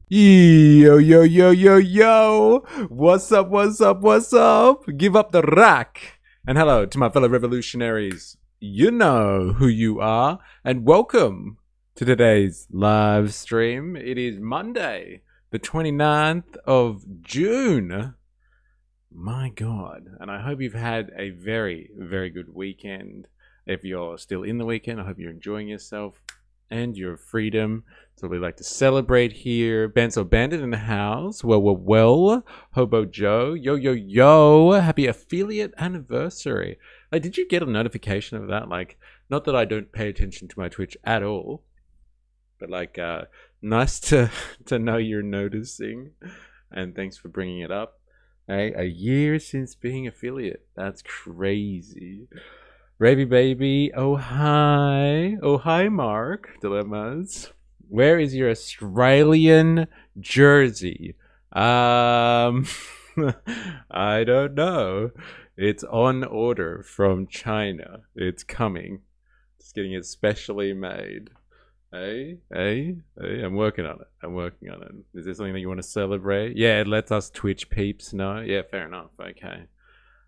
Yo, yo, yo, yo, yo. What's up, what's up, what's up? Give up the rack. And hello to my fellow revolutionaries. You know who you are. And welcome to today's live stream. It is Monday, the 29th of June. My God. And I hope you've had a very, very good weekend. If you're still in the weekend, I hope you're enjoying yourself and your freedom. So we like to celebrate here. Benzo Bandit in the house. Well. Hobo Joe. Yo, yo, yo. Happy affiliate anniversary. Like, did you get a notification of that? Like, not that I don't pay attention to my Twitch at all, but like, nice to know you're noticing. And thanks for bringing it up. Hey, a year since being affiliate. That's crazy. Ravy baby, oh hi. Oh hi, Mark. Dilemmas. Where is your Australian jersey? I don't know. It's on order from China. It's coming. Just getting it specially made. Hey, I'm working on it. Is there something that you want to celebrate? Yeah, it lets us Twitch peeps know. Yeah, fair enough. Okay.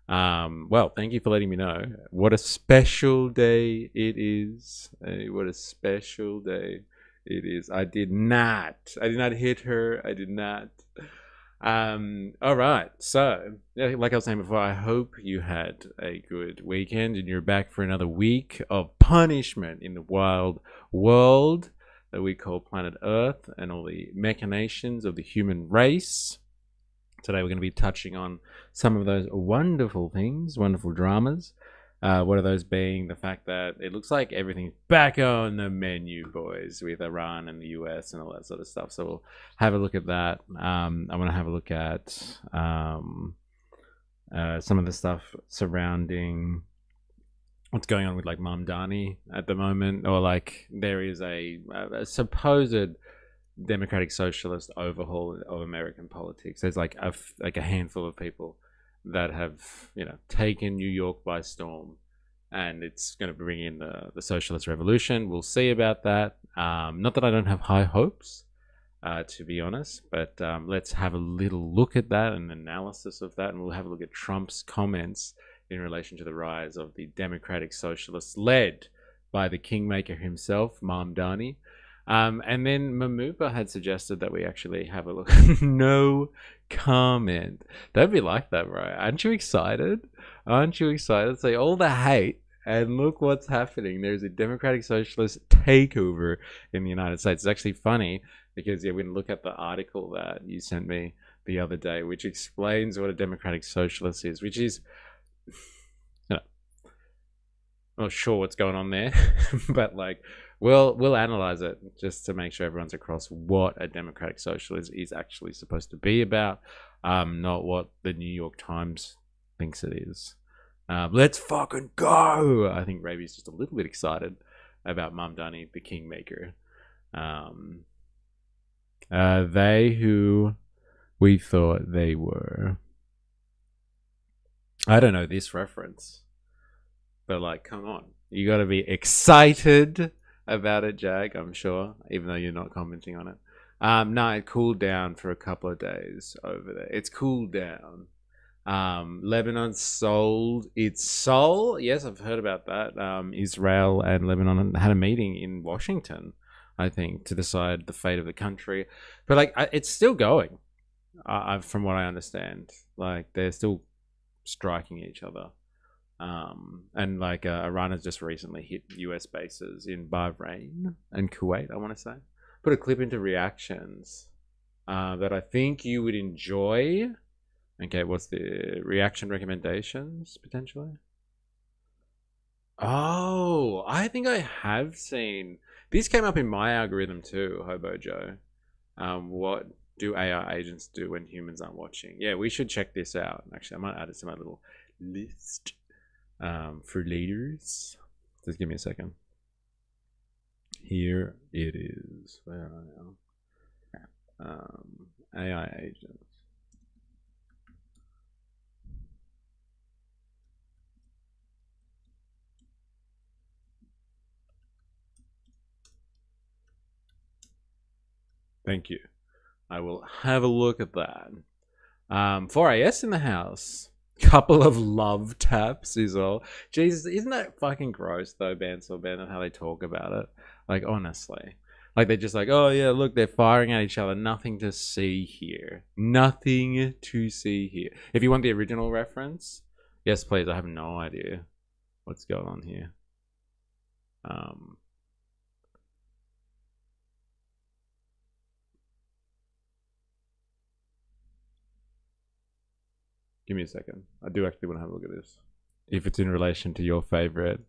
Well, thank you for letting me know. What a special day it is. Hey, what a special day it is. I did not hit her. I did not. All right. So, yeah, like I was saying before, I hope you had a good weekend and you're back for another week of punishment in the wild world that we call planet Earth and all the machinations of the human race. Today we're going to be touching on some of those wonderful things, wonderful dramas. One of those being the fact that it looks like everything's back on the menu, boys, with Iran and the US and all that sort of stuff. So we'll have a look at that. I want to have a look at some of the stuff surrounding what's going on with like Mamdani at the moment, or like there is a supposed democratic socialist overhaul of American politics. There's like a handful of people that have taken New York by storm, and it's going to bring in the socialist revolution. We'll see about that. Not that I don't have high hopes, to be honest, but let's have a little look at that and analysis of that, and we'll have a look at Trump's comments in relation to the rise of the democratic socialists led by the kingmaker himself, Mamdani. And then Mamupa had suggested that we actually have a look. No comment. Don't be like that, bro. Aren't you excited? Aren't you excited? Say all the hate, and look what's happening. There's a democratic socialist takeover in the United States. It's actually funny because we can look at the article that you sent me the other day, which explains what a democratic socialist is, which is, I'm not sure what's going on there, but like, we'll analyze it just to make sure everyone's across what a democratic socialist is actually supposed to be about, not what the New York Times thinks it is. Let's fucking go! I think Ravi's just a little bit excited about Mamdani, the kingmaker. They who we thought they were. I don't know this reference, but like, come on, you got to be excited about it, Jag, I'm sure, even though you're not commenting on it. No, it cooled down for a couple of days over there. It's cooled down. Lebanon sold its soul. Yes, I've heard about that. Israel and Lebanon had a meeting in Washington, I think, to decide the fate of the country. But like, it's still going, from what I understand. Like, they're still striking each other. And like Iran has just recently hit US bases in Bahrain and Kuwait, I want to say. Put a clip into reactions that I think you would enjoy. Okay, what's the reaction recommendations potentially? Oh, I think I have seen. These came up in my algorithm too, Hobo Joe. What do AI agents do when humans aren't watching? Yeah, we should check this out. Actually, I might add it to my little list. For leaders, just give me a second. Here it is. Where are I? AI agents. Thank you. I will have a look at that. 4AS in the house. Couple of love taps is all. Jesus, isn't that fucking gross though, Bansor Bandit, how they talk about it? Like, honestly. Like, they're just like, oh yeah, look, they're firing at each other. Nothing to see here. Nothing to see here. If you want the original reference, yes, please. I have no idea what's going on here. Give me a second. I do actually want to have a look at this. If it's in relation to your favorite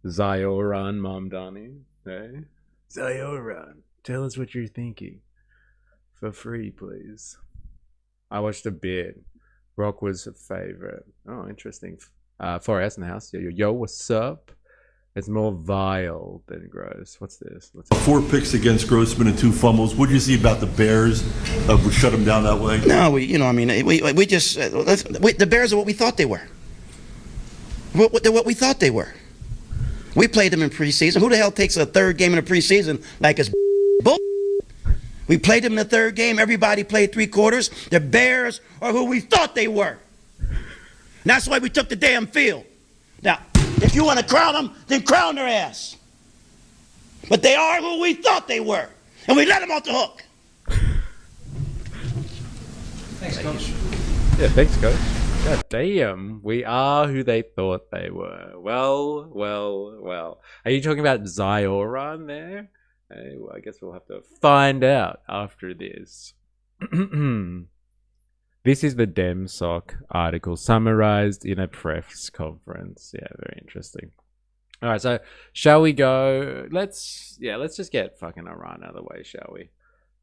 Zohran Mamdani. Hey? Zohran, tell us what you're thinking. For free, please. I watched a bit. Rock was a favorite. Oh, interesting. 4S in the house. Yo, what's up? It's more vile than gross. What's this? 4 picks against Grossman and 2 fumbles. What do you see about the Bears? Would shut them down that way? No, we just the Bears are what we thought they were. They're what we thought they were. We played them in preseason. Who the hell takes a third game in the preseason like it's bull? We played them in the third game. Everybody played 3 quarters. The Bears are who we thought they were. And that's why we took the damn field. Now, if you want to crown them, then crown their ass. But they are who we thought they were. And we let them off the hook. Thanks, Coach. Yeah, thanks, Coach. God damn, we are who they thought they were. Well. Are you talking about Zohran there? Well, I guess we'll have to find out after this. This is the DemSoc article summarized in a press conference. Yeah, very interesting. All right, so shall we go? Let's just get fucking Iran out of the way, shall we?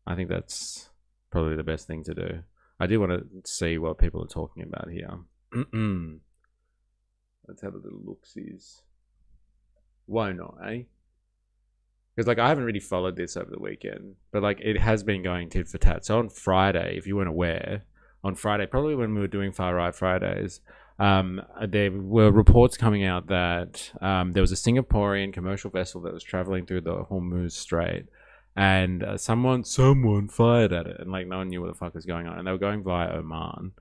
I think that's probably the best thing to do. I do want to see what people are talking about here. Let's have a little look-sees. Why not, eh? Because, like, I haven't really followed this over the weekend, but, like, it has been going tit for tat. So on Friday, if you weren't aware, on Friday, probably when we were doing Far Right Fridays, there were reports coming out that there was a Singaporean commercial vessel that was traveling through the Hormuz Strait, and someone fired at it, and like no one knew what the fuck was going on, and they were going via Oman,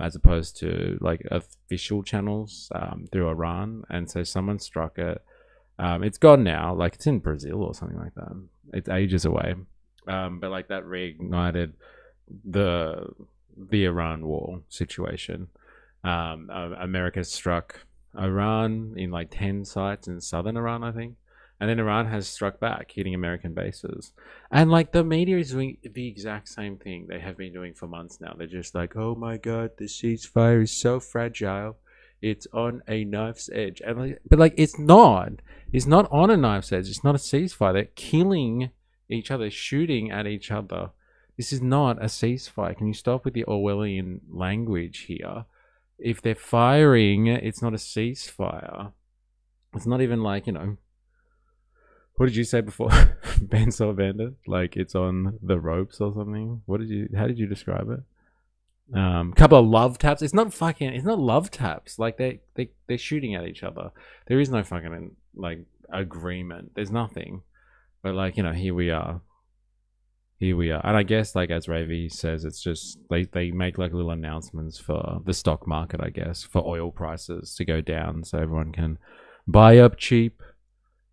as opposed to like official channels through Iran, and so someone struck it. It's gone now, like it's in Brazil or something like that. It's ages away, but like that reignited the Iran war situation. America struck Iran in like 10 sites in southern Iran, I think. And then Iran has struck back, hitting American bases. And like the media is doing the exact same thing they have been doing for months now. They're just like, oh my God, the ceasefire is so fragile. It's on a knife's edge. And like, but like, it's not on a knife's edge. It's not a ceasefire. They're killing each other, shooting at each other. This is not a ceasefire. Can you stop with the Orwellian language here? If they're firing, it's not a ceasefire. It's not even like, you know, what did you say before? Bansor Bandit? Like it's on the ropes or something? How did you describe it? Couple of love taps. It's not love taps. Like they're shooting at each other. There is no fucking like agreement. There's nothing. But like, you know, here we are. And I guess like as Ravi says, it's just they make like little announcements for the stock market, I guess, for oil prices to go down so everyone can buy up cheap,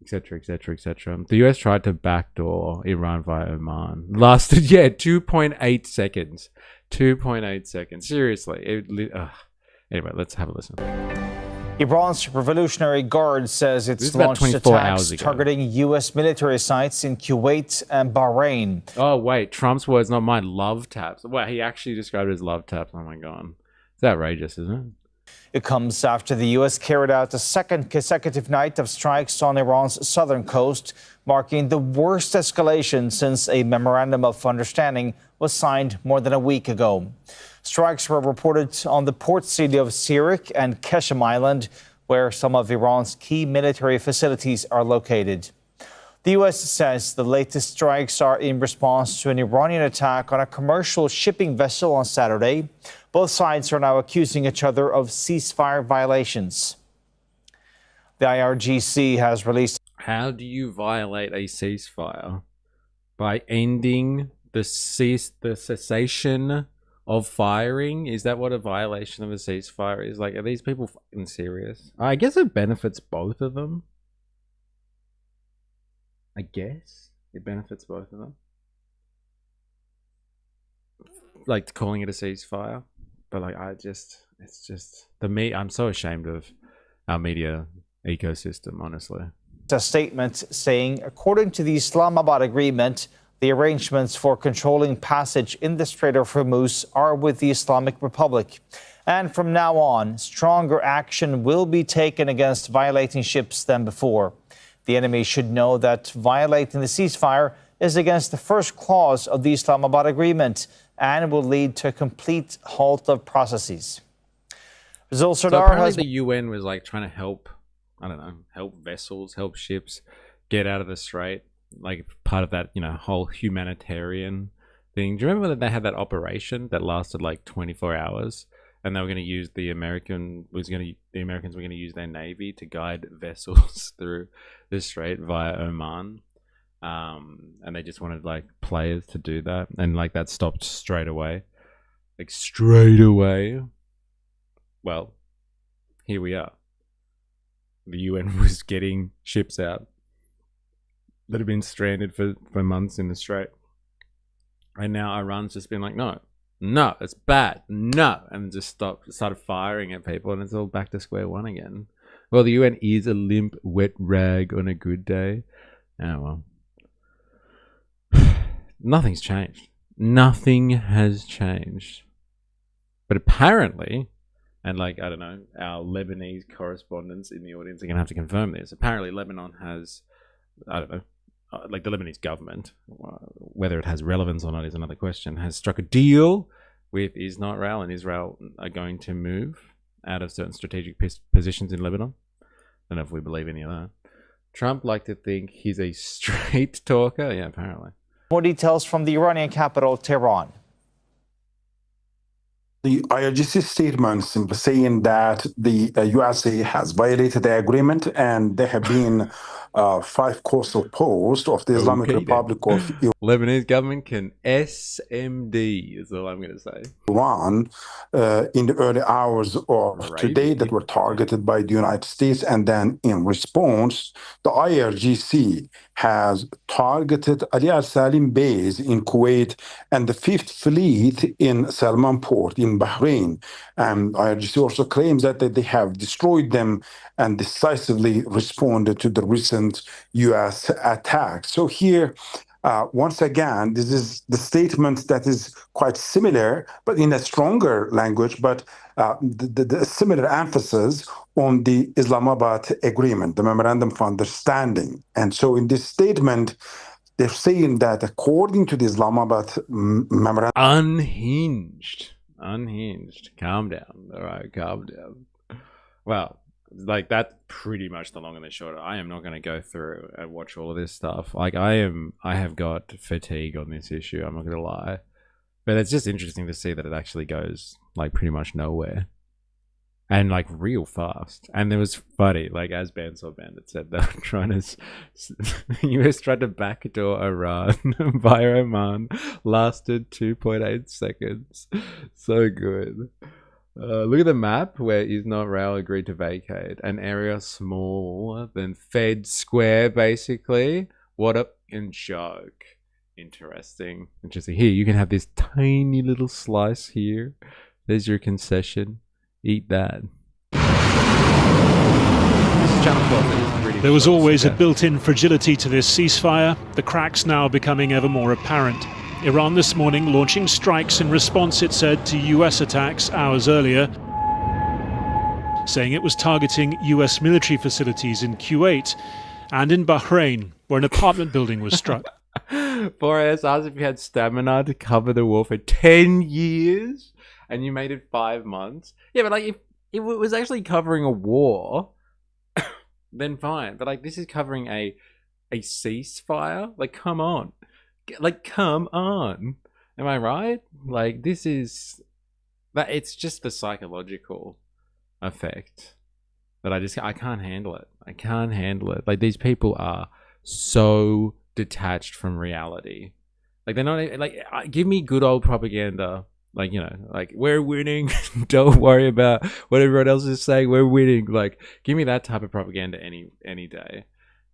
etc, etc, etc. The US tried to backdoor Iran via Oman. Lasted 2.8 seconds. 2.8 seconds. Seriously. Anyway, let's have a listen. Iran's Revolutionary Guard says it's launched attacks targeting U.S. military sites in Kuwait and Bahrain. Oh, wait. Trump's words, not mine. Love taps. Well, he actually described it as love taps. Oh, my God. It's outrageous, isn't it? It comes after the U.S. carried out a second consecutive night of strikes on Iran's southern coast, marking the worst escalation since a memorandum of understanding was signed more than a week ago. Strikes were reported on the port city of Sirik and Keshem Island, where some of Iran's key military facilities are located. The U.S. says the latest strikes are in response to an Iranian attack on a commercial shipping vessel on Saturday. Both sides are now accusing each other of ceasefire violations. The IRGC has released... How do you violate a ceasefire? By ending the cessation of firing, is that what a violation of a ceasefire is? Like, are these people fucking serious? I guess it benefits both of them. I guess it benefits both of them. Like calling it a ceasefire, but like it's just I'm so ashamed of our media ecosystem, honestly. A statement saying, according to the Islamabad agreement, the arrangements for controlling passage in the Strait of Hormuz are with the Islamic Republic. And from now on, stronger action will be taken against violating ships than before. The enemy should know that violating the ceasefire is against the first clause of the Islamabad agreement and will lead to a complete halt of processes. So apparently the UN was like trying to help, I don't know, help vessels, help ships get out of the strait, like part of that, you know, whole humanitarian thing. Do you remember that they had that operation that lasted like 24 hours, and they were going to use the Americans were going to use their navy to guide vessels through the strait via Oman, and they just wanted like players to do that, and like that stopped straight away, like straight away. Well, here we are. The UN was getting ships out that have been stranded for months in the strait. And now Iran's just been like, no, it's bad, no. And just started firing at people, and it's all back to square one again. Well, the UN is a limp, wet rag on a good day. Oh, well. Nothing's changed. Nothing has changed. But apparently, and like, I don't know, our Lebanese correspondents in the audience are going to have to confirm this. Apparently, Lebanon has, I don't know, like the Lebanese government, whether it has relevance or not is another question, has struck a deal with Israel, and Israel are going to move out of certain strategic positions in Lebanon. I don't know if we believe any of that. Trump liked to think he's a straight talker. Yeah, apparently. More details from the Iranian capital, Tehran. The IRGC statement simply saying that the USA has violated the agreement, and there have been 5 coastal posts of the Islamic Republic of Lebanese government can SMD, is all I'm going to say. Iran in the early hours of today that were targeted by the United States, and then in response, the IRGC has targeted Ali al-Salim base in Kuwait and the 5th Fleet in Salman Port in Bahrain. And IRGC also claims that they have destroyed them and decisively responded to the recent U.S. attack. So here, once again, this is the statement that is quite similar, but in a stronger language, but the similar emphasis on the Islamabad agreement, the Memorandum of Understanding. And so in this statement, they're saying that according to the Islamabad Memorandum... Unhinged. Calm down. All right, calm down. Well, like that's pretty much the long and the short. I am not going to go through and watch all of this stuff. Like I have got fatigue on this issue. I'm not going to lie, but it's just interesting to see that it actually goes like pretty much nowhere, and like real fast. And it was funny, like as Bandsaw Bandit said, they were trying to US tried to backdoor Iran via Oman, lasted 2.8 seconds. So good. Look at the map where Israel agreed to vacate an area smaller than Fed Square, basically. What a joke. Interesting. Here, you can have this tiny little slice here. There's your concession. Eat that. There was always a built-in fragility to this ceasefire, the cracks now becoming ever more apparent. Iran this morning launching strikes in response, it said, to US attacks hours earlier, saying it was targeting US military facilities in Kuwait and in Bahrain, where an apartment building was struck. Boris asked if you had stamina to cover the war for 10 years and you made it 5 months. Yeah, but like if it was actually covering a war, then fine. But like this is covering a ceasefire? Like come on. Like come on. Am I right? Like this is that it's just the psychological effect that I can't handle it. I can't handle it. Like these people are so detached from reality. Like they're not like give me good old propaganda. Like, you know, like we're winning. Don't worry about what everyone else is saying. We're winning. Like, give me that type of propaganda any day.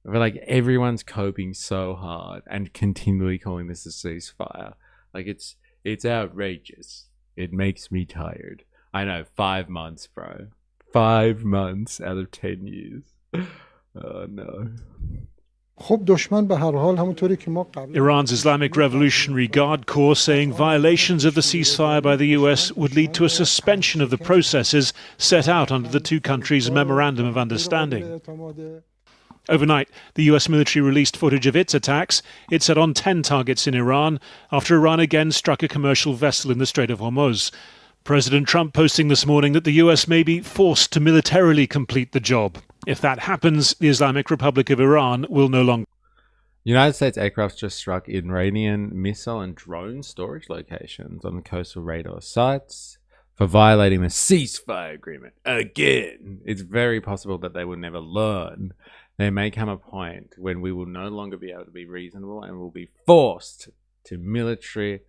But like everyone's coping so hard and continually calling this a ceasefire. Like it's outrageous. It makes me tired. I know, 5 months, bro. 5 months out of 10 years. Oh no. Iran's Islamic Revolutionary Guard Corps saying violations of the ceasefire by the US would lead to a suspension of the processes set out under the two countries' Memorandum of Understanding. Overnight, the US military released footage of its attacks. It set on 10 targets in Iran after Iran again struck a commercial vessel in the Strait of Hormuz. President Trump posting this morning that the US may be forced to militarily complete the job. If that happens, the Islamic Republic of Iran will no longer. United States aircraft just struck Iranian missile and drone storage locations on the coastal radar sites for violating the ceasefire agreement. Again, it's very possible that they will never learn. There may come a point when we will no longer be able to be reasonable and will be forced to militarily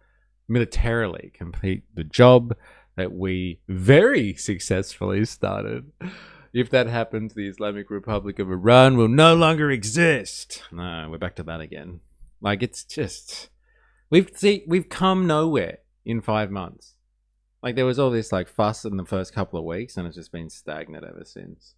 complete the job that we very successfully started. If that happens, the Islamic Republic of Iran will no longer exist. No, we're back to that again. Like, it's just... We've come nowhere in 5 months. Like, there was all this, like, fuss in the first couple of weeks, and it's just been stagnant ever since.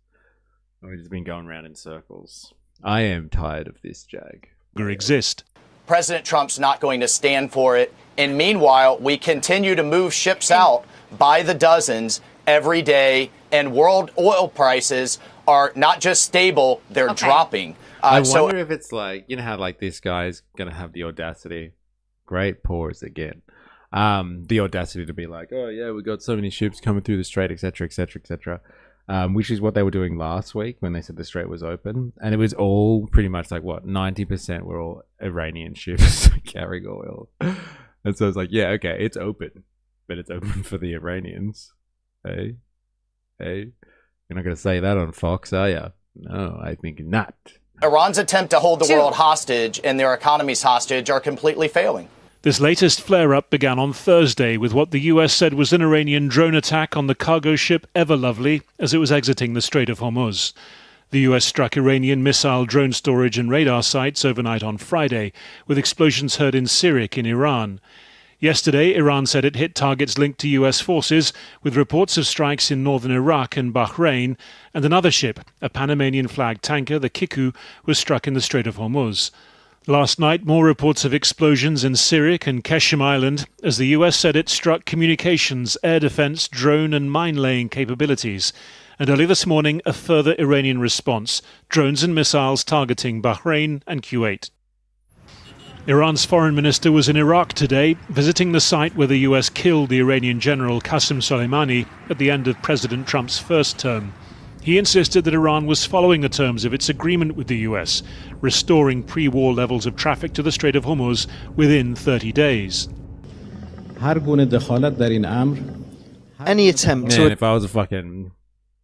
We've just been going around in circles. I am tired of this, Jag. Exist. President Trump's not going to stand for it. And meanwhile, we continue to move ships out by the dozens every day, and world oil prices are not just stable, they're dropping. I wonder if it's like, you know how like this guy's going to have the audacity, great pause again, the audacity to be like, oh yeah, we got so many ships coming through the strait, etc., etc., etc., which is what they were doing last week when they said the strait was open. And it was all pretty much like, what, 90% were all Iranian ships carrying oil. And so it's like, yeah, okay, it's open, but it's open for the Iranians. Hey, you're not going to say that on Fox, are you? No, I think not. Iran's attempt to hold the world hostage and their economies hostage are completely failing. This latest flare-up began on Thursday with what the US said was an Iranian drone attack on the cargo ship Everlovely as it was exiting the Strait of Hormuz. The US struck Iranian missile, drone storage and radar sites overnight on Friday, with explosions heard in Sirik in Iran. Yesterday, Iran said it hit targets linked to US forces, with reports of strikes in northern Iraq and Bahrain, and another ship, a Panamanian-flagged tanker, the Kiku, was struck in the Strait of Hormuz. Last night, more reports of explosions in Sirik and Keshem Island, as the US said it struck communications, air defense, drone and mine-laying capabilities. And early this morning, a further Iranian response, drones and missiles targeting Bahrain and Kuwait. Iran's foreign minister was in Iraq today, visiting the site where the US killed the Iranian general Qasem Soleimani at the end of President Trump's first term. He insisted that Iran was following the terms of its agreement with the US, restoring pre-war levels of traffic to the Strait of Hormuz within 30 days. Any attempt to... Man, if I was a fucking...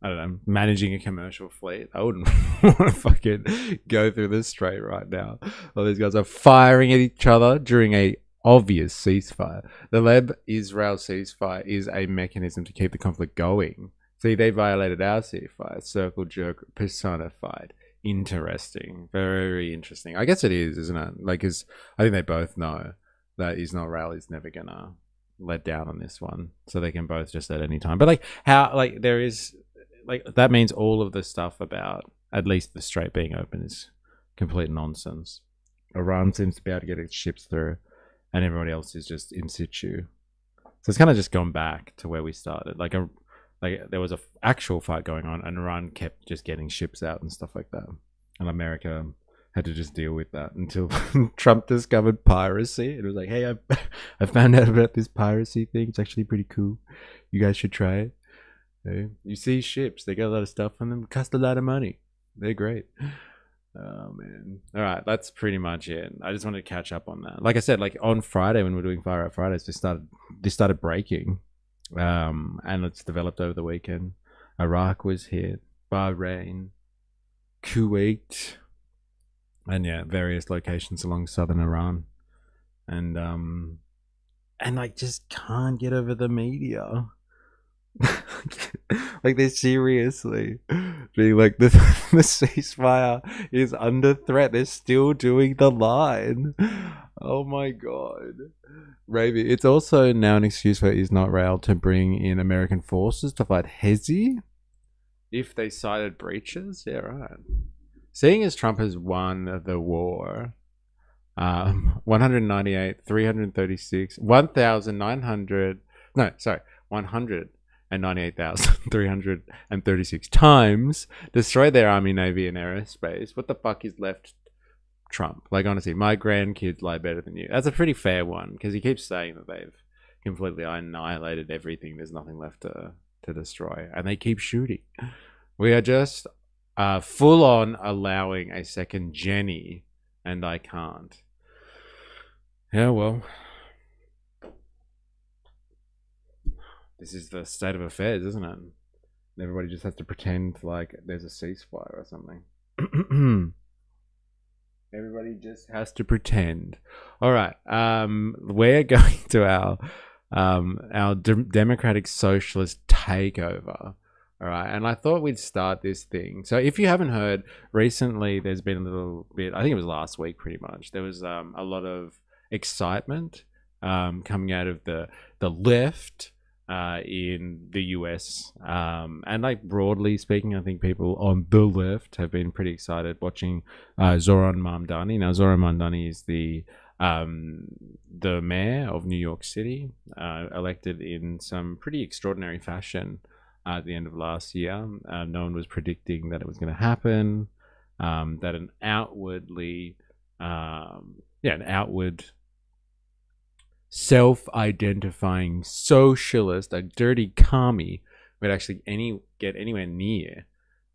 I don't know, managing a commercial fleet, I wouldn't want to fucking go through this strait right now. All these guys are firing at each other during a obvious ceasefire. The Leb-Israel ceasefire is a mechanism to keep the conflict going. See, they violated our ceasefire. Circle jerk personified. Interesting. Very interesting. I guess it is, isn't it? Like, cause I think they both know that Israel is never gonna let down on this one. So they can both just at any time. But like, how, like, there is... Like, that means all of the stuff about at least the strait being open is complete nonsense. Iran seems to be able to get its ships through, and everybody else is just in situ. So it's kind of just gone back to where we started. Like there was a actual fight going on, and Iran kept just getting ships out and stuff like that. And America had to just deal with that until Trump discovered piracy. It was like, hey, I found out about this piracy thing. It's actually pretty cool. You guys should try it. You see ships, they got a lot of stuff on them, cost a lot of money. They're great. Oh man. All right, that's pretty much it. I just wanted to catch up on that. Like I said, like on Friday when we were doing Fire Out Fridays, this started breaking, and it's developed over the weekend. Iraq was hit, Bahrain, Kuwait, and yeah, various locations along southern Iran. and like just can't get over the media. Like they're seriously being like the ceasefire is under threat. They're still doing the line. Oh my god. Ravi, it's also now an excuse for Israel to bring in American forces to fight Hezi if they cited breaches. Yeah, right. Seeing as Trump has won the war, 198, 336, 1,900, no, sorry, 198,336 times, destroyed their army, navy, and aerospace. What the fuck is left Trump? Like, honestly, my grandkids lie better than you. That's a pretty fair one, because he keeps saying that they've completely annihilated everything. There's nothing left to destroy, and they keep shooting. We are just full on allowing a second Jenny, and I can't. Yeah, well, this is the state of affairs, isn't it? Everybody just has to pretend like there's a ceasefire or something. Everybody just has to pretend. All right, we're going to our democratic socialist takeover. All right, and I thought we'd start this thing. So if you haven't heard, recently there's been a little bit, I think it was last week pretty much, there was a lot of excitement coming out of the left in the US, and like broadly speaking, I think people on the left have been pretty excited watching Zohran Mamdani. Now, Zohran Mamdani is the mayor of New York City, elected in some pretty extraordinary fashion at the end of last year. No one was predicting that it was going to happen. That an outward self-identifying socialist, a dirty commie, would actually get anywhere near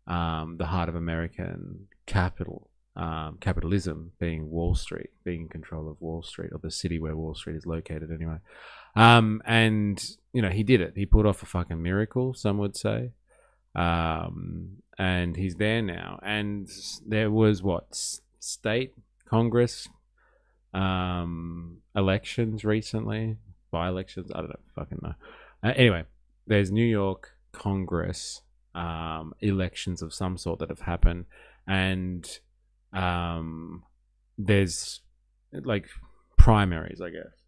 the heart of American capitalism, being Wall Street, being in control of Wall Street, or the city where Wall Street is located anyway. And he did it. He pulled off a fucking miracle, some would say. And he's there now. And there was state Congress elections recently, by-elections, I don't know, fucking know. Anyway, there's New York Congress elections of some sort that have happened, and there's like primaries, I guess,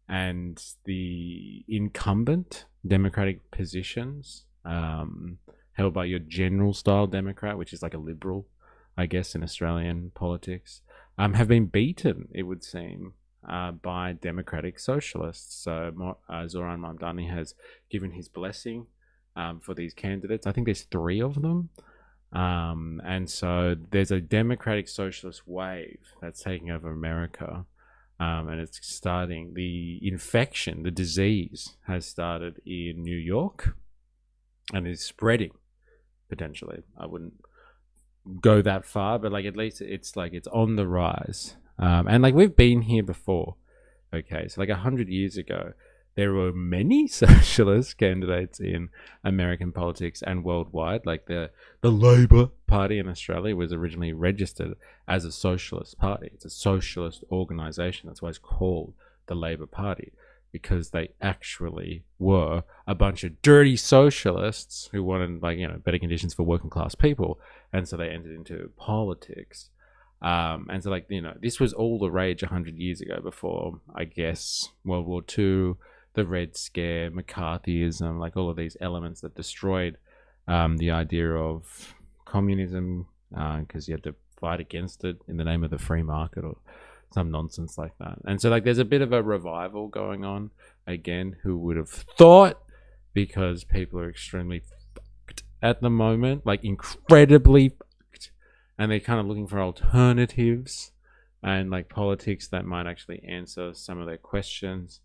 and the incumbent Democratic positions held by your general style Democrat, which is like a liberal, I guess, in Australian politics, have been beaten, it would seem, by democratic socialists. So Zohran Mamdani has given his blessing for these candidates. I think there's 3 of them. And so there's a democratic socialist wave that's taking over America. And it's starting, the disease has started in New York and is spreading, potentially. I wouldn't go that far, but like at least it's on the rise, and like we've been here before. Okay, so like 100 years ago there were many socialist candidates in American politics and worldwide. Like the Labour Party in Australia was originally registered as a socialist party. It's a socialist organization. That's why it's called the Labour Party, because they actually were a bunch of dirty socialists who wanted better conditions for working class people, and so they entered into politics. And so this was all the rage 100 years ago, before, I guess, World War II, the Red Scare, McCarthyism, like all of these elements that destroyed the idea of communism, because you had to fight against it in the name of the free market or some nonsense like that. And so there's a bit of a revival going on again. Who would have thought? Because people are extremely fucked at the moment, like incredibly fucked, and they're kind of looking for alternatives and like politics that might actually answer some of their questions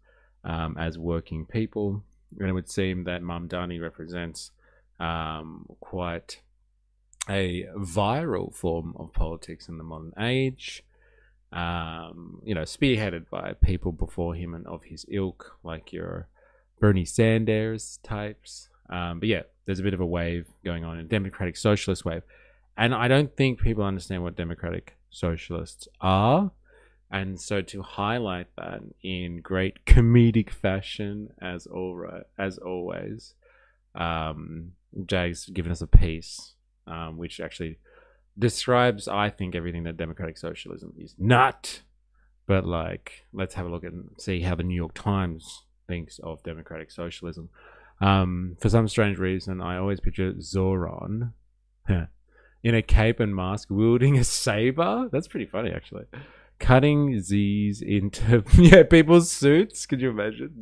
as working people. And it would seem that Mamdani represents quite a viral form of politics in the modern age. Spearheaded by people before him and of his ilk, like your Bernie Sanders types. But yeah, there's a bit of a wave going on, a democratic socialist wave. And I don't think people understand what democratic socialists are. And so to highlight that in great comedic fashion, as always, Jag's given us a piece, which actually describes, I think, everything that democratic socialism is not. But like, let's have a look and see how the New York Times thinks of democratic socialism. For some strange reason, I always picture Zohran in a cape and mask wielding a saber. That's pretty funny, actually. Cutting Z's into people's suits. Could you imagine?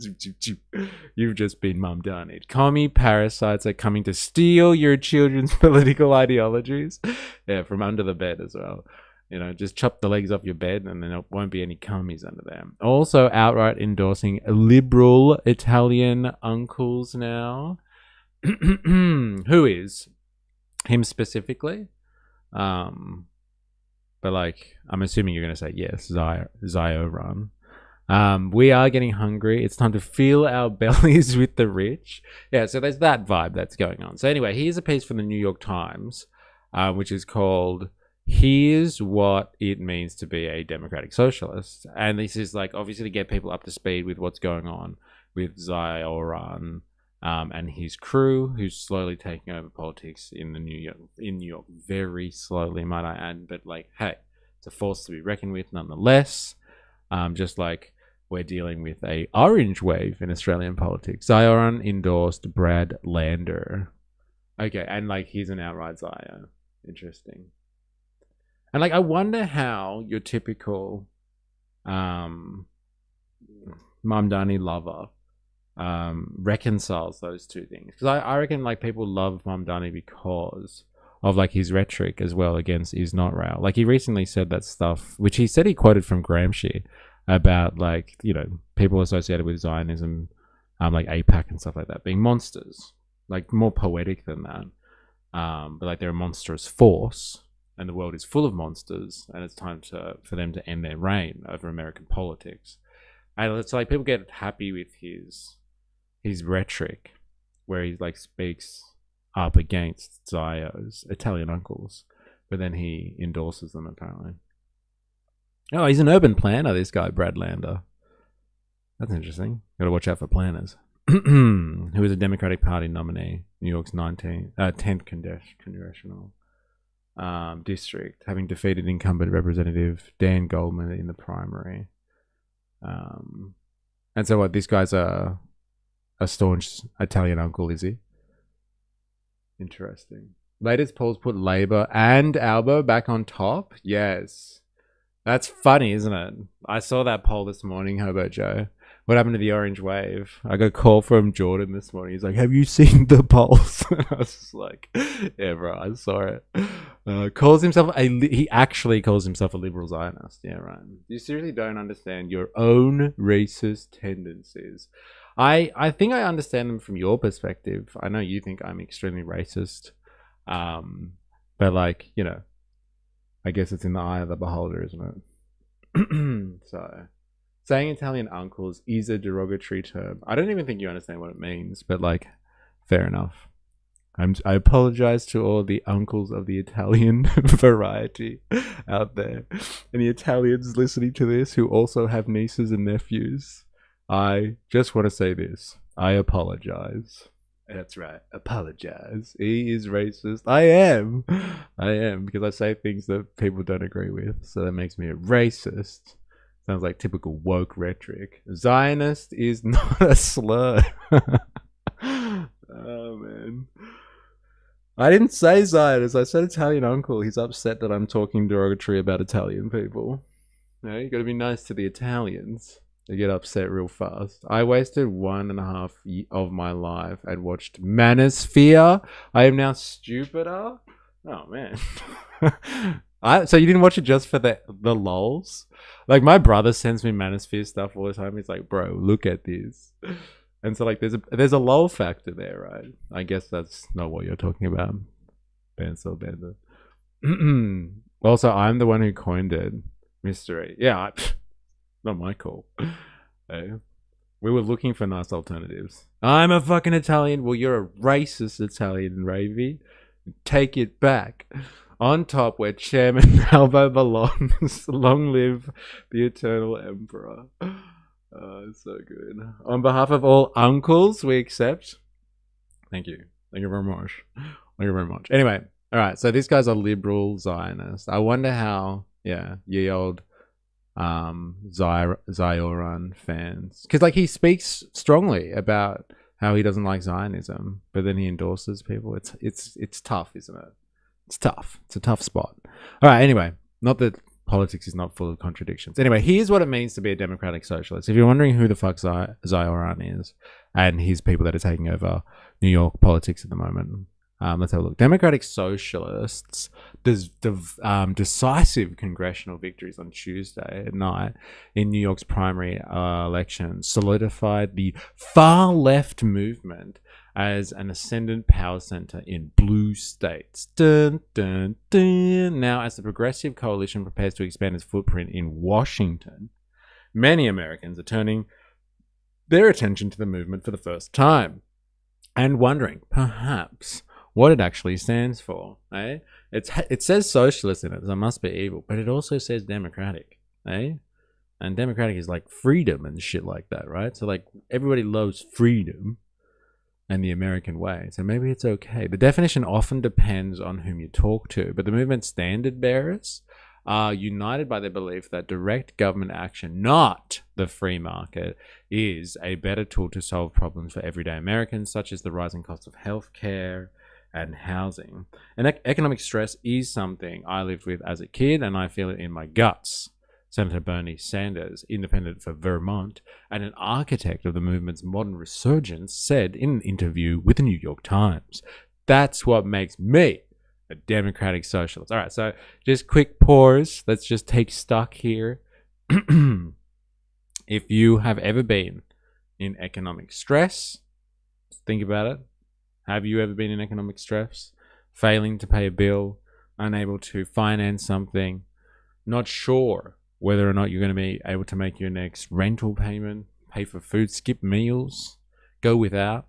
You've just been Mamdani. Commie parasites are coming to steal your children's political ideologies. Yeah, from under the bed as well. You know, just chop the legs off your bed and then there won't be any commies under them. Also outright endorsing liberal Italian uncles now. Who is? Him specifically? But like, I'm assuming you're going to say yes, Zohran. We are getting hungry. It's time to fill our bellies with the rich. Yeah, so there's that vibe that's going on. So anyway, here's a piece from the New York Times, which is called "Here's What It Means to Be a Democratic Socialist." And this is like, obviously to get people up to speed with what's going on with Zohran and his crew, who's slowly taking over politics in New York, very slowly, might I add. But like, hey, it's a force to be reckoned with, nonetheless. Just like we're dealing with a orange wave in Australian politics. Zohran endorsed Brad Lander. Okay, and like he's an outright Zio. Interesting. And like, I wonder how your typical Mamdani lover reconciles those two things, because I reckon like people love Mamdani because of like his rhetoric as well against is not rail. Like he recently said that stuff, which he said he quoted from Gramsci about like, you know, people associated with Zionism, like AIPAC and stuff like that, being monsters, like more poetic than that. But like they're a monstrous force, and the world is full of monsters, and it's time for them to end their reign over American politics. And it's like people get happy with his rhetoric, where he like speaks up against Zio's Italian uncles, but then he endorses them apparently. Oh, he's an urban planner, this guy, Brad Lander. That's interesting. Gotta watch out for planners. Who is a Democratic Party nominee, New York's 10th congressional district, having defeated incumbent Representative Dan Goldman in the primary. And so what, this guy's a staunch Italian uncle, is he? Interesting. Latest polls put Labour and Albo back on top? Yes. That's funny, isn't it? I saw that poll this morning, Hobo Joe. What happened to the orange wave? I got a call from Jordan this morning. He's like, have you seen the polls? And I was just like, yeah, bro, I saw it. He actually calls himself a liberal Zionist. Yeah, right. You seriously don't understand your own racist tendencies. I think I understand them from your perspective. I know you think I'm extremely racist. But like, you know, I guess it's in the eye of the beholder, isn't it? So, saying Italian uncles is a derogatory term. I don't even think you understand what it means, but like, fair enough. I apologize to all the uncles of the Italian variety out there, and the Italians listening to this who also have nieces and nephews. I just want to say this. I apologize. That's right. Apologize. He is racist. I am, because I say things that people don't agree with. So that makes me a racist. Sounds like typical woke rhetoric. Zionist is not a slur. Oh, man. I didn't say Zionist. I said Italian uncle. He's upset that I'm talking derogatory about Italian people. You know, you got to be nice to the Italians. They get upset real fast. I wasted 1.5 years of my life and watched Manosphere. I am now stupider. Oh, man. So you didn't watch it just for the lols? Like, my brother sends me Manosphere stuff all the time. He's like, bro, look at this. And so, like, there's a lol factor there, right? I guess that's not what you're talking about. Banso Bender. Also, I'm the one who coined it. Mystery. Yeah, not my call. Hey, we were looking for nice alternatives. I'm a fucking Italian. Well, you're a racist Italian, Ravy. Take it back. On top, where Chairman Albo belongs. Long live the eternal emperor. It's so good. On behalf of all uncles, we accept. Thank you. Thank you very much. Thank you very much. Anyway, all right. So this guy's a liberal Zionist. I wonder how, ye old Zohran fans, because like he speaks strongly about how he doesn't like Zionism, but then he endorses people. It's tough, isn't it? It's tough. It's a tough spot. All right. Anyway, not that politics is not full of contradictions. Anyway, here's what it means to be a democratic socialist. If you're wondering who the fuck Zohran is and his people that are taking over New York politics at the moment, let's have a look. Democratic socialists, decisive congressional victories on Tuesday at night in New York's primary election solidified the far left movement as an ascendant power center in blue states. Dun, dun, dun. Now, as the Progressive Coalition prepares to expand its footprint in Washington, many Americans are turning their attention to the movement for the first time and wondering, perhaps, what it actually stands for. Eh? It says socialist in it, so it must be evil, but it also says democratic. Eh? And democratic is like freedom and shit like that, right? So like everybody loves freedom and the American way. So maybe it's okay. The definition often depends on whom you talk to, but the movement's standard bearers are united by the belief that direct government action, not the free market, is a better tool to solve problems for everyday Americans, such as the rising cost of healthcare and housing. And economic stress is something I lived with as a kid, and I feel it in my guts. Senator Bernie Sanders, independent for Vermont, and an architect of the movement's modern resurgence, said in an interview with the New York Times, "That's what makes me a democratic socialist." All right, so just quick pause. Let's just take stock here. If you have ever been in economic stress, think about it. Have you ever been in economic stress? Failing to pay a bill, unable to finance something, not sure whether or not you're going to be able to make your next rental payment, pay for food, skip meals, go without.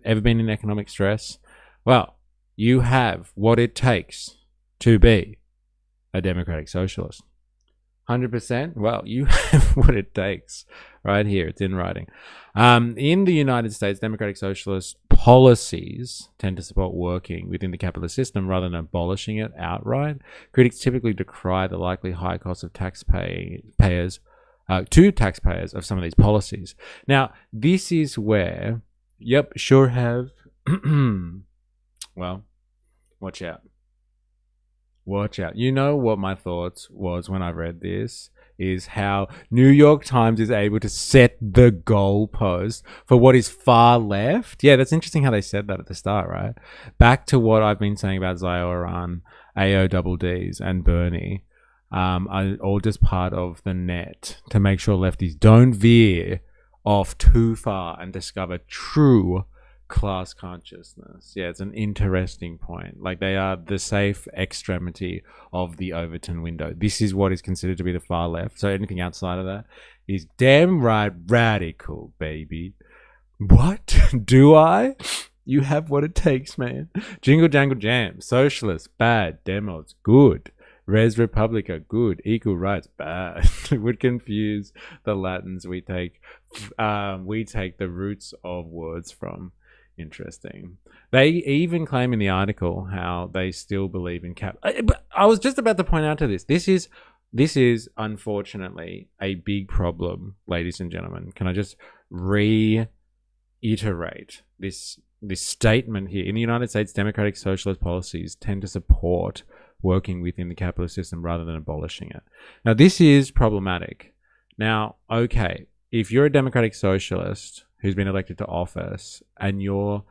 Ever been in economic stress? Well, you have what it takes to be a democratic socialist. 100%? Well, you have what it takes right here. It's in writing. In the United States, democratic socialist policies tend to support working within the capitalist system rather than abolishing it outright. Critics typically decry the likely high cost of taxpayers of some of these policies. Now, this is where, sure have. Well, watch out. Watch out. You know what my thoughts was when I read this is how New York Times is able to set the goalpost for what is far left. Yeah, that's interesting how they said that at the start, right? Back to what I've been saying about Zohran, AODDs, and Bernie are all just part of the net to make sure lefties don't veer off too far and discover true class consciousness. Yeah, it's an interesting point. Like, they are the safe extremity of the Overton window. This is what is considered to be the far left. So anything outside of that is damn right radical, baby. What? Do I? You have what it takes, man. Jingle jangle jam. Socialist, bad. Demos, good. Res Republica, good. Equal rights, bad. It would confuse the Latins we take the roots of words from. Interesting. They even claim in the article how they still believe in cap. But I was just about to point out to this. This is unfortunately a big problem, ladies and gentlemen. Can I just reiterate this statement here? In the United States, democratic socialist policies tend to support working within the capitalist system rather than abolishing it. Now, this is problematic. Now, okay, if you're a democratic socialist who's been elected to office and your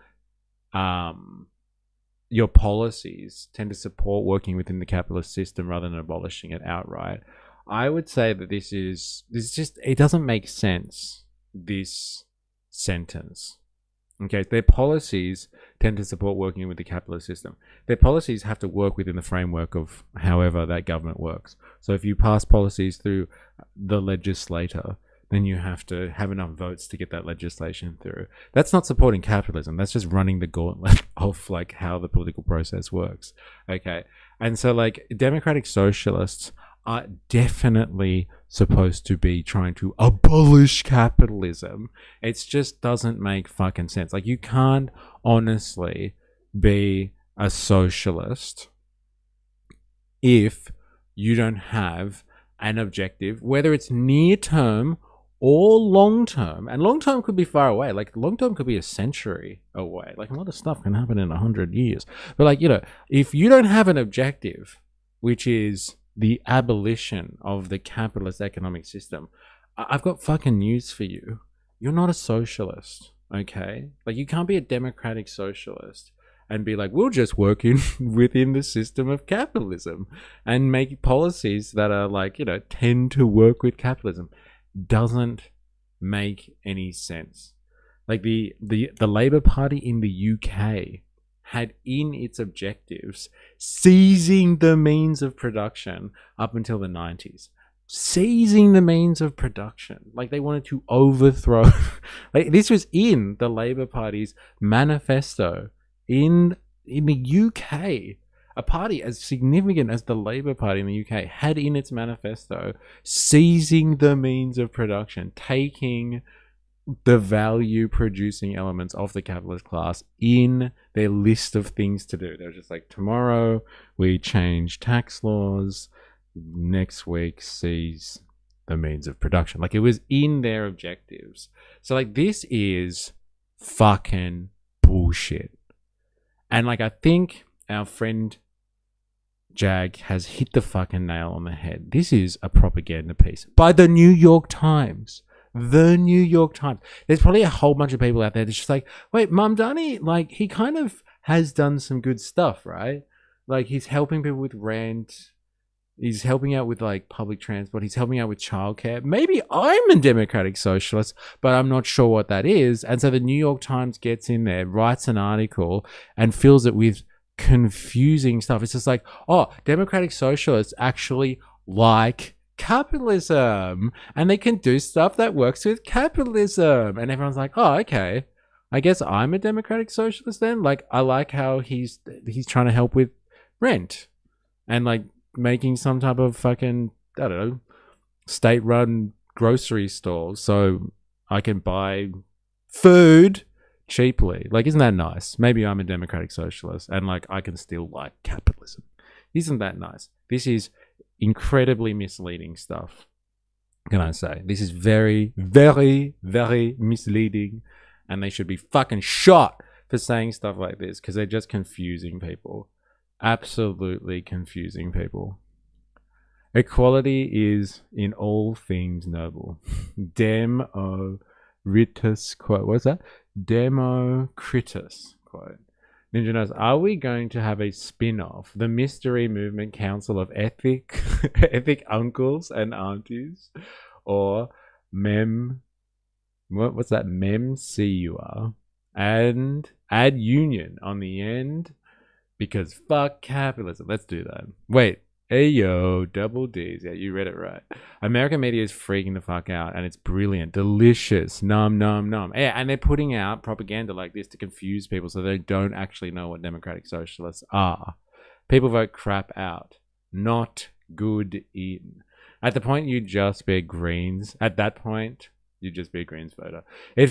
policies tend to support working within the capitalist system rather than abolishing it outright, I would say that this just, it doesn't make sense, this sentence. Okay, their policies tend to support working with the capitalist system. Their policies have to work within the framework of however that government works. So if you pass policies through the legislator, then you have to have enough votes to get that legislation through. That's not supporting capitalism. That's just running the gauntlet of like how the political process works. Okay. And so like democratic socialists are definitely supposed to be trying to abolish capitalism. It just doesn't make fucking sense. Like you can't honestly be a socialist if you don't have an objective, whether it's near term or long term. And long term could be far away. Like long term could be a century away. Like a lot of stuff can happen in 100 years. But like, you know, if you don't have an objective, which is the abolition of the capitalist economic system, I've got fucking news for you. You're not a socialist, okay? Like you can't be a democratic socialist and be like, we'll just work in within the system of capitalism and make policies that are like, you know, tend to work with capitalism. Doesn't make any sense. Like the Labour Party in the UK had in its objectives seizing the means of production up until the 90s. Seizing the means of production. Like they wanted to overthrow. Like this was in the Labour Party's manifesto in the UK. A party as significant as the Labour Party in the UK had in its manifesto seizing the means of production, taking the value producing elements of the capitalist class in their list of things to do. They're just like, tomorrow we change tax laws, next week seize the means of production. Like it was in their objectives. So like this is fucking bullshit. And like I think our friend Jag has hit the fucking nail on the head. This is a propaganda piece by the New York Times. The New York Times. There's probably a whole bunch of people out there that's just like, wait, Mamdani, like he kind of has done some good stuff, right? Like he's helping people with rent. He's helping out with like public transport. He's helping out with childcare. Maybe I'm a democratic socialist, but I'm not sure what that is. And so the New York Times gets in there, writes an article and fills it with confusing stuff. It's just like, oh, democratic socialists actually like capitalism and they can do stuff that works with capitalism. And everyone's like, oh, okay, I guess I'm a democratic socialist then. Like I like how he's trying to help with rent and like making some type of fucking, I don't know, state-run grocery stores so I can buy food cheaply. Like, isn't that nice? Maybe I'm a democratic socialist and like I can still like capitalism. Isn't that nice? This is incredibly misleading stuff. Can I say? This is very, very, very misleading and they should be fucking shot for saying stuff like this because they're just confusing people. Absolutely confusing people. Equality is in all things noble. Democritus quote. What's that? Democritus quote. Ninja knows, are we going to have a spin-off? The Mystery Movement Council of Ethic uncles and aunties? Or what's that? Memcur. And add union on the end. Because fuck capitalism. Let's do that. Wait. Ayo, double D's. Yeah, you read it right. American media is freaking the fuck out and it's brilliant. Delicious. Nom, nom, nom. Yeah, and they're putting out propaganda like this to confuse people so they don't actually know what democratic socialists are. People vote crap out. Not good in. At the point you just be Greens. At that point, you just be a Greens voter. It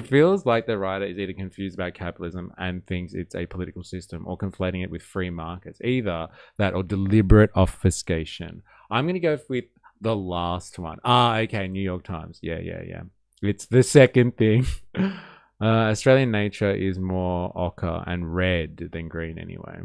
feels like the writer is either confused about capitalism and thinks it's a political system or conflating it with free markets. Either that or deliberate obfuscation. I'm going to go with the last one. Okay, New York Times. Yeah. It's the second thing. Australian nature is more ochre and red than green anyway.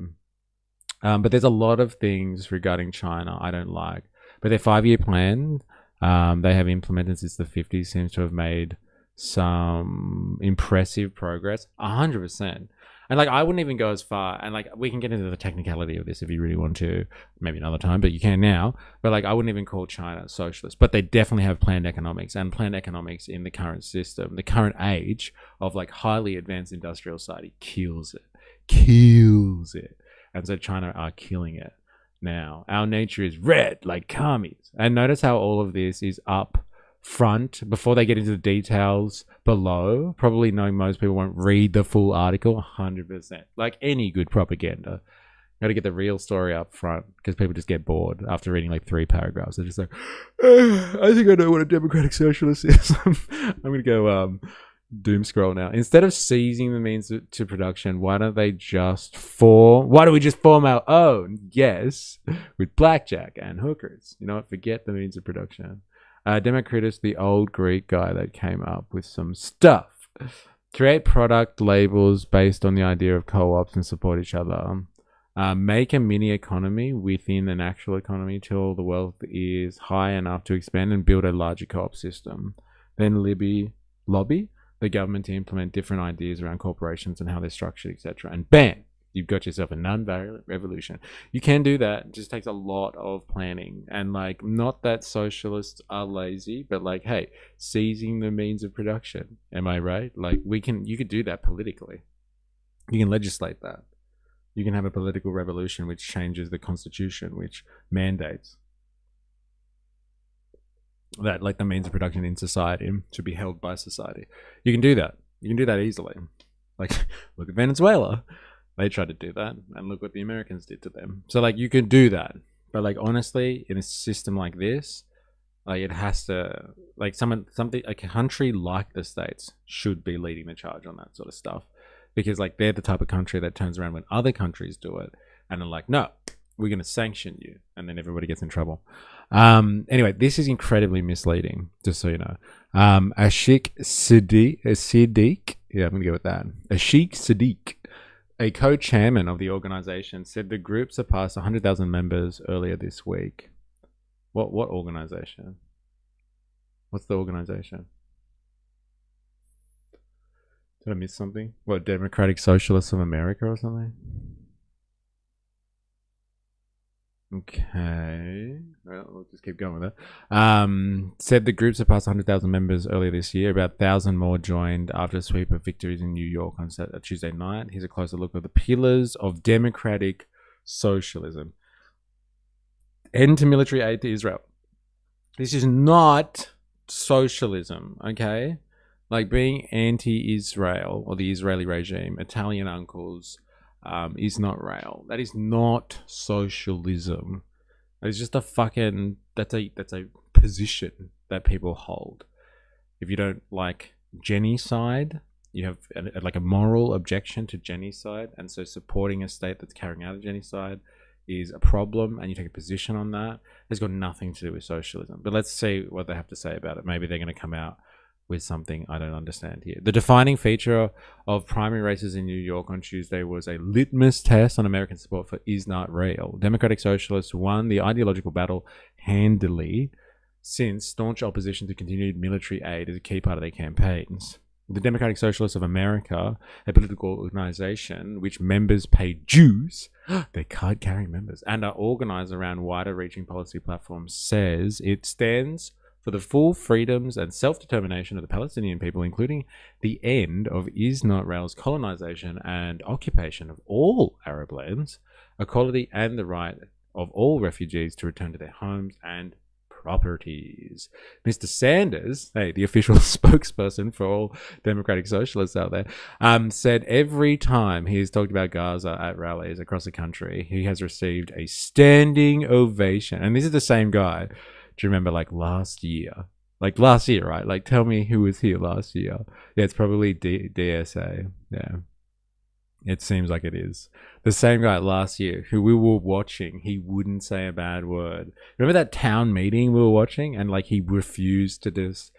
But there's a lot of things regarding China I don't like. But their 5-year plan... they have implemented since the 50s, seems to have made some impressive progress. 100%. And like, I wouldn't even go as far, and like, we can get into the technicality of this if you really want to, maybe another time, but you can now. But like, I wouldn't even call China socialist, but they definitely have planned economics, and planned economics in the current system, the current age of like highly advanced industrial society kills it. And so China are killing it. Now, our nature is red, like commies. And notice how all of this is up front before they get into the details below. Probably knowing most people won't read the full article, 100%. Like any good propaganda. Got to get the real story up front because people just get bored after reading like 3 paragraphs. They're just like, I think I know what a democratic socialist is. I'm going to go doom scroll now. Instead of seizing the means to production, why don't we just form our own? Yes, with blackjack and hookers. You know what? Forget the means of production. Democritus, the old Greek guy that came up with some stuff. Create product labels based on the idea of co-ops and support each other. Make a mini economy within an actual economy till the wealth is high enough to expand and build a larger co-op system. Then lobby the government to implement different ideas around corporations and how they're structured, etc. And bam, you've got yourself a non-violent revolution. You can do that. It just takes a lot of planning. And like, not that socialists are lazy, but like, hey, seizing the means of production. Am I right? Like, you could do that politically. You can legislate that. You can have a political revolution which changes the constitution, which mandates that like the means of production in society should be held by society. You can do that. You can do that easily. Like, look at Venezuela. They tried to do that, and look what the Americans did to them. So like, you can do that. But like, honestly, in a system like this, like, it has to, like, a country like the States should be leading the charge on that sort of stuff. Because like, they're the type of country that turns around when other countries do it and are like, no, we're going to sanction you, and then everybody gets in trouble. Anyway, this is incredibly misleading, just so you know. Ashik Siddiq, yeah, I'm going to go with that. Ashik Siddiq, a co-chairman of the organization, said the group surpassed 100,000 members earlier this week. What organization? What's the organization? Did I miss something? What, Democratic Socialists of America or something? Okay. Well, we'll just keep going with it. Said the group surpassed 100,000 members earlier this year. About 1,000 more joined after a sweep of victories in New York on Tuesday night. Here's a closer look at the pillars of democratic socialism. End to military aid to Israel. This is not socialism, okay? Like, being anti-Israel or the Israeli regime, Italian uncles, is not real. That is not socialism. It's just a fucking, that's a position that people hold. If you don't like genocide, you have like a moral objection to genocide, and so supporting a state that's carrying out a genocide is a problem, and you take a position on that. It's got nothing to do with socialism. But let's see what they have to say about it. Maybe they're going to come out with something I don't understand here. The defining feature of primary races in New York on Tuesday was a litmus test on American support for is not real. Democratic Socialists won the ideological battle handily, since staunch opposition to continued military aid is a key part of their campaigns. The Democratic Socialists of America, a political organization which members pay dues, they're card-carrying members, and are organized around wider-reaching policy platforms, says it stands for the full freedoms and self-determination of the Palestinian people, including the end of Israel's colonization and occupation of all Arab lands, equality, and the right of all refugees to return to their homes and properties. Mr. Sanders, hey, the official spokesperson for all democratic socialists out there, said every time he's talked about Gaza at rallies across the country, he has received a standing ovation. And this is the same guy. Do you remember, like, last year? Like, last year, right? Like, tell me who was here last year. Yeah, it's probably DSA. Yeah. It seems like it is. The same guy last year who we were watching, he wouldn't say a bad word. Remember that town meeting we were watching? And, like, he refused to just,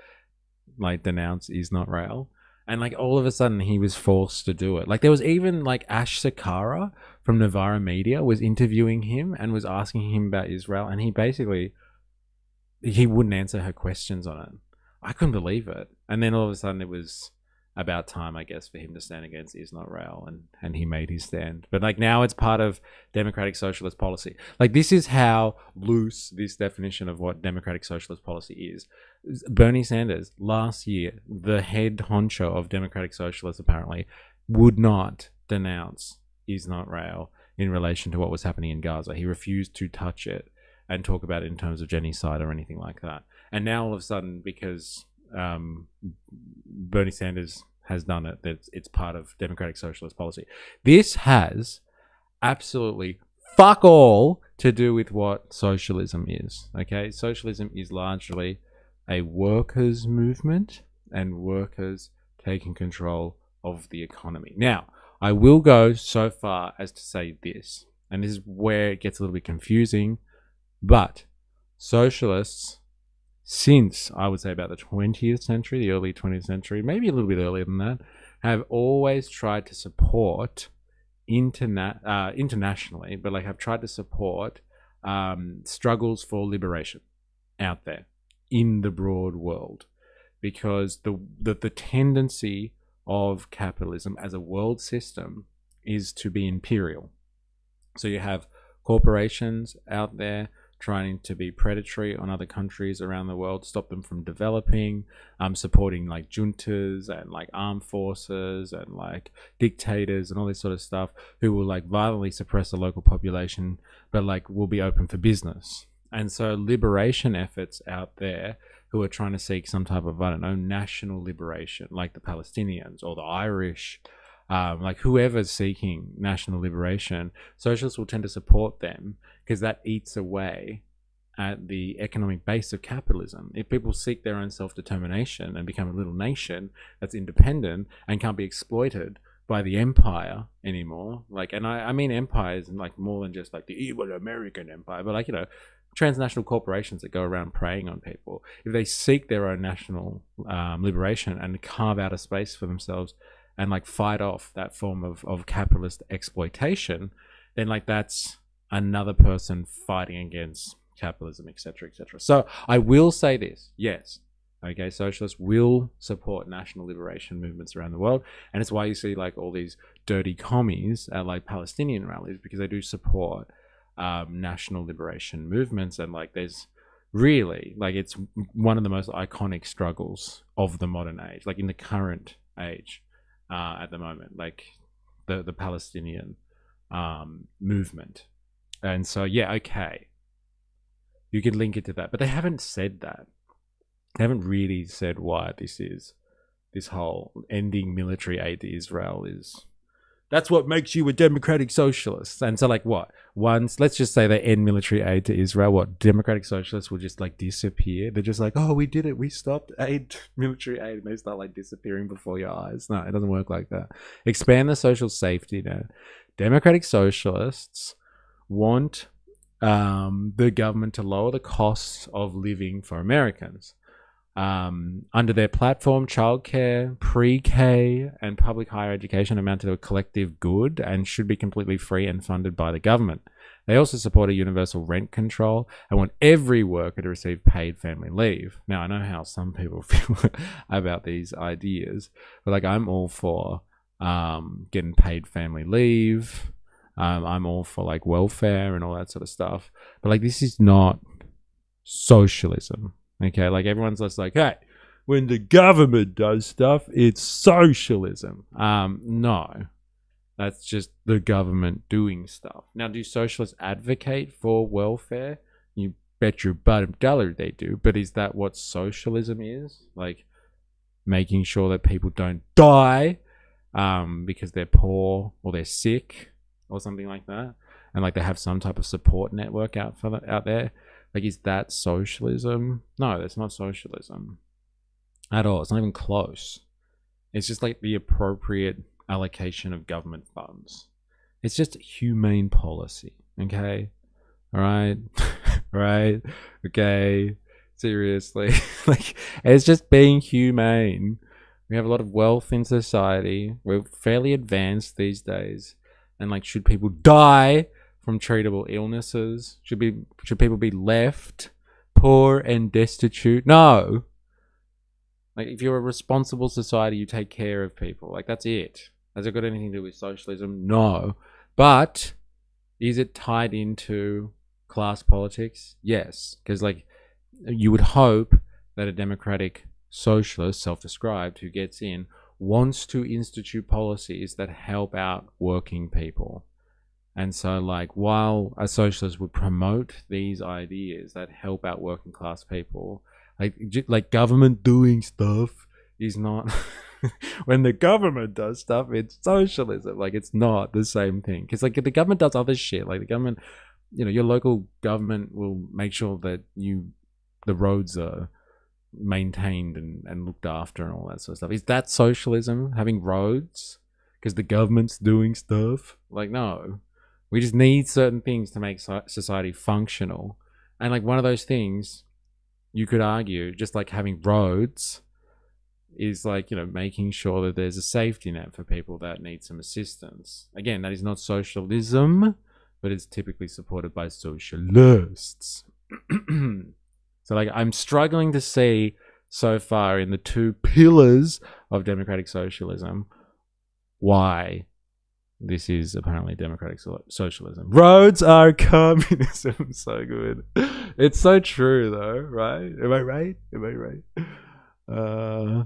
like, denounce is not real. And, like, all of a sudden he was forced to do it. Like, there was even, like, Ash Sakara from Novara Media was interviewing him and was asking him about Israel. And he basically... he wouldn't answer her questions on it. I couldn't believe it. And then all of a sudden it was about time, I guess, for him to stand against is not real, and he made his stand. But like, now it's part of democratic socialist policy. Like, this is how loose this definition of what democratic socialist policy is. Bernie Sanders last year, the head honcho of democratic socialists apparently, would not denounce is not real in relation to what was happening in Gaza. He refused to touch it and talk about it in terms of genocide or anything like that. And now all of a sudden, because Bernie Sanders has done it, that it's part of democratic socialist policy. This has absolutely fuck all to do with what socialism is. Okay, socialism is largely a workers' movement and workers taking control of the economy. Now, I will go so far as to say this, and this is where it gets a little bit confusing, but socialists, since I would say about the 20th century, the early 20th century, maybe a little bit earlier than that, have always tried to support internationally, but like have tried to support struggles for liberation out there in the broad world, because the tendency of capitalism as a world system is to be imperial. So you have corporations out there trying to be predatory on other countries around the world, stop them from developing, supporting like juntas and like armed forces and like dictators and all this sort of stuff, who will like violently suppress the local population, but like will be open for business. And so liberation efforts out there who are trying to seek some type of, I don't know, national liberation, like the Palestinians or the Irish, like whoever's seeking national liberation, socialists will tend to support them because that eats away at the economic base of capitalism. If people seek their own self-determination and become a little nation that's independent and can't be exploited by the empire anymore, like, and I mean empires and like more than just like the evil American empire, but like, you know, transnational corporations that go around preying on people, if they seek their own national liberation and carve out a space for themselves and like fight off that form of capitalist exploitation, then like that's another person fighting against capitalism, etc., etc. So I will say this, yes, okay, socialists will support national liberation movements around the world, and it's why you see like all these dirty commies at like Palestinian rallies, because they do support national liberation movements. And like there's really like, it's one of the most iconic struggles of the modern age, like in the current age at the moment, like the Palestinian movement. And so yeah, okay, you can link it to that, but they haven't said that. They haven't really said why this whole ending military aid to Israel is, that's what makes you a democratic socialist. And so like what? Once, let's just say they end military aid to Israel, what, democratic socialists will just like disappear? They're just like, oh, we did it. We stopped military aid. And they start like disappearing before your eyes. No, it doesn't work like that. Expand the social safety net. Democratic socialists want the government to lower the costs of living for Americans. Under their platform, childcare, pre-K, and public higher education amount to a collective good and should be completely free and funded by the government. They also support a universal rent control and want every worker to receive paid family leave. Now, I know how some people feel about these ideas, but like I'm all for getting paid family leave. I'm all for like welfare and all that sort of stuff. But like this is not socialism. Okay, like everyone's just like, hey, when the government does stuff, it's socialism. No, that's just the government doing stuff. Now, do socialists advocate for welfare? You bet your bottom dollar they do. But is that what socialism is? Like making sure that people don't die because they're poor or they're sick or something like that, and like they have some type of support network out there. Like, is that socialism? No, that's not socialism at all. It's not even close. It's just like the appropriate allocation of government funds. It's just humane policy, okay? All right? Right? Okay? Seriously. Like, it's just being humane. We have a lot of wealth in society. We're fairly advanced these days. And like, should people die from treatable illnesses? Should people be left poor and destitute? No. Like, if you're a responsible society, you take care of people. Like, that's it. Has it got anything to do with socialism? No. But is it tied into class politics? Yes. Because like, you would hope that a democratic socialist, self-described, who gets in, wants to institute policies that help out working people. And so like, while a socialist would promote these ideas that help out working class people, like government doing stuff is not when the government does stuff, it's socialism. Like, it's not the same thing. Because, like, if the government does other shit, like the government, you know, your local government will make sure that the roads are maintained and looked after and all that sort of stuff. Is that socialism, having roads because the government's doing stuff? Like, no, we just need certain things to make society functional. And like, one of those things, you could argue, just like having roads, is like, you know, making sure that there's a safety net for people that need some assistance. Again, that is not socialism, but it's typically supported by socialists. So, like, I'm struggling to see so far in the two pillars of democratic socialism why this is apparently democratic socialism. Roads are communism. So good. It's so true, though, right? Am I right? Am I right?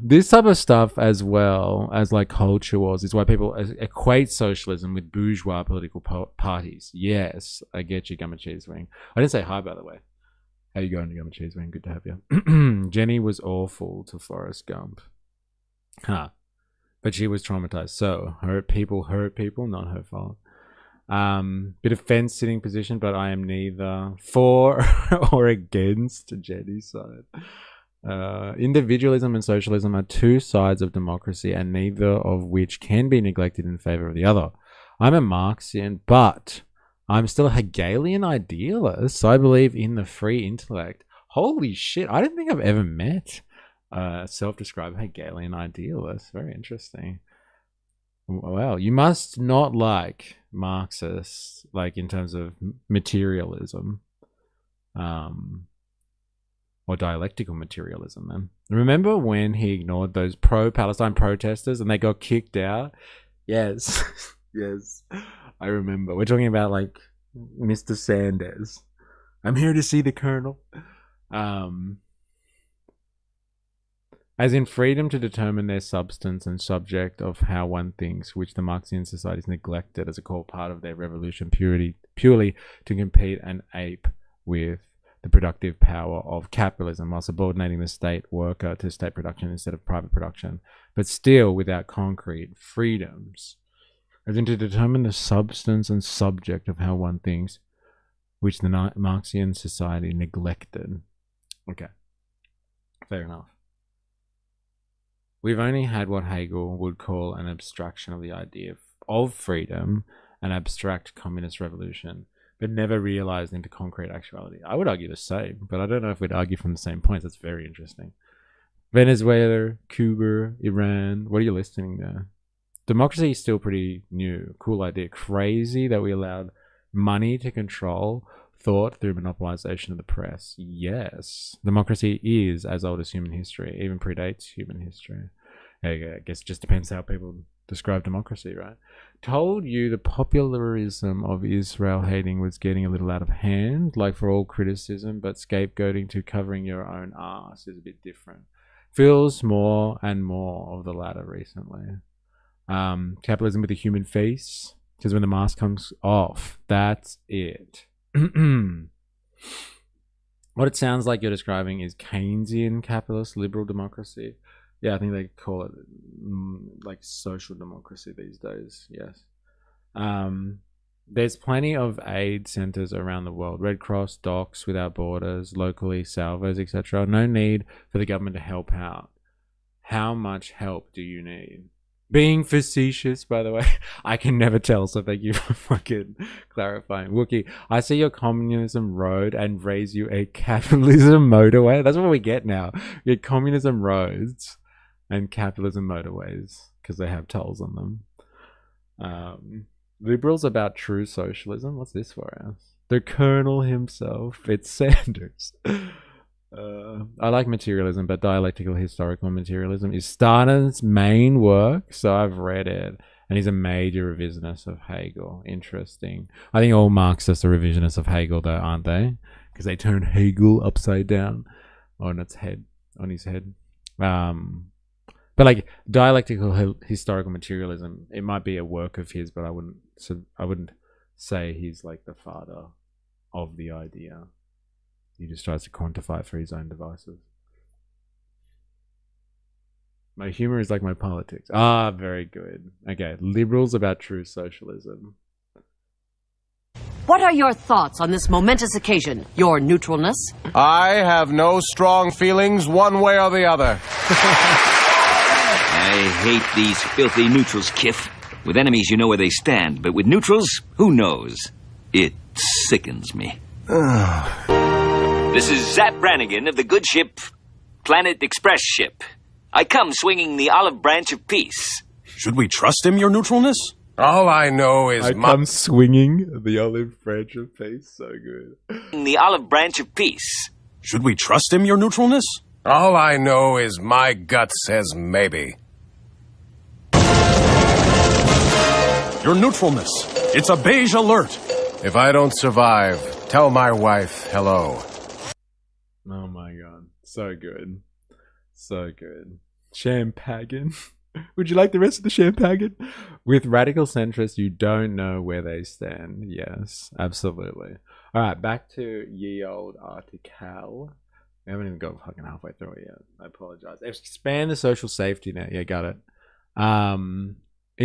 This type of stuff, as well as like culture wars, is why people equate socialism with bourgeois political parties. Yes, I get you, Gummy Cheese Wing. I didn't say hi, by the way. How you going, Gummy Cheese Wing? Good to have you. Jenny was awful to Forrest Gump. Huh. But she was traumatized. So, hurt people, not her fault. Bit of fence-sitting position, but I am neither for or against Jenny's side. Individualism and socialism are two sides of democracy, and neither of which can be neglected in favor of the other. I'm a Marxian, but I'm still a Hegelian idealist, so I believe in the free intellect. Holy shit, I don't think I've ever met a self-described Hegelian idealist. Very interesting. Well, you must not like Marxists, like in terms of materialism, or dialectical materialism, then. Remember when he ignored those pro-Palestine protesters and they got kicked out? Yes. Yes. I remember. We're talking about, like, Mr. Sanders. I'm here to see the Colonel. As in freedom to determine their substance and subject of how one thinks, which the Marxian societies neglected as a core part of their revolution purely to compete and ape with the productive power of capitalism while subordinating the state worker to state production instead of private production, but still without concrete freedoms. As in to determine the substance and subject of how one thinks, which the Marxian society neglected. Okay, fair enough. We've only had what Hegel would call an abstraction of the idea of freedom, an abstract communist revolution, but never realized into concrete actuality. I would argue the same, but I don't know if we'd argue from the same points. That's very interesting. Venezuela, Cuba, Iran. What are you listening there? Democracy is still pretty new. Cool idea. Crazy that we allowed money to control thought through monopolization of the press. Yes. Democracy is as old as human history, even predates human history. I guess it just depends how people describe democracy, right? Told you the popularism of Israel hating was getting a little out of hand, like for all criticism, but scapegoating to covering your own ass is a bit different. Feels more and more of the latter recently. Capitalism with a human face, because when the mask comes off, that's it. What it sounds like you're describing is Keynesian capitalist liberal democracy. Yeah, I think they call it like social democracy these days. Yes. There's plenty of aid centers around the world. Red Cross, Docs Without Borders, locally salvos, etc. No need for the government to help out. How much help do you need? Being facetious, by the way. I can never tell, so thank you for fucking clarifying. Wookie, I see your communism road and raise you a capitalism motorway. That's what we get now. We get communism roads and capitalism motorways because they have tolls on them. Liberals about true socialism. What's this for us? The Colonel himself. It's Sanders. I like materialism, but dialectical historical materialism is Stalin's main work, so I've read it, and he's a major revisionist of Hegel. Interesting. I think all Marxists are revisionists of Hegel, though, aren't they? Because they turn Hegel upside down on its head, on his head. But like dialectical historical materialism, it might be a work of his, but I wouldn't say he's like the father of the idea. He just tries to quantify it for his own devices. My humor is like my politics. Ah, very good. Okay, liberals about true socialism. What are your thoughts on this momentous occasion? Your neutralness? I have no strong feelings one way or the other. I hate these filthy neutrals, Kif. With enemies, you know where they stand, but with neutrals, who knows? It sickens me. This is Zap Brannigan of the good ship, Planet Express ship. I come swinging the olive branch of peace. Should we trust him, your neutralness? All I know is I come swinging the olive branch of peace. So good. The olive branch of peace. Should we trust him, your neutralness? All I know is my gut says maybe. Your neutralness. It's a beige alert. If I don't survive, tell my wife hello. Oh my god. So good. So good. Champagne. Would you like the rest of the champagne? With radical centrists, you don't know where they stand. Yes, absolutely. All right, back to ye old article. We haven't even got fucking halfway through it yet. I apologize. Expand the social safety net. Yeah, got it. In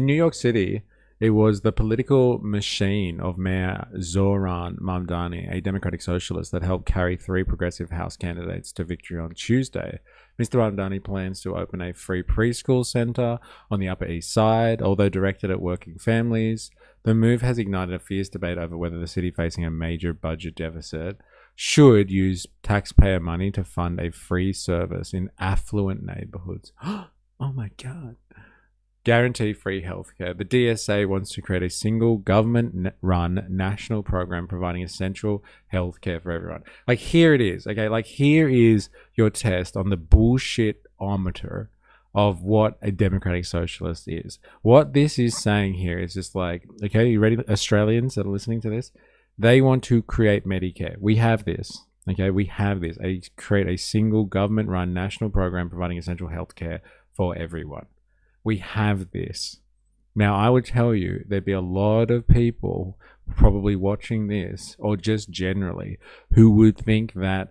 New York City, it was the political machine of Mayor Zohran Mamdani, a Democratic Socialist, that helped carry 3 progressive House candidates to victory on Tuesday. Mr. Mamdani plans to open a free preschool center on the Upper East Side, although directed at working families. The move has ignited a fierce debate over whether the city, facing a major budget deficit, should use taxpayer money to fund a free service in affluent neighborhoods. Oh my god. Guarantee free healthcare. The DSA wants to create a single government-run national program providing essential healthcare for everyone. Like, here it is, okay? Like, here is your test on the bullshit-ometer of what a democratic socialist is. What this is saying here is just like, okay, you ready, Australians that are listening to this? They want to create Medicare. We have this, okay? We have this. Create a single government-run national program providing essential healthcare for everyone. We have this. Now, I would tell you there'd be a lot of people probably watching this, or just generally, who would think that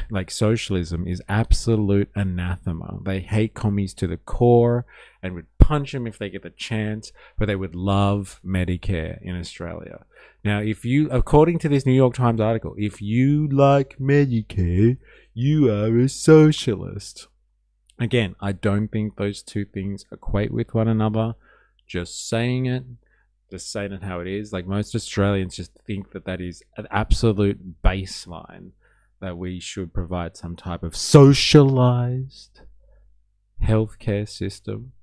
like socialism is absolute anathema. They hate commies to the core and would punch them if they get the chance, but they would love Medicare in Australia. Now, if you, according to this New York Times article, if you like Medicare, you are a socialist. Again, I don't think those two things equate with one another. Just saying it how it is. Like, most Australians just think that that is an absolute baseline, that we should provide some type of socialized healthcare system,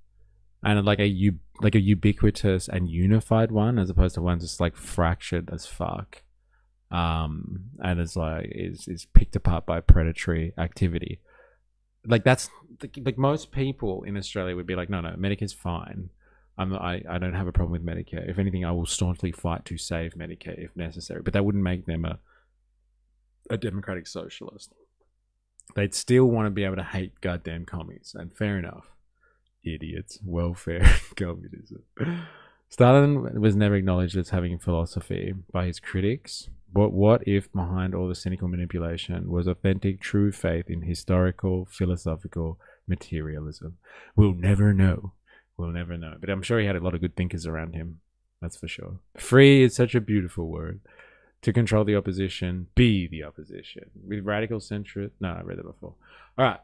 and like a ubiquitous and unified one, as opposed to one just like fractured as fuck, and is picked apart by predatory activity. Like, that's like most people in Australia would be like, no, Medicare's fine. I don't have a problem with Medicare. If anything, I will staunchly fight to save Medicare if necessary. But that wouldn't make them a democratic socialist. They'd still want to be able to hate goddamn commies. And fair enough. Idiots. Welfare. Communism. Stalin was never acknowledged as having philosophy by his critics. But what if behind all the cynical manipulation was authentic, true faith in historical, philosophical materialism? We'll never know. We'll never know. But I'm sure he had a lot of good thinkers around him. That's for sure. Free is such a beautiful word. To control the opposition, be the opposition. With radical centrist... No, I read that before. All right.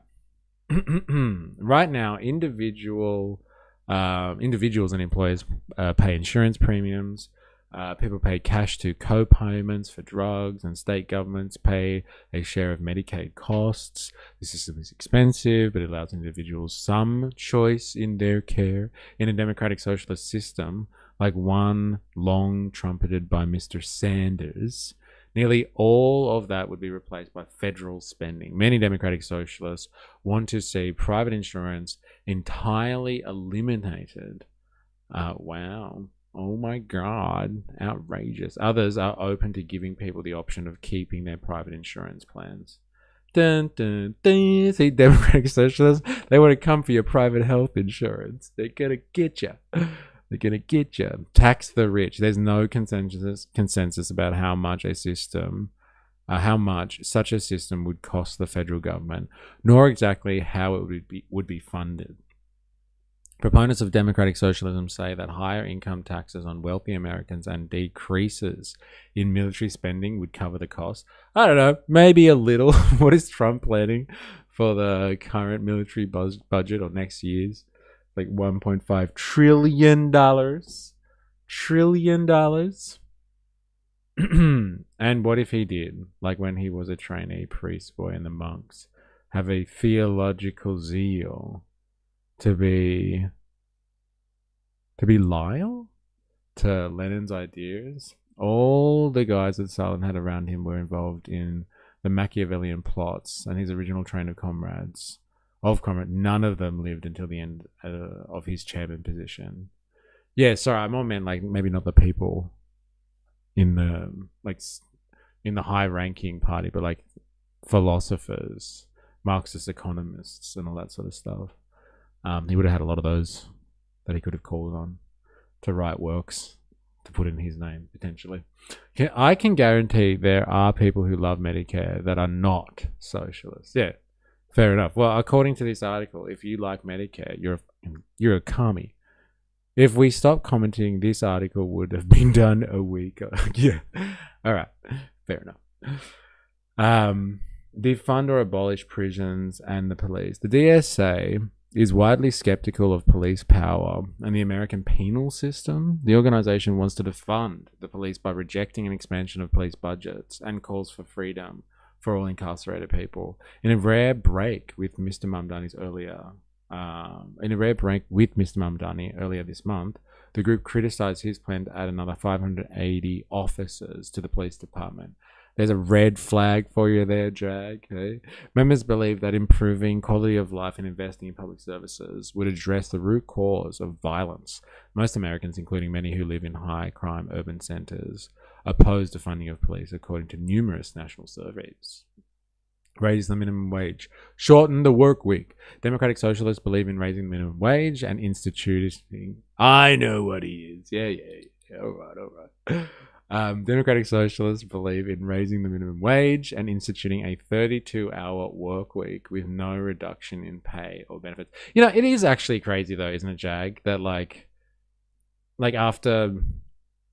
Right now, individuals and employers pay insurance premiums. People pay cash to co-payments for drugs, and state governments pay a share of Medicaid costs. The system is expensive, but it allows individuals some choice in their care. In a democratic socialist system, like one long trumpeted by Mr. Sanders, nearly all of that would be replaced by federal spending. Many democratic socialists want to see private insurance entirely eliminated. Wow. Oh my god, outrageous. Others are open to giving people the option of keeping their private insurance plans. Dun, dun, dun. See, democratic socialists, they want to come for your private health insurance. They're gonna get you. They're gonna get you. Tax the rich. There's no consensus about how much such a system would cost the federal government, nor exactly how it would be funded. Proponents of democratic socialism say that higher income taxes on wealthy Americans and decreases in military spending would cover the cost. I don't know, maybe a little. What is Trump planning for the current military budget or next year's? Like $1.5 trillion. And what if he did, like when he was a trainee priest boy and the monks, have a theological zeal to be loyal to Lenin's ideas? All the guys that Stalin had around him were involved in the Machiavellian plots, and his original train of comrades, none of them lived until the end of his chairman position. Yeah, sorry, I more meant like maybe not the people in the high-ranking party, but like philosophers, Marxist economists, and all that sort of stuff. He would have had a lot of those that he could have called on to write works to put in his name, potentially. I can guarantee there are people who love Medicare that are not socialists. Yeah, fair enough. Well, according to this article, if you like Medicare, you're a commie. If we stopped commenting, this article would have been done a week ago. Yeah. All right. Fair enough. Defund or abolish prisons and the police. The DSA is widely skeptical of police power and the American penal system. The organization wants to defund the police by rejecting an expansion of police budgets and calls for freedom for all incarcerated people. In a rare break with Mr. Mamdani earlier this month, the group criticized his plan to add another 580 officers to the police department. There's a red flag for you there, Jag. Okay? Members believe that improving quality of life and investing in public services would address the root cause of violence. Most Americans, including many who live in high-crime urban centers, oppose the funding of police, according to numerous national surveys. Raise the minimum wage. Shorten the work week. Democratic Socialists believe in raising the minimum wage and instituting... I know what he is. Yeah. All right. Democratic Socialists believe in raising the minimum wage and instituting a 32-hour work week with no reduction in pay or benefits. You know, it is actually crazy though, isn't it, Jag? That like after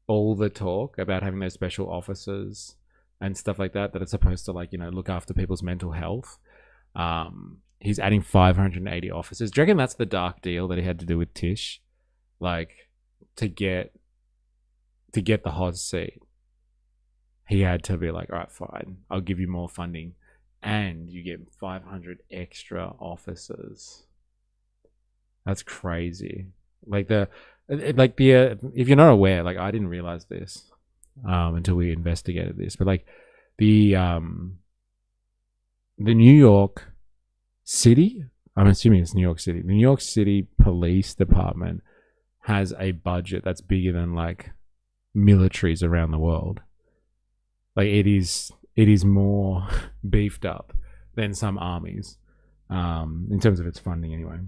all the talk about having those special officers and stuff like that it's supposed to look after people's mental health, he's adding 580 officers. Do you reckon that's the dark deal that he had to do with Tish? Like, to get the hot seat, he had to be like, all right, fine, I'll give you more funding and you get 500 extra officers. That's crazy. If you're not aware, I didn't realize this until we investigated this, but the New York City, I'm assuming it's New York City, the New York City Police Department has a budget that's bigger than militaries around the world. It is more beefed up than some armies, in terms of its funding anyway.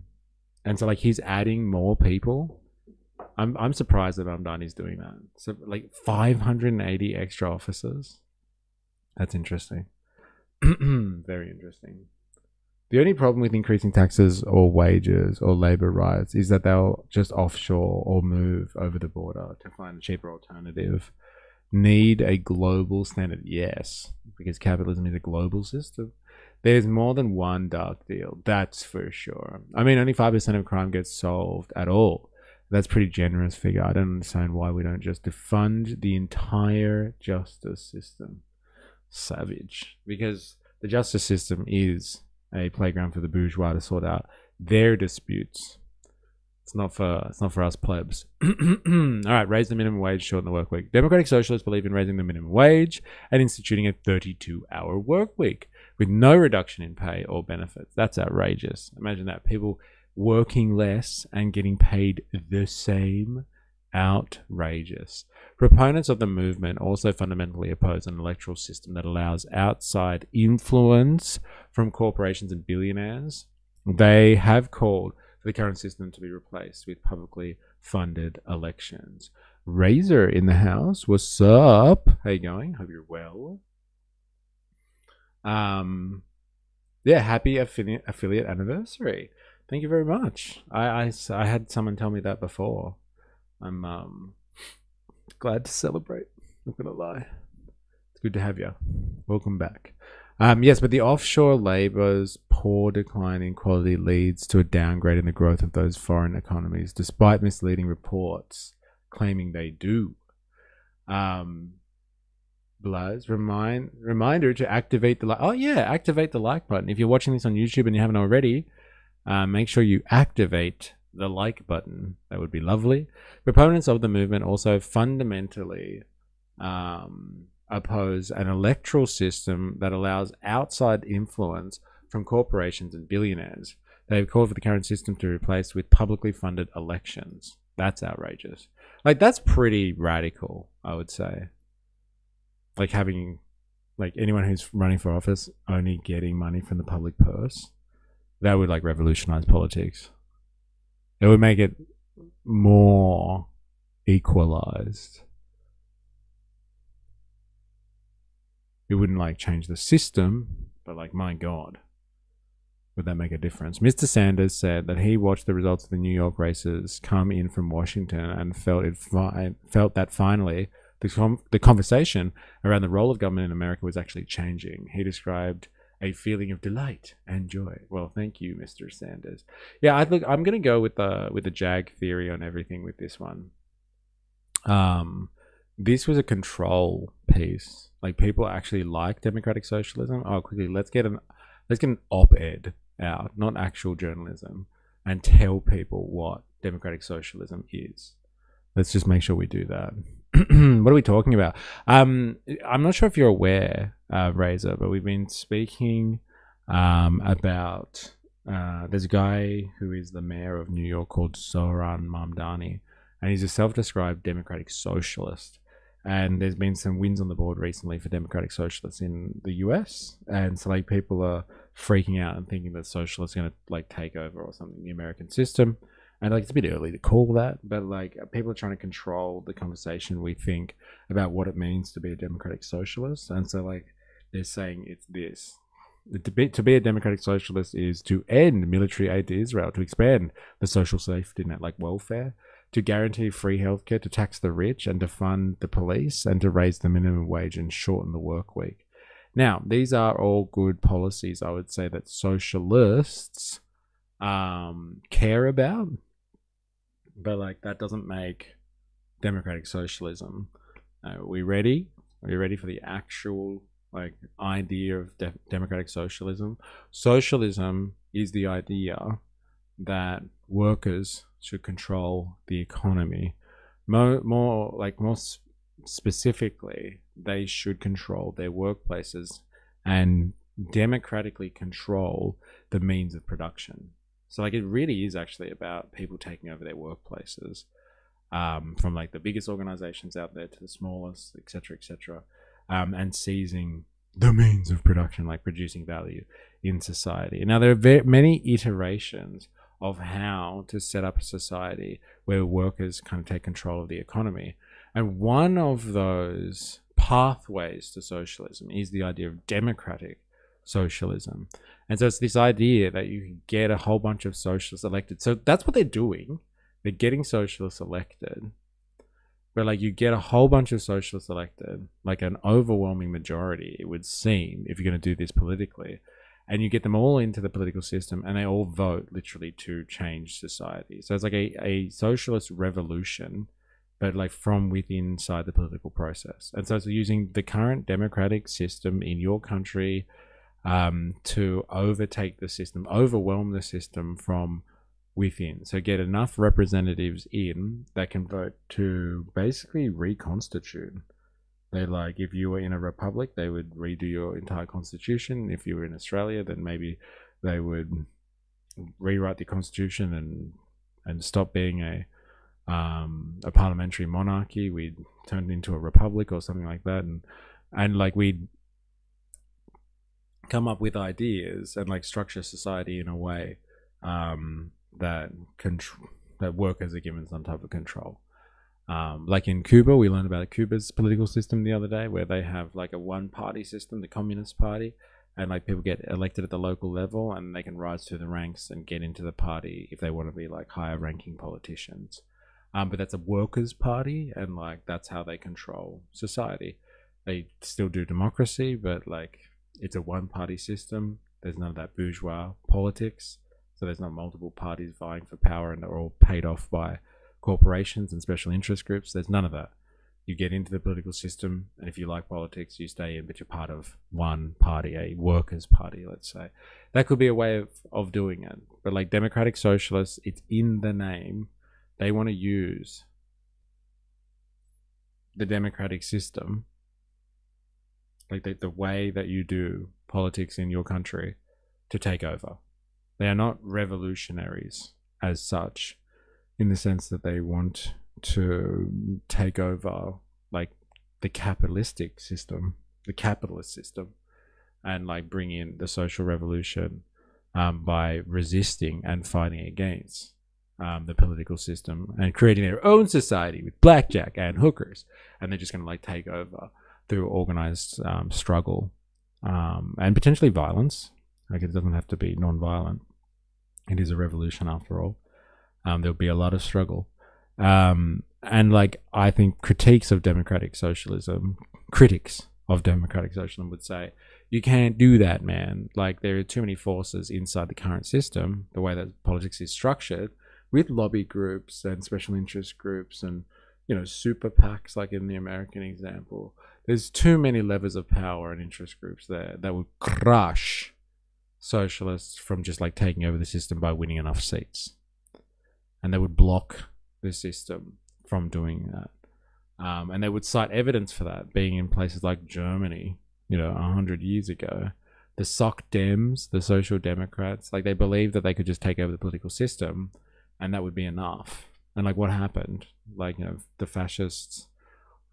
And so he's adding more people. I'm surprised that Mamdani's doing that. So 580 extra officers. That's interesting. Very interesting. The only problem with increasing taxes or wages or labor rights is that they'll just offshore or move over the border to find a cheaper alternative. Need a global standard? Yes, because capitalism is a global system. There's more than one dark deal, that's for sure. I mean, only 5% of crime gets solved at all. That's a pretty generous figure. I don't understand why we don't just defund the entire justice system. Savage. Because the justice system is a playground for the bourgeois to sort out their disputes. It's not for us plebs. All right, raise the minimum wage, shorten the work week. Democratic Socialists believe in raising the minimum wage and instituting a 32-hour work week with no reduction in pay or benefits. That's outrageous. Imagine that. People working less and getting paid the same. Outrageous. Proponents of the movement also fundamentally oppose an electoral system that allows outside influence from corporations and billionaires. They have called for the current system to be replaced with publicly funded elections. Razor in the house. What's up? How you going? Hope you're well. Yeah, happy affiliate anniversary. Thank you very much. I had someone tell me that before. I'm glad to celebrate. Not gonna lie. It's good to have you. Welcome back. Yes, but the offshore labor's poor decline in quality leads to a downgrade in the growth of those foreign economies, despite misleading reports claiming they do. Blaz, reminder to activate the activate the like button. If you're watching this on YouTube and you haven't already, make sure you activate the like button. That would be lovely. Proponents of the movement also fundamentally oppose an electoral system that allows outside influence from corporations and billionaires. They've called for the current system to be replaced with publicly funded elections. That's outrageous. Like, that's pretty radical, I would say. Like, having, like, anyone who's running for office only getting money from the public purse. That would, like, revolutionize politics. It would make it more equalized. It wouldn't, like, change the system, but, like, my God, would that make a difference? Mr. Sanders said that he watched the results of the New York races come in from Washington and felt that finally the conversation around the role of government in America was actually changing. He described a feeling of delight and joy. Well, thank you, Mr. Sanders. Yeah, I'm going to go with the Jag theory on everything with this one. This was a control piece. Like, people actually like democratic socialism. Oh, quickly, let's get an op-ed out, not actual journalism, and tell people what democratic socialism is. Let's just make sure we do that. What are we talking about? I'm not sure if you're aware, Razor, but we've been speaking about there's a guy who is the mayor of New York called Zohran Mamdani, and he's a self-described democratic socialist. And there's been some wins on the board recently for democratic socialists in the US. And so, like, people are freaking out and thinking that socialists are going to, like, take over or something, the American system. And, like, it's a bit early to call that, but, like, people are trying to control the conversation, we think, about what it means to be a democratic socialist. And so, like, they're saying it's this. To be a democratic socialist is to end military aid to Israel, to expand the social safety net, like welfare, to guarantee free healthcare, to tax the rich, and to fund the police, and to raise the minimum wage and shorten the work week. Now, these are all good policies, I would say, that socialists care about, but, like, that doesn't make democratic socialism. Are we ready? Are you ready for the actual, like, idea of democratic socialism? Socialism is the idea that workers should control the economy. More specifically, they should control their workplaces and democratically control the means of production. So, like, it really is actually about people taking over their workplaces, from, like, the biggest organizations out there to the smallest, etc., and seizing the means of production, like producing value in society. Now, there are many iterations of how to set up a society where workers kind of take control of the economy. And one of those pathways to socialism is the idea of democratic socialism. And so it's this idea that you can get a whole bunch of socialists elected. So that's what they're doing. They're getting socialists elected. But, like, you get a whole bunch of socialists elected, like an overwhelming majority, it would seem, if you're going to do this politically. And you get them all into the political system, and they all vote literally to change society. So it's like a socialist revolution, but, like, from within inside the political process. And so it's using the current democratic system in your country to overtake the system, overwhelm the system from within. So get enough representatives in that can vote to basically reconstitute. They, like, if you were in a republic, they would redo your entire constitution. If you were in Australia, then maybe they would rewrite the constitution and stop being a parliamentary monarchy. We'd turn it into a republic or something like that, and like, we'd come up with ideas and, like, structure society in a way that workers are given some type of control. Like in Cuba, we learned about Cuba's political system the other day, where they have, like, a one-party system, the Communist Party, and like people get elected at the local level, and they can rise through the ranks and get into the party if they want to be like higher ranking politicians. But that's a workers' party, and like that's how they control society. They still do democracy, but like it's a one-party system. There's none of that bourgeois politics. So there's not multiple parties vying for power and they're all paid off by corporations and special interest groups. There's none of that. You get into the political system, and if you like politics, you stay in, but you're part of one party, a workers' party, let's say. That could be a way of doing it. But like democratic socialists, it's in the name. They want to use the democratic system, like the way that you do politics in your country, to take over. They are not revolutionaries as such, in the sense that they want to take over like the capitalistic system, the capitalist system, and like bring in the social revolution by resisting and fighting against the political system and creating their own society with blackjack and hookers, and they're just going to like take over through organized struggle and potentially violence. Like it doesn't have to be non-violent. It is a revolution after all. There'll be a lot of struggle. And like I think critics of democratic socialism would say, you can't do that, man. Like there are too many forces inside the current system, the way that politics is structured, with lobby groups and special interest groups and, you know, super PACs, like in the American example. There's too many levers of power and interest groups there that would crush socialists from just like taking over the system by winning enough seats. And they would block the system from doing that. And they would cite evidence for that, being in places like Germany, you know, 100 years ago. The Soc Dems, the Social Democrats, like they believed that they could just take over the political system and that would be enough. And like what happened? Like, you know, the fascists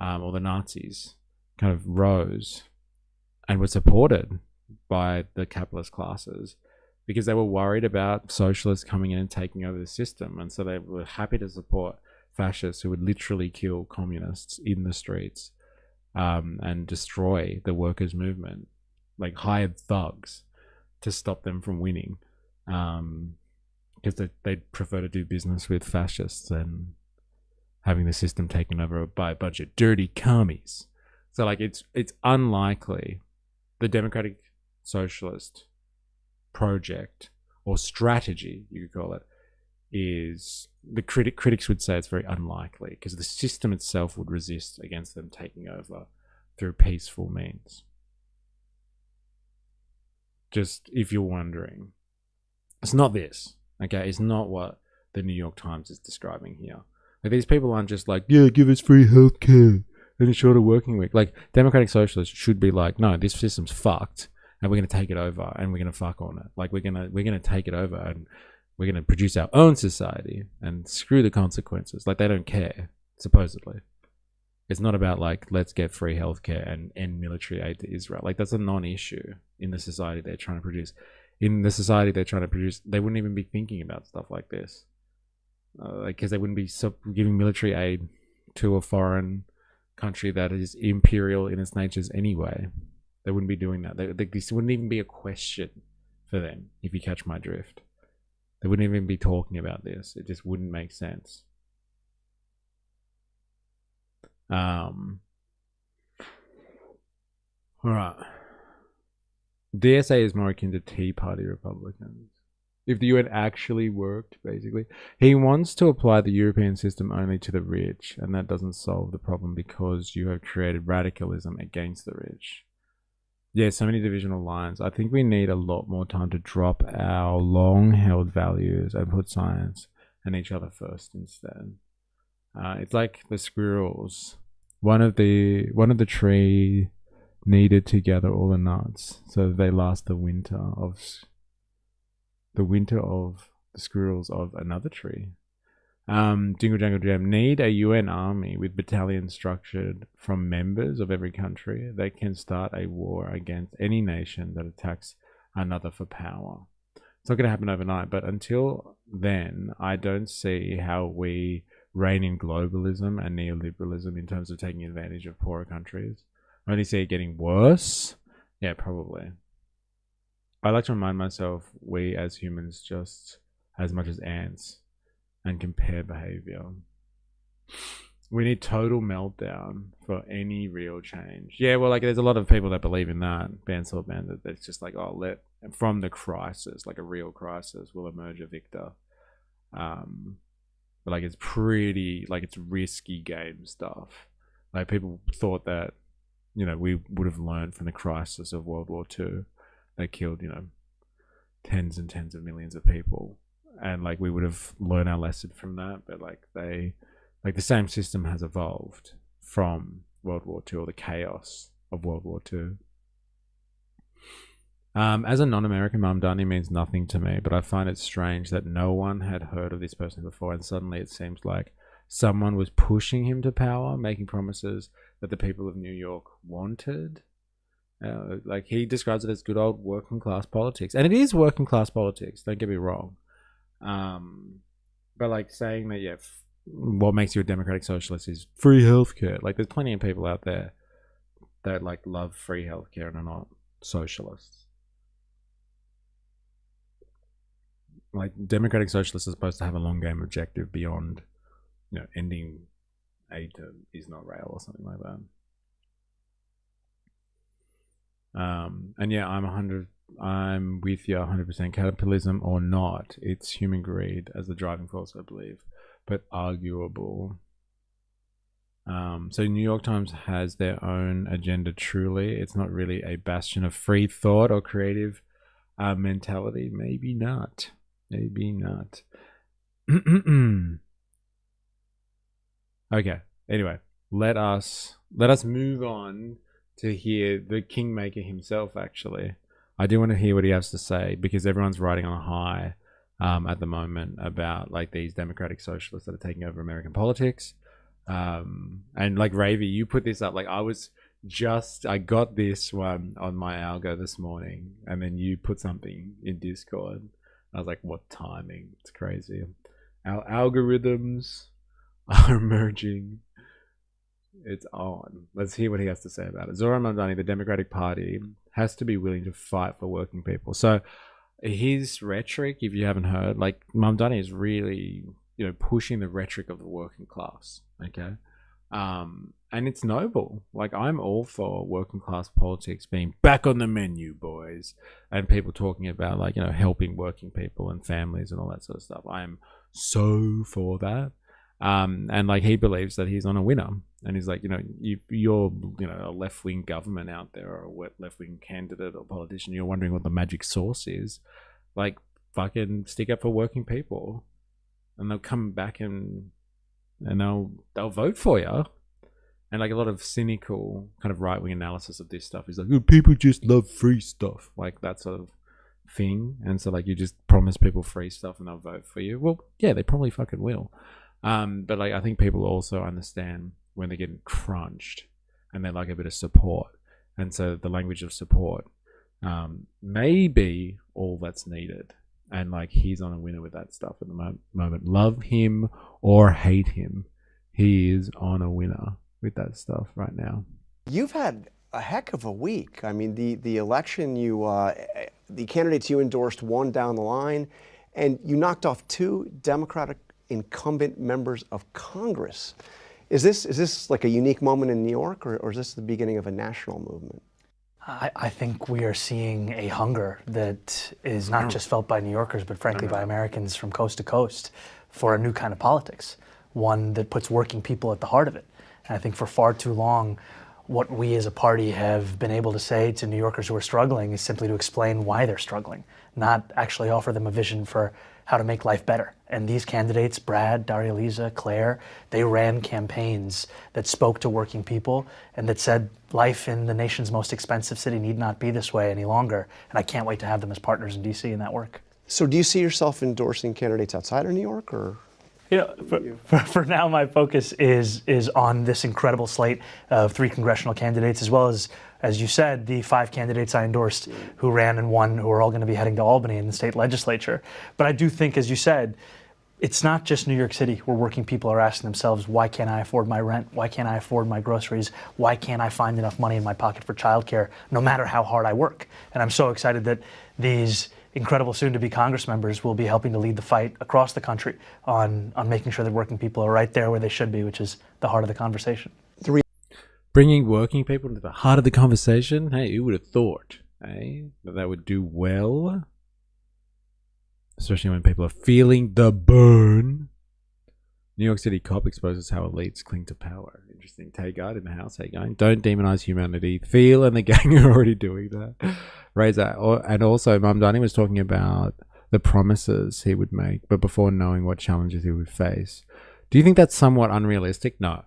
or the Nazis kind of rose and were supported by the capitalist classes because they were worried about socialists coming in and taking over the system. And so they were happy to support fascists who would literally kill communists in the streets and destroy the workers' movement, like hired thugs to stop them from winning, because they'd prefer to do business with fascists than having the system taken over by a bunch of dirty commies. So like it's unlikely the democratic socialist project or strategy, you could call it, is the critics would say it's very unlikely because the system itself would resist against them taking over through peaceful means. Just if you're wondering, it's not this, okay? It's not what the New York Times is describing here. Like these people aren't just like, yeah, give us free healthcare and a shorter working week. Like democratic socialists should be like, no, this system's fucked and we're going to take it over and we're going to fuck on it. Like we're going to take it over and we're going to produce our own society and screw the consequences. Like they don't care, supposedly. It's not about like, let's get free healthcare and end military aid to Israel. Like that's a non-issue in the society they're trying to produce. In the society they're trying to produce, they wouldn't even be thinking about stuff like this. Because they wouldn't be giving military aid to a foreign country that is imperial in its natures anyway. They wouldn't be doing that. This wouldn't even be a question for them, if you catch my drift. They wouldn't even be talking about this. It just wouldn't make sense. All right. DSA is more akin to Tea Party Republicans. If the UN actually worked, basically. He wants to apply the European system only to the rich, and that doesn't solve the problem because you have created radicalism against the rich. Yeah, so many divisional lines. I think we need a lot more time to drop our long-held values and put science and each other first instead. It's like the squirrels. One of the tree needed to gather all the nuts so that they last the winter of the squirrels of another tree. Jingle Jangle Jam. Need a UN army with battalions structured from members of every country that can start a war against any nation that attacks another for power. It's not going to happen overnight, but until then, I don't see how we reign in globalism and neoliberalism in terms of taking advantage of poorer countries. I only see it getting worse. Yeah, probably. I like to remind myself we as humans just as much as ants and compare behavior. We need total meltdown for any real change. Yeah, well, like there's a lot of people that believe in that. Bansal Bandit, that's just like, oh, from the crisis, like a real crisis, will emerge a victor. But like it's pretty, like it's risky game stuff. Like people thought that, you know, we would have learned from the crisis of World War II that killed, you know, tens and tens of millions of people. And like we would have learned our lesson from that, but like the same system has evolved from World War II, or the chaos of World War II. As a non-American, Mamdani means nothing to me, but I find it strange that no one had heard of this person before, and suddenly it seems like someone was pushing him to power, making promises that the people of New York wanted. Like he describes it as good old working class politics, and it is working class politics, don't get me wrong. But like saying that, yeah, what makes you a democratic socialist is free healthcare. Like there's plenty of people out there that like love free healthcare and are not socialists. Like democratic socialists are supposed to have a long game objective beyond, you know, ending aid to Israel or something like that. And yeah, I'm with you 100%. Capitalism or not, it's human greed as the driving force, I believe, but arguable. So New York Times has their own agenda. Truly, it's not really a bastion of free thought or creative mentality. Maybe not. Maybe not. Okay. Anyway, let us move on to hear the kingmaker himself. Actually, I do want to hear what he has to say, because everyone's riding on a high at the moment about like these democratic socialists that are taking over American politics. And like Ravy, you put this up. Like I got this one on my algo this morning, and then you put something in Discord. I was like, what timing? It's crazy. Our algorithms are emerging. It's on. Let's hear what he has to say about it. Zohran Mamdani, the Democratic Party, has to be willing to fight for working people. So his rhetoric, if you haven't heard, like Mamdani is really, you know, pushing the rhetoric of the working class. Okay. And it's noble. Like I'm all for working class politics being back on the menu, boys, and people talking about like, you know, helping working people and families and all that sort of stuff. I am so for that. And like he believes that he's on a winner, and he's like, you know, you're, you know, a left-wing government out there, or a left-wing candidate or politician, you're wondering what the magic sauce is. Like fucking stick up for working people, and they'll come back and they'll vote for you. And like a lot of cynical kind of right-wing analysis of this stuff is like, oh, people just love free stuff, like that sort of thing. And so like you just promise people free stuff and they'll vote for you. Well, yeah, they probably fucking will. But like I think people also understand when they're getting crunched and they like a bit of support. And so the language of support may be all that's needed. And like he's on a winner with that stuff at the moment. Love him or hate him, he is on a winner with that stuff right now. You've had a heck of a week. I mean, the election, the candidates you endorsed won down the line, and you knocked off 2 Democratic incumbent members of Congress. Is this like a unique moment in New York, or is this the beginning of a national movement? I think we are seeing a hunger that is not just felt by New Yorkers, but frankly by Americans from coast to coast for a new kind of politics, one that puts working people at the heart of it. And I think for far too long, what we as a party have been able to say to New Yorkers who are struggling is simply to explain why they're struggling, not actually offer them a vision for how to make life better. And these candidates, Brad, Daria Lisa, Claire, they ran campaigns that spoke to working people and that said life in the nation's most expensive city need not be this way any longer. And I can't wait to have them as partners in DC in that work. So do you see yourself endorsing candidates outside of New York, or? You know, for now, my focus is on this incredible slate of 3 congressional candidates, as well as you said, the 5 candidates I endorsed who ran and won, who are all going to be heading to Albany in the state legislature. But I do think, as you said, it's not just New York City where working people are asking themselves, why can't I afford my rent? Why can't I afford my groceries? Why can't I find enough money in my pocket for childcare, no matter how hard I work? And I'm so excited that these incredible soon-to-be Congress members will be helping to lead the fight across the country on making sure that working people are right there where they should be, which is the heart of the conversation. Bringing working people into the heart of the conversation? Hey, who would have thought, that would do well? Especially when people are feeling the burn. New York City cop exposes how elites cling to power. Interesting. Takeover in the house. Hey, going. Don't demonize humanity. Thiel and the gang are already doing that. Razor. And also, Mamdani was talking about the promises he would make, but before knowing what challenges he would face. Do you think that's somewhat unrealistic? No.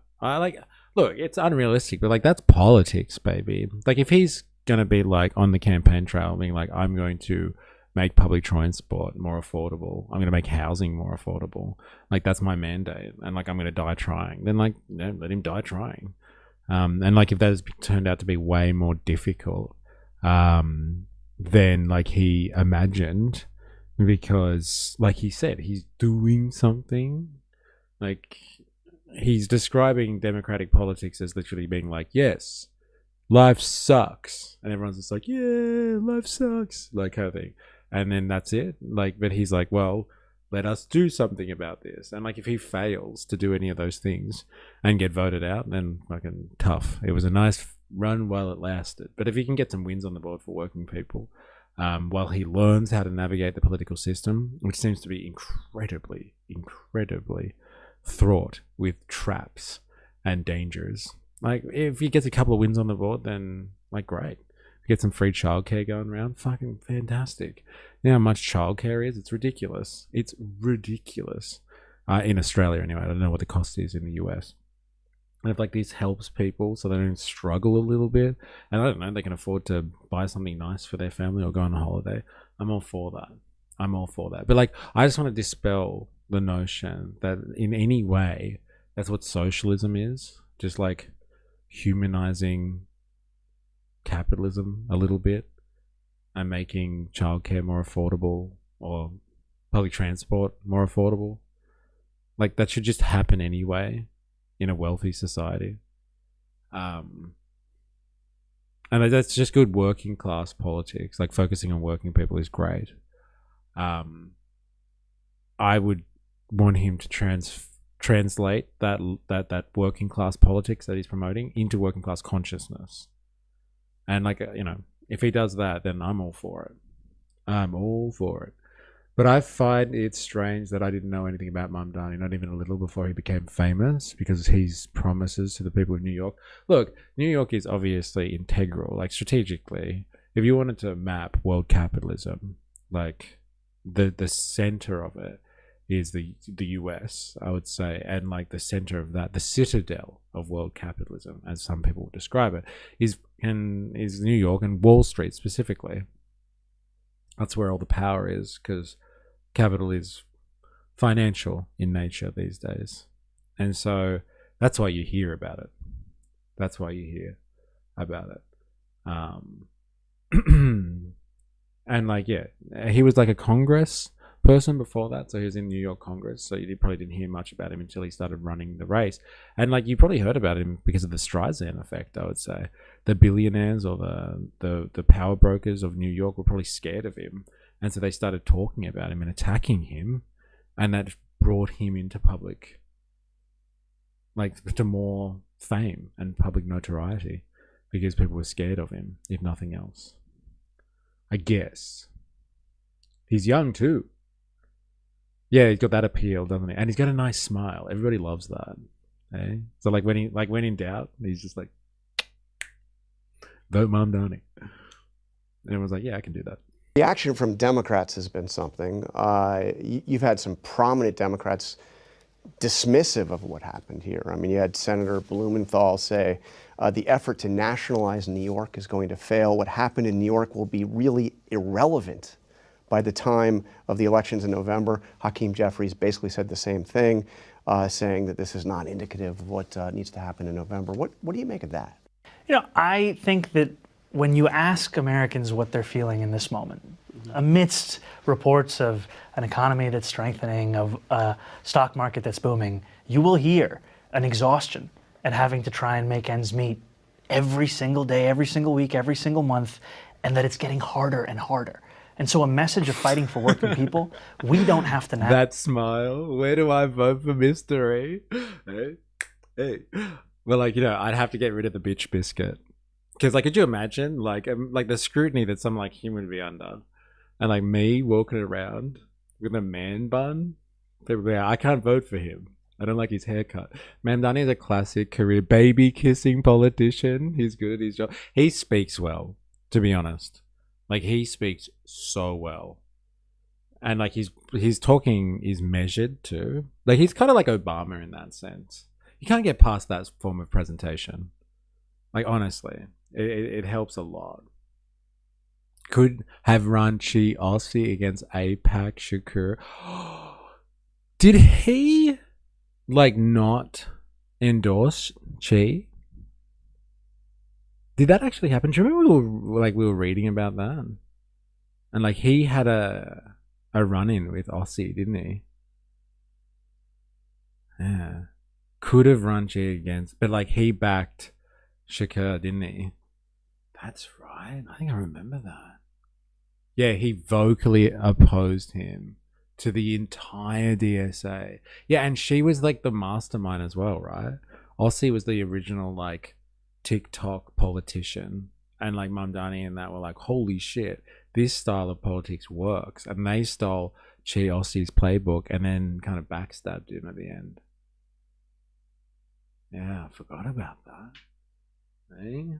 Look, it's unrealistic, but that's politics, baby. If he's going to be on the campaign trail, being I'm going to make public transport more affordable. I'm going to make housing more affordable. That's my mandate. And I'm going to die trying. Then let him die trying. And if that has turned out to be way more difficult than he imagined, because he said, he's doing something. He's describing democratic politics as literally being yes, life sucks. And everyone's just yeah, life sucks. Kind of thing. And then that's it. But he's well, let us do something about this. And if he fails to do any of those things and get voted out, then fucking tough. It was a nice run while it lasted. But if he can get some wins on the board for working people, while he learns how to navigate the political system, which seems to be incredibly fraught with traps and dangers. If he gets a couple of wins on the board, then great. Get some free childcare going around. Fucking fantastic. You know how much childcare is? It's ridiculous. It's ridiculous. In Australia, anyway. I don't know what the cost is in the US. And if this helps people so they don't struggle a little bit, and I don't know, they can afford to buy something nice for their family or go on a holiday, I'm all for that. But I just want to dispel the notion that in any way that's what socialism is. Just humanizing capitalism a little bit and making childcare more affordable or public transport more affordable. That should just happen anyway in a wealthy society. And that's just good working class politics. Focusing on working people is great. I would want him to translate that working class politics that he's promoting into working class consciousness. And if he does that, then I'm all for it. But I find it strange that I didn't know anything about Mamdani, not even a little, before he became famous, because his promises to the people of New York. Look, New York is obviously integral, strategically. If you wanted to map world capitalism, the center of it is the US, I would say, and the center of that, the citadel of world capitalism, as some people would describe it, is New York and Wall Street specifically. That's where all the power is, because capital is financial in nature these days. And so that's why you hear about it. And he was a Congress person before that, so he was in New York Congress, so you probably didn't hear much about him until he started running the race. And you probably heard about him because of the Streisand effect, I would say. The billionaires or the power brokers of New York were probably scared of him, and so they started talking about him and attacking him, and that brought him into public, to more fame and public notoriety, because people were scared of him, if nothing else. I guess. He's young too. Yeah, he's got that appeal, doesn't he? And he's got a nice smile. Everybody loves that. Eh? So when in doubt, he's just vote Mamdani. And everyone's yeah, I can do that. The action from Democrats has been something. You've had some prominent Democrats dismissive of what happened here. I mean, you had Senator Blumenthal say the effort to nationalize New York is going to fail. What happened in New York will be really irrelevant by the time of the elections in November. Hakeem Jeffries basically said the same thing, saying that this is not indicative of what needs to happen in November. What do you make of that? I think that when you ask Americans what they're feeling in this moment, Amidst reports of an economy that's strengthening, of a stock market that's booming, you will hear an exhaustion at having to try and make ends meet every single day, every single week, every single month, and that it's getting harder and harder. And so a message of fighting for working people, we don't have to... That smile. Where do I vote for mystery? Hey. Well, like, you know, I'd have to get rid of the bitch biscuit. Because, like, could you imagine, like the scrutiny that some, like, human would be under? And, like, me walking around with a man bun? People be like, I can't vote for him. I don't like his haircut. Mamdani is a classic career baby-kissing politician. He's good at his job. He speaks well, to be honest. Like, he speaks so well. And, like, his talking is measured, too. Like, he's kind of like Obama in that sense. You can't get past that form of presentation. Like, honestly, it helps a lot. Could have run Chi Aussie against APAC Shakur. Did he, like, not endorse Chi? Did that actually happen? Do you remember we were reading about that? And, like, he had a run-in with Aussie, didn't he? Yeah. Could have run Chi against, but, like, he backed Shakur, didn't he? That's right. I think I remember that. Yeah, he vocally opposed him to the entire DSA. Yeah, and she was, like, the mastermind as well, right? Aussie was the original, like, TikTok politician, and, like, Mamdani and that were like, holy shit, this style of politics works. And they stole Chi Aussie's playbook and then kind of backstabbed him at the end. Yeah, I forgot about that. Hey?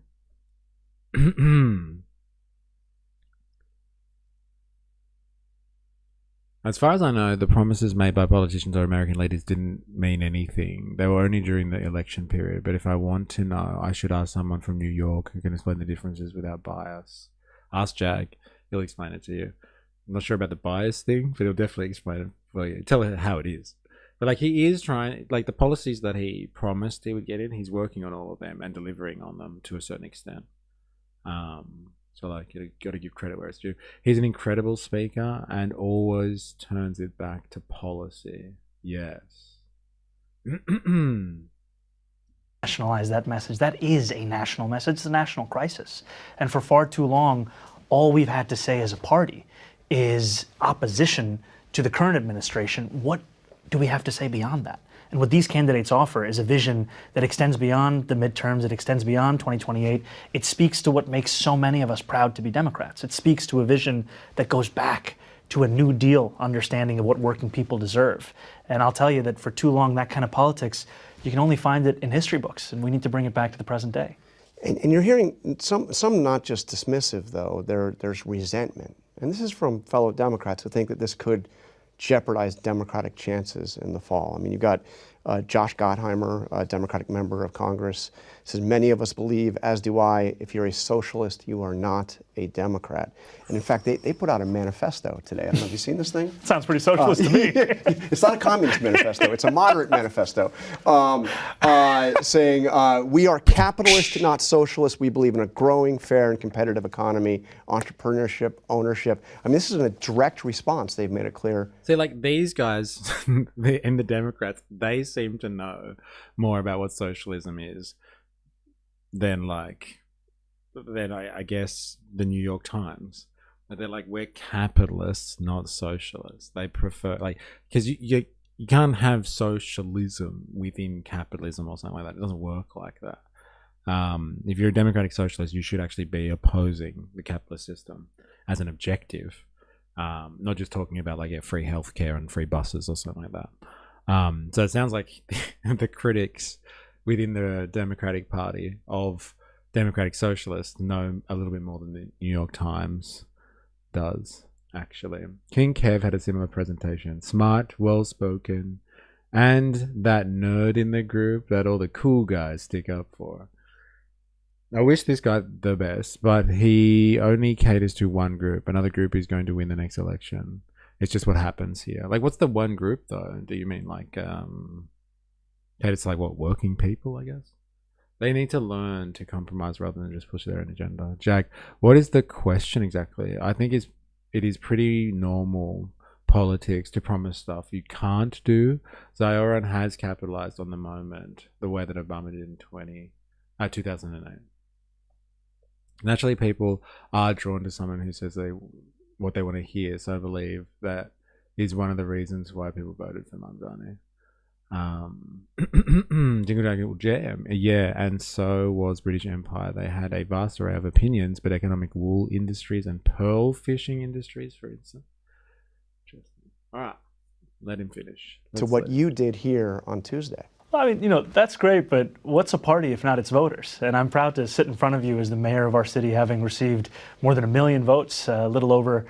As far as I know, the promises made by politicians or American leaders didn't mean anything. They were only during the election period. But if I want to know, I should ask someone from New York who can explain the differences without bias. Ask Jack. He'll explain it to you. I'm not sure about the bias thing, but he'll definitely explain it for you. Tell her how it is. But, like, he is trying, like, the policies that he promised he would get in, he's working on all of them and delivering on them to a certain extent. So, like, you got to give credit where it's due. He's an incredible speaker and always turns it back to policy. Yes. Nationalize that message. That is a national message. It's a national crisis. And for far too long, all we've had to say as a party is opposition to the current administration. What do we have to say beyond that? And what these candidates offer is a vision that extends beyond the midterms, it extends beyond 2028. It speaks to what makes so many of us proud to be Democrats. It speaks to a vision that goes back to a New Deal understanding of what working people deserve. And I'll tell you that for too long, that kind of politics, you can only find it in history books, and we need to bring it back to the present day. And you're hearing some not just dismissive, though. There's resentment. And this is from fellow Democrats who think that this could jeopardize Democratic chances in the fall. I mean, you've got Josh Gottheimer, a Democratic member of Congress, says, many of us believe, as do I, if you're a socialist, you are not a Democrat. And in fact, they put out a manifesto today. I don't know, have you seen this thing? Sounds pretty socialist to me. It's not a communist manifesto. It's a moderate manifesto saying, we are capitalist, not socialist. We believe in a growing, fair, and competitive economy, entrepreneurship, ownership. I mean, this is a direct response. They've made it clear. See, like, these guys and the Democrats, they seem to know more about what socialism is than, like, I guess the New York Times. But they're like, we're capitalists, not socialists. They prefer, like, because you can't have socialism within capitalism or something like that. It doesn't work like that. If you're a democratic socialist, you should actually be opposing the capitalist system as an objective, not just talking about, like, free healthcare and free buses or something like that. So it sounds like the critics within the Democratic Party of democratic socialists know a little bit more than the New York Times does, actually. King Kev had a similar presentation. Smart, well-spoken, and that nerd in the group that all the cool guys stick up for. I wish this guy the best, but he only caters to one group. Another group is going to win the next election. It's just what happens here. Like, what's the one group, though? Do you mean, like, it's like, what, working people, I guess? They need to learn to compromise rather than just push their own agenda. Jack, what is the question exactly? I think it is pretty normal politics to promise stuff you can't do. Zohran has capitalized on the moment the way that Obama did in 2008. Naturally, people are drawn to someone who says what they want to hear, so I believe that is one of the reasons why people voted for Mamdani. Jingle Jangle Jam. Yeah, and so was British Empire. They had a vast array of opinions, but economic wool industries and pearl fishing industries, for instance. Interesting. All right, let him finish. To what you did here on Tuesday. Well, I mean, that's great, but what's a party if not its voters? And I'm proud to sit in front of you as the mayor of our city, having received more than 1 million votes, a little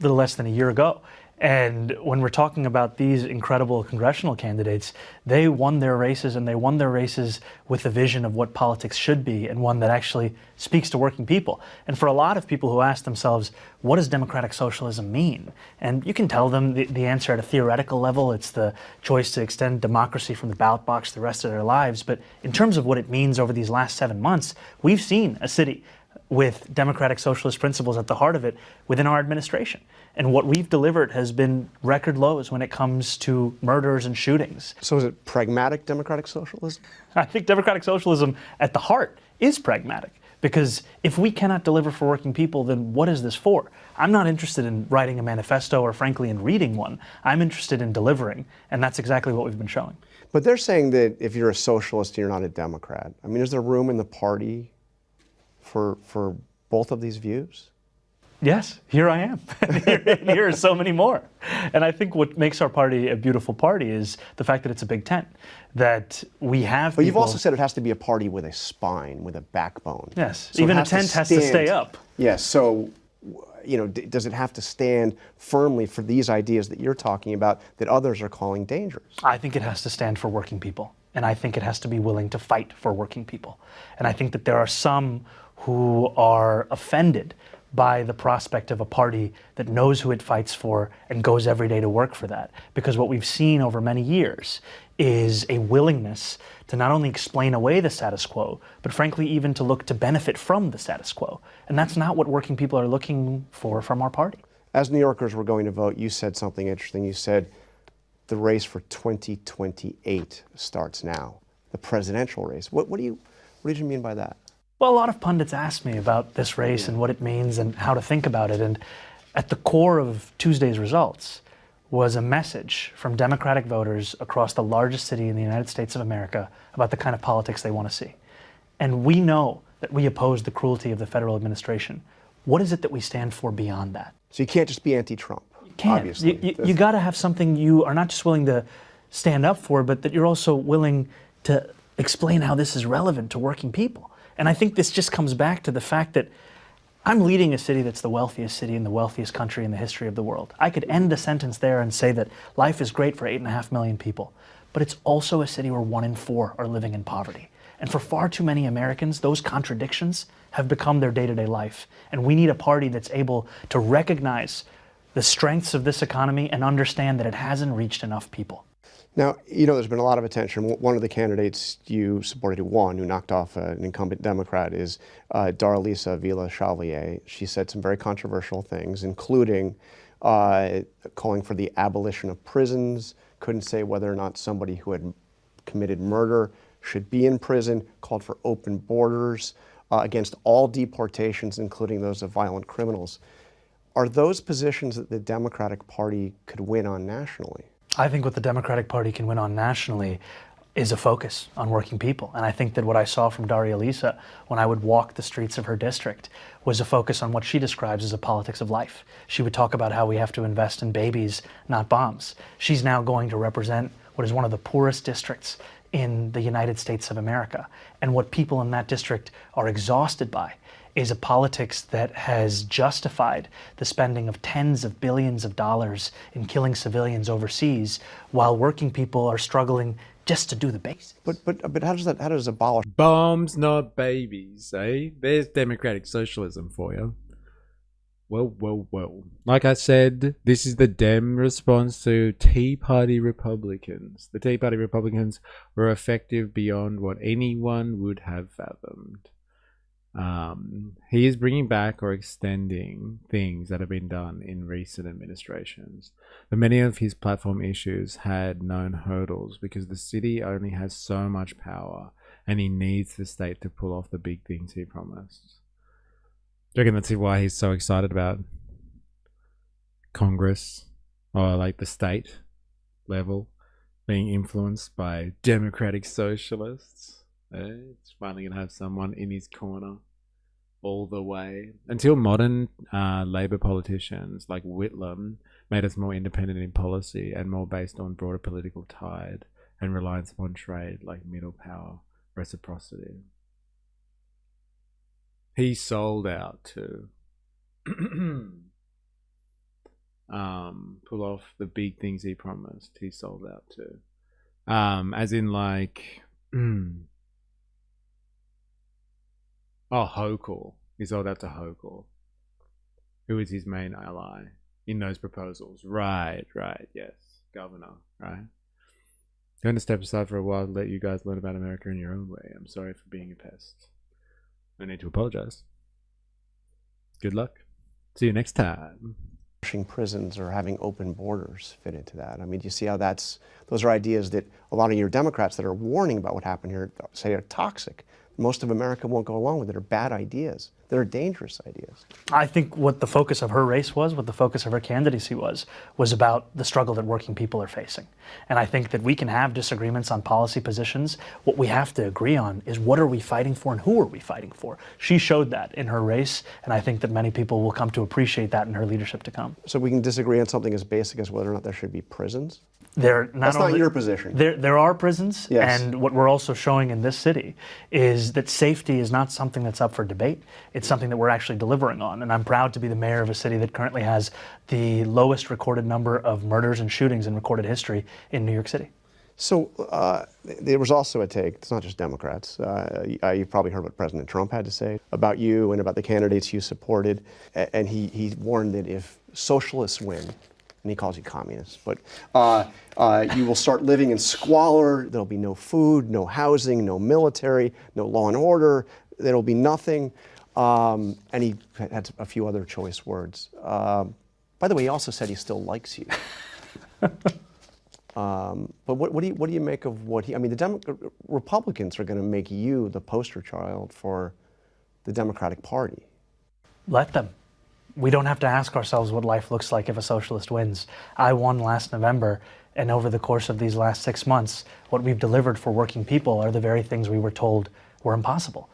less than a year ago. And when we're talking about these incredible congressional candidates, they won their races, and they won their races with a vision of what politics should be, and one that actually speaks to working people. And for a lot of people who ask themselves, what does democratic socialism mean? And you can tell them the answer at a theoretical level. It's the choice to extend democracy from the ballot box the rest of their lives. But in terms of what it means over these last 7 months, we've seen a city with democratic socialist principles at the heart of it within our administration. And what we've delivered has been record lows when it comes to murders and shootings. So is it pragmatic democratic socialism? I think democratic socialism at the heart is pragmatic, because if we cannot deliver for working people, then what is this for? I'm not interested in writing a manifesto or, frankly, in reading one. I'm interested in delivering, and that's exactly what we've been showing. But they're saying that if you're a socialist, you're not a Democrat. I mean, is there room in the party for both of these views? Yes, here I am. And here are so many more. And I think what makes our party a beautiful party is the fact that it's a big tent, that we have But you've also said it has to be a party with a spine, with a backbone. Yes, So even a tent has to stay up. Yes, so, you know, does it have to stand firmly for these ideas that you're talking about that others are calling dangerous? I think it has to stand for working people. And I think it has to be willing to fight for working people. And I think that there are some who are offended by the prospect of a party that knows who it fights for and goes every day to work for that. Because what we've seen over many years is a willingness to not only explain away the status quo, but frankly even to look to benefit from the status quo. And that's not what working people are looking for from our party. As New Yorkers were going to vote, you said something interesting. You said the race for 2028 starts now, the presidential race. What did you mean by that? Well, a lot of pundits ask me about this race and what it means and how to think about it. And at the core of Tuesday's results was a message from Democratic voters across the largest city in the United States of America about the kind of politics they want to see. And we know that we oppose the cruelty of the federal administration. What is it that we stand for beyond that? So you can't just be anti-Trump, obviously. You got to have something you are not just willing to stand up for, but that you're also willing to explain how this is relevant to working people. And I think this just comes back to the fact that I'm leading a city that's the wealthiest city in the wealthiest country in the history of the world. I could end the sentence there and say that life is great for 8.5 million people, but it's also a city where 1 in 4 are living in poverty. And for far too many Americans, those contradictions have become their day-to-day life. And we need a party that's able to recognize the strengths of this economy and understand that it hasn't reached enough people. Now, you know, there's been a lot of attention. One of the candidates you supported who won, who knocked off an incumbent Democrat, is Darlisa Villa-Chevalier. She said some very controversial things, including calling for the abolition of prisons, couldn't say whether or not somebody who had committed murder should be in prison, called for open borders against all deportations, including those of violent criminals. Are those positions that the Democratic Party could win on nationally? I think what the Democratic Party can win on nationally is a focus on working people. And I think that what I saw from Darlisa when I would walk the streets of her district was a focus on what she describes as a politics of life. She would talk about how we have to invest in babies, not bombs. She's now going to represent what is one of the poorest districts in the United States of America. And what people in that district are exhausted by is a politics that has justified the spending of tens of billions of dollars in killing civilians overseas while working people are struggling just to do the basics. But how does abolish bombs, not babies, eh? There's democratic socialism for you. Well. Like I said, this is the Dem response to Tea Party Republicans. The Tea Party Republicans were effective beyond what anyone would have fathomed. He is bringing back or extending things that have been done in recent administrations. But many of his platform issues had known hurdles because the city only has so much power and he needs the state to pull off the big things he promised. Do you reckon that's why he's so excited about Congress or like the state level being influenced by democratic socialists? It's finally going to have someone in his corner all the way. Until modern Labour politicians like Whitlam made us more independent in policy and more based on broader political tide and reliance upon trade like middle power reciprocity. He sold out to pull off the big things he promised. He sold out to. As in like... Oh, Hochul. He sold out to Hochul, who is his main ally in those proposals. Right, yes. Governor, right? Going to step aside for a while to let you guys learn about America in your own way. I'm sorry for being a pest. No need to apologize. Good luck. See you next time. Prisons or having open borders fit into that. I mean, do you see how those are ideas that a lot of your Democrats that are warning about what happened here say are toxic. Most of America won't go along with it. Are bad ideas. They're dangerous ideas. I think what the focus of her race was, what the focus of her candidacy was about the struggle that working people are facing. And I think that we can have disagreements on policy positions. What we have to agree on is what are we fighting for and who are we fighting for? She showed that in her race, and I think that many people will come to appreciate that in her leadership to come. So we can disagree on something as basic as whether or not there should be prisons? That's not your position. There are prisons, yes. And what we're also showing in this city is that safety is not something that's up for debate. It's something that we're actually delivering on. And I'm proud to be the mayor of a city that currently has the lowest recorded number of murders and shootings in recorded history in New York City. So there was also a take, it's not just Democrats, you've probably heard what President Trump had to say about you and about the candidates you supported. And he warned that if socialists win, and he calls you communists, but you will start living in squalor. There'll be no food, no housing, no military, no law and order. There'll be nothing. And he had a few other choice words. By the way, he also said he still likes you. But what do you make of what he? I mean, the Republicans are going to make you the poster child for the Democratic Party. Let them. We don't have to ask ourselves what life looks like if a socialist wins. I won last November, and over the course of these last 6 months, what we've delivered for working people are the very things we were told were impossible.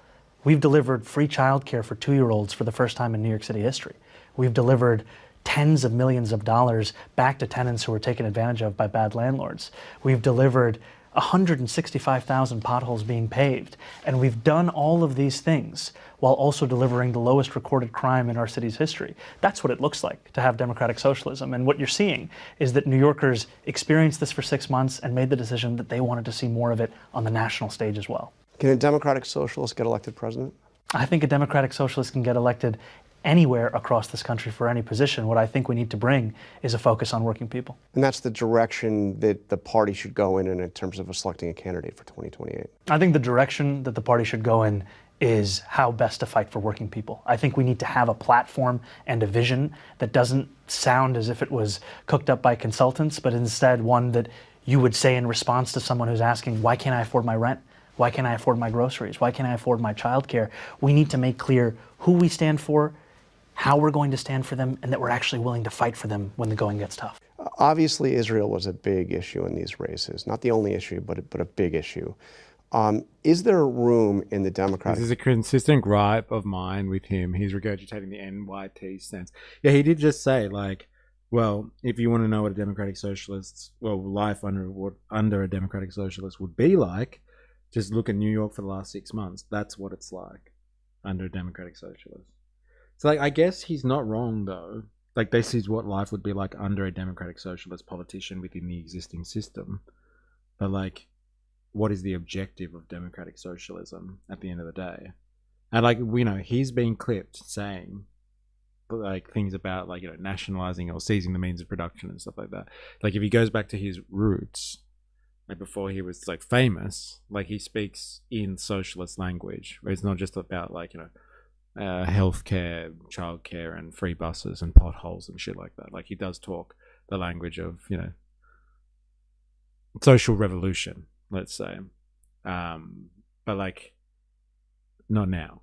We've delivered free childcare for 2-year-olds for the first time in New York City history. We've delivered tens of millions of dollars back to tenants who were taken advantage of by bad landlords. We've delivered 165,000 potholes being paved. And we've done all of these things while also delivering the lowest recorded crime in our city's history. That's what it looks like to have democratic socialism. And what you're seeing is that New Yorkers experienced this for 6 months and made the decision that they wanted to see more of it on the national stage as well. Can a democratic socialist get elected president? I think a democratic socialist can get elected anywhere across this country for any position. What I think we need to bring is a focus on working people. And that's the direction that the party should go in terms of selecting a candidate for 2028. I think the direction that the party should go in is how best to fight for working people. I think we need to have a platform and a vision that doesn't sound as if it was cooked up by consultants, but instead one that you would say in response to someone who's asking, why can't I afford my rent? Why can't I afford my groceries? Why can't I afford my childcare? We need to make clear who we stand for, how we're going to stand for them, and that we're actually willing to fight for them when the going gets tough. Obviously, Israel was a big issue in these races. Not the only issue, but a big issue. Is there room in the Democratic... This is a consistent gripe of mine with him. He's regurgitating the NYT stance. Yeah, he did just say, like, well, if you want to know what a democratic socialist's, well, life under a democratic socialist would be like, just look at New York for the last 6 months. That's what it's like under a democratic socialist. So, like, I guess he's not wrong, though. Like, this is what life would be like under a democratic socialist politician within the existing system. But, like, what is the objective of democratic socialism at the end of the day? And, like, you know, he's being clipped saying, like, things about, like, you know, nationalizing or seizing the means of production and stuff like that. Like, if he goes back to his roots, like, before he was, like, famous, like, he speaks in socialist language, where it's not just about, like, you know, healthcare, childcare, and free buses and potholes and shit like that. Like, he does talk the language of, you know, social revolution, let's say. But like, not now.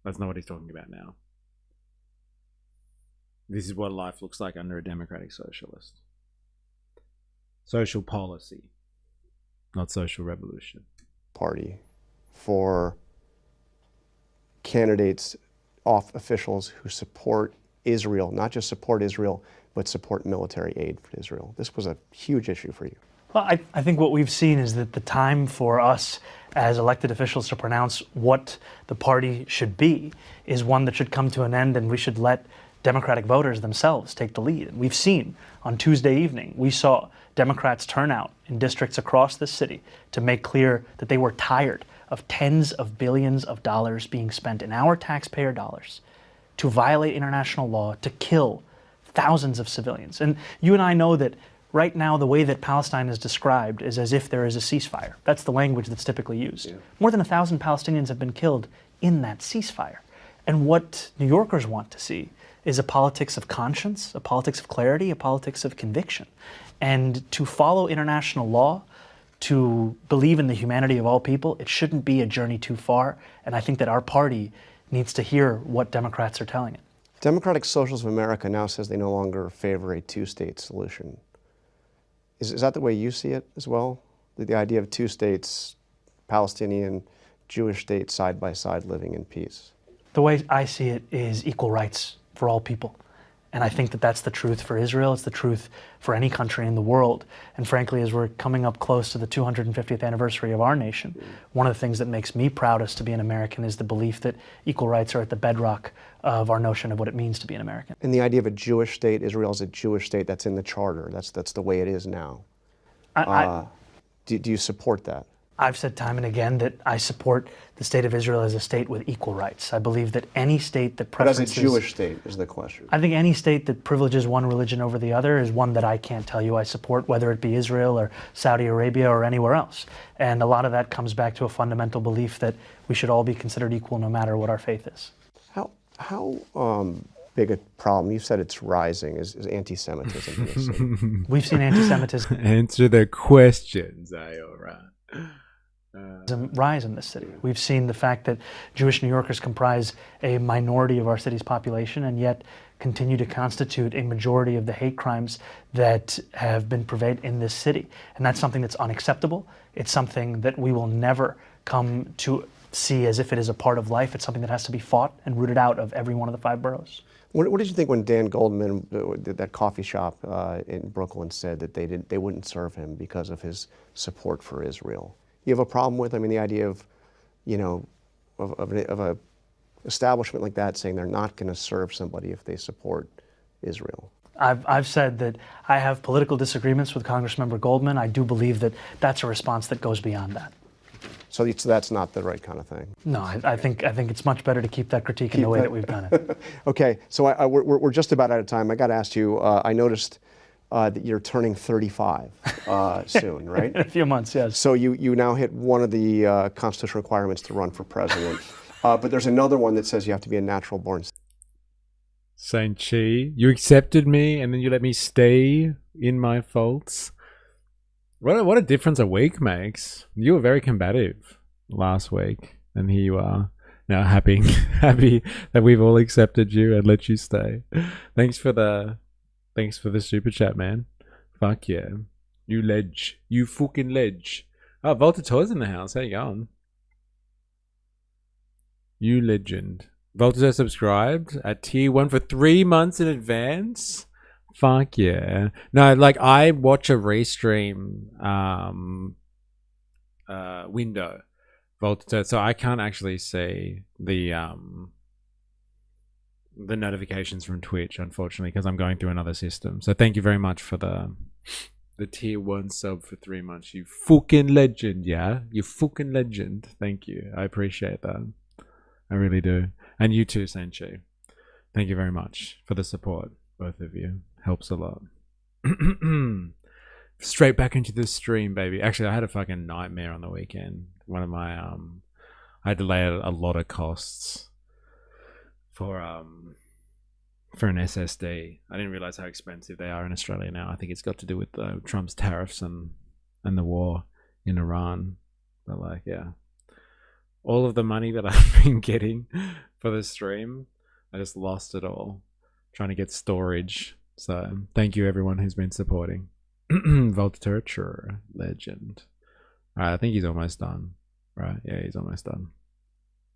That's not what he's talking about now. This is what life looks like under a democratic socialist. Social policy, not social revolution. Party for candidates, officials who support Israel, not just support Israel, but support military aid for Israel. This was a huge issue for you. Well, I think what we've seen is that the time for us as elected officials to pronounce what the party should be is one that should come to an end, and we should let Democratic voters themselves take the lead. And we've seen on Tuesday evening, we saw Democrats turn out in districts across the city to make clear that they were tired of tens of billions of dollars being spent in our taxpayer dollars to violate international law, to kill thousands of civilians. And you and I know that right now the way that Palestine is described is as if there is a ceasefire. That's the language that's typically used. Yeah. More than 1,000 Palestinians have been killed in that ceasefire. And what New Yorkers want to see is a politics of conscience, a politics of clarity, a politics of conviction. And to follow international law, to believe in the humanity of all people, it shouldn't be a journey too far. And I think that our party needs to hear what Democrats are telling it. Democratic Socialists of America now says they no longer favor a two-state solution. Is that the way you see it as well? The idea of two states, Palestinian, Jewish state, side by side, living in peace? The way I see it is equal rights for all people. And I think that that's the truth for Israel. It's the truth for any country in the world. And frankly, as we're coming up close to the 250th anniversary of our nation, one of the things that makes me proudest to be an American is the belief that equal rights are at the bedrock of our notion of what it means to be an American. And the idea of a Jewish state, Israel is a Jewish state, that's in the charter. That's the way it is now. Do you support that? I've said time and again that I support the state of Israel as a state with equal rights. I believe that any state that preferences... But as a Jewish state is the question. I think any state that privileges one religion over the other is one that I can't tell you I support, whether it be Israel or Saudi Arabia or anywhere else. And a lot of that comes back to a fundamental belief that we should all be considered equal no matter what our faith is. How big a problem, you said it's rising, is anti-Semitism in this city? We've seen anti-Semitism... Answer the questions, Zohran. Rise in this city. We've seen the fact that Jewish New Yorkers comprise a minority of our city's population and yet continue to constitute a majority of the hate crimes that have been pervaded in this city. And that's something that's unacceptable. It's something that we will never come to see as if it is a part of life. It's something that has to be fought and rooted out of every one of the 5 boroughs. What did you think when Dan Goldman, that coffee shop in Brooklyn, said that they wouldn't serve him because of his support for Israel? You have a problem with, I mean, the idea of, you know, of a establishment like that saying they're not going to serve somebody if they support Israel? I've said that I have political disagreements with Congressmember Goldman. I do believe that that's a response that goes beyond that. So that's not the right kind of thing? No, I think it's much better to keep that critique in the way that we've done it. Okay, so we're just about out of time. I got to ask you, I noticed that you're turning 35 soon, right? In a few months, yes. So you now hit one of the constitutional requirements to run for president. But there's another one that says you have to be a natural born citizen. Saint Chi, you accepted me and then you let me stay in my faults. What a difference a week makes. You were very combative last week, and here you are now happy that we've all accepted you and let you stay. Thanks for the super chat, man. Fuck yeah. You ledge. You fucking ledge. Oh, Volta Toys in the house. How you going? You legend. Volta subscribed at tier 1 for 3 months in advance. Fuck yeah. No, like I watch a restream window. Volta, so I can't actually see the notifications from Twitch, unfortunately, because I'm going through another system. So thank you very much for the tier 1 sub for 3 months. You fucking legend, yeah? You fucking legend. Thank you. I appreciate that. I really do. And you too, Sanchi. Thank you very much for the support, both of you. Helps a lot. Straight back into the stream, baby. Actually, I had a fucking nightmare on the weekend. One of my I had to lay out a lot of costs for an SSD. I didn't realize how expensive they are in Australia now. I think it's got to do with Trump's tariffs and the war in Iran. But like, yeah, all of the money that I've been getting for the stream, I just lost it all trying to get storage. So thank you everyone who's been supporting. Volturture legend. All right, I think he's almost done. Right? Yeah, he's almost done.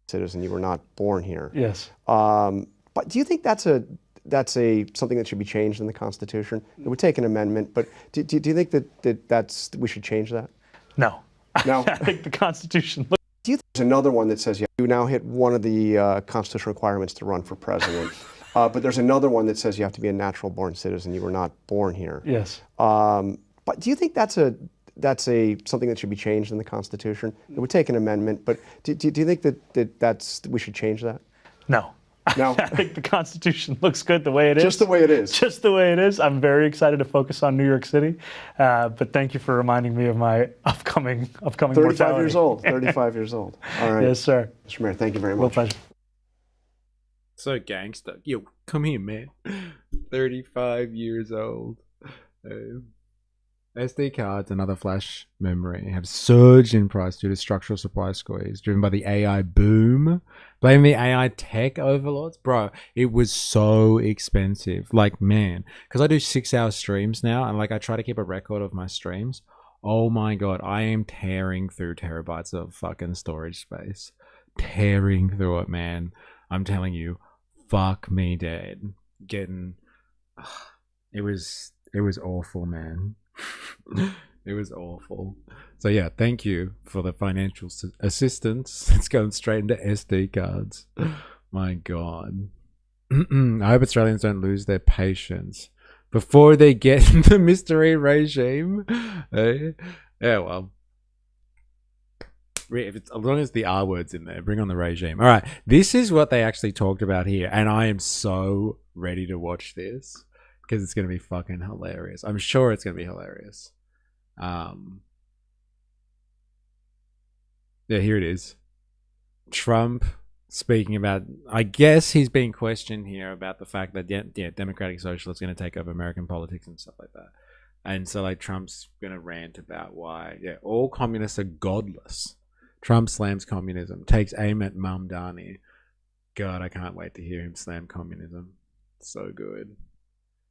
Citizen, you were not born here. Yes. But do you think that's something that should be changed in the Constitution? It would take an amendment, but do you think that we should change that? No. No. I think the Constitution. Do you think there's another one that says you now hit one of the constitutional requirements to run for president? But there's another one that says you have to be a natural-born citizen. You were not born here. Yes. But do you think that's something that should be changed in the Constitution? It would take an amendment, but do you think that we should change that? No. No. I think the Constitution looks good the way it is. Just the way it is. Just the way it is. I'm very excited to focus on New York City. But thank you for reminding me of my upcoming 35 mortality. years old. 35 years old. All right. Yes, sir. Mr. Mayor, thank you very much. Real pleasure. So gangster. Yo, come here, man. 35 years old. SD cards and other flash memory have surged in price due to structural supply squeeze driven by the AI boom. Blame the AI tech overlords. Bro, it was so expensive. Like, man, because I do 6-hour streams now and like I try to keep a record of my streams. Oh my god, I am tearing through terabytes of fucking storage space. Tearing through it, man. I'm telling you, fuck me dead. It was awful, man. It was awful. So yeah, thank you for the financial assistance. It's going straight into SD cards. My god. I hope Australians don't lose their patience before they get the mystery regime. Yeah, well, as long as the R word's in there, bring on the regime. All right, this is what they actually talked about here, and I am so ready to watch this because it's going to be fucking hilarious. I'm sure it's going to be hilarious. Yeah, here it is. Trump speaking about, I guess he's being questioned here about the fact that Democratic Socialists are going to take over American politics and stuff like that. And so like Trump's going to rant about why all communists are godless. Trump slams communism, takes aim at Mamdani. God, I can't wait to hear him slam communism. So good.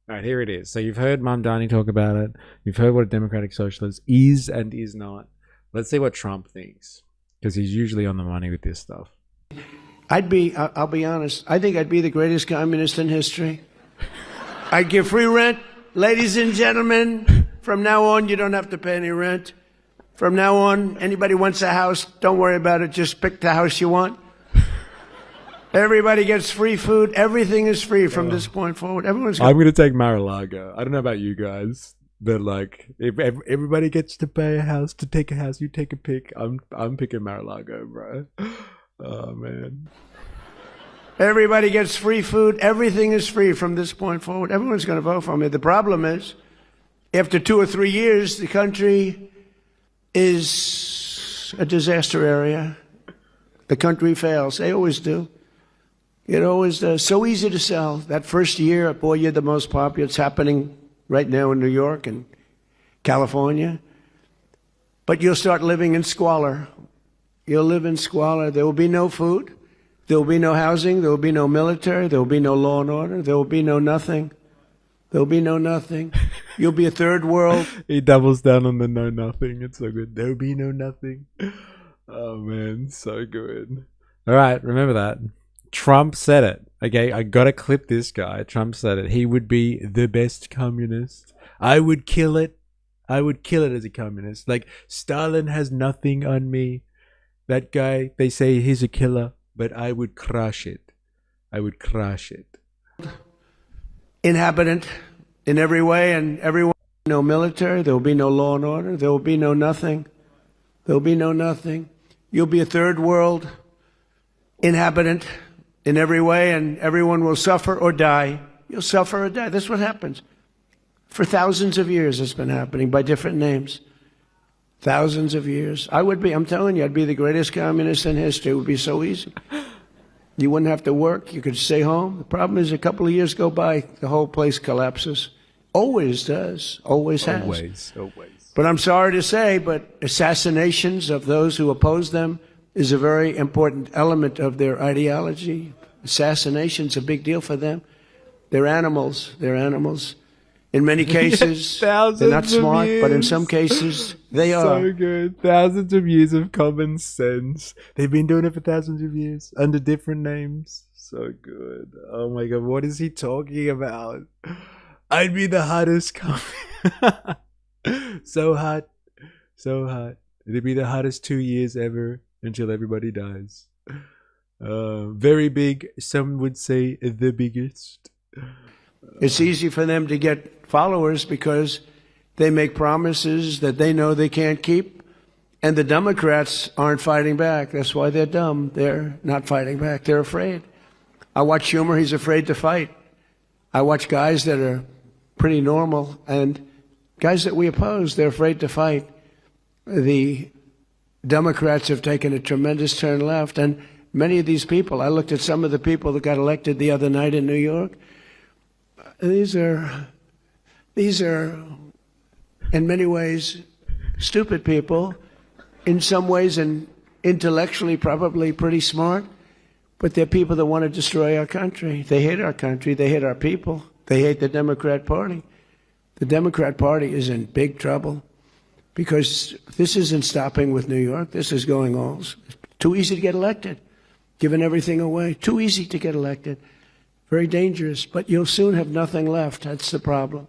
All right, here it is. So you've heard Mamdani talk about it. You've heard what a Democratic Socialist is and is not. Let's see what Trump thinks, because he's usually on the money with this stuff. I'll be honest, I think I'd be the greatest communist in history. I'd give free rent. Ladies and gentlemen, from now on, you don't have to pay any rent. From now on, anybody wants a house, don't worry about it. Just pick the house you want. Everybody gets free food. Everything is free from this point forward. I'm going to take Mar-a-Lago. I don't know about you guys, but like, if everybody gets to pay a house, to take a house, you take a pick. I'm picking Mar-a-Lago, bro. Oh man. Everybody gets free food. Everything is free from this point forward. Everyone's going to vote for me. The problem is, after 2 or 3 years, the country is a disaster area. The country fails. They always do. It always does. So easy to sell. That first year, boy, you're the most popular. It's happening right now in New York and California. But you'll start living in squalor. You'll live in squalor. There will be no food. There will be no housing. There will be no military. There will be no law and order. There will be no nothing. There will be no nothing. You'll be a third world. He doubles down on the no nothing. It's so good. There will be no nothing. Oh, man. So good. All right. Remember that. Trump said it. Okay, I gotta clip this guy. Trump said it. He would be the best communist. I would kill it. I would kill it as a communist. Like, Stalin has nothing on me. That guy, they say he's a killer, but I would crush it. I would crush it. Inhabitant in every way, and everyone. No military. There will be no law and order. There will be no nothing. There will be no nothing. You'll be a third world inhabitant in every way, and everyone will suffer or die. You'll suffer or die. That's what happens. For thousands of years it's been happening by different names. Thousands of years. I'm telling you, I'd be the greatest communist in history. It would be so easy. You wouldn't have to work. You could stay home. The problem is a couple of years go by, the whole place collapses. Always does. Always has. Always. But I'm sorry to say, but assassinations of those who oppose them is a very important element of their ideology. Assassination's a big deal for them. They're animals. They're animals. In many cases, they're not smart, but in some cases, they are. So good. Thousands of years of common sense. They've been doing it for thousands of years under different names. So good. Oh my god, what is he talking about? I'd be the hottest coming. So hot. So hot. It'd be the hottest 2 years ever until everybody dies. Very big. Some would say the biggest. It's easy for them to get followers because they make promises that they know they can't keep, and the Democrats aren't fighting back. That's why they're dumb. They're not fighting back. They're afraid. I watch Schumer. He's afraid to fight. I watch guys that are pretty normal and guys that we oppose. They're afraid to fight. The Democrats have taken a tremendous turn left, and many of these people, I looked at some of the people that got elected the other night in New York. These are in many ways stupid people, in some ways and intellectually probably pretty smart, but they're people that want to destroy our country. They hate our country. They hate our people. They hate the Democrat Party. The Democrat Party is in big trouble because this isn't stopping with New York. This is going on. It's too easy to get elected, giving everything away. Too easy to get elected. Very dangerous, but you'll soon have nothing left. That's the problem.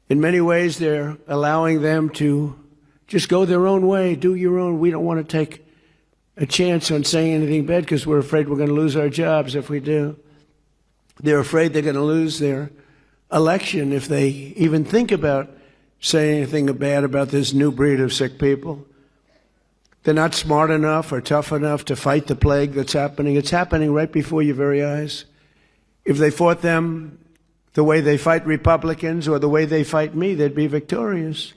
In many ways, they're allowing them to just go their own way, do your own. We don't want to take a chance on saying anything bad because we're afraid we're going to lose our jobs if we do. They're afraid they're going to lose their election if they even think about saying anything bad about this new breed of sick people. They're not smart enough or tough enough to fight the plague that's happening. It's happening right before your very eyes. If they fought them the way they fight Republicans or the way they fight me, they'd be victorious.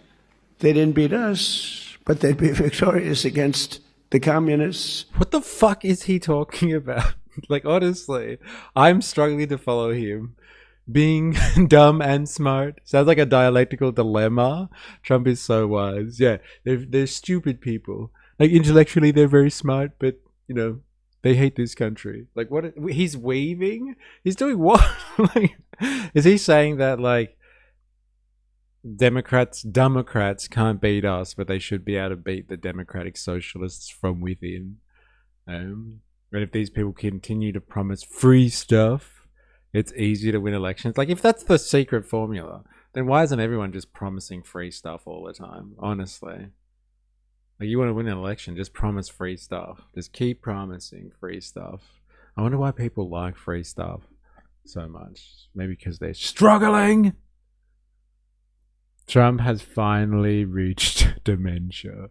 They didn't beat us, but they'd be victorious against the communists. What the fuck is he talking about? Like, honestly, I'm struggling to follow him. Being dumb and smart sounds like a dialectical dilemma. Trump is so wise. Yeah, they're stupid people. Like, intellectually, they're very smart, but, you know, they hate this country. Like, what? He's waving? He's doing what? Like, is he saying that, like, Democrats can't beat us, but they should be able to beat the democratic socialists from within? And if these people continue to promise free stuff, it's easier to win elections. Like, if that's the secret formula, then why isn't everyone just promising free stuff all the time? Honestly. Like, you want to win an election, just promise free stuff. Just keep promising free stuff. I wonder why people like free stuff so much. Maybe because they're struggling. Trump has finally reached dementia.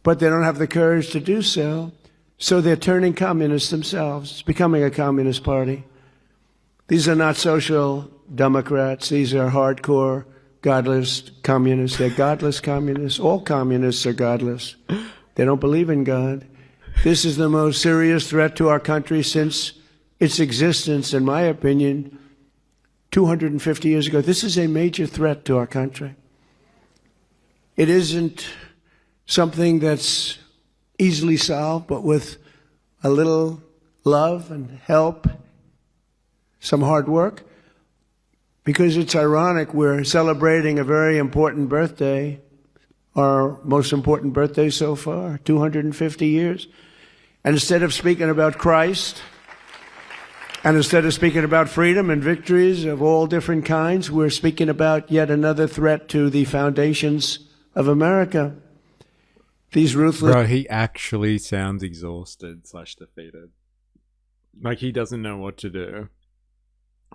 But they don't have the courage to do so. So they're turning communists themselves. It's becoming a communist party. These are not social Democrats. These are hardcore godless communists. They're godless communists. All communists are godless. They don't believe in God. This is the most serious threat to our country since its existence, in my opinion, 250 years ago. This is a major threat to our country. It isn't something that's easily solved, but with a little love and help, some hard work. Because it's ironic, we're celebrating a very important birthday, our most important birthday so far, 250 years. And instead of speaking about Christ, and instead of speaking about freedom and victories of all different kinds, we're speaking about yet another threat to the foundations of America. These ruthless... Bro, he actually sounds exhausted / defeated. Like, he doesn't know what to do.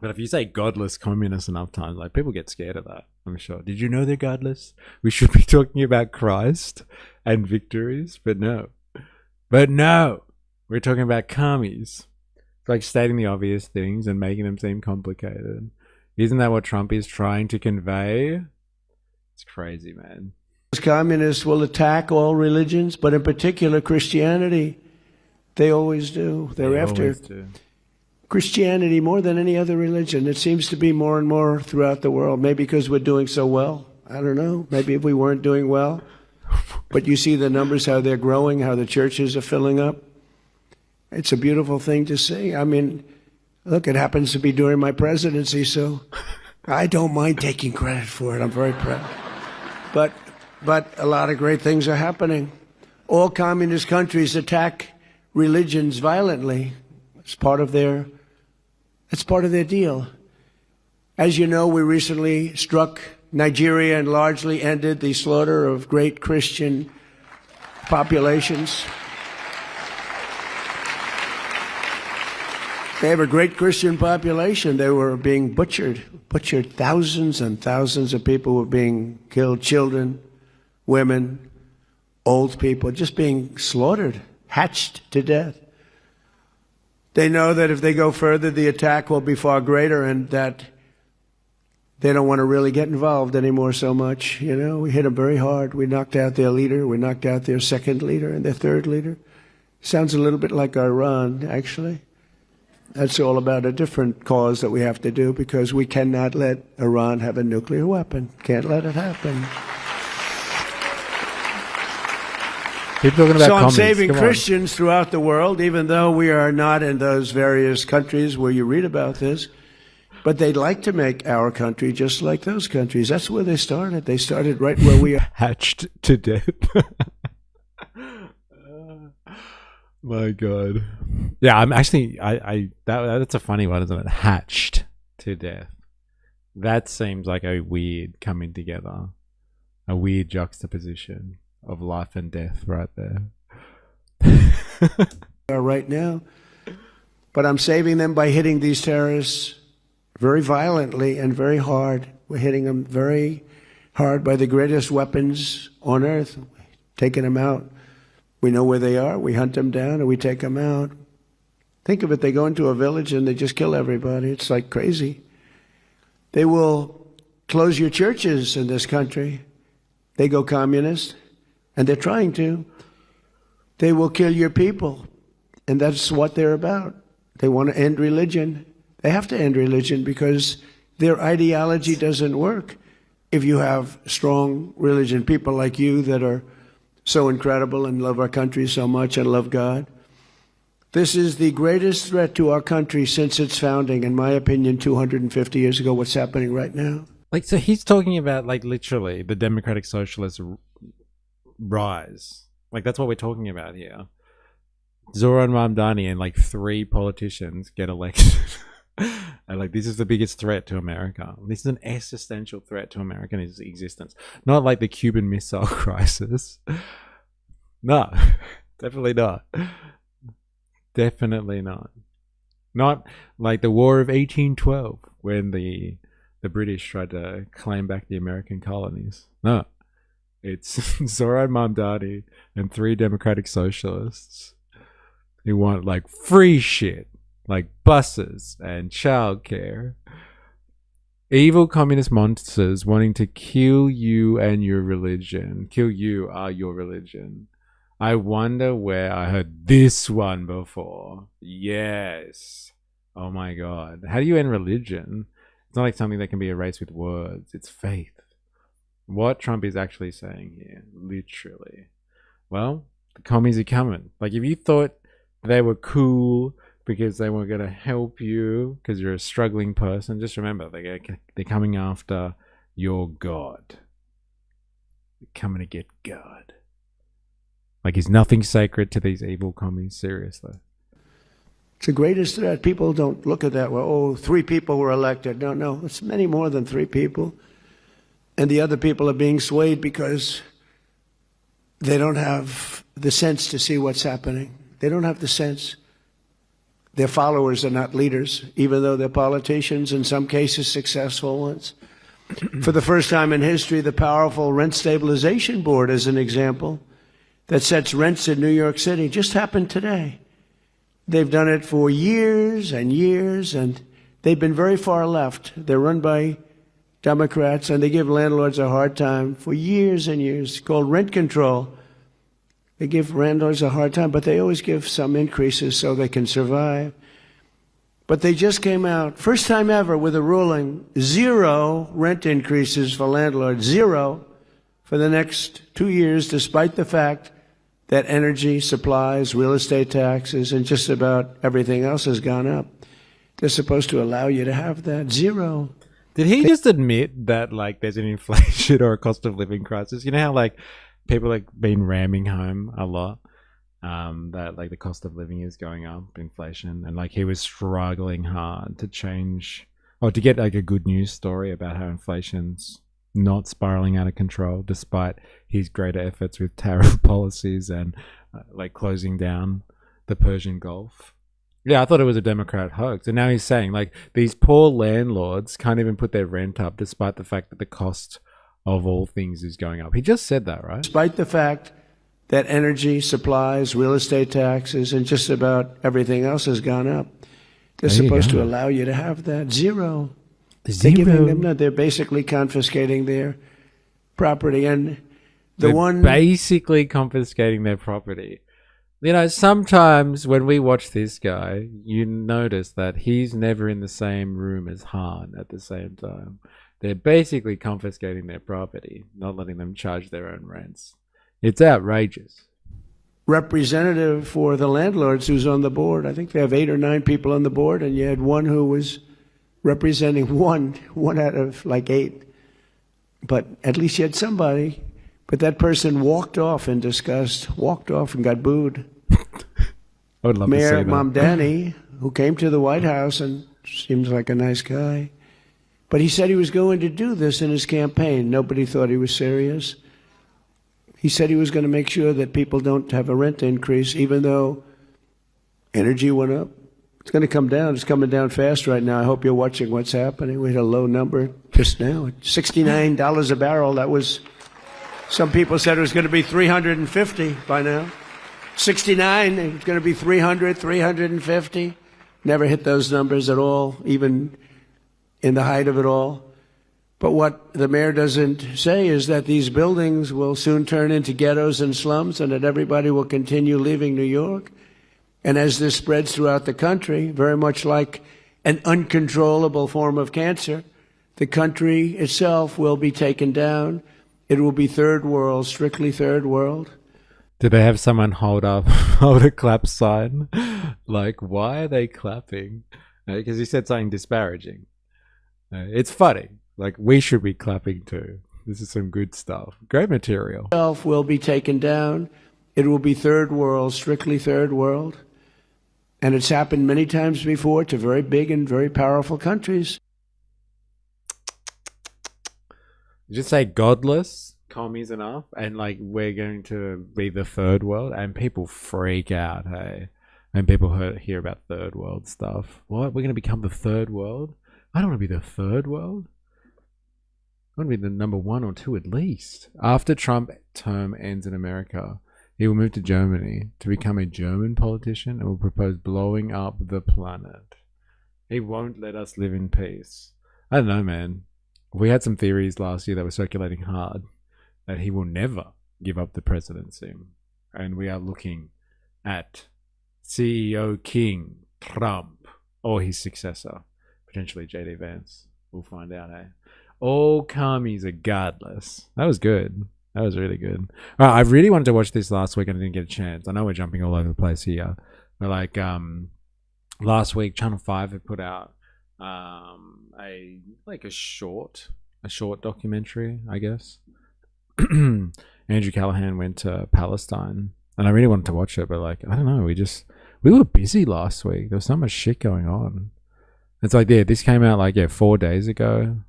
But if you say godless communists enough times, like, people get scared of that, I'm sure. Did you know they're godless? We should be talking about Christ and victories, but no. But no! We're talking about commies. It's like stating the obvious things and making them seem complicated. Isn't that what Trump is trying to convey? It's crazy, man. Communists will attack all religions, but in particular Christianity. They always do. They're after Christianity more than any other religion. It seems to be more and more throughout the world. Maybe because we're doing so well. I don't know. Maybe if we weren't doing well. But you see the numbers, how they're growing, how the churches are filling up. It's a beautiful thing to see. I mean, look, it happens to be during my presidency, so I don't mind taking credit for it. I'm very proud. But a lot of great things are happening. All communist countries attack religions violently. It's part of their deal. As you know, we recently struck Nigeria and largely ended the slaughter of great Christian populations. They have a great Christian population. They were being butchered. Thousands and thousands of people were being killed. Children, women, old people, just being slaughtered, hatched to death. They know that if they go further, the attack will be far greater, and that they don't want to really get involved anymore so much. You know, we hit them very hard. We knocked out their leader. We knocked out their second leader and their third leader. Sounds a little bit like Iran, actually. That's all about a different cause that we have to do, because we cannot let Iran have a nuclear weapon. Can't let it happen. Keep talking about so I'm commies. saving Come on. Christians throughout the world, even though we are not in those various countries where you read about this. But they'd like to make our country just like those countries. That's where they started. They started right where we are. Hatched to death. My God. Yeah, I'm actually that's a funny one, isn't it? Hatched to death. That seems like a weird coming together. A weird juxtaposition of life and death right there. Right now. But I'm saving them by hitting these terrorists very violently and very hard. We're hitting them very hard by the greatest weapons on earth, taking them out. We know where they are. We hunt them down and we take them out. Think of it. They go into a village and they just kill everybody. It's like crazy. They will close your churches in this country. They go communist, and they're trying to. They will kill your people, and that's what they're about. They want to end religion. They have to end religion because their ideology doesn't work. If you have strong religion, people like you that are so incredible and love our country so much and love God. This is the greatest threat to our country since its founding, in my opinion, 250 years ago, what's happening right now. Like, so he's talking about, like, literally the democratic socialist rise. Like, that's what we're talking about here. Zohran Mamdani and, like, 3 politicians get elected. And, like, this is the biggest threat to America. This is an existential threat to American existence. Not like the Cuban Missile Crisis. No, definitely not. Definitely not. Not like the War of 1812, when the British tried to claim back the American colonies. No, it's Zohran Mamdani and 3 democratic socialists who want, like, free shit, like buses and childcare. Evil communist monsters wanting to kill you and your religion. Kill you are your religion. I wonder where I heard this one before. Yes. Oh my God. How do you end religion? It's not like something that can be erased with words. It's faith. What Trump is actually saying here, literally. Well, the commies are coming. Like, if you thought they were cool because they were going to help you because you're a struggling person, just remember, they're coming after your God. They're coming to get God. Like, is nothing sacred to these evil commies? Seriously. It's the greatest threat. People don't look at that. Well, oh, 3 people were elected. No, it's many more than 3 people. And the other people are being swayed because they don't have the sense to see what's happening. They don't have the sense. Their followers are not leaders, even though they're politicians, in some cases successful ones. For the first time in history, the powerful Rent Stabilization Board, as an example, that sets rents in New York City, just happened today. They've done it for years and years, and they've been very far left. They're run by Democrats, and they give landlords a hard time for years and years. It's called rent control. They give landlords a hard time, but they always give some increases so they can survive. But they just came out, first time ever, with a ruling, 0 rent increases for landlords, 0 for the next 2 years, despite the fact that energy, supplies, real estate taxes, and just about everything else has gone up. They're supposed to allow you to have that, 0. Did he just admit that like there's an inflation or a cost of living crisis? You know how like people like been ramming home a lot that like the cost of living is going up, inflation, and like he was struggling hard to change or to get like a good news story about how inflation's not spiraling out of control despite his greater efforts with tariff policies and like closing down the Persian Gulf. Yeah, I thought it was a Democrat hoax. And now he's saying like these poor landlords can't even put their rent up despite the fact that the cost of all things is going up. He just said that, right? Despite the fact that energy, supplies, real estate taxes, and just about everything else has gone up. They're supposed to allow you to have that, 0. They're giving them that. They're basically confiscating their property. And basically confiscating their property. You know, sometimes when we watch this guy, you notice that he's never in the same room as Han at the same time. They're basically confiscating their property, not letting them charge their own rents. It's outrageous. Representative for the landlords who's on the board. I think they have 8 or 9 people on the board, and you had one who was representing one out of like 8. But at least you had somebody. But that person walked off in disgust, walked off and got booed. I would love Mayor to say that. Mamdani, who came to the White House and seems like a nice guy. But he said he was going to do this in his campaign. Nobody thought he was serious. He said he was going to make sure that people don't have a rent increase, even though energy went up. It's going to come down. It's coming down fast right now. I hope you're watching what's happening. We had a low number just now, $69 a barrel. That was, some people said it was going to be 350 by now. 69, it's going to be 300, 350. Never hit those numbers at all, even in the height of it all. But what the mayor doesn't say is that these buildings will soon turn into ghettos and slums, and that everybody will continue leaving New York. And as this spreads throughout the country, very much like an uncontrollable form of cancer, the country itself will be taken down. It will be third world, strictly third world. Did they have someone hold a clap sign? Like, why are they clapping? Because he said something disparaging. It's funny. Like, we should be clapping too. This is some good stuff. Great material. Itself will be taken down. It will be third world, strictly third world. And it's happened many times before to very big and very powerful countries. You just say godless, commies enough, and like we're going to be the third world, and people freak out, hey? And people hear about third world stuff. What? We're going to become the third world? I don't want to be the third world. I want to be the number 1 or 2 at least. After Trump term ends in America, he will move to Germany to become a German politician and will propose blowing up the planet. He won't let us live in peace. I don't know, man. We had some theories last year that were circulating hard that he will never give up the presidency. And we are looking at CEO King Trump or his successor, potentially JD Vance. We'll find out, eh? All commies are godless. That was good. That was really good. I really wanted to watch this last week and I didn't get a chance. I know we're jumping all over the place here. But like last week, Channel 5 had put out a short documentary, I guess. Andrew Callahan went to Palestine and I really wanted to watch it, but like, I don't know, we were busy last week. There was so much shit going on. It's like, yeah, this came out like 4 days ago.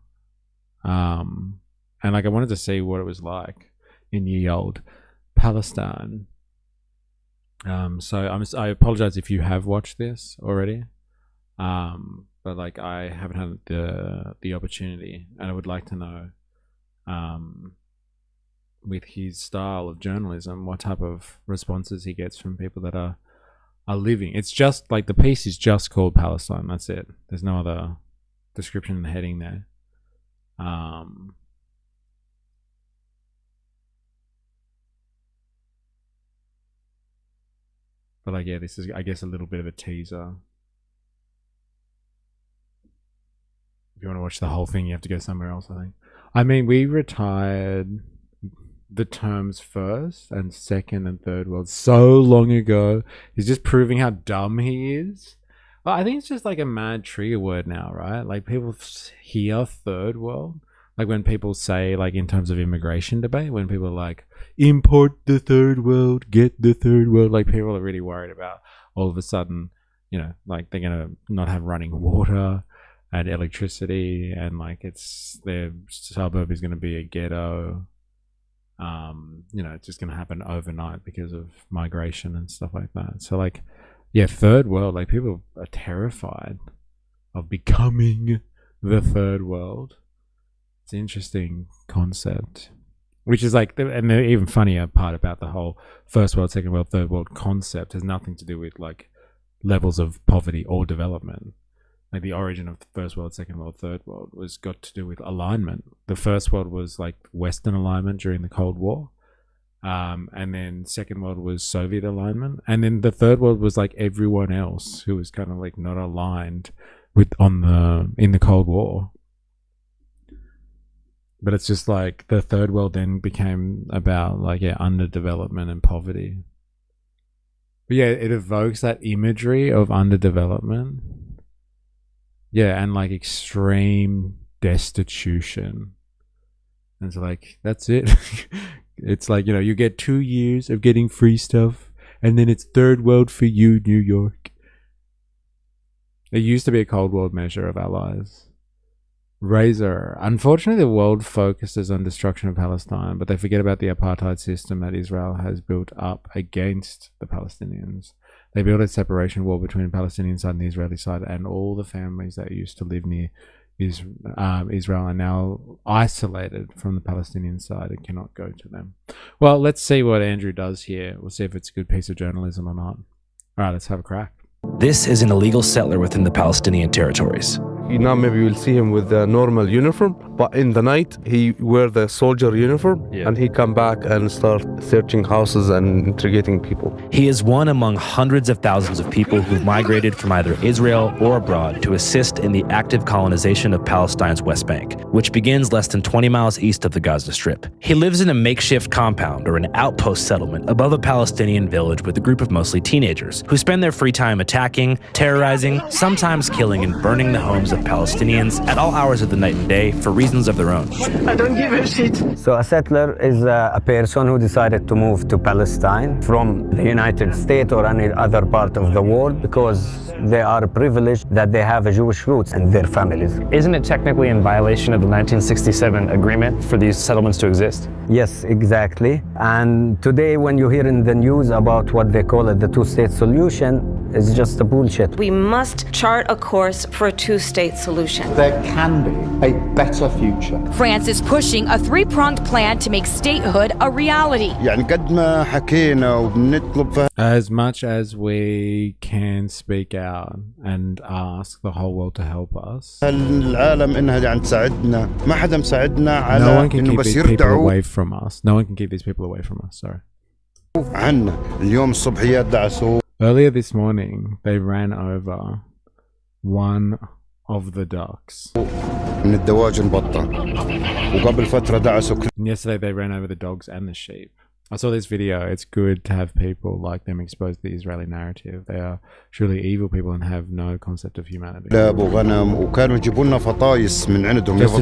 And like I wanted to see what it was like in ye old Palestine. So I apologize if you have watched this already. But like I haven't had the opportunity, and I would like to know with his style of journalism what type of responses he gets from people that are living. It's just like the piece is just called Palestine. That's it. There's no other description and heading there. But like, yeah, this is, I guess, a little bit of a teaser. If you want to watch the whole thing, you have to go somewhere else, I think. I mean, we retired the terms first and second and third world so long ago. He's just proving how dumb he is. Well, I think it's just like a mad trigger word now, right? Like people hear third world. Like when people say, like in terms of immigration debate, when people are like, import the third world, get the third world. Like people are really worried about all of a sudden, you know, like they're going to not have running water and electricity, and like their suburb is going to be a ghetto. You know, it's just going to happen overnight because of migration and stuff like that. So like, yeah, third world, like people are terrified of becoming the third world. It's an interesting concept, which is like, and the even funnier part about the whole first world, second world, third world concept has nothing to do with like levels of poverty or development. Like the origin of the first world, second world, third world was got to do with alignment. The first world was like Western alignment during the Cold War. And then second world was Soviet alignment. And then the third world was like everyone else who was kind of like not aligned with in the Cold War. But it's just like the third world then became about like, yeah, underdevelopment and poverty. But yeah, it evokes that imagery of underdevelopment. Yeah, and like extreme destitution. And it's like, that's it. It's like, you know, you get 2 years of getting free stuff, and then it's third world for you, New York. It used to be a Cold War measure of allies. Razor. Unfortunately, the world focuses on destruction of Palestine, but they forget about the apartheid system that Israel has built up against the Palestinians. They built a separation wall between the Palestinian side and the Israeli side, and all the families that used to live near Israel are now isolated from the Palestinian side and cannot go to them. Well, let's see what Andrew does here. We'll see if it's a good piece of journalism or not. All right, let's have a crack. This is an illegal settler within the Palestinian territories. Now maybe you'll see him with the normal uniform, but in the night he wear the soldier uniform, and he come back and start searching houses and interrogating people. He is one among hundreds of thousands of people who've migrated from either Israel or abroad to assist in the active colonization of Palestine's West Bank, which begins less than 20 miles east of the Gaza Strip. He lives in a makeshift compound or an outpost settlement above a Palestinian village with a group of mostly teenagers who spend their free time attacking, terrorizing, sometimes killing and burning the homes of Palestinians at all hours of the night and day for reasons of their own. I don't give a shit. So a settler is a person who decided to move to Palestine from the United States or any other part of the world because they are privileged that they have a Jewish roots in their families. Isn't it technically in violation of the 1967 agreement for these settlements to exist? Yes, exactly. And today when you hear in the news about what they call it the two-state solution, it's just a bullshit. We must chart a course for a two-state solution. There can be a better future. France is pushing a three-pronged plan to make statehood a reality. As much as we can speak out and ask the whole world to help us, no one can keep these people away from us. No one can keep these people away from us, sorry. Earlier this morning, they ran over one of the ducks. And yesterday they ran over the dogs and the sheep. I saw this video. It's good to have people like them exposed to the Israeli narrative. They are truly evil people and have no concept of humanity. Just to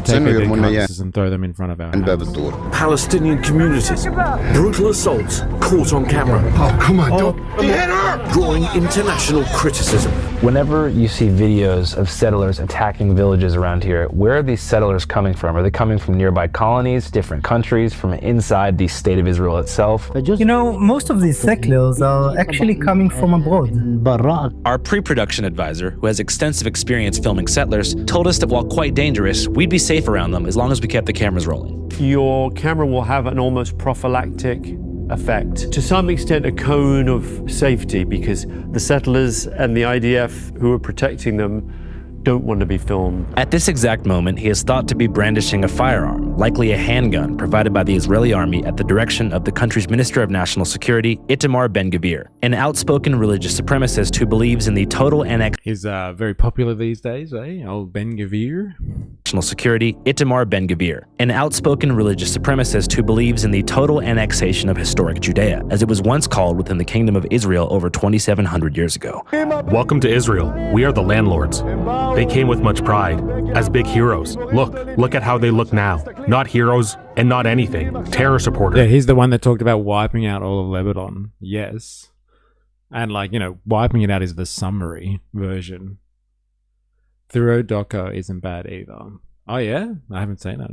take their carcasses and throw them in front of our houses. Palestinian communities, brutal assaults caught on camera. Oh, come on, don't hit her! Drawing international criticism. Whenever you see videos of settlers attacking villages around here, where are these settlers coming from? Are they coming from nearby colonies, different countries, from inside the state of Israel itself? You know, most of these settlers are actually coming from abroad. Our pre-production advisor, who has extensive experience filming settlers, told us that while quite dangerous, we'd be safe around them as long as we kept the cameras rolling. Your camera will have an almost prophylactic effect. To some extent, a cone of safety, because the settlers and the IDF who are protecting them don't want to be filmed. At this exact moment, he is thought to be brandishing a firearm, likely a handgun provided by the Israeli army at the direction of the country's Minister of National Security, Itamar Ben-Gvir, an outspoken religious supremacist who believes in the total annexation. He's very popular these days, eh? Old Ben-Gvir. National Security, Itamar Ben-Gvir, an outspoken religious supremacist who believes in the total annexation of historic Judea, as it was once called within the Kingdom of Israel over 2,700 years ago. Welcome to Israel. We are the landlords. They came with much pride, as big heroes. Look at how they look now. Not heroes and not anything. Terror supporters. Yeah, he's the one that talked about wiping out all of Lebanon. Yes. And wiping it out is the summary version. Thuro Doco isn't bad either. Oh yeah? I haven't seen it.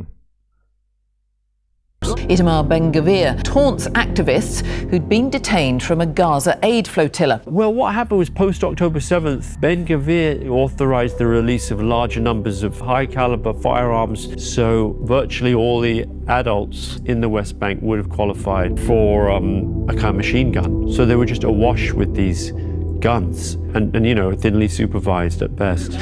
Itamar Ben-Gvir taunts activists who'd been detained from a Gaza aid flotilla. Well, what happened was post-October 7th, Ben-Gvir authorized the release of larger numbers of high-caliber firearms, so virtually all the adults in the West Bank would have qualified for a kind of machine gun. So they were just awash with these guns, and thinly supervised at best.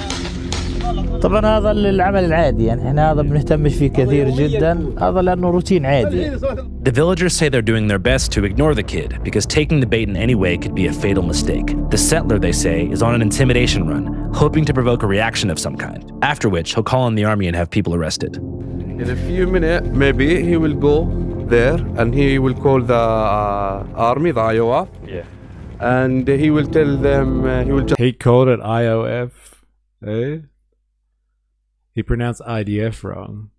طبعا هذا العمل العادي يعني احنا هذا بنهتمش فيه كثير جدا هذا لانه روتين عادي. The villagers say they're doing their best to ignore the kid because taking the bait in any way could be a fatal mistake. The settler, they say, is on an intimidation run, hoping to provoke a reaction of some kind, after which he'll call on the army and have people arrested. In a few minutes, maybe he will go there and he will call the army, the IOF. Yeah. And he will tell them, He called it IOF, eh? He pronounced IDF wrong.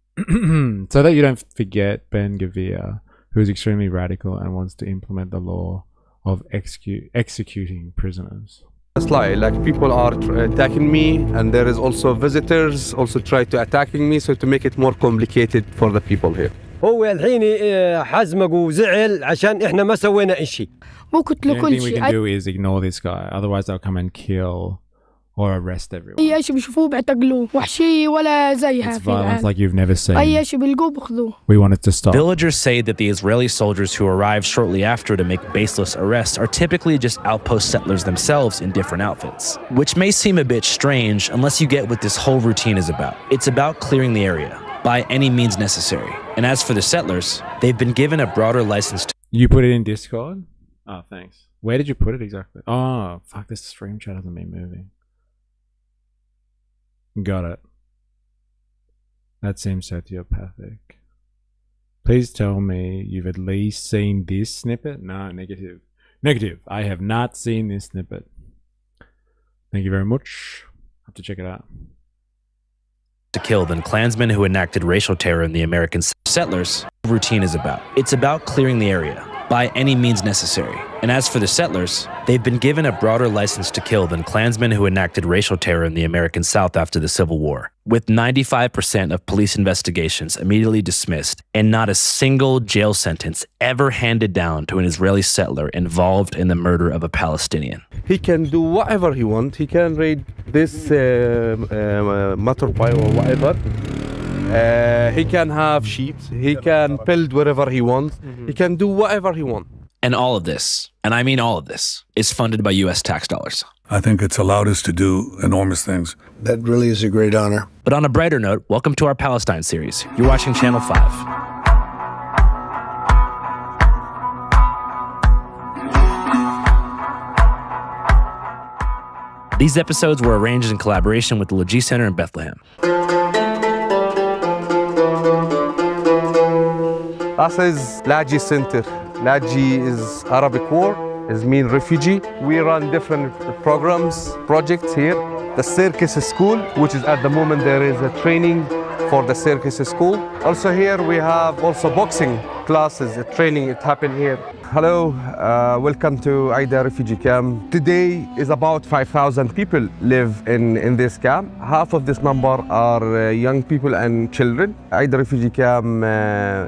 So that you don't forget Ben-Gvir, who is extremely radical and wants to implement the law of executing prisoners. It's like people are attacking me, and there is also visitors also try to attacking me, so to make it more complicated for the people here. هو الحين حزمق وزعل عشان احنا ما سوينا إشي. The only thing we can do is ignore this guy, otherwise they'll come and kill or arrest everyone. أي شيء بيشوفوه بيعتقلوه وحشي ولا زيها. It's violence like you've never seen. أي شيء بيلقوه بياخذوه. We want it to stop. Villagers say that the Israeli soldiers who arrive shortly after to make baseless arrests are typically just outpost settlers themselves in different outfits, which may seem a bit strange unless you get what this whole routine is about. It's about clearing the area by any means necessary. And as for the settlers, they've been given a broader license to... You put it in Discord? Oh, thanks. Where did you put it exactly? Oh, fuck, this stream chat hasn't been moving. Got it. That seems sociopathic. Please tell me you've at least seen this snippet? No, negative. Negative. I have not seen this snippet. Thank you very much. I'll have to check it out. To kill than Klansmen who enacted racial terror in the American settlers. Routine is about. It's about clearing the area by any means necessary. And as for the settlers, they've been given a broader license to kill than Klansmen who enacted racial terror in the American South after the Civil War, with 95% of police investigations immediately dismissed and not a single jail sentence ever handed down to an Israeli settler involved in the murder of a Palestinian. He can do whatever he wants. He can raid this motorbike or whatever. He can have sheep. He can build wherever he wants. He can do whatever he wants. And all of this, and I mean all of this, is funded by US tax dollars. I think it's allowed us to do enormous things. That really is a great honor. But on a brighter note, welcome to our Palestine series. You're watching Channel 5. These episodes were arranged in collaboration with the Lajee Center in Bethlehem. This is Lajee Center. Lajee is Arabic word, is mean refugee. We run different programs, projects here. The circus school, which is at the moment there is a training for the circus school. Also here we have also boxing classes, training, it happened here. Hello, welcome to Aida refugee camp. Today is about 5,000 people live in this camp. Half of this number are young people and children. Aida refugee camp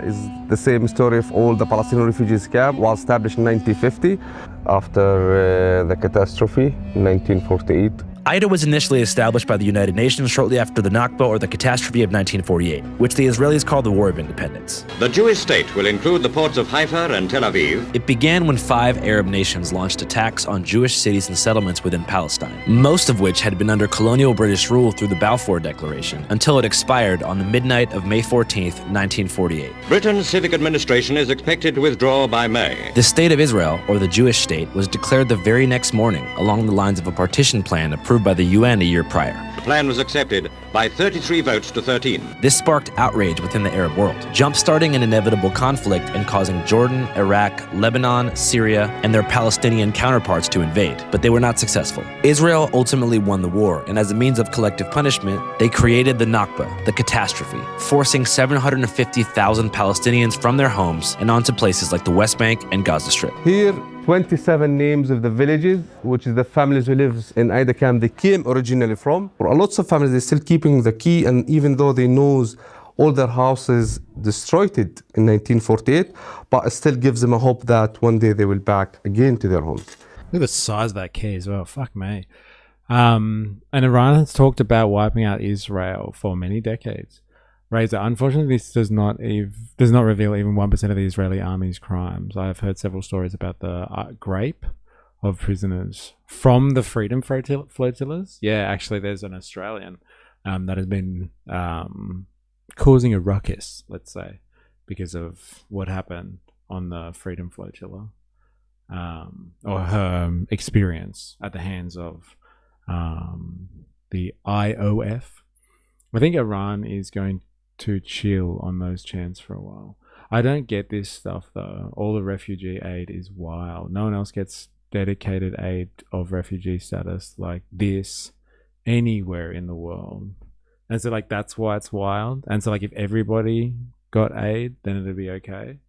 is the same story of all the Palestinian refugees camp, was established in 1950 after the catastrophe in 1948. Ida was initially established by the United Nations shortly after the Nakba, or the catastrophe of 1948, which the Israelis called the War of Independence. The Jewish state will include the ports of Haifa and Tel Aviv. It began when 5 Arab nations launched attacks on Jewish cities and settlements within Palestine, most of which had been under colonial British rule through the Balfour Declaration, until it expired on the midnight of May 14th, 1948. Britain's civic administration is expected to withdraw by May. The State of Israel, or the Jewish state, was declared the very next morning, along the lines of a partition plan approved by the UN a year prior. The plan was accepted by 33 votes to 13. This sparked outrage within the Arab world, jump-starting an inevitable conflict and causing Jordan, Iraq, Lebanon, Syria, and their Palestinian counterparts to invade, but they were not successful. Israel ultimately won the war, and as a means of collective punishment, they created the Nakba, the catastrophe, forcing 750,000 Palestinians from their homes and onto places like the West Bank and Gaza Strip. Here, 27 names of the villages, which is the families who live in Ida camp, they came originally from. For lots of families, they're still keeping the key, and even though they knows all their houses destroyed it in 1948, but it still gives them a hope that one day they will back again to their homes. Look at the size of that key as well. Fuck me. And Iran has talked about wiping out Israel for many decades. Razor, unfortunately, this does not reveal even 1% of the Israeli army's crimes. I have heard several stories about the grape of prisoners from the freedom flotillas. Yeah, actually, there's an Australian that has been causing a ruckus, let's say, because of what happened on the freedom flotilla, or her experience at the hands of the IOF. I think Iran is going to chill on those chants for a while. I don't get this stuff though. All the refugee aid is wild. No one else gets dedicated aid of refugee status like this anywhere in the world. And so like that's why it's wild. And so like if everybody got aid, then it'd be okay.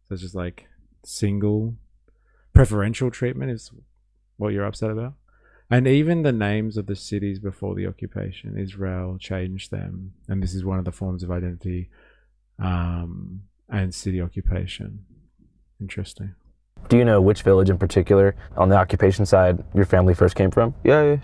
So it's just like single preferential treatment is what you're upset about. And even the names of the cities before the occupation, Israel changed them. And this is one of the forms of identity and city occupation. Interesting. Do you know which village in particular on the occupation side your family first came from? Yeah.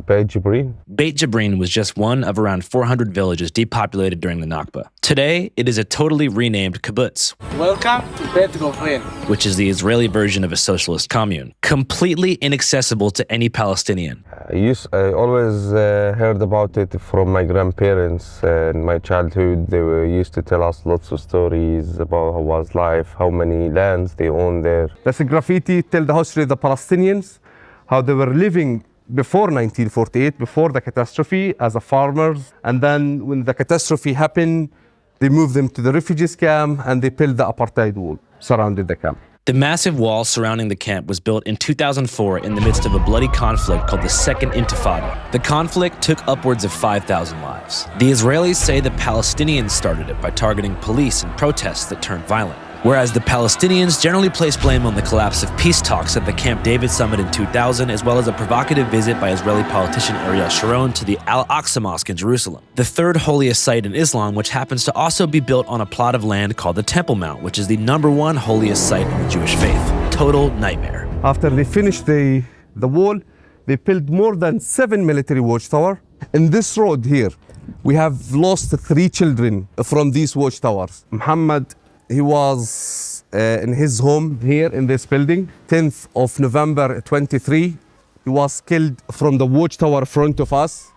Beit Jibrin. Beit Jibrin was just one of around 400 villages depopulated during the Nakba. Today, it is a totally renamed kibbutz. Welcome to Beit Jibrin, which is the Israeli version of a socialist commune, completely inaccessible to any Palestinian. I always heard about it from my grandparents in my childhood. They used to tell us lots of stories about how was life, how many lands they owned there. That's a graffiti, tell the history of the Palestinians, how they were living before 1948, before the catastrophe, as a farmers. And then when the catastrophe happened, they moved them to the refugees camp and they built the apartheid wall surrounding the camp. The massive wall surrounding the camp was built in 2004 in the midst of a bloody conflict called the Second Intifada. The conflict took upwards of 5,000 lives. The Israelis say the Palestinians started it by targeting police and protests that turned violent, whereas the Palestinians generally place blame on the collapse of peace talks at the Camp David summit in 2000, as well as a provocative visit by Israeli politician Ariel Sharon to the Al-Aqsa Mosque in Jerusalem, the third holiest site in Islam, which happens to also be built on a plot of land called the Temple Mount, which is the #1 holiest site in the Jewish faith. Total nightmare. After they finished the wall, they built more than 7 military watchtowers. In this road here, we have lost 3 children from these watchtowers. Muhammad, he was in his home here in this building. 10th of November 23, he was killed from the watchtower front of us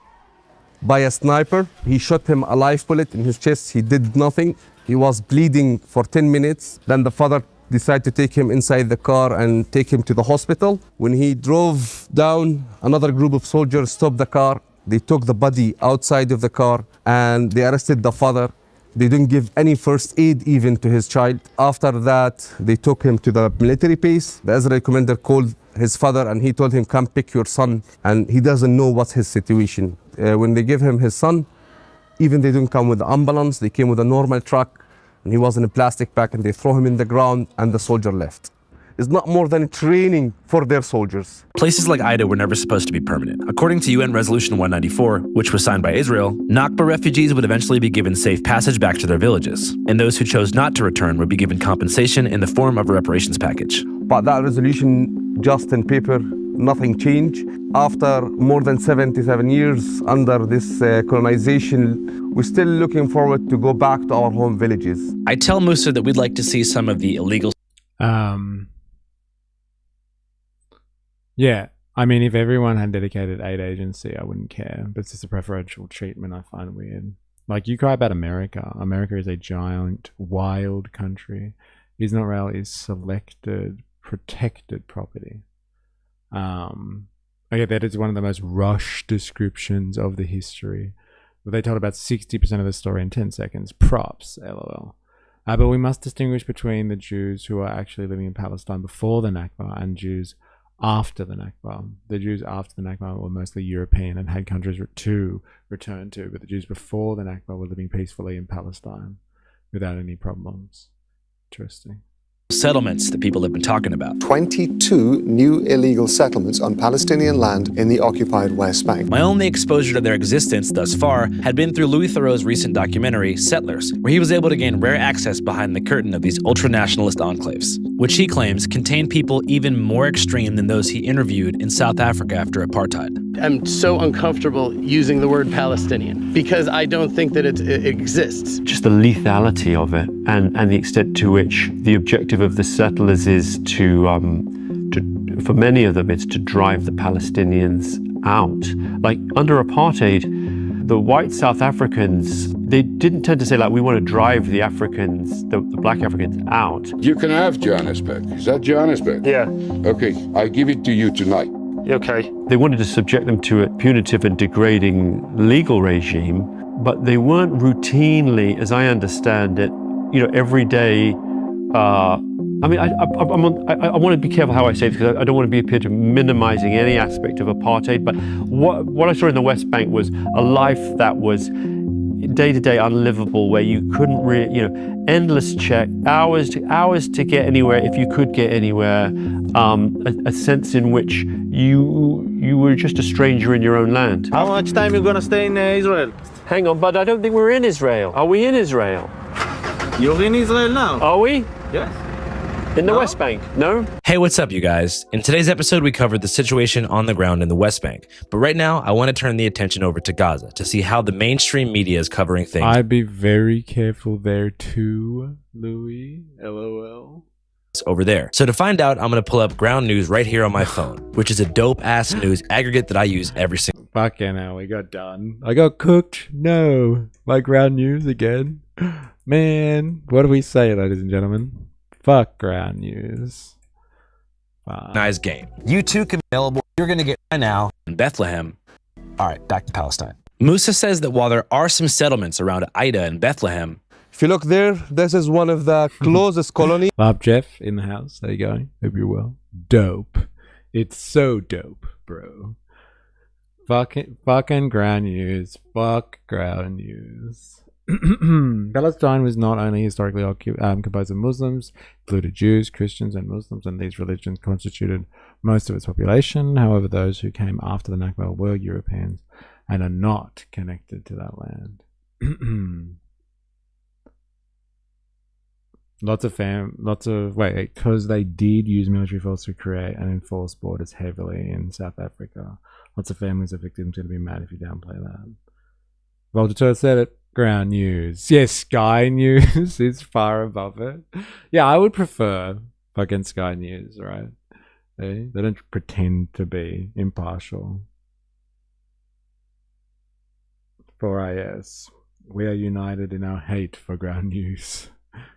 by a sniper. He shot him a live bullet in his chest. He did nothing. He was bleeding for 10 minutes. Then the father decided to take him inside the car and take him to the hospital. When he drove down, another group of soldiers stopped the car. They took the body outside of the car and they arrested the father. They didn't give any first aid even to his child. After that, they took him to the military base. The Israeli commander called his father and he told him, come pick your son. And he doesn't know what's his situation. When they gave him his son, even they didn't come with the ambulance, they came with a normal truck and he was in a plastic bag and they throw him in the ground and the soldier left. It's not more than training for their soldiers. Places like Ida were never supposed to be permanent. According to UN Resolution 194, which was signed by Israel, Nakba refugees would eventually be given safe passage back to their villages, and those who chose not to return would be given compensation in the form of a reparations package. But that resolution, just in paper, nothing changed. After more than 77 years under this colonization, we're still looking forward to go back to our home villages. I tell Musa that we'd like to see some of the illegal... Yeah, I mean, if everyone had dedicated aid agency, I wouldn't care. But it's just a preferential treatment I find weird. Like, you cry about America. America is a giant, wild country. Israel is selected, protected property. Okay, that is one of the most rushed descriptions of the history. But they told about 60% of the story in 10 seconds. Props, lol. But we must distinguish between the Jews who are actually living in Palestine before the Nakba and Jews after the Nakba. The Jews after the Nakba were mostly European and had countries to return to, but the Jews before the Nakba were living peacefully in Palestine without any problems. Interesting. Settlements that people have been talking about. 22 new illegal settlements on Palestinian land in the occupied West Bank. My only exposure to their existence thus far had been through Louis Theroux's recent documentary, Settlers, where he was able to gain rare access behind the curtain of these ultra-nationalist enclaves, which he claims contain people even more extreme than those he interviewed in South Africa after apartheid. I'm so uncomfortable using the word Palestinian because I don't think that it exists. Just the lethality of it and the extent to which the objective of the settlers is to for many of them, it's to drive the Palestinians out. Like under apartheid, the white South Africans, they didn't tend to say like, we want to drive the Africans, the black Africans out. You can have Johannesburg. Is that Johannesburg? Yeah. Okay, I give it to you tonight. Okay. They wanted to subject them to a punitive and degrading legal regime, but they weren't routinely, as I understand it, every day. I mean, I want to be careful how I say this because I don't want to appear to minimizing any aspect of apartheid. But what I saw in the West Bank was a life that was day-to-day unlivable, where you couldn't really, endless check, hours to get anywhere if you could get anywhere. A sense in which you were just a stranger in your own land. How much time are you gonna stay in Israel? Hang on, but I don't think we're in Israel. Are we in Israel? You're in Israel now. Are we? Yes. In the West Bank? No? Hey, what's up, you guys? In today's episode, we covered the situation on the ground in the West Bank. But right now, I want to turn the attention over to Gaza to see how the mainstream media is covering things. I'd be very careful there too, Louis. LOL. Over there. So to find out, I'm going to pull up ground news right here on my phone, which is a dope-ass news aggregate that I use every single... Fucking hell, we got done. I got cooked. No. My ground news again. Man, what do we say, ladies and gentlemen? Fuck ground news. Nice game. You too can be available. You're going to get right now in Bethlehem. All right, back to Palestine. Musa says that while there are some settlements around Ida and Bethlehem, if you look there, this is one of the closest colonies. Bob Jeff in the house. There you go. Hope you're well. Dope. It's so dope, bro. Fucking ground news. Fuck ground news. Palestine was not only historically composed of Muslims, included Jews, Christians, and Muslims, and these religions constituted most of its population. However, those who came after the Nakba were Europeans and are not connected to that land. Because they did use military force to create and enforce borders heavily in South Africa. Lots of families of victims are going to be mad if you downplay that. Voltaire said it. Ground news. Yes, Sky News is far above it. Yeah, I would prefer fucking Sky News, right? They don't pretend to be impartial. 4IS. We are united in our hate for ground news.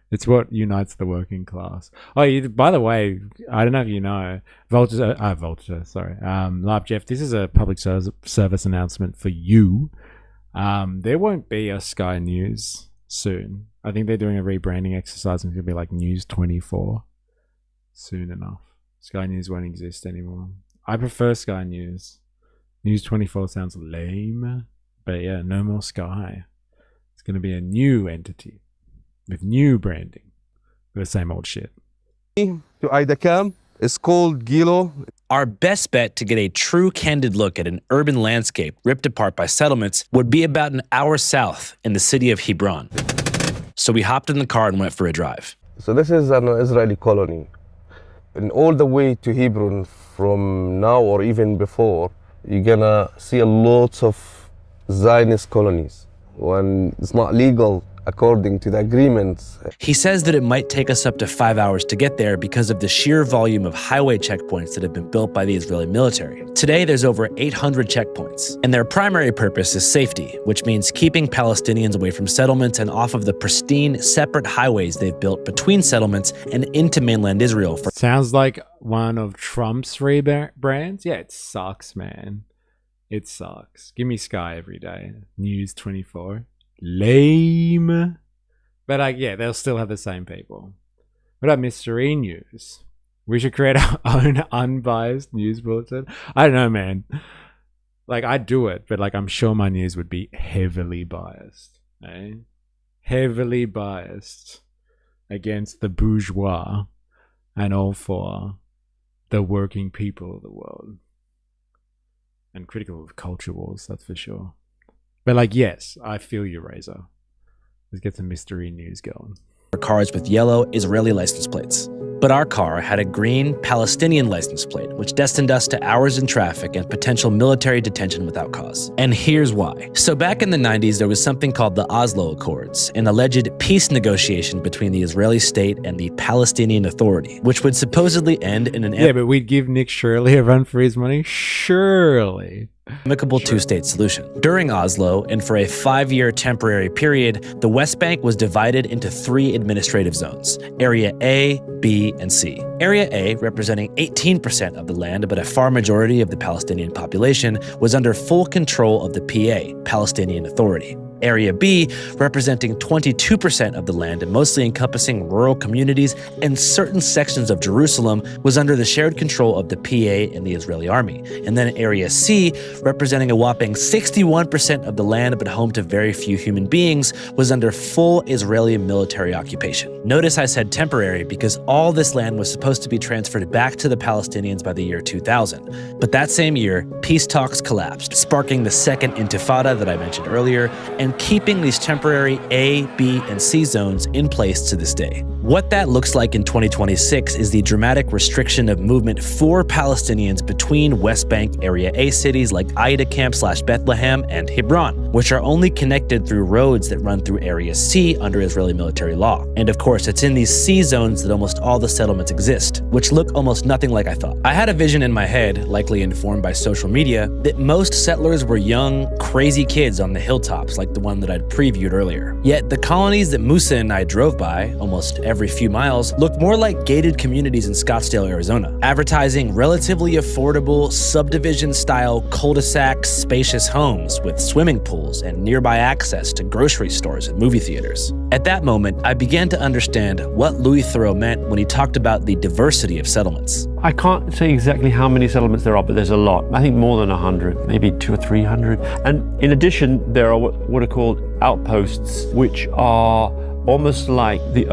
It's what unites the working class. Oh, by the way, I don't know if you know, Voltaire, sorry. Lab Jeff, this is a public service announcement for you. There won't be a Sky News soon. I think they're doing a rebranding exercise and it's going to be like News 24 soon enough. Sky News won't exist anymore. I prefer Sky News. News 24 sounds lame, but yeah, no more Sky. It's going to be a new entity with new branding, but the same old shit. To Ida Camp, it's called Gilo. Our best bet to get a true candid look at an urban landscape ripped apart by settlements would be about an hour south in the city of Hebron. So we hopped in the car and went for a drive. So this is an Israeli colony. and all the way to Hebron from now or even before, you're gonna see a lot of Zionist colonies when it's not legal according to the agreements. He says that it might take us up to 5 hours to get there because of the sheer volume of highway checkpoints that have been built by the Israeli military. Today, there's over 800 checkpoints, and their primary purpose is safety, which means keeping Palestinians away from settlements and off of the pristine, separate highways they've built between settlements and into mainland Israel. Sounds like one of Trump's rebrands. Yeah, it sucks, man. It sucks. Give me Sky every day. News 24. Lame. But yeah, they'll still have the same people. What about Mystery News? We should create our own unbiased news bulletin. I don't know, man. Like, I'd do it, but like, I'm sure my news would be heavily biased. Eh? Heavily biased against the bourgeois and all for the working people of the world. And critical of culture wars, that's for sure. But like, yes, I feel you, Razor. Let's get some Mystery News going. Cars with yellow Israeli license plates. But our car had a green Palestinian license plate, which destined us to hours in traffic and potential military detention without cause. And here's why. So back in the 90s, there was something called the Oslo Accords, an alleged peace negotiation between the Israeli state and the Palestinian Authority, which would supposedly end in an... Yeah, but we'd give Nick Shirley a run for his money? Surely. Amicable two-state solution. During Oslo, and for a 5-year temporary period, the West Bank was divided into 3 administrative zones: Area A, B, and C. Area A, representing 18% of the land but a far majority of the Palestinian population, was under full control of the PA, Palestinian Authority. Area B, representing 22% of the land and mostly encompassing rural communities and certain sections of Jerusalem, was under the shared control of the PA and the Israeli army. And then Area C, representing a whopping 61% of the land but home to very few human beings, was under full Israeli military occupation. Notice I said temporary because all this land was supposed to be transferred back to the Palestinians by the year 2000. But that same year, peace talks collapsed, sparking the second intifada that I mentioned earlier, and keeping these temporary A, B, and C zones in place to this day. What that looks like in 2026 is the dramatic restriction of movement for Palestinians between West Bank Area A cities like Aida Camp/Bethlehem and Hebron, which are only connected through roads that run through Area C under Israeli military law. And of course, it's in these C zones that almost all the settlements exist, which look almost nothing like I thought. I had a vision in my head, likely informed by social media, that most settlers were young, crazy kids on the hilltops like the one that I'd previewed earlier. Yet the colonies that Musa and I drove by, almost every few miles, looked more like gated communities in Scottsdale, Arizona, advertising relatively affordable subdivision-style cul-de-sac spacious homes with swimming pools and nearby access to grocery stores and movie theaters. At that moment, I began to understand what Louis Theroux meant when he talked about the diversity of settlements. I can't say exactly how many settlements there are, but there's a lot. I think more than 100, maybe 200 or 300. And in addition, there are what are called outposts, which are almost like the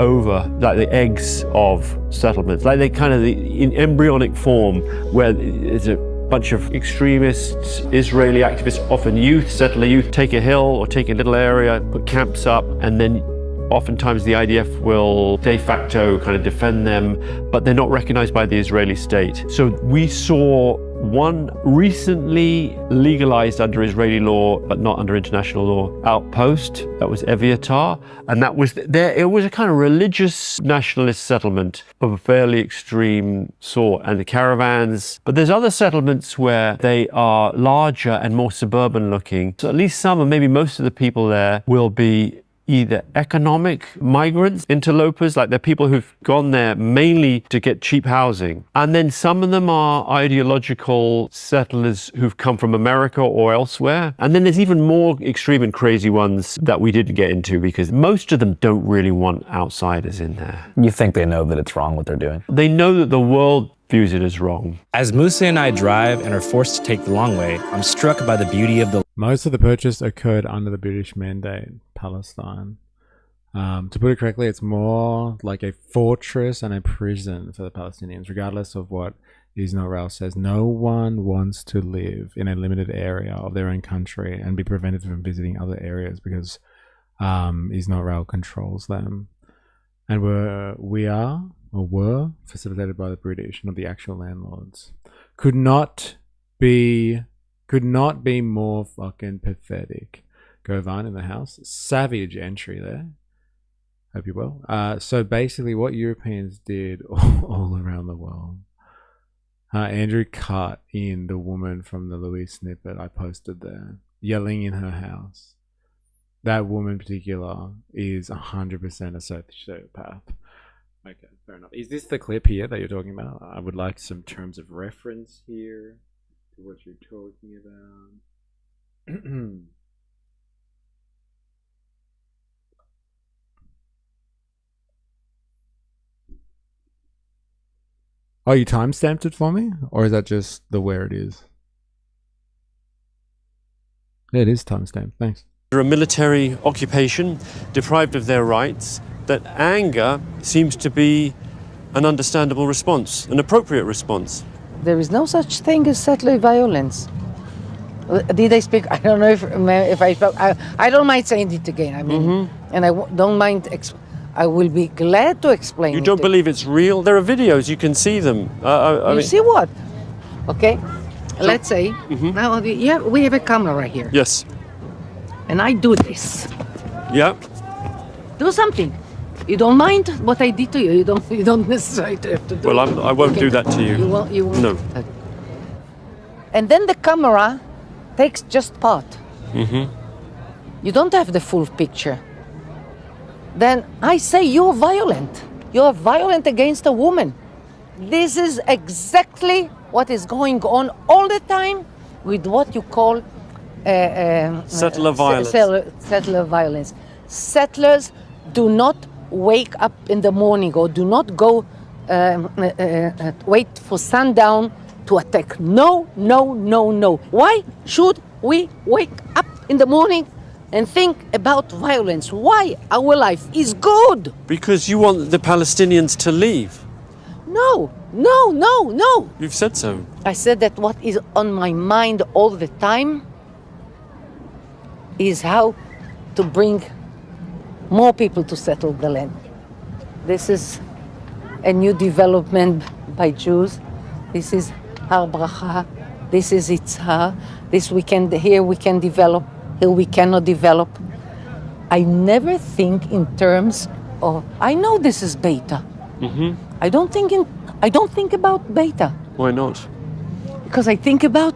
eggs of settlements, like they kind of in embryonic form, where there's a bunch of extremists, Israeli activists, often youth, settler youth, take a hill or take a little area, put camps up, and then oftentimes the IDF will de facto kind of defend them, but they're not recognized by the Israeli state. So we saw one recently legalized under Israeli law, but not under international law, outpost. That was Eviatar. And that was there. It was a kind of religious nationalist settlement of a fairly extreme sort, and the caravans. But there's other settlements where they are larger and more suburban looking. So at least some, and maybe most of the people there will be either economic migrants, interlopers, like they're people who've gone there mainly to get cheap housing. And then some of them are ideological settlers who've come from America or elsewhere. And then there's even more extreme and crazy ones that we didn't get into because most of them don't really want outsiders in there. You think they know that it's wrong what they're doing? They know that the world views it as wrong. As Musa and I drive and are forced to take the long way, I'm struck by the beauty of the... Most of the purchase occurred under the British Mandate, Palestine. To put it correctly, it's more like a fortress and a prison for the Palestinians, regardless of what Israel says. No one wants to live in a limited area of their own country and be prevented from visiting other areas because Israel controls them. And we're or were facilitated by the British, not the actual landlords. Could not be more fucking pathetic. Govan in the house. Savage entry there. Hope you're well. So basically what Europeans did all around the world. Andrew cut in the woman from the Louis snippet I posted there, yelling in her house. That woman in particular is 100% a sociopath. Okay, fair enough. Is this the clip here that you're talking about? I would like some terms of reference here to what you're talking about. Oh, you timestamped it for me? Or is that just the where it is? Yeah, it is timestamped. Thanks. A military occupation, deprived of their rights, that anger seems to be an understandable response, an appropriate response. There is no such thing as settler violence. Did I speak? I don't know if I spoke. I don't mind saying it again. I mean, and I don't mind. I will be glad to explain. You don't believe it's real? There are videos. You can see them. You see what? Okay. So, let's say now. Yeah, we have a camera right here. Yes. And I do this. Yeah. Do something. You don't mind what I did to you. You don't necessarily have to do. Well, I won't do that to you. You won't. No. And then the camera takes just part. You don't have the full picture. Then I say you're violent. You're violent against a woman. This is exactly what is going on all the time with what you call settler violence. Settler violence. Settlers do not wake up in the morning or do not go wait for sundown to attack. No, no, no, no. Why should we wake up in the morning and think about violence? Why? Our life is good. Because you want the Palestinians to leave. No, no, no, no. You've said so. I said that what is on my mind all the time is how to bring more people to settle the land. This is a new development by Jews. This is Har Bracha. This is Itzhar. Here we can develop. Here we cannot develop. I never think in terms of. I know this is beta. I don't think about beta. Why not? Because I think about.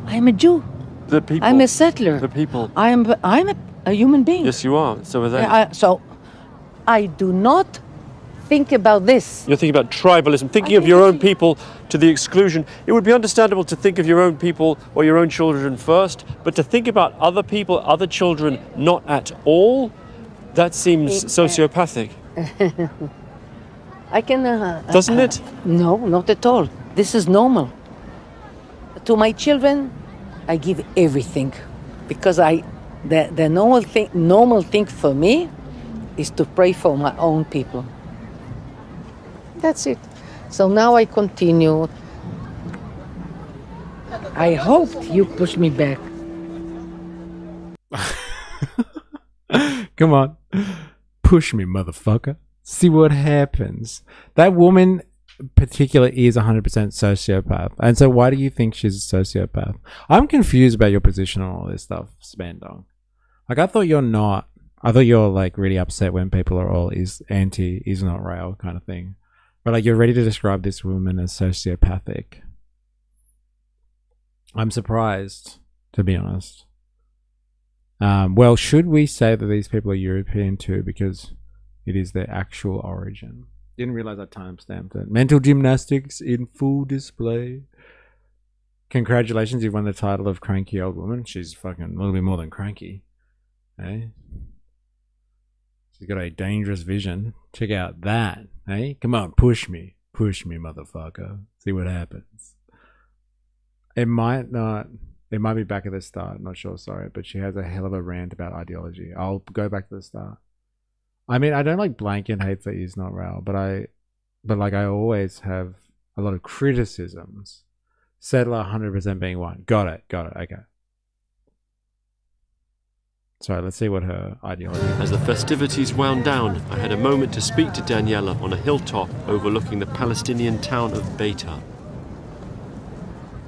I'm a Jew. The people. I'm a settler. The people. I'm a human being. Yes, you are. So are they. So I do not think about this. You're thinking about tribalism, thinking of your own people to the exclusion. It would be understandable to think of your own people or your own children first, but to think about other people, other children, not at all, that seems sociopathic. I can... Doesn't it? No, not at all. This is normal. To my children, I give everything. Because the normal thing for me is to pray for my own people. That's it. So now I continue. I hope you push me back. Come on. Push me, motherfucker. See what happens. That woman in particular is 100% sociopath. And so why do you think she's a sociopath? I'm confused about your position on all this stuff, Spandong. Like, I thought you're not. I thought you're like really upset when people are all is not rail kind of thing. But like, you're ready to describe this woman as sociopathic. I'm surprised, to be honest. Well, should we say that these people are European too, because it is their actual origin? Didn't realize I timestamped it. Mental gymnastics in full display. Congratulations, you've won the title of cranky old woman. She's fucking a little bit more than cranky. Eh? She's got a dangerous vision. Check out that. Hey, come on, push me, motherfucker. See what happens. It might be back at the start. I'm not sure, sorry, but she has a hell of a rant about ideology. I'll go back to the start. I mean, I don't like blanket hate that he's not real, but I always have a lot of criticisms. Settler 100% being one. Got it. Okay. Sorry, let's see what her ideology is. As the festivities wound down, I had a moment to speak to Daniela on a hilltop overlooking the Palestinian town of Beita.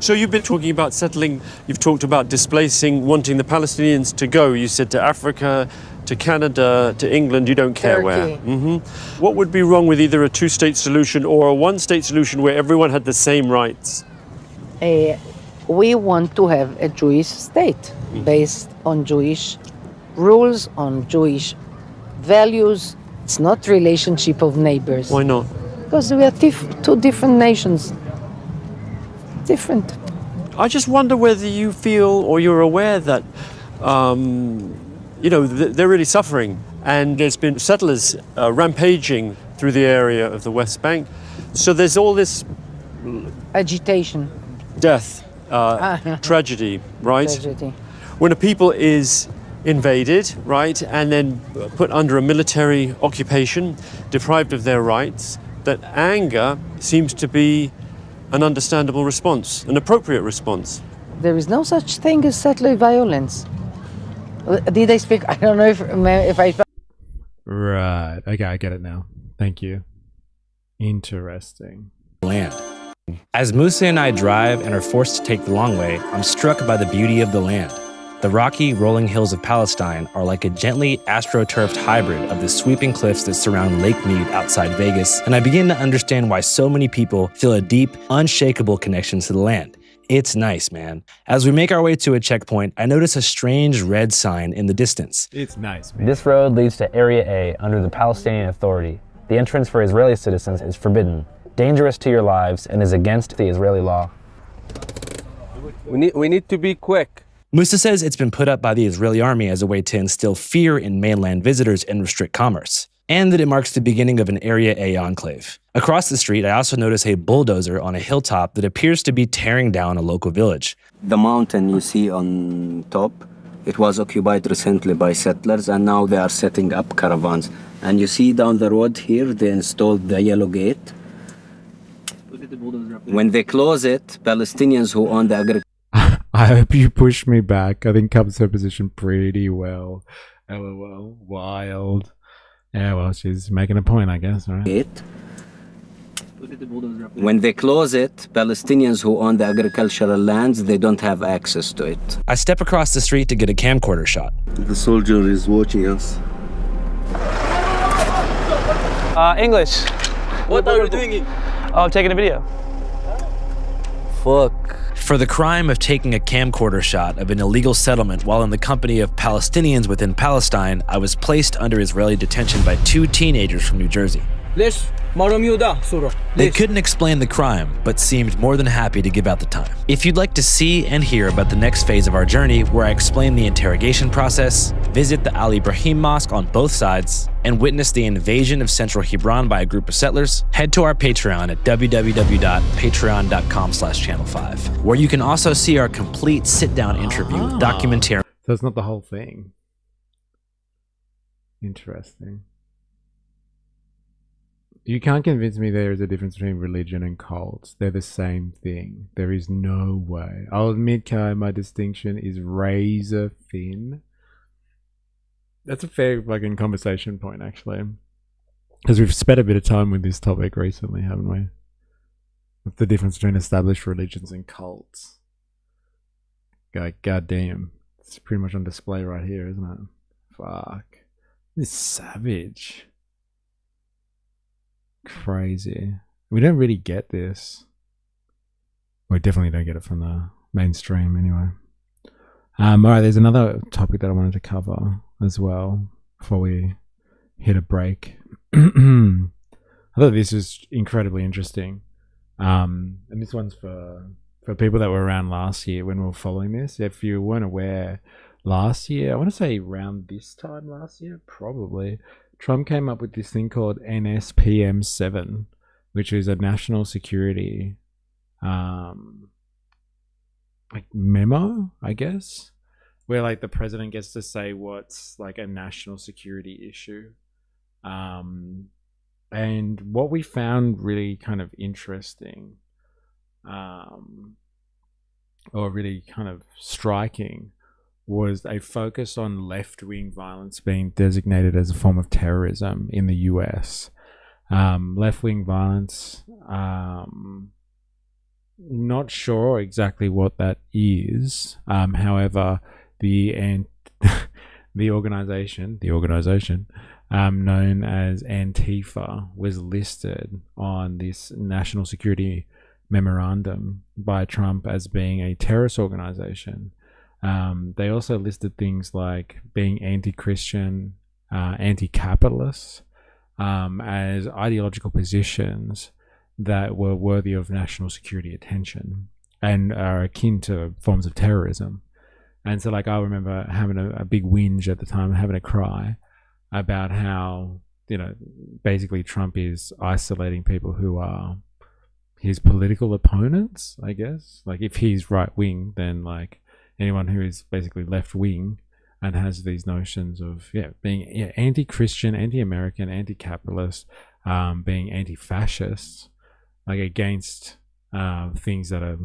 So you've been talking about settling, you've talked about displacing, wanting the Palestinians to go. You said to Africa, to Canada, to England, you don't care where. What would be wrong with either a two-state solution or a one-state solution where everyone had the same rights? We want to have a Jewish state based on Jewish rules, on Jewish values. It's not relationship of neighbors. Why not? Because we are two different nations. Different. I just wonder whether you feel or you're aware that, they're really suffering. And there's been settlers rampaging through the area of the West Bank. So there's all this agitation, death, tragedy, right? Tragedy. When a people is invaded, right, and then put under a military occupation, deprived of their rights, that anger seems to be an understandable response, an appropriate response. There is no such thing as settler violence. Did I speak? I don't know if I... Right. Okay, I get it now. Thank you. Interesting. Land. As Musa and I drive and are forced to take the long way, I'm struck by the beauty of the land. The rocky, rolling hills of Palestine are like a gently astroturfed hybrid of the sweeping cliffs that surround Lake Mead outside Vegas, and I begin to understand why so many people feel a deep, unshakable connection to the land. It's nice, man. As we make our way to a checkpoint, I notice a strange red sign in the distance. It's nice, man. This road leads to Area A under the Palestinian Authority. The entrance for Israeli citizens is forbidden, dangerous to your lives, and is against the Israeli law. We need to be quick. Musa says it's been put up by the Israeli army as a way to instill fear in mainland visitors and restrict commerce, and that it marks the beginning of an Area A enclave. Across the street, I also notice a bulldozer on a hilltop that appears to be tearing down a local village. The mountain you see on top, it was occupied recently by settlers, and now they are setting up caravans. And you see down the road here, they installed the yellow gate. When they close it, Palestinians who own the agriculture... I hope you push me back. I think covers her position pretty well. LOL. Wild. Yeah, well, she's making a point, I guess, right? When they close it, Palestinians who own the agricultural lands, they don't have access to it. I step across the street to get a camcorder shot. The soldier is watching us. English. What are you doing? Oh, I'm taking a video. Fuck. For the crime of taking a camcorder shot of an illegal settlement while in the company of Palestinians within Palestine, I was placed under Israeli detention by two teenagers from New Jersey. They couldn't explain the crime, but seemed more than happy to give out the time. If you'd like to see and hear about the next phase of our journey, where I explain the interrogation process, visit the Al Ibrahim Mosque on both sides, and witness the invasion of central Hebron by a group of settlers, head to our Patreon at www.patreon.com/channel5, where you can also see our complete sit-down interview with documentarian. So it's not the whole thing. Interesting. You can't convince me there is a difference between religion and cults. They're the same thing. There is no way. I'll admit, Kai, my distinction is razor thin. That's a fair fucking conversation point, actually. Because we've spent a bit of time with this topic recently, haven't we? What's the difference between established religions and cults? God damn. It's pretty much on display right here, isn't it? Fuck. This is savage. Crazy. We don't really get this. We definitely don't get it from the mainstream anyway. Alright, there's another topic that I wanted to cover as well before we hit a break. I thought this was incredibly interesting. And this one's for people that were around last year when we were following this. If you weren't aware, last year, I want to say around this time last year, probably, Trump came up with this thing called NSPM7, which is a national security like memo, I guess, where like the president gets to say what's like a national security issue. And what we found really kind of interesting, or really kind of striking, was a focus on left-wing violence being designated as a form of terrorism in the US. Left-wing violence, not sure exactly what that is. However, the organization known as Antifa was listed on this national security memorandum by Trump as being a terrorist organization. They also listed things like being anti-Christian, anti-capitalist, as ideological positions that were worthy of national security attention and are akin to forms of terrorism. And so, like, I remember having a big whinge at the time, having a cry about how, you know, basically Trump is isolating people who are his political opponents, I guess. Like, if he's right-wing, then, like, anyone who is basically left-wing and has these notions of being anti-Christian, anti-American, anti-capitalist, being anti-fascist, like against things that are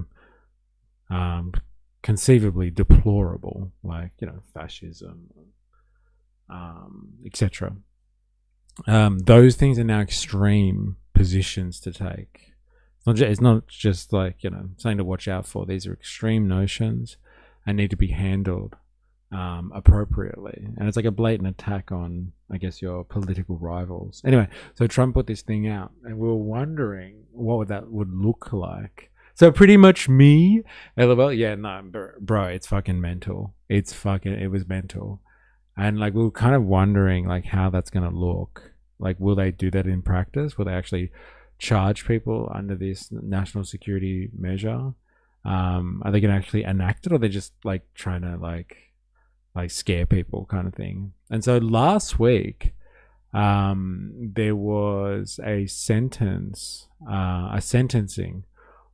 conceivably deplorable, like, you know, fascism, etc. Those things are now extreme positions to take. It's not just like, you know, something to watch out for. These are extreme notions and need to be handled appropriately. And it's like a blatant attack on, I guess, your political rivals. Anyway, so Trump put this thing out, and we were wondering what that would look like. So pretty much me, LOL, yeah, no, bro, it's fucking mental. It was mental. And like, we were kind of wondering like how that's going to look. Like, will they do that in practice? Will they actually charge people under this national security measure? Are they going to actually enact it, or are they just like trying to like scare people kind of thing? And so last week, there was a sentencing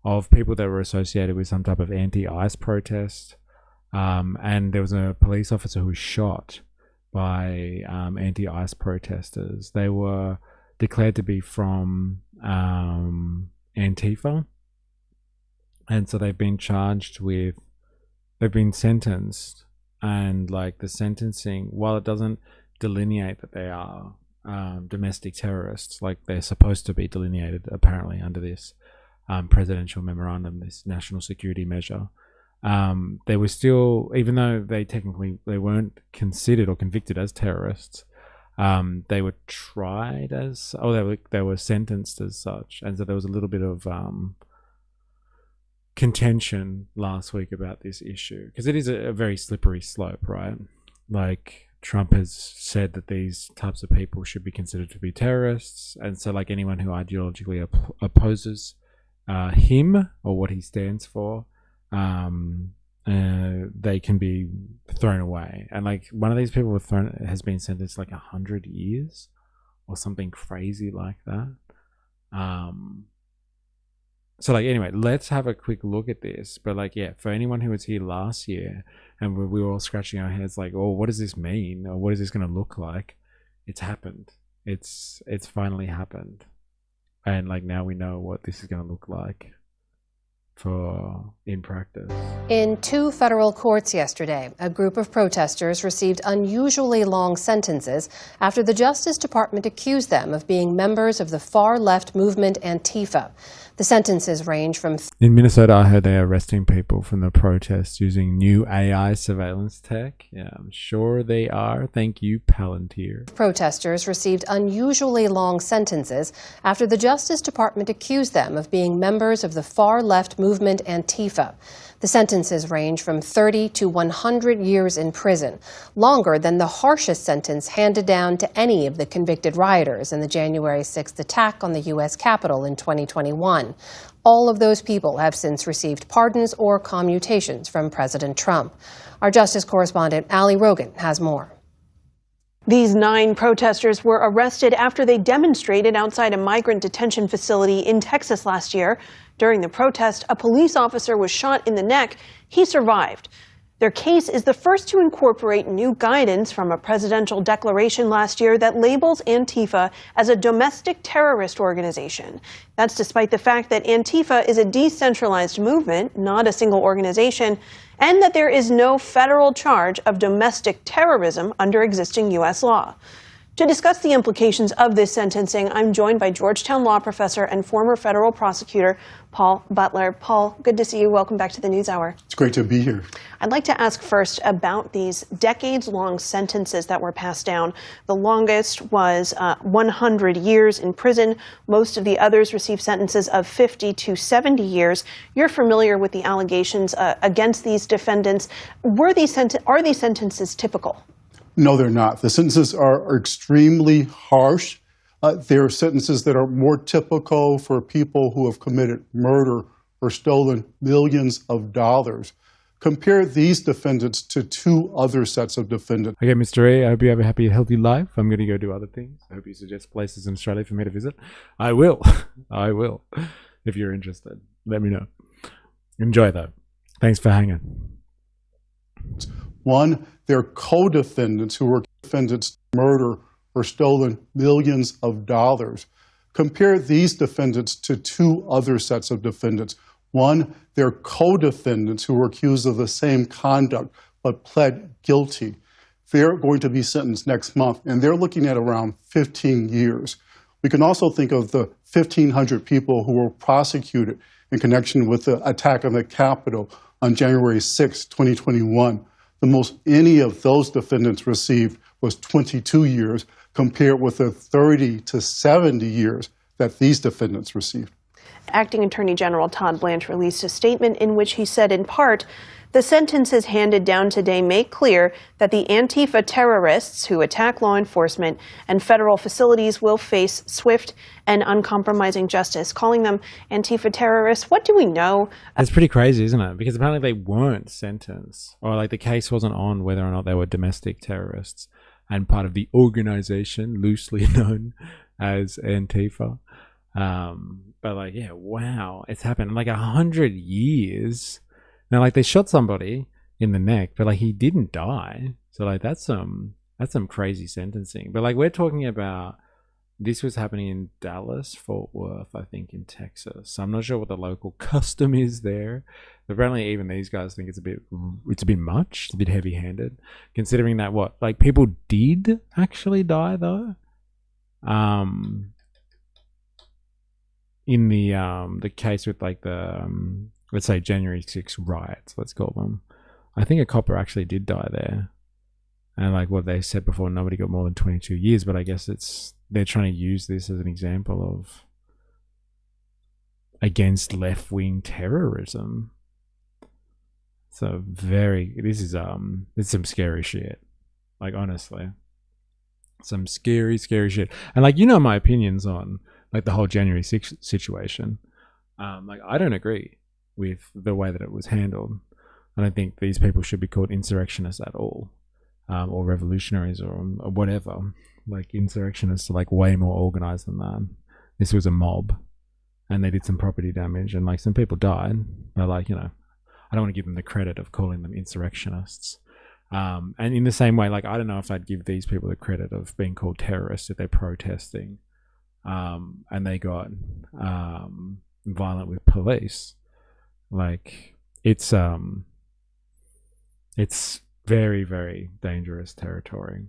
of people that were associated with some type of anti-ICE protest, and there was a police officer who was shot by anti-ICE protesters. They were declared to be from Antifa, and so they've been sentenced, and like the sentencing, while it doesn't delineate that they are domestic terrorists, like they're supposed to be delineated apparently under this presidential memorandum, this national security measure, they were still, even though they weren't considered or convicted as terrorists, they were tried as, they were sentenced as such. And so there was a little bit of contention last week about this issue, because it is a very slippery slope, right? Like, Trump has said that these types of people should be considered to be terrorists, and so like anyone who ideologically opposes him or what he stands for, they can be thrown away. And like, one of these people has been sentenced like 100 years or something crazy like that. So like, anyway, let's have a quick look at this. But like, yeah, for anyone who was here last year and we were all scratching our heads like, oh, what does this mean? Or what is this going to look like? It's happened. It's finally happened. And like, now we know what this is going to look like in practice. In 2 federal courts yesterday, a group of protesters received unusually long sentences after the Justice Department accused them of being members of the far-left movement Antifa. The sentences range from... In Minnesota, I heard they are arresting people from the protests using new AI surveillance tech. Yeah, I'm sure they are. Thank you, Palantir. Protesters received unusually long sentences after the Justice Department accused them of being members of the far-left movement Antifa. The sentences range from 30 to 100 years in prison, longer than the harshest sentence handed down to any of the convicted rioters in the January 6th attack on the U.S. Capitol in 2021. All of those people have since received pardons or commutations from President Trump. Our justice correspondent, Ali Rogan, has more. These 9 protesters were arrested after they demonstrated outside a migrant detention facility in Texas last year. During the protest, a police officer was shot in the neck. He survived. Their case is the first to incorporate new guidance from a presidential declaration last year that labels Antifa as a domestic terrorist organization. That's despite the fact that Antifa is a decentralized movement, not a single organization, and that there is no federal charge of domestic terrorism under existing U.S. law. To discuss the implications of this sentencing, I'm joined by Georgetown law professor and former federal prosecutor Paul Butler. Paul, good to see you. Welcome back to the NewsHour. It's great to be here. I'd like to ask first about these decades-long sentences that were passed down. The longest was 100 years in prison. Most of the others received sentences of 50 to 70 years. You're familiar with the allegations against these defendants. Are these sentences typical? No, they're not. The sentences are extremely harsh. They're sentences that are more typical for people who have committed murder or stolen millions of dollars. Compare these defendants to two other sets of defendants. Okay, Mr. A, I hope you have a happy, healthy life. I'm going to go do other things. I hope you suggest places in Australia for me to visit. I will. I will. If you're interested, let me know. Enjoy, though. Thanks for hanging. One, they're co-defendants who were defendants in murder or stolen millions of dollars. Compare these defendants to two other sets of defendants. One, they're co-defendants who were accused of the same conduct but pled guilty. They're going to be sentenced next month, and they're looking at around 15 years. We can also think of the 1,500 people who were prosecuted in connection with the attack on the Capitol on January 6, 2021. The most any of those defendants received was 22 years, compared with the 30 to 70 years that these defendants received. Acting Attorney General Todd Blanche released a statement in which he said, in part, the sentences handed down today make clear that the Antifa terrorists who attack law enforcement and federal facilities will face swift and uncompromising justice. Calling them Antifa terrorists, what do we know? It's pretty crazy, isn't it? Because apparently they weren't sentenced, or like the case wasn't on whether or not they were domestic terrorists and part of the organization loosely known as Antifa. But like, yeah, wow, it's happened in like 100 years. Now, like, they shot somebody in the neck, but like he didn't die. So like that's some crazy sentencing. But like we're talking about, this was happening in Dallas, Fort Worth, I think, in Texas. So I'm not sure what the local custom is there. But apparently even these guys think it's a bit much, it's a bit heavy-handed, considering that like people did actually die though. In the case with like the let's say January 6th riots, let's call them. I think a copper actually did die there. And like what they said before, nobody got more than 22 years, but I guess they're trying to use this as an example of against left-wing terrorism. So it's some scary shit. Like honestly. Some scary shit. And like, you know my opinions on like the whole January 6th situation. Like I don't agree with the way that it was handled. I don't think these people should be called insurrectionists at all, or revolutionaries or whatever. Like insurrectionists are like way more organized than that. This was a mob, and they did some property damage, and like some people died. But like, you know, I don't want to give them the credit of calling them insurrectionists. And in the same way, like I don't know if I'd give these people the credit of being called terrorists if they're protesting, and they got violent with police. Like it's very, very dangerous territory.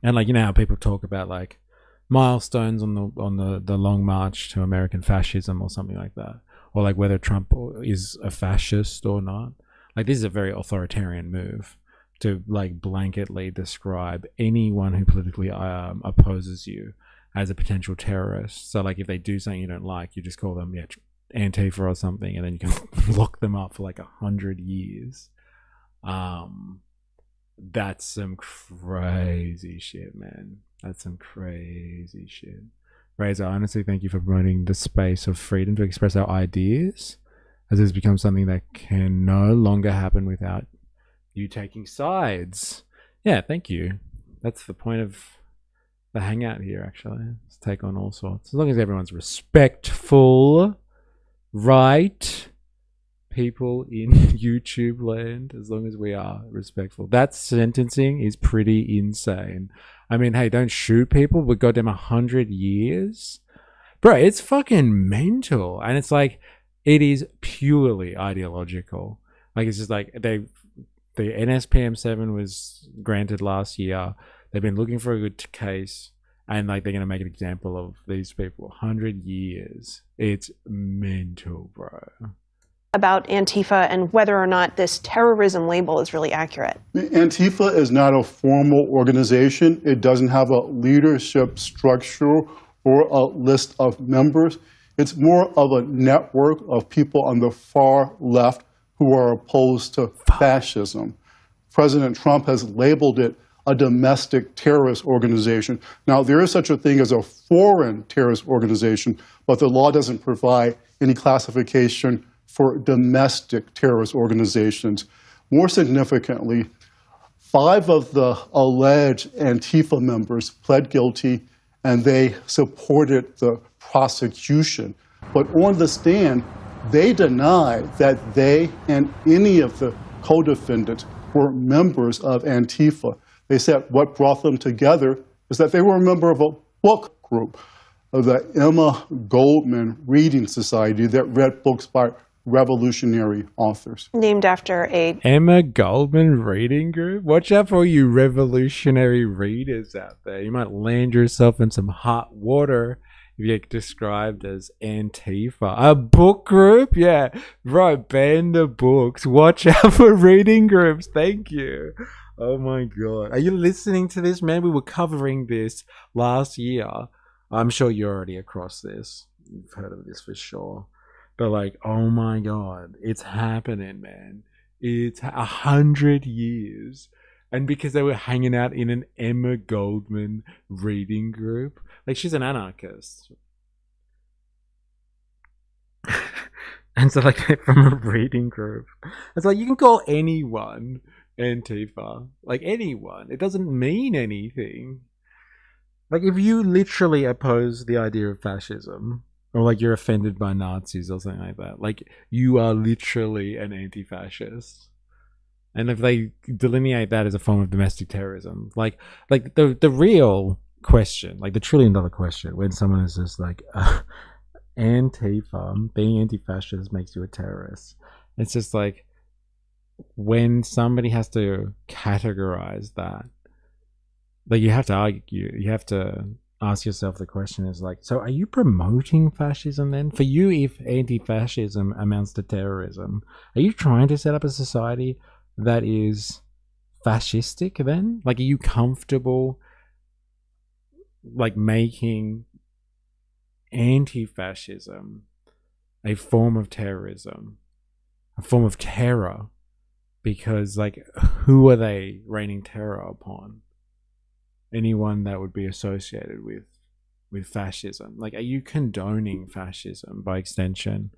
And like, you know how people talk about like milestones on the long march to American fascism or something like that, or like whether Trump is a fascist or not. Like this is a very authoritarian move to like blanketly describe anyone who politically opposes you as a potential terrorist. So like if they do something you don't like, you just call them Antifa or something, and then you can lock them up for like 100 years. That's some crazy shit, man. That's some crazy shit. Razor, honestly, thank you for promoting the space of freedom to express our ideas, as it's become something that can no longer happen without you taking sides. Yeah, thank you. That's the point of the hangout here, actually. Let's take on all sorts. As long as everyone's respectful, right? people in YouTube land as long as we are respectful. That sentencing is pretty insane. I mean, hey, don't shoot people, but goddamn 100 years? Bro, it's fucking mental. And it's like, it is purely ideological. Like, it's just like, the NSPM7 was granted last year. They've been looking for a good case. And like, they're going to make an example of these people. 100 years. It's mental, bro. About Antifa and whether or not this terrorism label is really accurate. Antifa is not a formal organization. It doesn't have a leadership structure or a list of members. It's more of a network of people on the far left who are opposed to fascism. President Trump has labeled it a domestic terrorist organization. Now, there is such a thing as a foreign terrorist organization, but the law doesn't provide any classification for domestic terrorist organizations. More significantly, 5 of the alleged Antifa members pled guilty and they supported the prosecution. But on the stand, they denied that they and any of the co-defendants were members of Antifa. They said what brought them together is that they were a member of a book group, of the Emma Goldman Reading Society that read books by revolutionary authors. Named after a Emma Goldman reading group? Watch out for all you revolutionary readers out there. You might land yourself in some hot water if you get described as Antifa. A book group? Yeah, right, ban the books. Watch out for reading groups. Thank you. Oh my god. Are you listening to this, man? We were covering this last year. I'm sure you're already across this. You've heard of this for sure. But like, oh my god, it's happening, man. It's 100 years. And because they were hanging out in an Emma Goldman reading group. Like, she's an anarchist. And so like, they're from a reading group. It's like, you can call anyone Antifa. Like, anyone. It doesn't mean anything. Like, if you literally oppose the idea of fascism, or like you're offended by Nazis or something like that, like, you are literally an anti-fascist. And if they delineate that as a form of domestic terrorism, like the real question, like the $1 trillion question, when someone is just like, Antifa, being anti-fascist makes you a terrorist. It's just like, when somebody has to categorize that, like, you have to argue, you have to ask yourself the question is like, so are you promoting fascism then? For you, if anti-fascism amounts to terrorism, are you trying to set up a society that is fascistic then? Like, are you comfortable like making anti-fascism a form of terrorism, a form of terror? Because like, who are they raining terror upon? Anyone that would be associated with fascism. Like, are you condoning fascism by extension?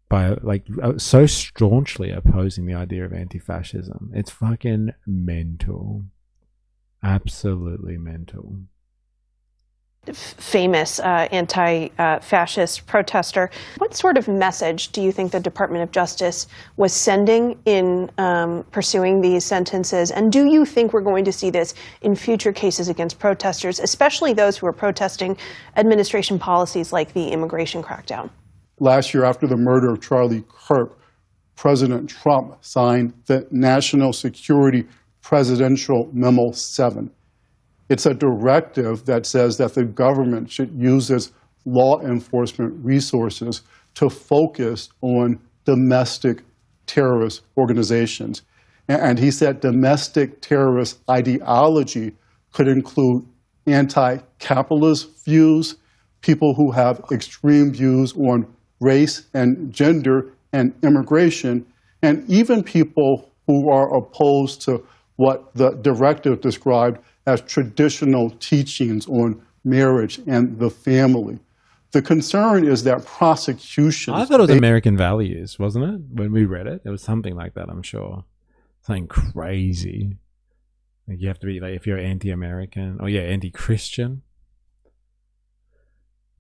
By like so staunchly opposing the idea of anti-fascism. It's fucking mental. Absolutely mental. Famous anti-fascist protester. What sort of message do you think the Department of Justice was sending in pursuing these sentences? And do you think we're going to see this in future cases against protesters, especially those who are protesting administration policies like the immigration crackdown? Last year, after the murder of Charlie Kirk, President Trump signed the National Security Presidential Memo 7. It's a directive that says that the government should use its law enforcement resources to focus on domestic terrorist organizations. And he said domestic terrorist ideology could include anti-capitalist views, people who have extreme views on race and gender and immigration, and even people who are opposed to what the directive described as traditional teachings on marriage and the family. The concern is that prosecutions... I thought it was American values, wasn't it? When we read it, it was something like that, I'm sure. Something crazy. Like, you have to be, like, if you're anti-American, or yeah, anti-Christian.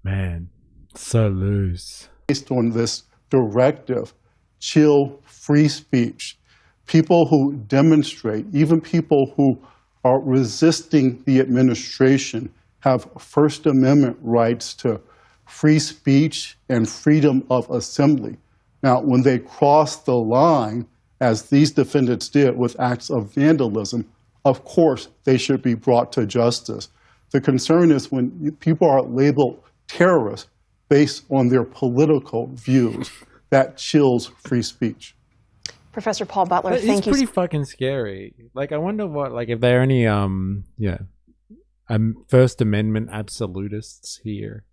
Man, so loose. Based on this directive chill free speech. People who demonstrate, even people who are resisting the administration, have First Amendment rights to free speech and freedom of assembly. Now, when they cross the line, as these defendants did with acts of vandalism, of course they should be brought to justice. The concern is when people are labeled terrorists based on their political views, that chills free speech. Professor Paul Butler, thank you. It's pretty fucking scary. Like, I wonder what, like, if there are any, First Amendment absolutists here.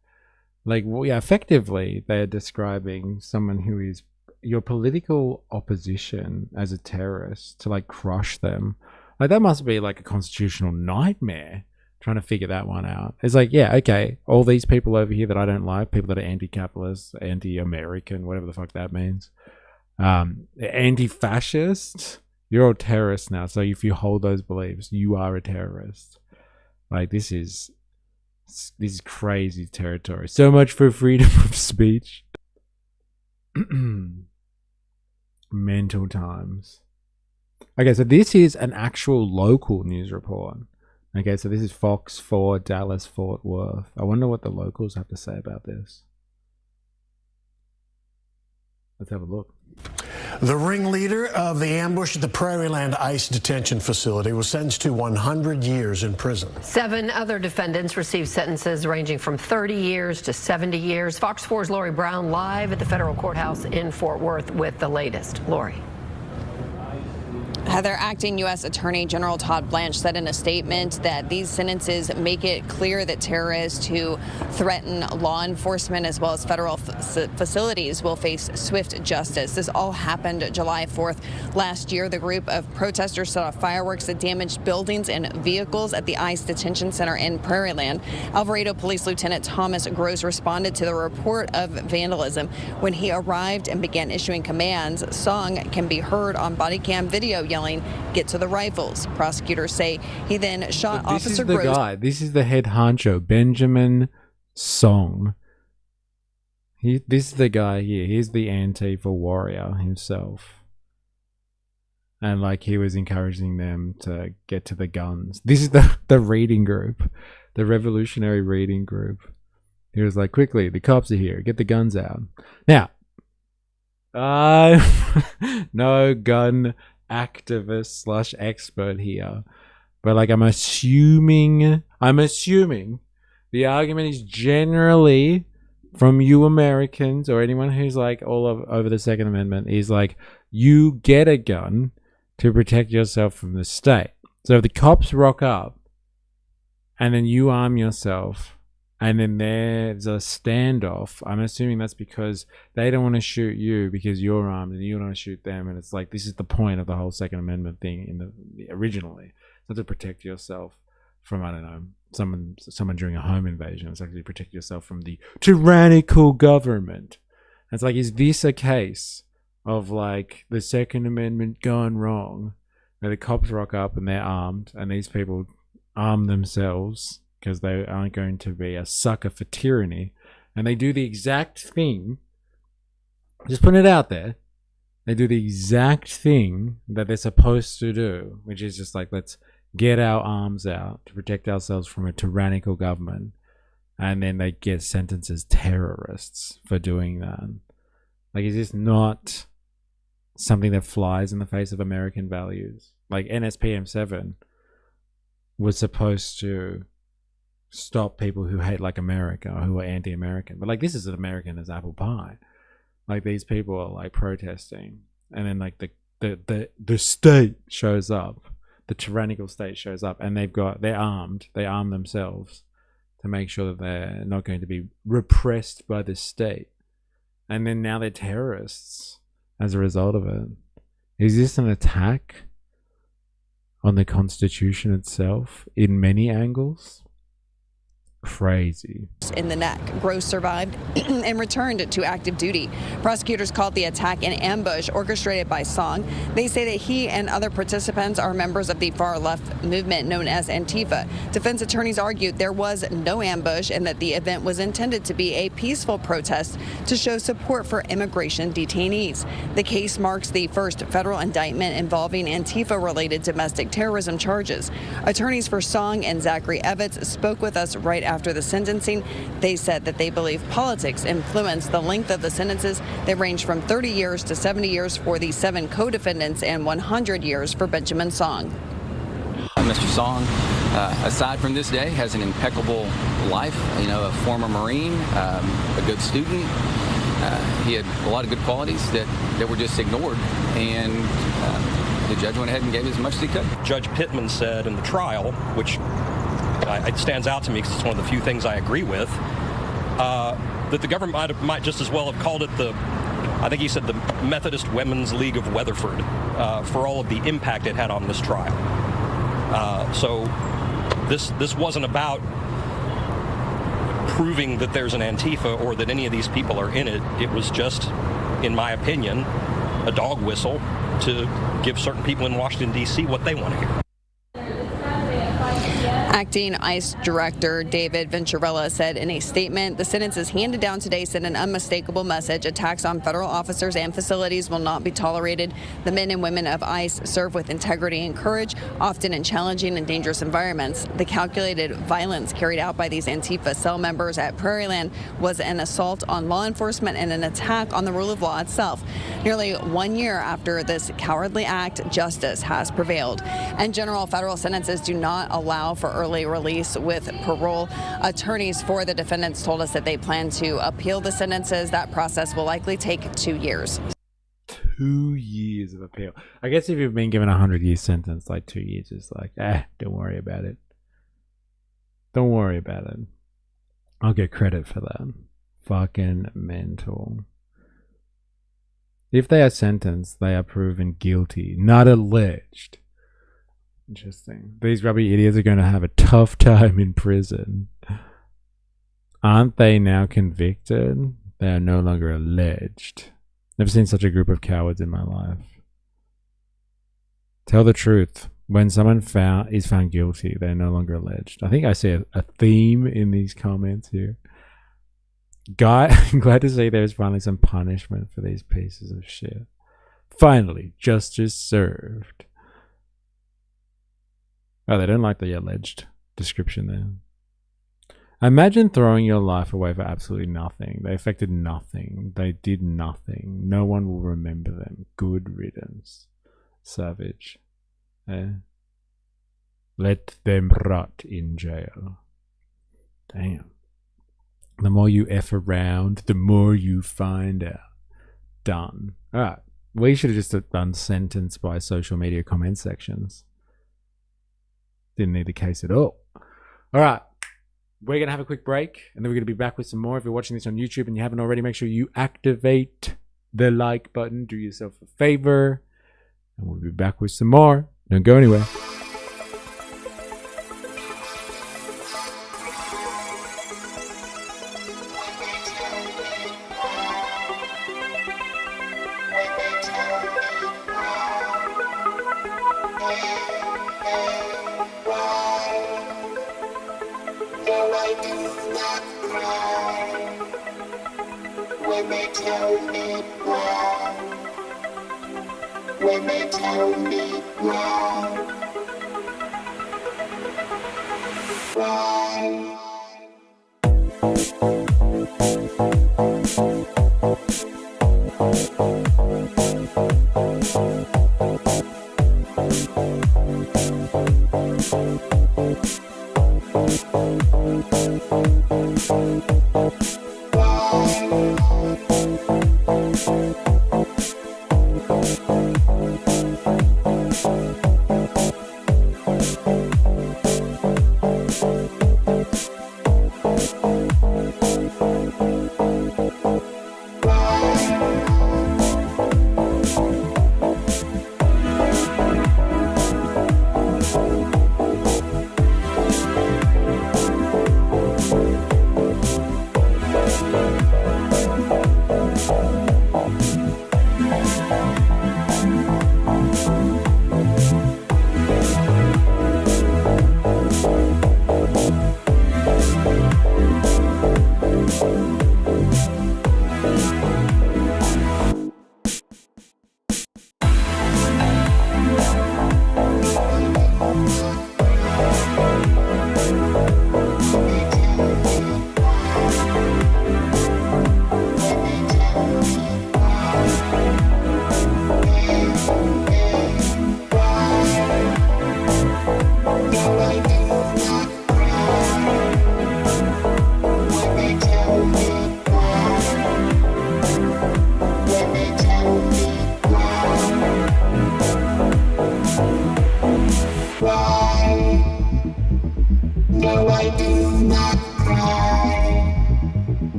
Like, well, yeah, effectively, they're describing someone who is your political opposition as a terrorist to, like, crush them. Like, that must be, like, a constitutional nightmare, trying to figure that one out. It's like, yeah, okay, all these people over here that I don't like, people that are anti-capitalist, anti-American, whatever the fuck that means, anti-fascist, you're all terrorists now. So if you hold those beliefs, you are a terrorist. Like, this is crazy territory. So much for freedom of speech. Mental times. Okay, so this is an actual local news report. Okay, so this is Fox 4 Dallas Fort Worth. I wonder what the locals have to say about this. Let's have a look. The ringleader of the ambush at the Prairieland ICE detention facility was sentenced to 100 years in prison. 7 other defendants received sentences ranging from 30 years to 70 years. Fox 4's Lori Brown live at the federal courthouse in Fort Worth with the latest. Lori. Heather, Acting U.S. Attorney General Todd Blanche said in a statement that these sentences make it clear that terrorists who threaten law enforcement as well as federal facilities will face swift justice. This all happened July 4th. Last year, the group of protesters set off fireworks that damaged buildings and vehicles at the ICE detention center in Prairieland. Alvarado Police Lieutenant Thomas Gross responded to the report of vandalism. When he arrived and began issuing commands, Song can be heard on body cam video yelling, "Get to the rifles." Prosecutors say he then shot Officer Gross. This is the head honcho, Benjamin Song. This is the guy here. He's the Antifa warrior himself. And like, he was encouraging them to get to the guns. This is the reading group, the revolutionary reading group. He was like, quickly, the cops are here. Get the guns out. Now, no gun activist / expert here, but like, I'm assuming the argument is generally from you Americans or anyone who's like over the Second Amendment is like, you get a gun to protect yourself from the state. So if the cops rock up and then you arm yourself and then there's a standoff, I'm assuming that's because they don't want to shoot you because you're armed and you don't want to shoot them. And it's like, this is the point of the whole Second Amendment thing originally. It's not to protect yourself from, I don't know, someone during a home invasion. It's actually to protect yourself from the tyrannical government. And it's like, is this a case of like the Second Amendment gone wrong, where the cops rock up and they're armed and these people arm themselves because they aren't going to be a sucker for tyranny, and they do the exact thing, just putting it out there, they do the exact thing that they're supposed to do, which is just like, let's get our arms out to protect ourselves from a tyrannical government, and then they get sentenced as terrorists for doing that. Like, is this not something that flies in the face of American values? Like, NSPM 7 was supposed to stop people who hate like America or who are anti-American, but like, this is as American as apple pie. Like, these people are like protesting, and then like the state shows up, the tyrannical state shows up, and they're armed, they arm themselves to make sure that they're not going to be repressed by the state, and then now they're terrorists as a result of it. Is this an attack on the Constitution itself in many angles? Crazy. In the neck. Gross survived and returned to active duty. Prosecutors called the attack an ambush orchestrated by Song. They say that he and other participants are members of the far-left movement known as Antifa. Defense attorneys argued there was no ambush and that the event was intended to be a peaceful protest to show support for immigration detainees. The case marks the first federal indictment involving Antifa-related domestic terrorism charges. Attorneys for Song and Zachary Evans spoke with us right after the sentencing. They said that they believe politics influenced the length of the sentences. They range from 30 years to 70 years for the 7 co-defendants and 100 years for Benjamin Song. Mr. Song, aside from this day, has an impeccable life. You know, a former Marine, a good student. He had a lot of good qualities that were just ignored, and the judge went ahead and gave as much as he could. Judge Pittman said in the trial, which it stands out to me because it's one of the few things I agree with, that the government might just as well have called it I think he said the Methodist Women's League of Weatherford, for all of the impact it had on this trial. So this wasn't about proving that there's an Antifa or that any of these people are in it. It was just, in my opinion, a dog whistle to give certain people in Washington, D.C. what they want to hear. Acting ICE Director David Venturella said in a statement, the sentences handed down today send an unmistakable message. Attacks on federal officers and facilities will not be tolerated. The men and women of ICE serve with integrity and courage, often in challenging and dangerous environments. The calculated violence carried out by these Antifa cell members at Prairieland was an assault on law enforcement and an attack on the rule of law itself. Nearly 1 year after this cowardly act, justice has prevailed. And general federal sentences do not allow for early release with parole. Attorneys for the defendants told us that they plan to appeal the sentences. That process will likely take 2 years. 2 years of appeal. I guess if you've been given a 100-year sentence, like 2 years is like, don't worry about it. Don't worry about it. I'll get credit for that. Fucking mental. If they are sentenced, they are proven guilty, not alleged. Interesting. These rubby idiots are going to have a tough time in prison. Aren't they now convicted? They are no longer alleged. Never seen such a group of cowards in my life. Tell the truth. When someone is found guilty, they're no longer alleged. I think I see a theme in these comments here. I'm glad to see there's finally some punishment for these pieces of shit. Finally, justice served. Oh, they don't like the alleged description there. Imagine throwing your life away for absolutely nothing. They affected nothing. They did nothing. No one will remember them. Good riddance. Savage. Let them rot in jail. Damn. The more you F around, the more you find out. Done. Alright. We should have just done sentence by social media comment sections. Didn't need the case at all. Alright. We're going to have a quick break, and then we're going to be back with some more. If you're watching this on YouTube and you haven't already, make sure you activate the like button. Do yourself a favor. And we'll be back with some more. Don't go anywhere.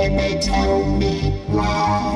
when they tell me why.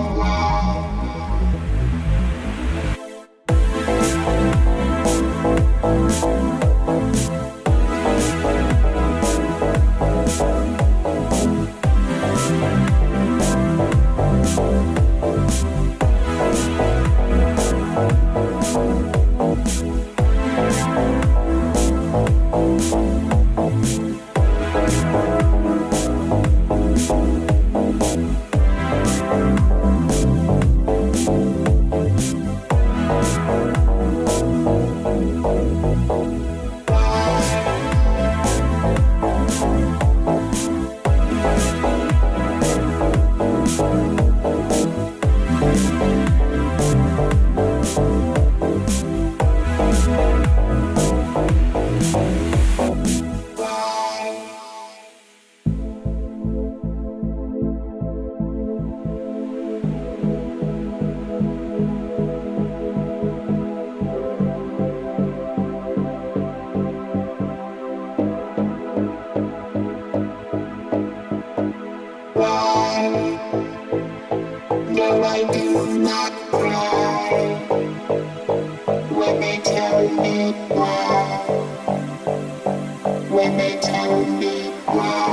No, I do not cry when they tell me why. When they tell me why.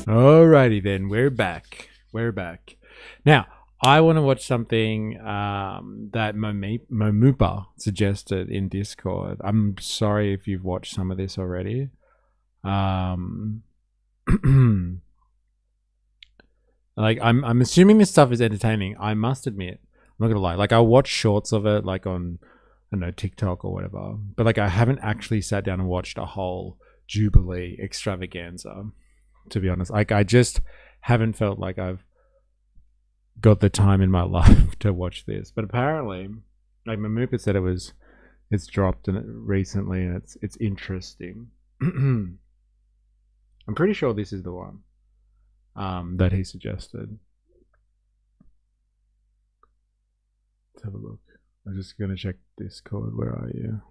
Alrighty then, we're back. We're back. Now, I want to watch something that Momupa suggested in Discord. I'm sorry if you've watched some of this already. Like I'm assuming this stuff is entertaining. I must admit, I'm not gonna lie. Like I watch shorts of it, like on I don't know TikTok or whatever. But like I haven't actually sat down and watched a whole Jubilee extravaganza. To be honest, like I just haven't felt like I've got the time in my life to watch this. But apparently, like Mamuka said, it's dropped recently and it's interesting. I'm pretty sure this is the one that he suggested. Let's have a look. I'm just gonna check Discord. Where are you?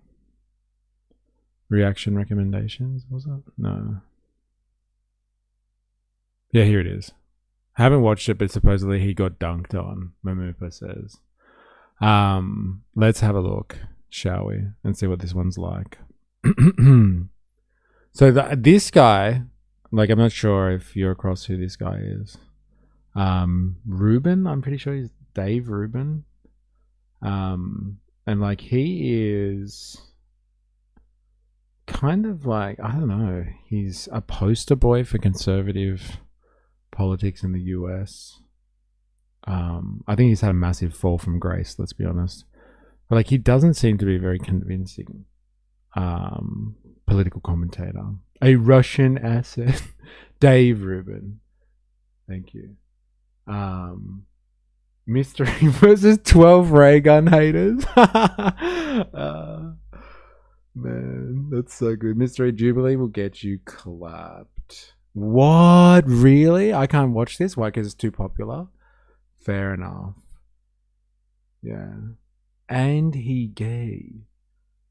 Reaction recommendations? Was that? No. Yeah, here it is. Haven't watched it, but supposedly he got dunked on, Mamupa says. Let's have a look, shall we? And see what this one's like. So this guy, like I'm not sure if you're across who this guy is. Ruben, I'm pretty sure he's Dave Rubin. And like he is kind of like, I don't know, he's a poster boy for conservative politics in the US. I think he's had a massive fall from grace, let's be honest. But like he doesn't seem to be a very convincing political commentator. A Russian asset. Dave Rubin. Thank you. Mystery versus 12 ray gun haters. Man, that's so good. Mystery Jubilee will get you clapped. What? Really? I can't watch this? Why? Because it's too popular? Fair enough. Yeah. And he gay.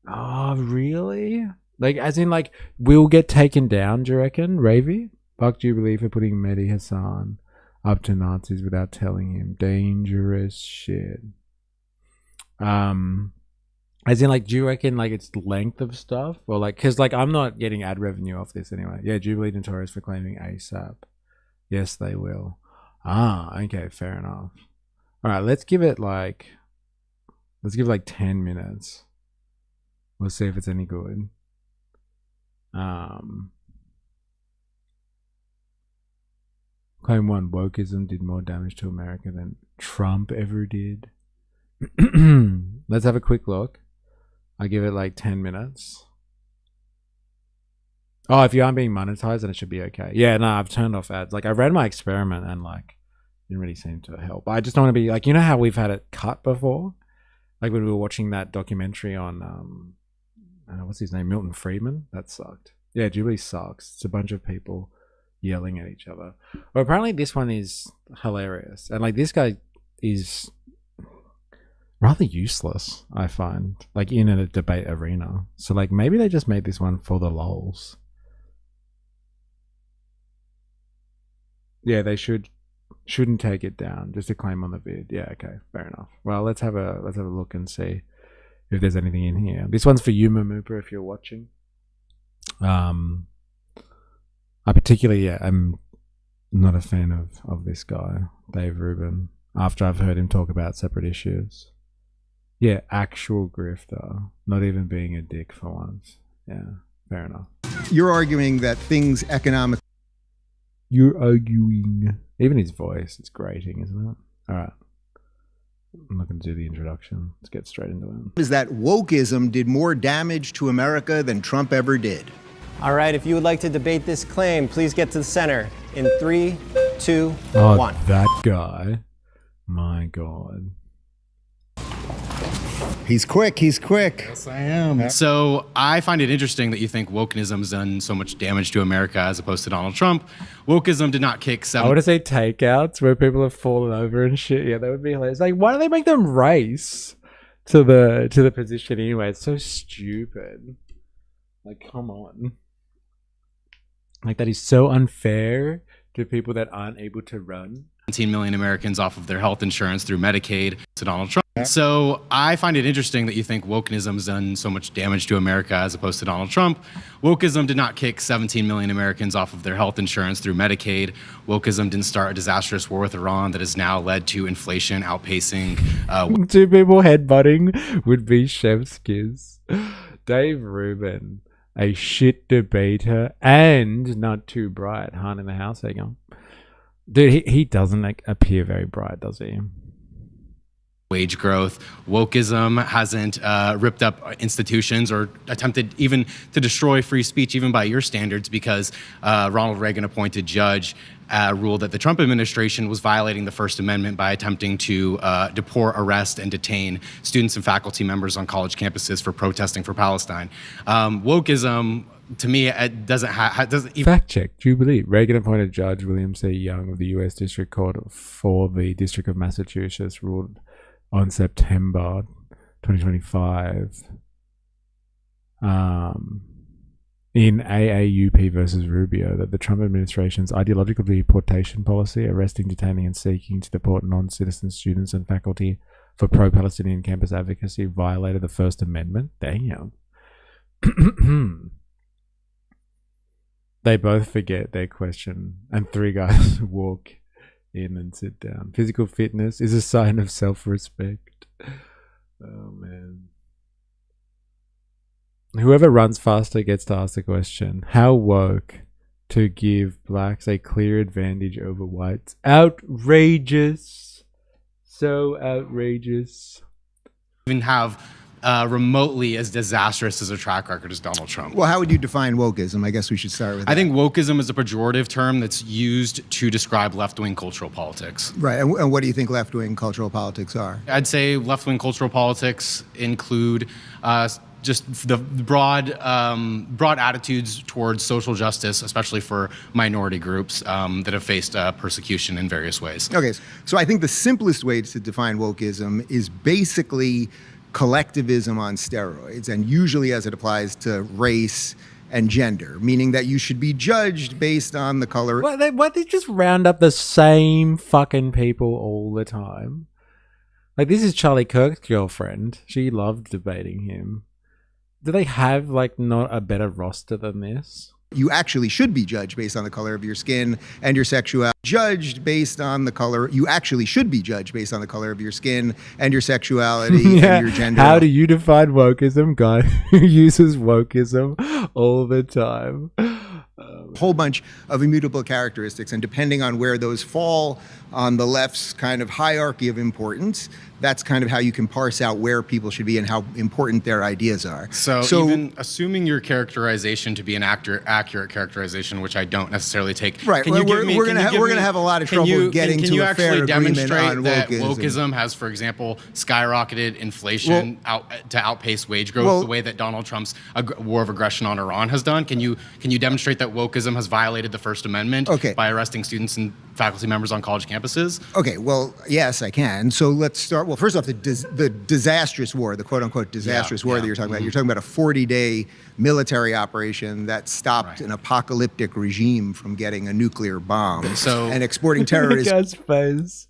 Oh, really? Like, as in, like, we'll get taken down, do you reckon, Ravy? Fuck Jubilee for putting Mehdi Hassan up to Nazis without telling him. Dangerous shit. As in, like, do you reckon, like, it's length of stuff? Or, like, because, like, I'm not getting ad revenue off this anyway. Yeah, Jubilee Notorious for claiming ASAP. Yes, they will. Ah, okay, fair enough. All right, let's give it, like 10 minutes. We'll see if it's any good. Claim 1, wokeism did more damage to America than Trump ever did. Let's have a quick look. I give it like 10 minutes. Oh, if you aren't being monetized, then it should be okay. Yeah, no, I've turned off ads. Like, I ran my experiment and like didn't really seem to help. I just don't want to be like, you know how we've had it cut before? Like when we were watching that documentary on what's his name? Milton Friedman? That sucked. Yeah, Jubilee sucks. It's a bunch of people yelling at each other. Well, apparently this one is hilarious. And like this guy is rather useless, I find, like in a debate arena. So like maybe they just made this one for the lols. Yeah, they shouldn't take it down. Just a claim on the vid. Yeah, okay, fair enough. Well, let's have a look and see if there's anything in here. This one's for you, Mamooper, if you're watching. I particularly am not a fan of this guy, Dave Rubin, after I've heard him talk about separate issues. Yeah, actual grifter, not even being a dick for once. Yeah, fair enough. You're arguing that things economically... You're arguing... Even his voice is grating, isn't it? All right. I'm not going to do the introduction. Let's get straight into it. ...is that wokeism did more damage to America than Trump ever did. All right, if you would like to debate this claim, please get to the center in 3, 2, 1. Oh, that guy. My God. He's quick. He's quick. Yes, I am. So I find it interesting that you think wokeism has done so much damage to America as opposed to Donald Trump. Wokeism did not kick I want to say takeouts where people have fallen over and shit. Yeah, that would be hilarious. Like, why do they make them race to the position anyway? It's so stupid. Like, come on. Like, that is so unfair to people that aren't able to run. 17 million Americans off of their health insurance through Medicaid to Donald Trump. So I find it interesting that you think wokeism has done so much damage to America as opposed to Donald Trump. Wokeism did not kick 17 million Americans off of their health insurance through Medicaid. Wokeism didn't start a disastrous war with Iran that has now led to inflation outpacing... Two people headbutting would be chef's kiss. Dave Rubin, a shit debater and not too bright. Han in the house, there you go. Dude, he doesn't like, appear very bright, does he? Wage growth. Wokeism hasn't ripped up institutions or attempted even to destroy free speech, even by your standards, because Ronald Reagan appointed judge ruled that the Trump administration was violating the First Amendment by attempting to deport, arrest, and detain students and faculty members on college campuses for protesting for Palestine. Wokeism, to me, it doesn't even... Fact check, Jubilee. Reagan appointed Judge William C. Young of the U.S. District Court for the District of Massachusetts ruled on September 2025 in AAUP versus Rubio that the Trump administration's ideological deportation policy, arresting, detaining, and seeking to deport non-citizen students and faculty for pro-Palestinian campus advocacy violated the First Amendment. Damn. They both forget their question, and three guys walk in and sit down. Physical fitness is a sign of self-respect. Oh, man. Whoever runs faster gets to ask the question. How woke to give blacks a clear advantage over whites? Outrageous. So outrageous. Even have remotely as disastrous as a track record as Donald Trump. Well, how would you define wokeism? I guess we should start with that. I think wokeism is a pejorative term that's used to describe left-wing cultural politics. Right, and what do you think left-wing cultural politics are? I'd say left-wing cultural politics include just the broad attitudes towards social justice, especially for minority groups that have faced persecution in various ways. Okay, so I think the simplest way to define wokeism is basically collectivism on steroids, and usually as it applies to race and gender, meaning that you should be judged based on the color. Why they just round up the same fucking people all the time? Like, this is Charlie Kirk's girlfriend. She loved debating him. Do they have, like, not a better roster than this? You actually should be judged based on the color of your skin and your sexuality. Judged based on the color. You actually should be judged based on the color of your skin and your sexuality and your gender. How do you define wokeism? Guy who uses wokeism all the time. A whole bunch of immutable characteristics, and depending on where those fall on the left's kind of hierarchy of importance, that's kind of how you can parse out where people should be and how important their ideas are. So even assuming your characterization to be an accurate characterization, which I don't necessarily take, right? Can you give me, we're going to have a lot of trouble getting to a fair agreement on that wokeism. Wokeism has, for example, skyrocketed inflation to outpace wage growth, the way that Donald Trump's war of aggression on Iran has done. Can you demonstrate that wokeism has violated the First Amendment by arresting students and faculty members on college campuses? Okay, well, yes, I can. So let's start. Well, first off, the disastrous war, the quote-unquote disastrous war that you're talking about. You're talking about a 40-day military operation that stopped an apocalyptic regime from getting a nuclear bomb and exporting terrorism. Guy's face.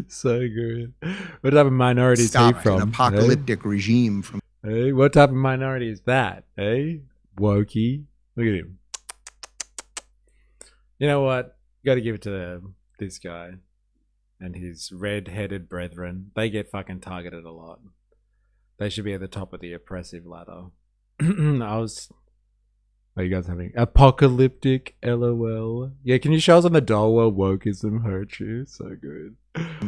So good. What type of minority is he from? An apocalyptic regime from. Hey, what type of minority is that? Hey, wokey. Look at him. You know what? Got to give it to this guy and his red-headed brethren. They get fucking targeted a lot. They should be at the top of the oppressive ladder. Are you guys having apocalyptic LOL? Yeah, can you show us on the doll where wokeism hurt you? So good.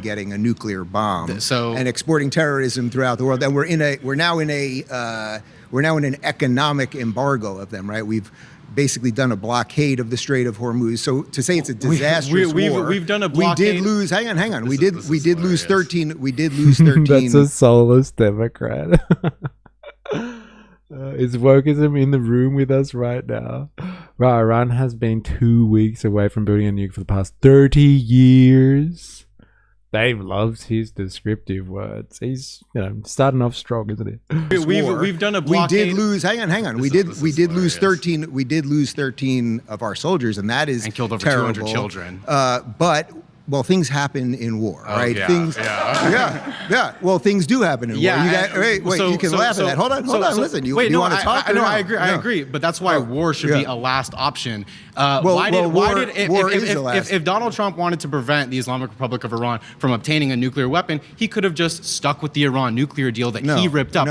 Getting a nuclear bomb and exporting terrorism throughout the world. And we're now in an economic embargo of them, right? We've basically done a blockade of the Strait of Hormuz. So to say it's a disastrous war, we've done a blockade. We did lose. Hang on. We did lose 13. We did lose 13. That's a soulless Democrat. Is wokeism in the room with us right now? Right, Iran has been 2 weeks away from building a nuke for the past 30 years. Dave loves his descriptive words. He's, starting off strong, isn't he? We've done a blockade. We did lose. Hang on. We did lose 13. We did lose 13 of our soldiers, and that is killed over terrible. 200 children. But things happen in war, right? Yeah, things. Yeah. Well, things do happen in war. You can laugh at that. Hold on. Listen. You want to talk? I agree. But that's why war should be a last option. If Donald Trump wanted to prevent the Islamic Republic of Iran from obtaining a nuclear weapon, he could have just stuck with the Iran nuclear deal that he ripped up.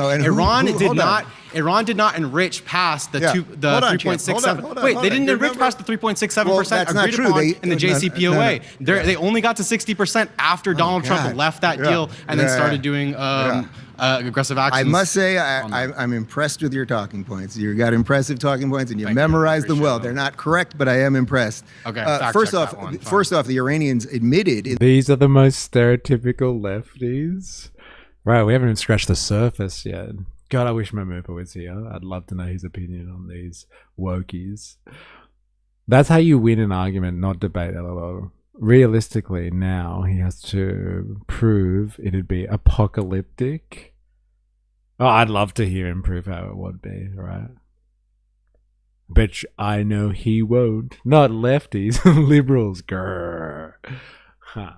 Iran did not enrich past the 3.67. Wait, they didn't enrich past the 3.67% agreed upon in the JCPOA. They only got to 60% after Donald Trump left that deal and then started doing aggressive actions. I must say, I'm impressed with your talking points. You got impressive talking points, and you memorized them well. They're not correct, but I am impressed. Okay. First off, the Iranians admitted these are the most stereotypical lefties. Right, we haven't even scratched the surface yet. God, I wish Mamupa was here. I'd love to know his opinion on these wokies. That's how you win an argument, not debate, LOL. Realistically, now he has to prove it'd be apocalyptic. Oh, I'd love to hear him prove how it would be, right? But I know he won't. Not lefties, liberals. Grrr. Huh.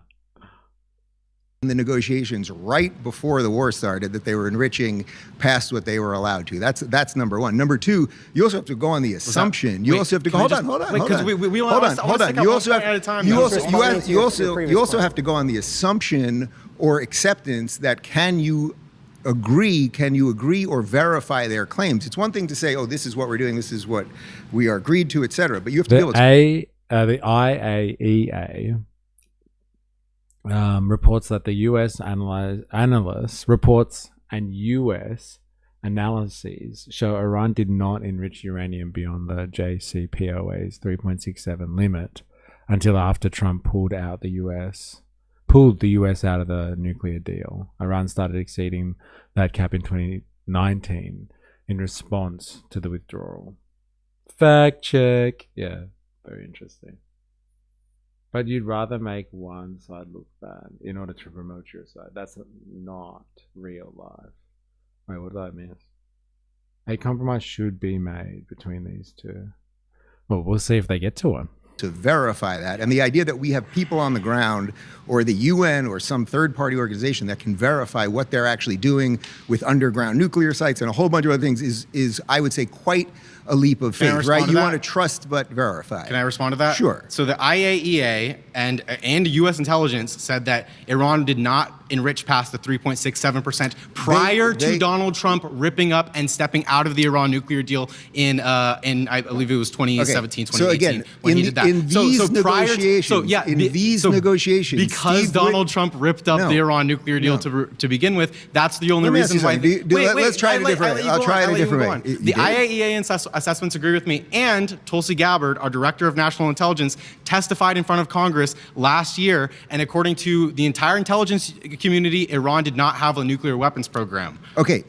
The negotiations right before the war started that they were enriching past what they were allowed to. That's number one. Number two, you also have to go on the assumption. You also have to go. Hold on. You also have to go on the assumption or acceptance that can you agree or verify their claims? It's one thing to say, oh, this is what we're doing, this is what we are agreed to, etc. But you have to be able to. The IAEA reports that the U.S. analysts reports and U.S. analyses show Iran did not enrich uranium beyond the JCPOA's 3.67 limit until after Trump pulled the U.S. out of the nuclear deal. Iran started exceeding that cap in 2019 in response to the withdrawal. Fact check. Yeah, very interesting. But you'd rather make one side look bad in order to promote your side. That's not real life. Wait, what did I miss? A compromise should be made between these two. Well, we'll see if they get to one. to verify that. And the idea that we have people on the ground or the UN or some third-party organization that can verify what they're actually doing with underground nuclear sites and a whole bunch of other things is I would say, quite a leap of faith, right? You want to trust but verify. Can I respond to that? Sure. So the IAEA and U.S. intelligence said that Iran did not enrich past the 3.67% prior to Donald Trump ripping up and stepping out of the Iran nuclear deal in I believe it was 2017, 2018. So again, when he did that. in these negotiations, because Donald Trump ripped up the Iran nuclear deal to begin with, that's the only reason why. Let's try it a different way. I'll try it a different way. The IAEA assessments agree with me, and Tulsi Gabbard, our director of national intelligence, testified in front of Congress last year, and according to the entire intelligence community, Iran did not have a nuclear weapons program. Okay.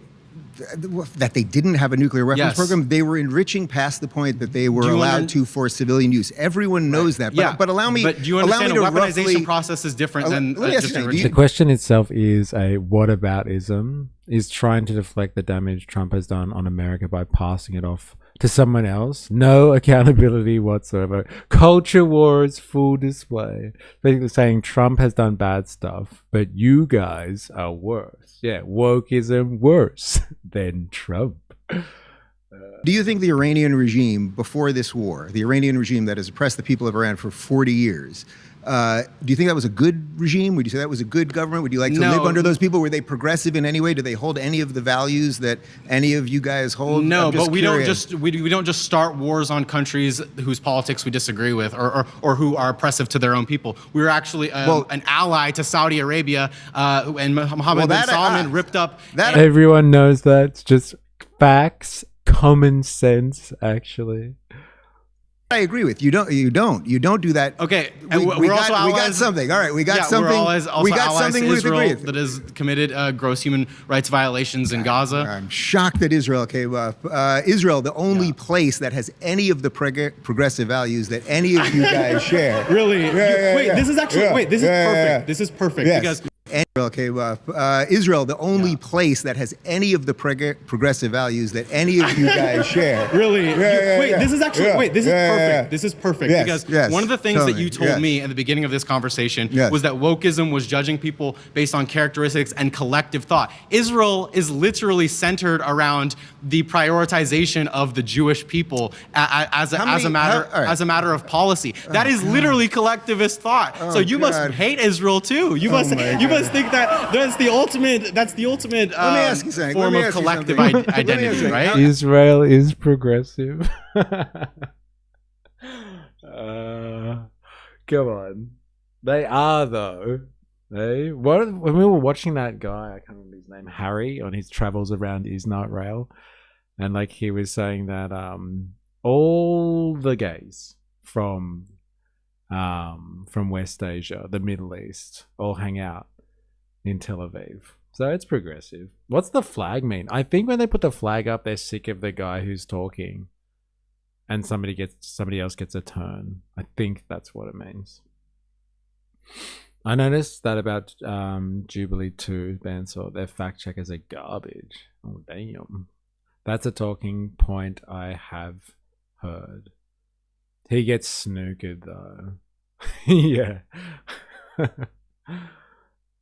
That they didn't have a nuclear weapons program. They were enriching past the point that they were allowed to for civilian use. Everyone knows that. But allow me. But do you understand a weaponization process is different than just enriching? The question itself is a whataboutism, is trying to deflect the damage Trump has done on America by passing it off to someone else. No accountability whatsoever. Culture wars, full display. Basically saying Trump has done bad stuff, but you guys are worse. Yeah, wokeism worse than Trump. Do you think the Iranian regime before this war, the Iranian regime that has oppressed the people of Iran for 40 years, do you think that was a good regime? Would you say that was a good government? Would you like to live under those people? Were they progressive in any way? Do they hold any of the values that any of you guys hold? No, but we don't just start wars on countries whose politics we disagree with or who are oppressive to their own people. We were actually an ally to Saudi Arabia, and Mohammed bin Salman ripped up. Everyone knows that. It's just facts, common sense, actually. I agree with you. You don't do that. Okay, we got something. All right, we got something. We got something with Israel that has committed gross human rights violations in Gaza. I'm shocked that Israel came up. Israel, the only place that has any of the progressive values that any of you guys share. Really? This is actually this is perfect. This is perfect because. Israel, the only place that has any of the progressive values that any of you guys share. Really? This is actually this is perfect. This is perfect because one of the things that you told me at the beginning of this conversation was that wokeism was judging people based on characteristics and collective thought. Israel is literally centered around the prioritization of the Jewish people as a matter of policy. That is literally collectivist thought. So you must hate Israel too. You must think that that's the ultimate form of collective identity, right? Israel is progressive. Come on. They are, though. When we were watching that guy, I can't remember his name, Harry, on his travels around Israel, and like he was saying that all the gays from West Asia, the Middle East, all hang out in Tel Aviv. So it's progressive. What's the flag mean? I think when they put the flag up, they're sick of the guy who's talking and somebody else gets a turn. I think that's what it means. I noticed that about Jubilee 2, Bansor, their fact checkers are garbage. Oh, damn. That's a talking point I have heard. He gets snookered, though. Yeah.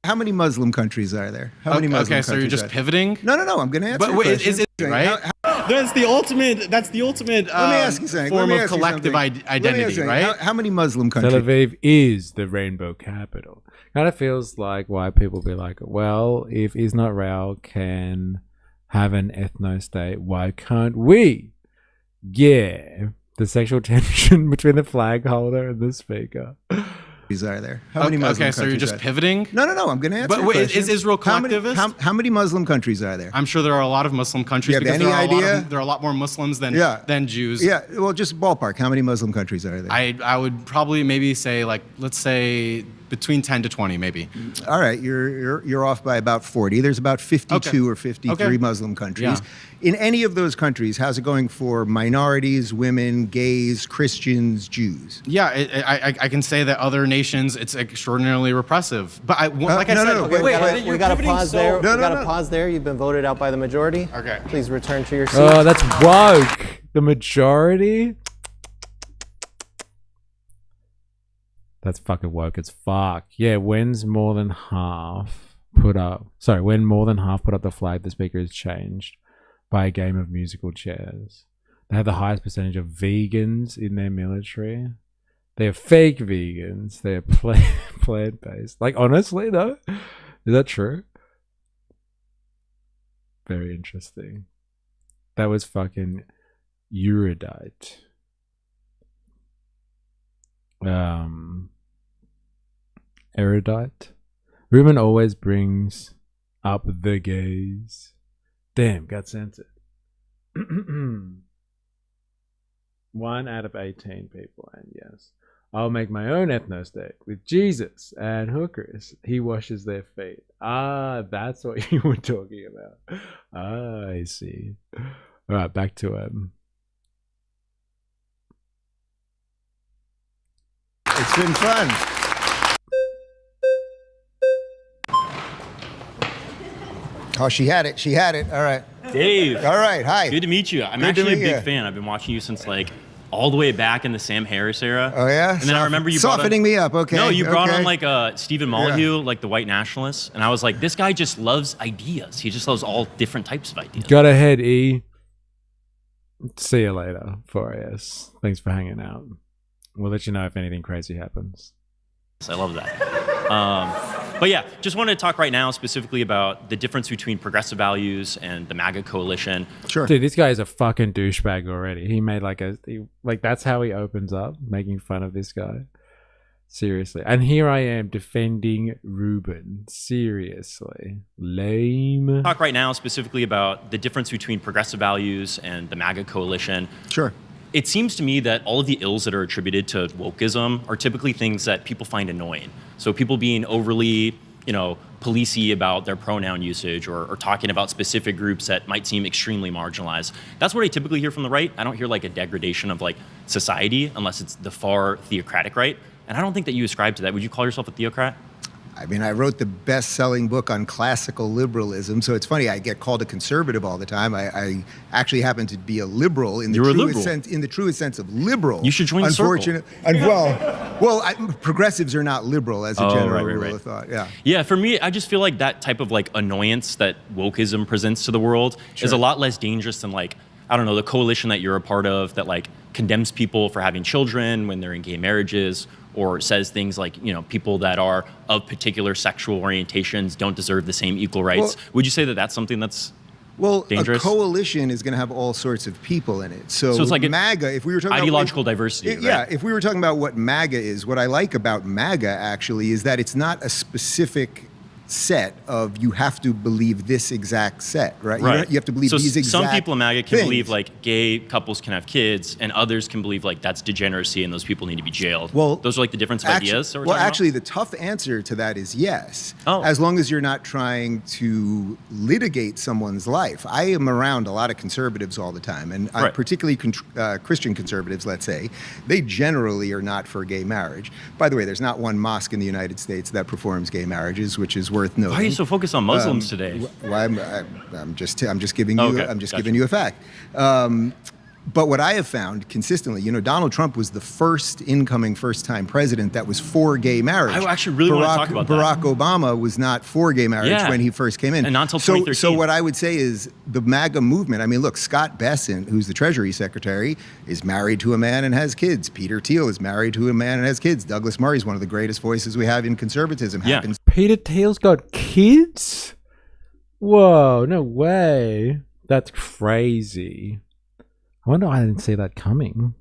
How many Muslim countries are there? How many Muslim countries? So you're just pivoting? No. I'm going to answer. But wait, is it right? That's the ultimate. Let me ask you something. Form of collective identity, right? How many Muslim countries? Tel Aviv is the rainbow capital. Kind of feels like why people be like, well, if Israel can have an ethno state, why can't we? Yeah, the sexual tension between the flag holder and the speaker. Are there? How many Muslim countries? So you're just pivoting? No. I'm going to answer. But wait, is Israel collectivist? How many Muslim countries are there? I'm sure there are a lot of Muslim countries because there are a lot more Muslims than Jews. Yeah. Well, just ballpark. How many Muslim countries are there? I would probably maybe say let's say between 10 to 20 maybe. All right, you're off by about 40. There's about 52 or 53 Muslim countries. Yeah. In any of those countries, how's it going for minorities, women, gays, Christians, Jews? Yeah, I can say that other nations, it's extraordinarily repressive. But we got to pause there. We got to pause there. You've been voted out by the majority. Okay. Please return to your seat. Oh, that's woke. The majority? That's fucking woke as fuck. Yeah, when more than half put up the flag, the speaker is changed by a game of musical chairs. They have the highest percentage of vegans in their military. They're fake vegans. They're plant-based. Like, honestly, though? Is that true? Very interesting. That was fucking erudite. Erudite. Ruben always brings up the gays. Damn, got censored. 1 out of 18 people, and yes. I'll make my own ethno state with Jesus and hookers. He washes their feet. Ah, that's what you were talking about. Ah, I see. All right, back to him. It's been fun. Oh, she had it. She had it. All right. Dave. All right. Hi. Good to meet you. I'm actually a big fan. I've been watching you since like all the way back in the Sam Harris era. Oh yeah. And then I remember you softening me up. Okay. No, you brought okay. on like Stephen Molyneux, like the white nationalist, and I was like, this guy just loves ideas. He just loves all different types of ideas. Got ahead, E. See you later, 4AS. Thanks for hanging out. We'll let you know if anything crazy happens. I love that. But yeah, just wanted to talk right now specifically about the difference between progressive values and the MAGA coalition. Sure. Dude, this guy is a fucking douchebag already. He made that's how he opens up, making fun of this guy. Seriously. And here I am defending Ruben. Seriously. Lame. Talk right now specifically about the difference between progressive values and the MAGA coalition. Sure. It seems to me that all of the ills that are attributed to wokeism are typically things that people find annoying. So people being overly, policey about their pronoun usage or talking about specific groups that might seem extremely marginalized. That's what I typically hear from the right. I don't hear like a degradation of like society unless it's the far theocratic right. And I don't think that you ascribe to that. Would you call yourself a theocrat? I mean, I wrote the best-selling book on classical liberalism, so it's funny. I get called a conservative all the time. I actually happen to be a liberal in the truest sense of liberal. You should join the circle. And progressives are not liberal as a general rule of thought. Yeah. Yeah. For me, I just feel like that type of like annoyance that wokeism presents to the world is a lot less dangerous than like, I don't know, the coalition that you're a part of that like condemns people for having children when they're in gay marriages, or says things like, people that are of particular sexual orientations don't deserve the same equal rights. Would you say that that's something that's dangerous? A coalition is going to have all sorts of people in it. So it's like MAGA, if we were talking ideological diversity, right? Yeah, if we were talking about what MAGA is, what I like about MAGA actually is that it's not a specific set of you have to believe this exact set, right? You have to believe these exact some people in MAGA can things. believe like gay couples can have kids, and others can believe like that's degeneracy and those people need to be jailed. Well, those are like the difference of ideas. The tough answer to that is yes, as long as you're not trying to litigate someone's life. I am around a lot of conservatives all the time, and particularly Christian conservatives, let's say, they generally are not for gay marriage. By the way, there's not one mosque in the United States that performs gay marriages, which is worth noting. Why are you so focused on Muslims today? Well, I'm just giving you giving you a fact. But what I have found consistently, Donald Trump was the first-time president that was for gay marriage. I actually really want to talk about that. Barack Obama was not for gay marriage when he first came in. And not until 2013. So what I would say is the MAGA movement, I mean, look, Scott Bessent, who's the Treasury Secretary, is married to a man and has kids. Peter Thiel is married to a man and has kids. Douglas Murray is one of the greatest voices we have in conservatism. Yeah. Peter Thiel's got kids? Whoa, no way. That's crazy. I wonder why I didn't see that coming.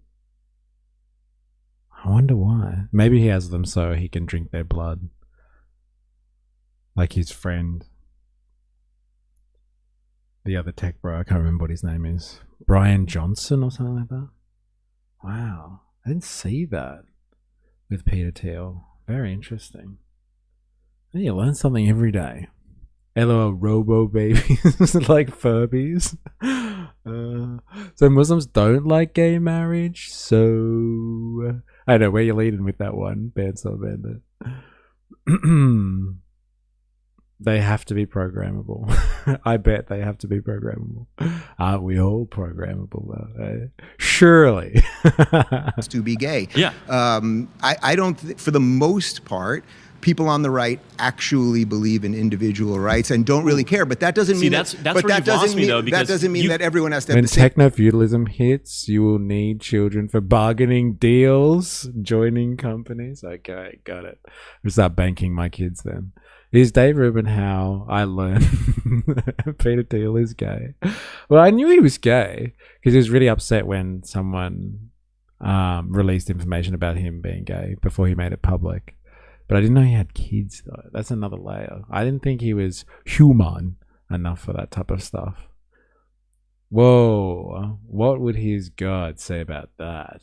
I wonder why. Maybe he has them so he can drink their blood. Like his friend. The other tech bro, I can't remember what his name is. Brian Johnson or something like that. Wow. I didn't see that with Peter Thiel. Very interesting. And you learn something every day. LOL robo babies like Furbies. So Muslims don't like gay marriage. So I know where you're leading with that one, Bandsaw Bandit. They have to be programmable. I bet they have to be programmable. Aren't we all programmable though? Eh? Surely. to be gay. Yeah. I don't, for the most part, people on the right actually believe in individual rights and don't really care. But that doesn't mean that's where you've lost me, though, because that doesn't mean that everyone has to have When the same. techno-feudalism hits, you will need children for bargaining deals, joining companies. Okay, got it. I'll start banking my kids then. Is Dave Rubin how I learned Peter Thiel is gay? Well, I knew he was gay because he was really upset when someone released information about him being gay before he made it public. But I didn't know he had kids, though. That's another layer. I didn't think he was human enough for that type of stuff. Whoa. What would his God say about that?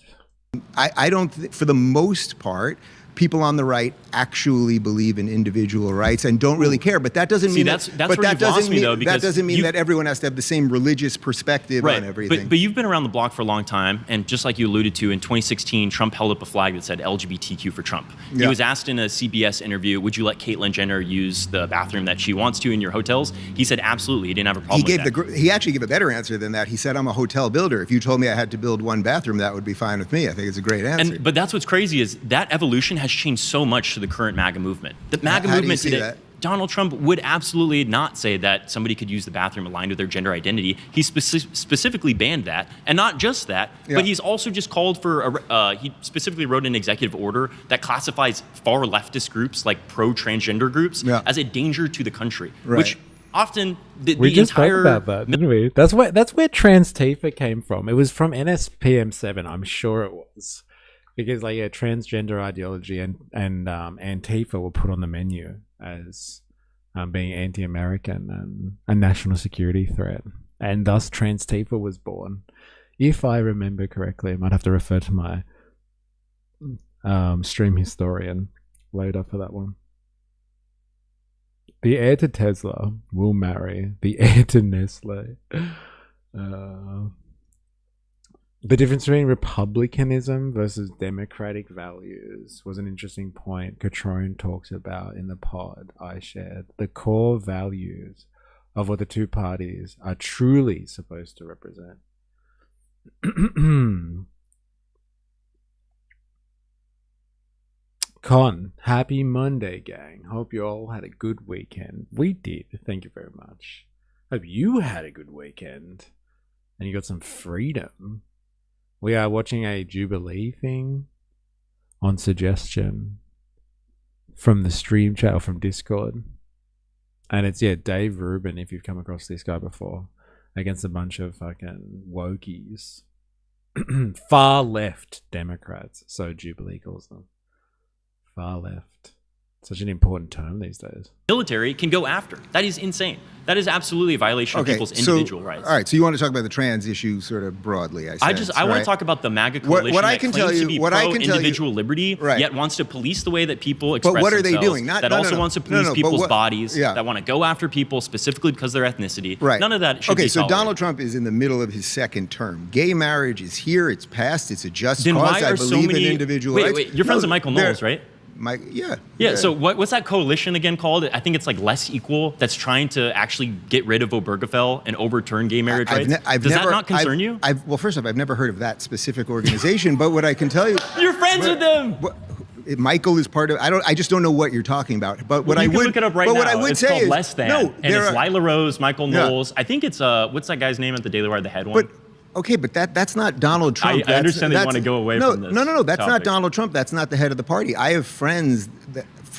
I don't, for the most part, people on the right actually believe in individual rights and don't really care. But that doesn't mean that's where you've lost me, though, because that doesn't mean that everyone has to have the same religious perspective on everything. But you've been around the block for a long time, and just like you alluded to, in 2016, Trump held up a flag that said LGBTQ for Trump. He was asked in a CBS interview, would you let Caitlyn Jenner use the bathroom that she wants to in your hotels? He said absolutely. He didn't have a problem with that. He actually gave a better answer than that. He said, I'm a hotel builder. If you told me I had to build one bathroom, that would be fine with me. I think it's a great answer. But that's what's crazy is that evolution has changed so much to the current MAGA movement. The MAGA movement today, Donald Trump would absolutely not say that somebody could use the bathroom aligned with their gender identity. He specifically banned that. And not just that, but he's also just called for, he specifically wrote an executive order that classifies far leftist groups like pro-transgender groups as a danger to the country, which often we just spoke about that, didn't we? That's where Trans Tifa came from. It was from NSPM7, I'm sure it was. Because transgender ideology and Antifa were put on the menu as being anti-American and a national security threat, and thus Trans Tifa was born. If I remember correctly, I might have to refer to my stream historian later for that one. The heir to Tesla will marry the heir to Nestle. The difference between republicanism versus democratic values was an interesting point Catrone talks about in the pod I shared. The core values of what the two parties are truly supposed to represent. Con, happy Monday, gang. Hope you all had a good weekend. We did. Thank you very much. Hope you had a good weekend and you got some freedom. We are watching a Jubilee thing on suggestion from the stream chat or from Discord. And it's, Dave Rubin, if you've come across this guy before, against a bunch of fucking wokies. Far left Democrats, so Jubilee calls them. Far left. Such an important term these days. Military can go after. That is insane. That is absolutely a violation of people's individual rights. All right, so you want to talk about the trans issue sort of broadly, I want to talk about the MAGA coalition that claims to be pro-individual liberty, yet wants to police the way that people express themselves. But what are they doing? That also wants to police people's bodies, that want to go after people specifically because of their ethnicity. Right. None of that should be Okay, so tolerated. Donald Trump is in the middle of his second term. Gay marriage is here, it's passed, it's a just Then cause. why are I so believe many in individual rights. Wait, you're friends with Michael Knowles, right? Yeah. So what's that coalition again called? I think it's like Less Equal. That's trying to actually get rid of Obergefell and overturn gay marriage rights. Does that not concern you? Well, first off, I've never heard of that specific organization. But what I can tell you, you're friends with them. Michael is part of. I just don't know what you're talking about. But what I would look it up right now. What I would it's say called is Less Than. And it's Lila Rose, Michael Knowles. I think it's what's that guy's name at the Daily Wire, the head one? Okay, but that's not Donald Trump. I understand that you want to go away from this. No. That's topic. not Donald Trump. That's not the head of the party. I have friends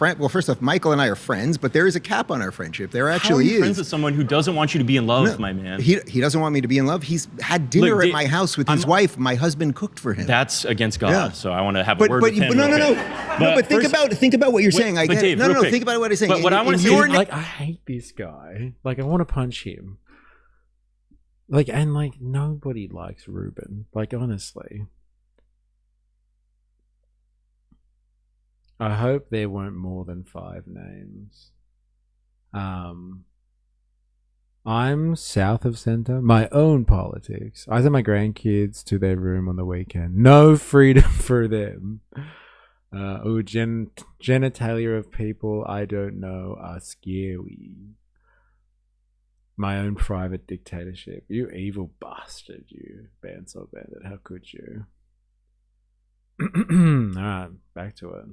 well, first off, Michael and I are friends, but there is a cap on our friendship. There actually is. How are you friends with someone who doesn't want you to be in love, my man? He doesn't want me to be in love. He's had dinner at my house with his wife. My husband cooked for him. That's against God, so I want to have a word with him. But think about what you're saying. I get it. No, think about what I'm saying. But what I want to say is, I hate this guy. I want to punch him. Nobody likes Rubin. Honestly. I hope there weren't more than 5 names. I'm south of center. My own politics. I send my grandkids to their room on the weekend. No freedom for them. Genitalia of people I don't know are scary. My own private dictatorship. You evil bastard, you bandsaw bandit. How could you? Alright, back to it.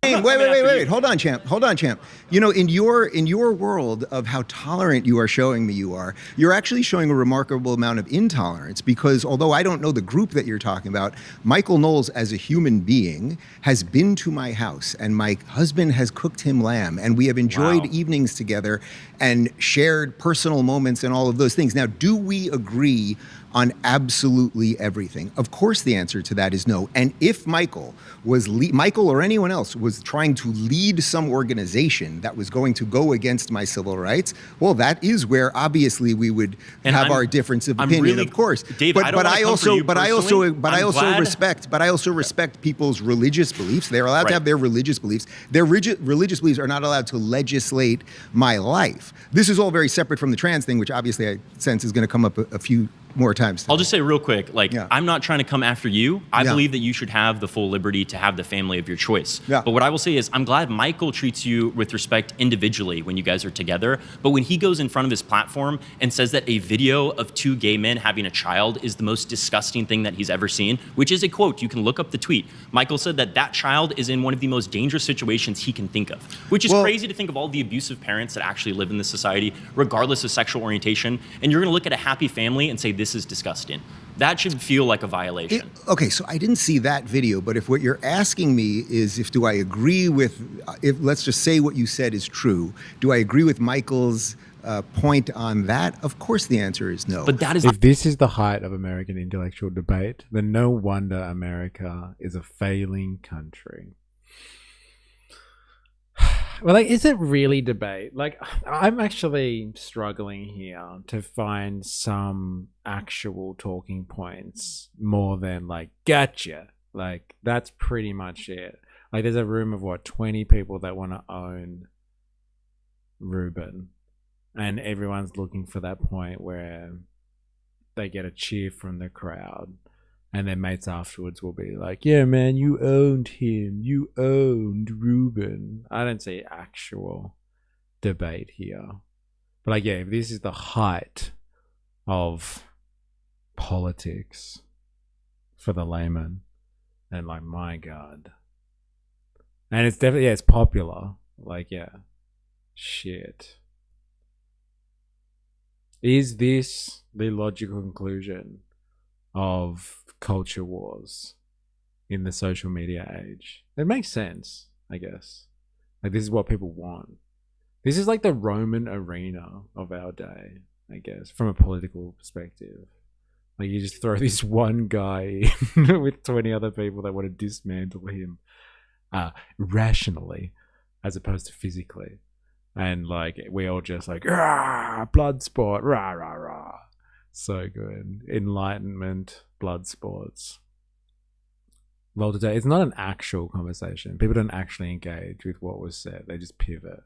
Wait. Hold on, champ. You know, in your world of how tolerant you are showing me you're actually showing a remarkable amount of intolerance, because although I don't know the group that you're talking about, Michael Knowles as a human being has been to my house, and my husband has cooked him lamb, and we have enjoyed evenings together and shared personal moments and all of those things. Now, do we agree on absolutely everything? Of course the answer to that is no. And if Michael or anyone else was trying to lead some organization that was going to go against my civil rights, well, that is where obviously we would have our difference of opinion, of course. Dave, but I also respect people's religious beliefs. They're allowed to have their religious beliefs. Their religious beliefs are not allowed to legislate my life. This is all very separate from the trans thing, which obviously I sense is going to come up a few more times. I'll just say real quick, I'm not trying to come after you. I believe that you should have the full liberty to have the family of your choice. But what I will say is I'm glad Michael treats you with respect individually when you guys are together. But when he goes in front of his platform and says that a video of two gay men having a child is the most disgusting thing that he's ever seen, which is a quote, you can look up the tweet. Michael said that child is in one of the most dangerous situations he can think of, which is crazy to think of all the abusive parents that actually live in this society, regardless of sexual orientation. And you're gonna look at a happy family and say, this is disgusting. That should feel like a violation. Okay, so I didn't see that video, but if what you're asking me is do I agree with, if let's just say what you said is true, do I agree with Michael's point on that? Of course the answer is no. But that is if this is the height of American intellectual debate, then no wonder America is a failing country. Well, is it really debate? I'm actually struggling here to find some actual talking points more than gotcha. That's pretty much it. There's a room of 20 people that want to own Ruben, and everyone's looking for that point where they get a cheer from the crowd. And their mates afterwards will be like, yeah, man, you owned him. You owned Ruben. I don't see actual debate here. But if this is the height of politics for the layman, then my God. And it's definitely, it's popular. Shit. Is this the logical conclusion of culture wars in the social media age? It makes sense, I guess. This is what people want. This is the Roman arena of our day, I guess, from a political perspective. You just throw this one guy in with 20 other people that want to dismantle him rationally as opposed to physically. And we all just rah, blood sport, rah, rah, rah. So good. Enlightenment, blood sports. Well, today it's not an actual conversation. People don't actually engage with what was said. They just pivot.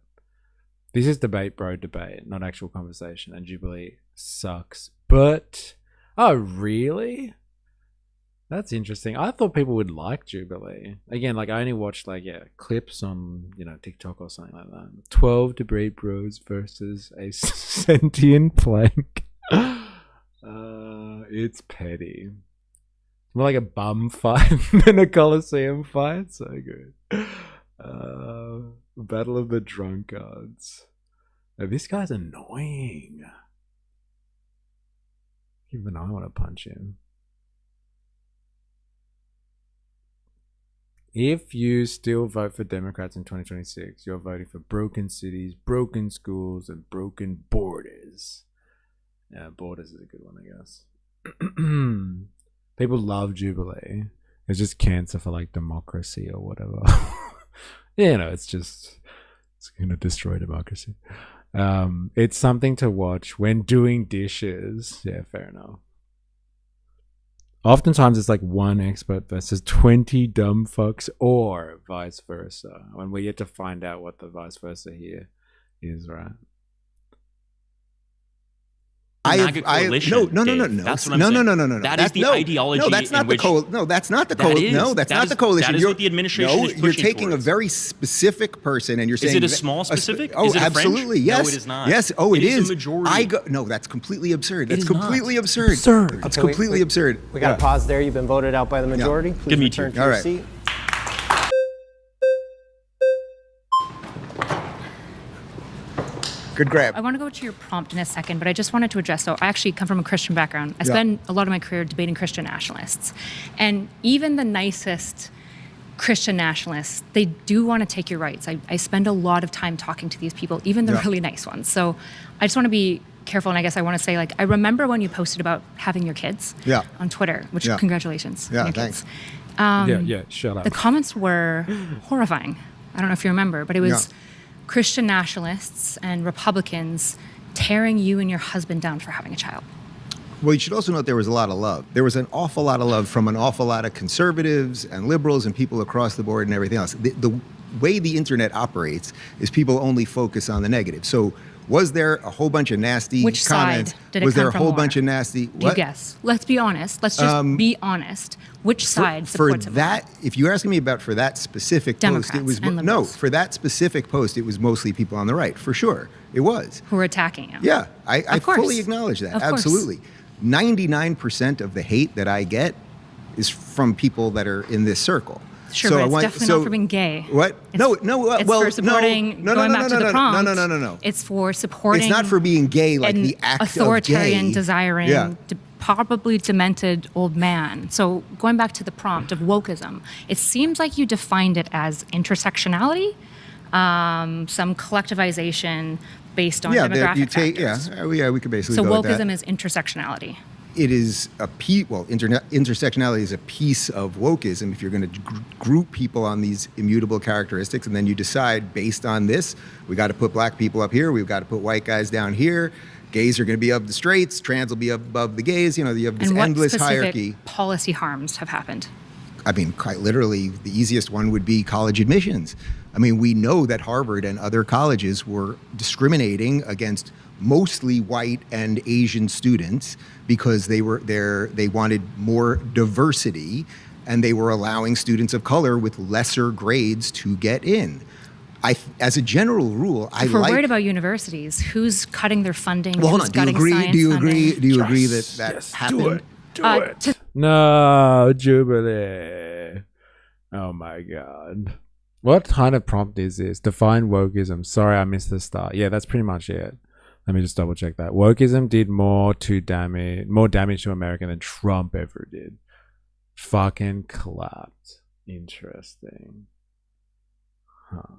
This is debate, bro, debate, not actual conversation. And Jubilee sucks. But, oh, really? That's interesting. I thought people would like Jubilee. Again, I only watched clips on, TikTok or something like that. 12 debate bros versus a sentient plank. It's petty. More like a bum fight than a Coliseum fight. So good. Battle of the Drunkards. This guy's annoying. Even I want to punch him. If you still vote for Democrats in 2026, you're voting for broken cities, broken schools, and broken borders. Yeah, borders is a good one, I guess. People love Jubilee. It's just cancer for democracy or whatever. It's gonna destroy democracy. It's something to watch when doing dishes. Yeah, fair enough. Oftentimes it's one expert versus 20 dumb fucks, or vice versa. When we get to find out what the vice versa here is, right? MAGA coalition. No. That's what I'm no, saying. No. That is the ideology. No, that's not in the which, No, that's not the coalition. No, that's not the coalition. That is what the administration is pushing you're taking towards. a very specific person and you're saying. Is it a small specific? Oh, is it absolutely. A yes. No, it is not. Yes. Oh, it is. A majority. No, that's completely absurd. That's is completely not. absurd. Absurd. It's completely absurd. We got to pause there. You've been voted out by the majority. Please Give me return two. to All your right. seat. Good grab. I want to go to your prompt in a second, but I just wanted to address, so I actually come from a Christian background. I spent a lot of my career debating Christian nationalists. And even the nicest Christian nationalists, they do want to take your rights. I spend a lot of time talking to these people, even the really nice ones. So I just want to be careful, and I guess I want to say, like, I remember when you posted about having your kids on Twitter, which congratulations. Yeah, on your thanks. Kids. Shut up. The comments were horrifying. I don't know if you remember, but it was Christian nationalists and Republicans tearing you and your husband down for having a child. Well, you should also note there was a lot of love. There was an awful lot of love from an awful lot of conservatives and liberals and people across the board and everything else. The way the internet operates is people only focus on the negative. So was there a whole bunch of nasty Which comments? side did it was come there a from whole more? bunch of nasty? Do you guess? Let's be honest. Let's just be honest. Which side supports for it that? more? If you're asking me about for that specific Democrats post, it was and no. liberals. For that specific post, it was mostly people on the right, for sure. It was. Who are attacking you? Yeah, I Of course. fully acknowledge that. Of course. Absolutely. 99% of the hate that I get is from people that are in this circle. Sure, but it's definitely not for being gay. What? It's, no. It's Well, for supporting. no, going back to the prompt. No. It's for supporting. It's not for being gay, like an the act authoritarian, of gay. desiring, probably demented old man. So going back to the prompt of wokeism, it seems like you defined it as intersectionality, some collectivization based on demographic factors. We could basically So go with that. wokeism is intersectionality. It is a piece. Well, intersectionality is a piece of wokeism. If you're going to group people on these immutable characteristics, and then you decide based on this, we got to put black people up here, we've got to put white guys down here. Gays are going to be above the straights, trans will be above the gays. You know, you have this And what endless specific hierarchy. policy harms have happened? I mean, quite literally, the easiest one would be college admissions. I mean, we know that Harvard and other colleges were discriminating against mostly white and Asian students because they wanted more diversity, and they were allowing students of color with lesser grades to get in. As a general rule, If we're worried about universities, who's cutting their funding? Well, hold who's on. Do you cutting agree? science Do you funding? agree? Do you agree that happened? Do it. No, Jubilee. Oh my God. What kind of prompt is this? Define wokeism. Sorry, I missed the start. Yeah, that's pretty much it. Let me just double check that. Wokeism did more damage to America than Trump ever did. Fucking clapped. Interesting. Huh.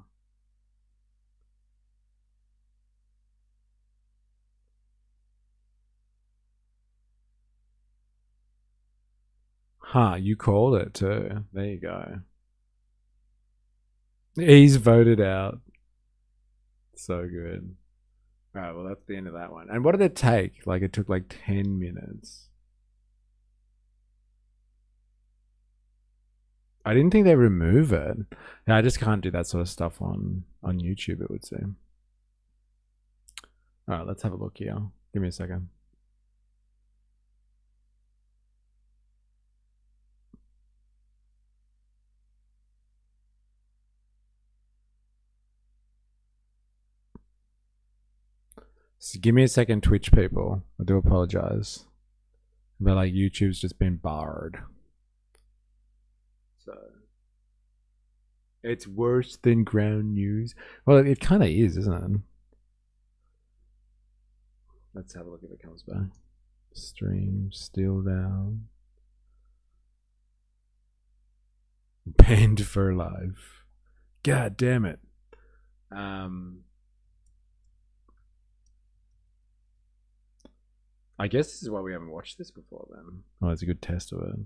Huh, you called it too. There you go. He's voted out. So good. Alright, well that's the end of that one. And what did it take? Like it took like 10 minutes. I didn't think they remove it. Yeah, I just can't do that sort of stuff on YouTube, it would seem. Alright, let's have a look here. Give me a second. So give me a second, Twitch people. I do apologize. But like YouTube's just been barred. So it's worse than ground news. Well, it kind of is, isn't it? Let's have a look if it comes back. Stream still down. Banned for life. God damn it. I guess this is why we haven't watched this before then. Oh, it's a good test of it.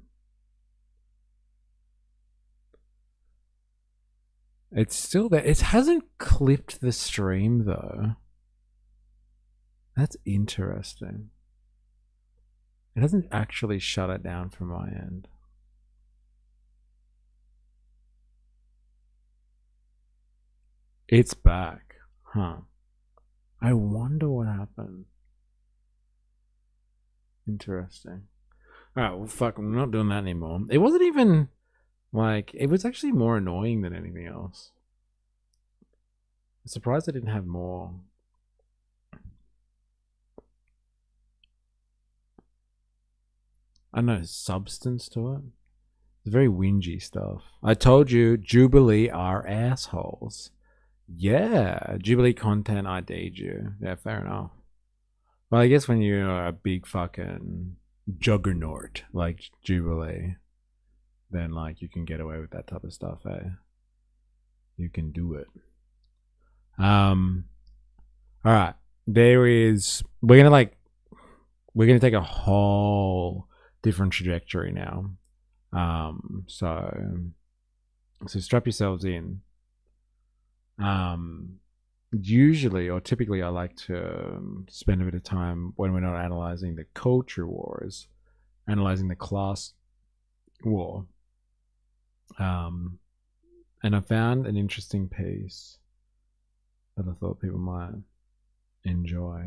It's still there. It hasn't clipped the stream though. That's interesting. It hasn't actually shut it down from my end. It's back. Huh. I wonder what happened. Interesting. All right, well, fuck, I'm not doing that anymore. It wasn't even like, it was actually more annoying than anything else. I'm surprised I didn't have more. I don't know, substance to it. It's very whingy stuff. I told you, Jubilee are assholes. Yeah, Jubilee content ID'd you. Yeah, fair enough. Well, I guess when you're a big fucking juggernaut like Jubilee, then like you can get away with that type of stuff, eh? You can do it. Alright. We're gonna take a whole different trajectory now. So strap yourselves in. Usually or typically I like to spend a bit of time when we're not analyzing the culture wars, analyzing the class war. And I found an interesting piece that I thought people might enjoy.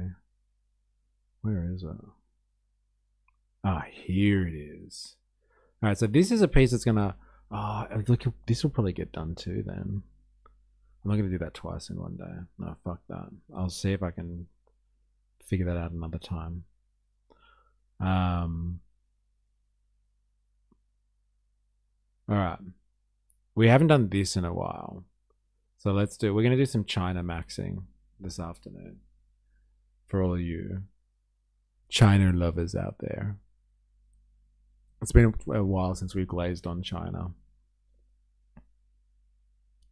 Where is it? Here it is. Alright, so this is a piece that's gonna look, this will probably get done too then. I'm not gonna do that twice in one day. No, fuck that. I'll see if I can figure that out another time. Alright. We haven't done this in a while. So we're gonna do some China maxing this afternoon. For all of you China lovers out there. It's been a while since we've glazed on China.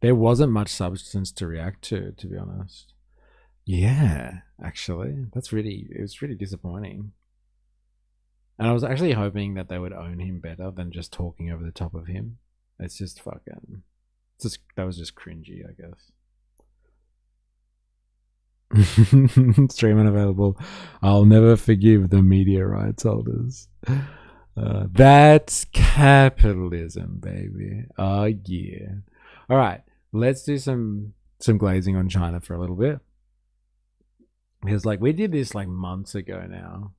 There wasn't much substance to react to be honest. Yeah, actually. It was really disappointing. And I was actually hoping that they would own him better than just talking over the top of him. It's just fucking... that was just cringy, I guess. Stream unavailable. I'll never forgive the media rights holders. That's capitalism, baby. Oh, yeah. All right. Let's do some glazing on China for a little bit. Because like we did this like months ago now.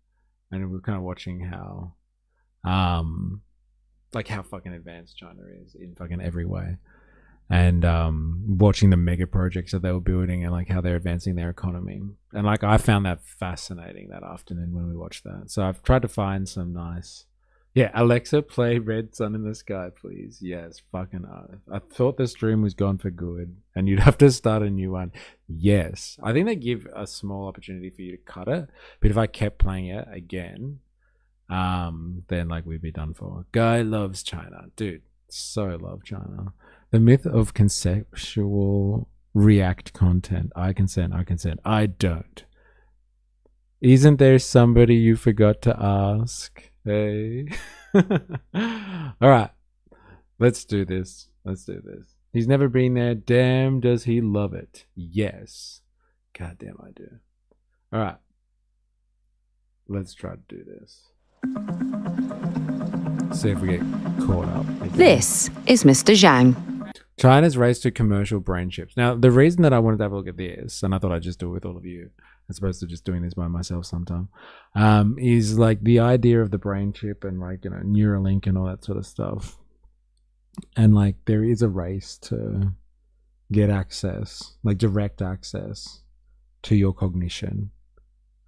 And we're kind of watching how fucking advanced China is in fucking every way. And watching the mega projects that they were building and like how they're advancing their economy. And like I found that fascinating that afternoon when we watched that. So I've tried to find some nice... Yeah, Alexa, play Red Sun in the Sky, please. Yes, fucking I thought the stream was gone for good and you'd have to start a new one. Yes. I think they give a small opportunity for you to cut it. But if I kept playing it again, then like we'd be done for. Guy loves China. Dude, so love China. The myth of conceptual react content. I consent, I don't. Isn't there somebody you forgot to ask? Hey. Alright. Let's do this. He's never been there. Damn, does he love it? Yes. Goddamn, I do. Alright. Let's try to do this. See if we get caught up. This is Mr. Zhang. China's race to commercial brain chips. Now, the reason that I wanted to have a look at this, and I thought I'd just do it with all of you, as opposed to just doing this by myself sometime, is like the idea of the brain chip and like, you know, Neuralink and all that sort of stuff. And like there is a race to get access, like direct access to your cognition.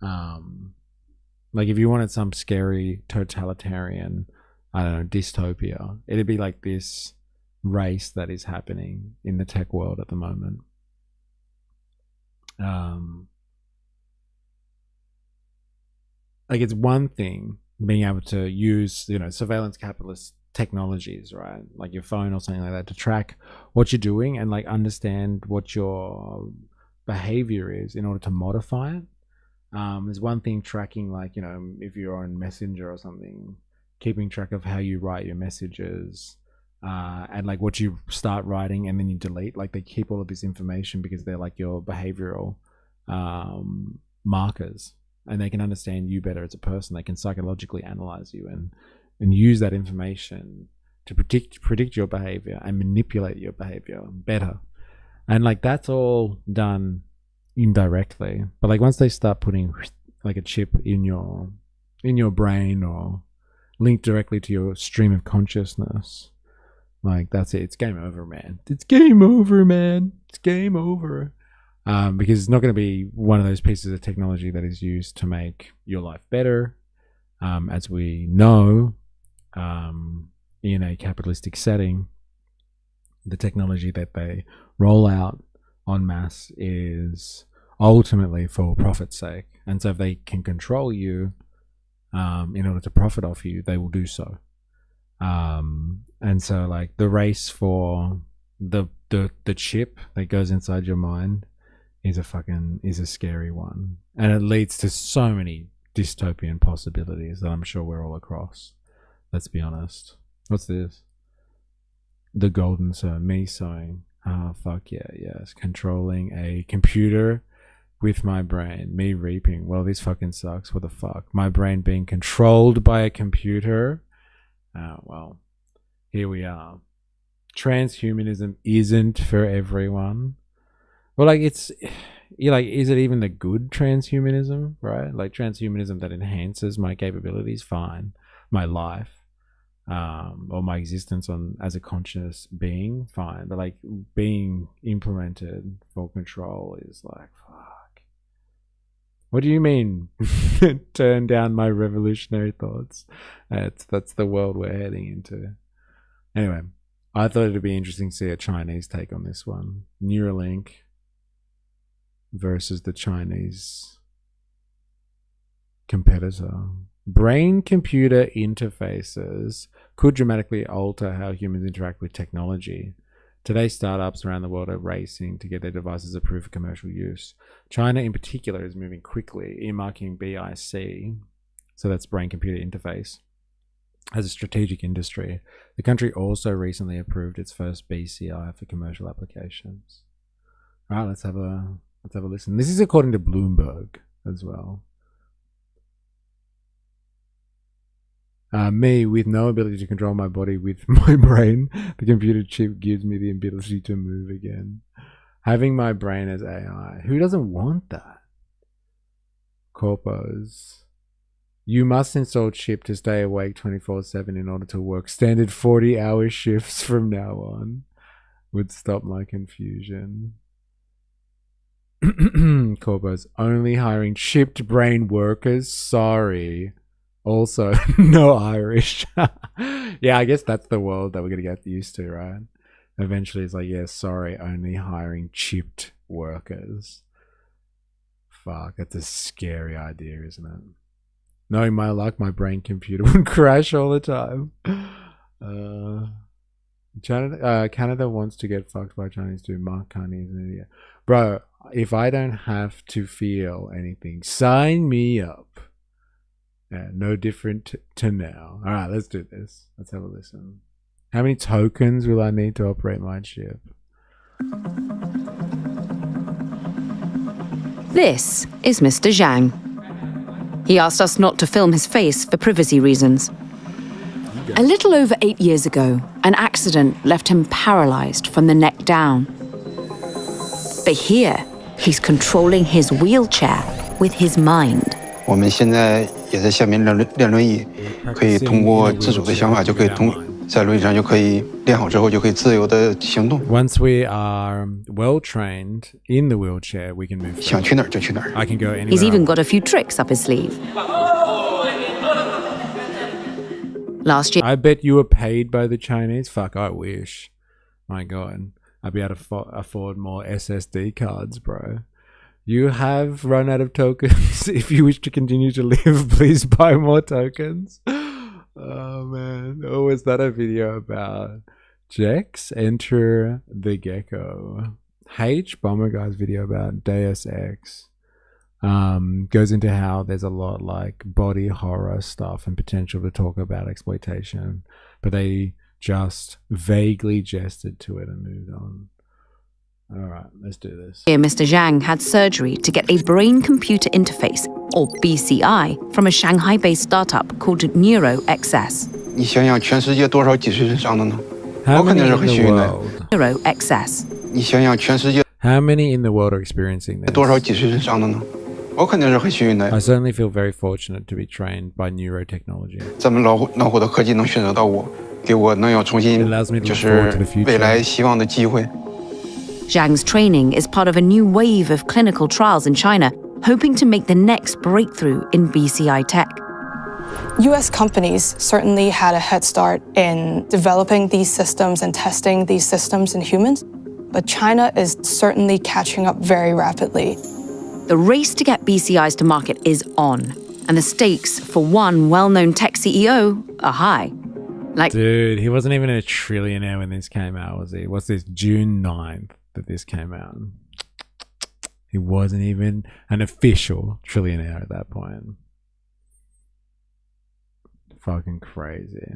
Like if you wanted some scary totalitarian, I don't know, dystopia, it'd be like this race that is happening in the tech world at the moment. Like it's one thing being able to use, you know, surveillance capitalist technologies, right? Like your phone or something like that to track what you're doing and like understand what your behavior is in order to modify it. There's one thing tracking, like, you know, if you're on Messenger or something, keeping track of how you write your messages, and like what you start writing and then you delete. Like they keep all of this information because they're like your behavioral markers, and they can understand you better as a person. They can psychologically analyze you and use that information to predict your behavior and manipulate your behavior better. And like that's all done indirectly. But like once they start putting like a chip in in your brain or linked directly to your stream of consciousness, like that's it. It's game over, man. It's game over, man. It's game over. Because it's not going to be one of those pieces of technology that is used to make your life better. As we know, in a capitalistic setting, the technology that they roll out en masse is ultimately for profit's sake. And so if they can control you in order to profit off you, they will do so. And so like the race for the chip that goes inside your mind is a scary one. And it leads to so many dystopian possibilities that I'm sure we're all across. Let's be honest. What's this? The golden sow, me sowing. Ah, fuck yeah, yes. Controlling a computer with my brain. Me reaping. Well, this fucking sucks. What the fuck? My brain being controlled by a computer. Well, here we are. Transhumanism isn't for everyone. Well, like is it even the good transhumanism, right? Like transhumanism that enhances my capabilities, fine. My life, or my existence as a conscious being, fine. But like being implemented for control is like, fuck. What do you mean? Turn down my revolutionary thoughts. That's the world we're heading into. Anyway, I thought it'd be interesting to see a Chinese take on this one. Neuralink versus the Chinese competitor. Brain-computer interfaces could dramatically alter how humans interact with technology. Today, startups around the world are racing to get their devices approved for commercial use. China, in particular, is moving quickly, earmarking BIC, so that's brain-computer interface, as a strategic industry. The country also recently approved its first BCI for commercial applications. All right, let's have a listen. This is according to Bloomberg as well. Me, with no ability to control my body with my brain, the computer chip gives me the ability to move again. Having my brain as AI. Who doesn't want that? Corpos. You must install chip to stay awake 24/7 in order to work standard 40-hour shifts from now on. Would stop my confusion. Corpos. Only hiring chipped brain workers. Sorry. Also, no Irish. Yeah, I guess that's the world that we're going to get used to, right? Eventually it's like, yeah, sorry, only hiring chipped workers. Fuck, that's a scary idea, isn't it? Knowing my luck, my brain computer would crash all the time. Canada wants to get fucked by Chinese too. Mark Carney is an idiot. Bro, if I don't have to feel anything, sign me up. Yeah, no different to now. All right, let's do this. Let's have a listen. How many tokens will I need to operate my chip? This is Mr. Zhang. He asked us not to film his face for privacy reasons. A little over 8 years ago, an accident left him paralyzed from the neck down. But here, he's controlling his wheelchair with his mind. 我们现在也在下面练轮椅，可以通过自主的想法就可以在轮椅上就可以练好之后就可以自由的行动。 Once we are well trained in the wheelchair, we can move. 想去哪儿就去哪儿。 I can go anywhere. He's even got a few tricks up his sleeve. Last year, I bet you were paid by the Chinese. Fuck, I wish. My God, I'd be able to afford more SSD cards, bro. You have run out of tokens. If you wish to continue to live, please buy more tokens. Oh, man. Oh, is that a video about Jex? Enter the Gecko. H, Bomber Guy's video about Deus Ex. Goes into how there's a lot like body horror stuff and potential to talk about exploitation. But they just vaguely gestured to it and moved on. All right, let's do this. Here, Mr. Zhang had surgery to get a brain-computer interface, or BCI, from a Shanghai-based startup called NeuroXS. 你想想，全世界多少几十人伤的呢？ How 我肯 many 定是 in 很 the 幸运的。 world? NeuroXS. 你想想，全世界 How many in the world are experiencing this? 多少几十人伤的呢？我肯定是很幸运的。 I certainly feel very fortunate to be trained by neurotechnology. 咱们老虎的科技能选择到我，给我能有重新就是未来希望的机会。 Zhang's training is part of a new wave of clinical trials in China, hoping to make the next breakthrough in BCI tech. US companies certainly had a head start in developing these systems and testing these systems in humans, but China is certainly catching up very rapidly. The race to get BCIs to market is on, and the stakes for one well-known tech CEO are high. Like, dude, he wasn't even a trillionaire when this came out, was he? What's this, June 9th that this came out? He wasn't even an official trillionaire at that point. Fucking crazy.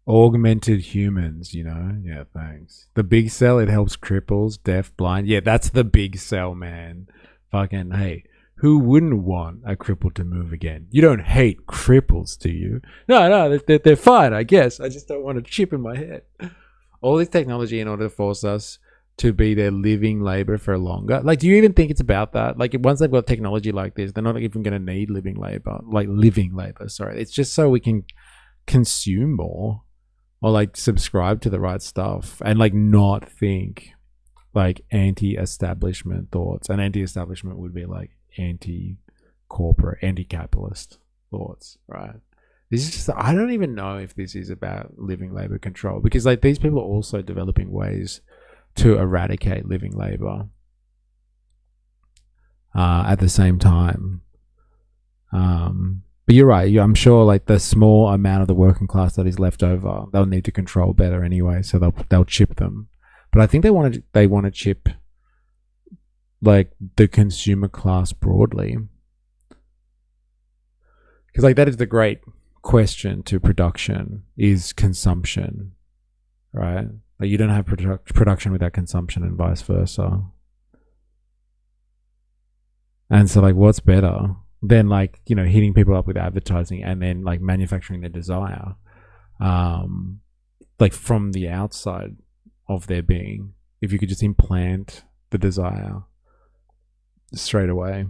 Augmented humans, you know? Yeah, thanks. The big sell, it helps cripples, deaf, blind. Yeah, that's the big sell, man. Fucking, hey, who wouldn't want a cripple to move again? You don't hate cripples, do you? No, they're fine, I guess. I just don't want a chip in my head. All this technology in order to force us to be their living labor for longer. Like, do you even think it's about that? Like, once they've got technology like this, they're not even going to need living labor. Like, living labor, sorry. It's just so we can consume more or, like, subscribe to the right stuff and, like, not think, like, anti-establishment thoughts. And anti-establishment would be, like, anti-corporate, anti-capitalist thoughts, right? This is just, I don't even know if this is about living labor control because, like, these people are also developing ways to eradicate living labor at the same time. But you're right. I'm sure, like, the small amount of the working class that is left over, they'll need to control better anyway. So they'll chip them. But I think they want to chip, like, the consumer class broadly, because, like, that is the great question to production: is consumption, right? Like, you don't have production without consumption and vice versa. And so, like, what's better than, like, you know, hitting people up with advertising and then, like, manufacturing their desire, like, from the outside of their being, if you could just implant the desire straight away.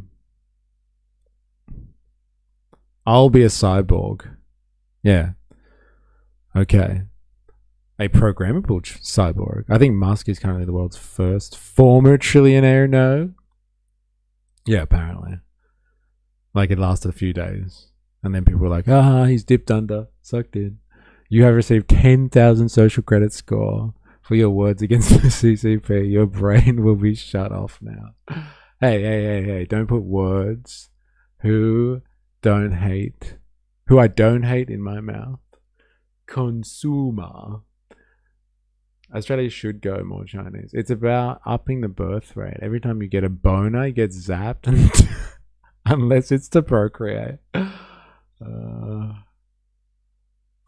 I'll be a cyborg. Yeah. Okay. A programmable cyborg. I think Musk is currently the world's first former trillionaire. No. Yeah, apparently. Like, it lasted a few days. And then people were like, he's dipped under. Sucked in. You have received 10,000 social credit score for your words against the CCP. Your brain will be shut off now. Hey. Don't put words who I don't hate in my mouth. Consumer. Australia should go more Chinese. It's about upping the birth rate. Every time you get a boner, you get zapped, unless it's to procreate.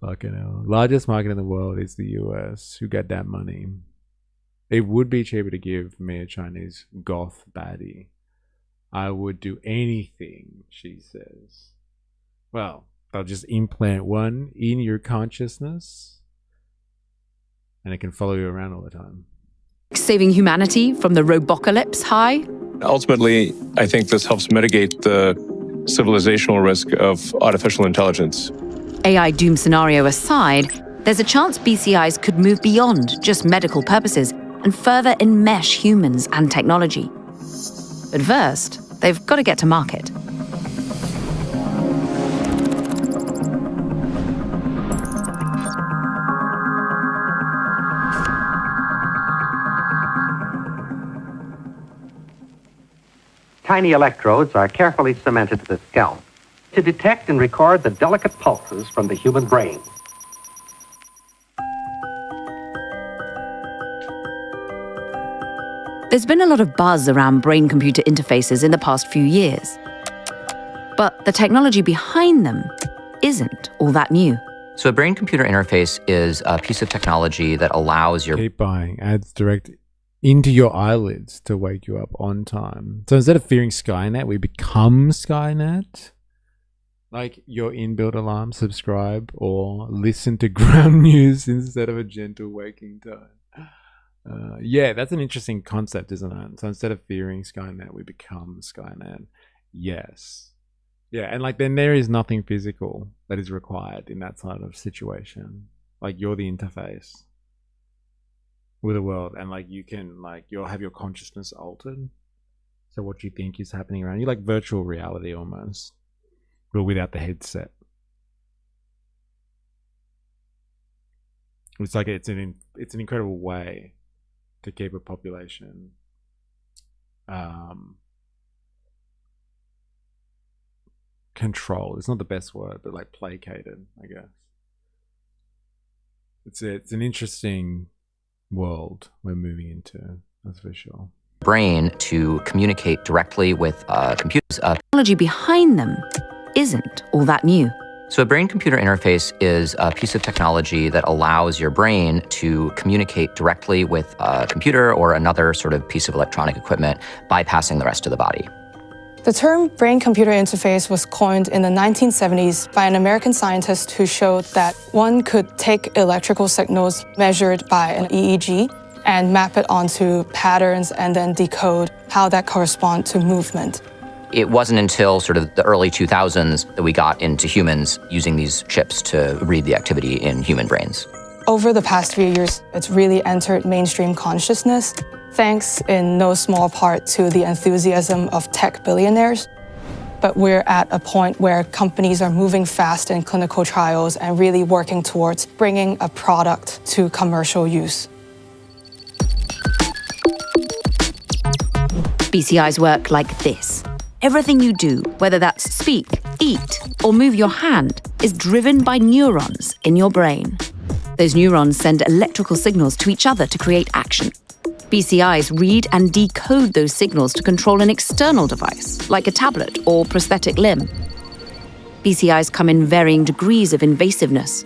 Fucking hell. Largest market in the world is the US. Who got that money? It would be cheaper to give me a Chinese goth baddie. I would do anything, she says. Well, they'll just implant one in your consciousness, and it can follow you around all the time. Saving humanity from the robocalypse high? Ultimately, I think this helps mitigate the civilizational risk of artificial intelligence. AI doom scenario aside, there's a chance BCIs could move beyond just medical purposes and further enmesh humans and technology. But first, they've got to get to market. Tiny electrodes are carefully cemented to the scalp to detect and record the delicate pulses from the human brain. There's been a lot of buzz around brain-computer interfaces in the past few years. But the technology behind them isn't all that new. So a brain-computer interface is a piece of technology that allows your... Keep buying ads direct into your eyelids to wake you up on time. So instead of fearing Skynet, we become Skynet. Like your inbuilt alarm, subscribe or listen to ground news instead of a gentle waking tone. Yeah, that's an interesting concept, isn't it? So instead of fearing Skynet, we become Skynet. Yes. Yeah, and like then there is nothing physical that is required in that sort of situation. Like you're the interface with the world, and like you can like you'll have your consciousness altered. So what you think is happening around you, like virtual reality almost, but without the headset. It's like it's an incredible way to keep a population controlled. It's not the best word, but like placated, I guess. It's an interesting world we're moving into, that's for sure. Brain to communicate directly with computers. Technology behind them isn't all that new. So a brain-computer interface is a piece of technology that allows your brain to communicate directly with a computer or another sort of piece of electronic equipment, bypassing the rest of the body. The term brain-computer interface was coined in the 1970s by an American scientist who showed that one could take electrical signals measured by an EEG and map it onto patterns and then decode how that corresponds to movement. It wasn't until sort of the early 2000s that we got into humans using these chips to read the activity in human brains. Over the past few years, it's really entered mainstream consciousness, thanks in no small part to the enthusiasm of tech billionaires. But we're at a point where companies are moving fast in clinical trials and really working towards bringing a product to commercial use. BCI's work like this. Everything you do, whether that's speak, eat, or move your hand, is driven by neurons in your brain. Those neurons send electrical signals to each other to create action. BCIs read and decode those signals to control an external device, like a tablet or prosthetic limb. BCIs come in varying degrees of invasiveness.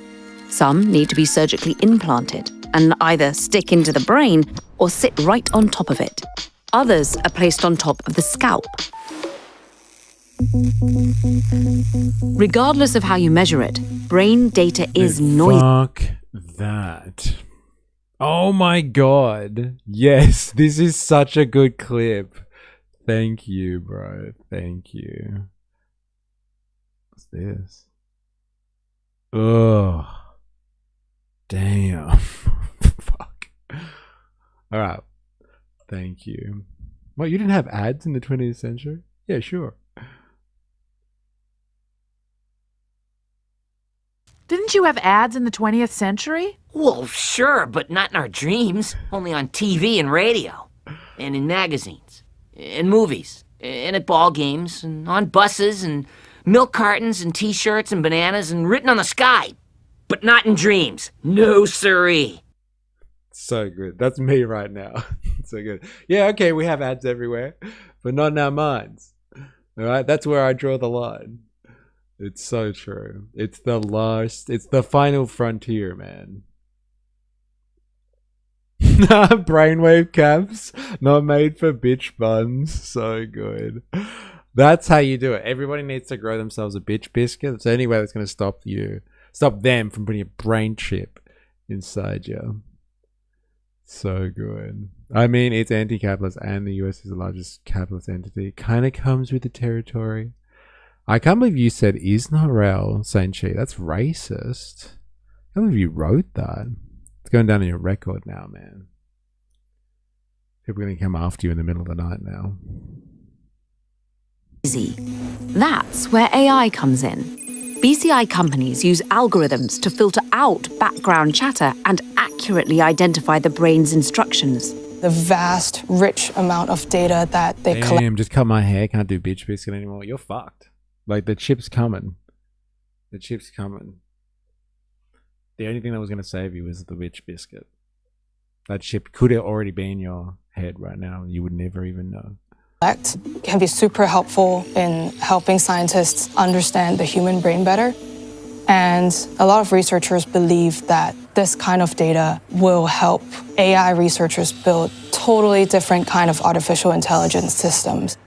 Some need to be surgically implanted and either stick into the brain or sit right on top of it. Others are placed on top of the scalp. Regardless of how you measure it, brain data is noisy. Fuck that. Oh my god. Yes, this is such a good clip. Thank you, bro. Thank you. What's this? Ugh. Damn. Fuck. Alright. Thank you. What, you didn't have ads in the 20th century? Yeah, sure. Didn't you have ads in the 20th century? Well, sure, but not in our dreams. Only on TV and radio. And in magazines. And movies. And at ball games. And on buses. And milk cartons. And t-shirts. And bananas. And written on the sky. But not in dreams. No siree. So good. That's me right now. So good. Yeah, okay, we have ads everywhere. But not in our minds. Alright, that's where I draw the line. It's so true. It's the final frontier, man. Brainwave caps, not made for bitch buns. So good. That's how you do it. Everybody needs to grow themselves a bitch biscuit. It's the only way that's going to stop them from putting a brain chip inside you. So good. I mean, it's anti-capitalist and the US is the largest capitalist entity. Kind of comes with the territory. I can't believe you said Israel, Saint Chi. That's racist. I can't believe you wrote that. It's going down in your record now, man. People are going to come after you in the middle of the night now. That's where AI comes in. BCI companies use algorithms to filter out background chatter and accurately identify the brain's instructions. The vast, rich amount of data that they collect. Damn, just cut my hair. Can't do bitch biscuit anymore. You're fucked. Like, the chip's coming. The chip's coming. The only thing that was going to save you was the bitch biscuit. That chip could have already been in your head right now. You would never even know. Can be super helpful in helping scientists understand the human brain better. And a lot of researchers believe that this kind of data will help AI researchers build totally different kind of artificial intelligence systems.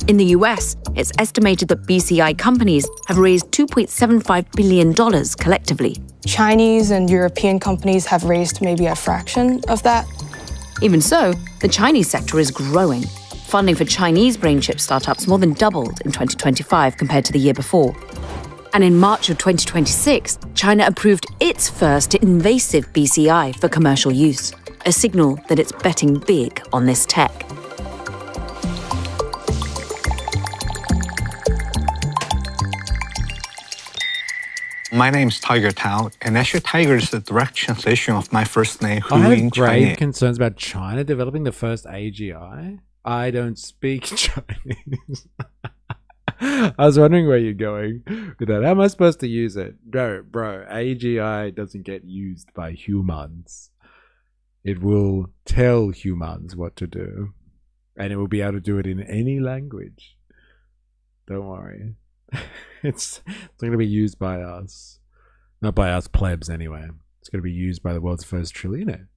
In the US, it's estimated that BCI companies have raised $2.75 billion collectively. Chinese and European companies have raised maybe a fraction of that. Even so, the Chinese sector is growing. Funding for Chinese brain chip startups more than doubled in 2025 compared to the year before. And in March of 2026, China approved its first invasive BCI for commercial use, a signal that it's betting big on this tech. My name is Tiger Tao, and actually Tiger is the direct translation of my first name, Hu I have in grave Chinese. concerns about China developing the first AGI. I don't speak Chinese. I was wondering where you're going with that. How am I supposed to use it? Bro, AGI doesn't get used by humans. It will tell humans what to do, and it will be able to do it in any language. Don't worry. It's going to be used by us. Not by us plebs, anyway. It's going to be used by the world's first trillionaire.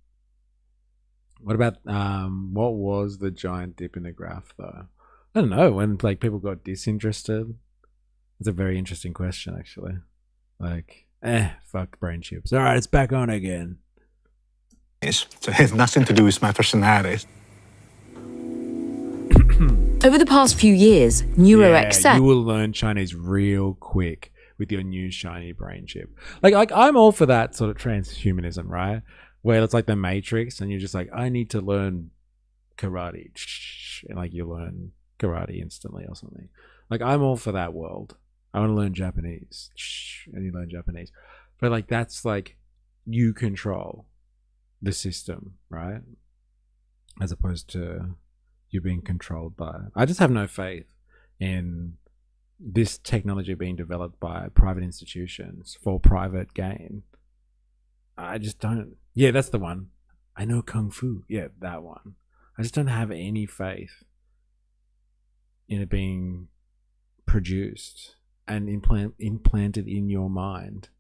What about, what was the giant dip in the graph, though? I don't know, when like people got disinterested. It's a very interesting question, actually. Like, fuck brain chips. All right, it's back on again. So it has nothing to do with my personality. Over the past few years, NeuroXF... you will learn Chinese real quick with your new shiny brain chip. Like I'm all for that sort of transhumanism, right? Where it's like the Matrix, and you're just like, I need to learn karate, and like you learn karate instantly or something. Like I'm all for that world. I want to learn Japanese, and you learn Japanese. But like that's like you control the system, right? As opposed to you're being controlled by it. I just have no faith in this technology being developed by private institutions for private gain. I just don't. Yeah, that's the one. I know Kung Fu. Yeah, that one. I just don't have any faith in it being produced and implanted in your mind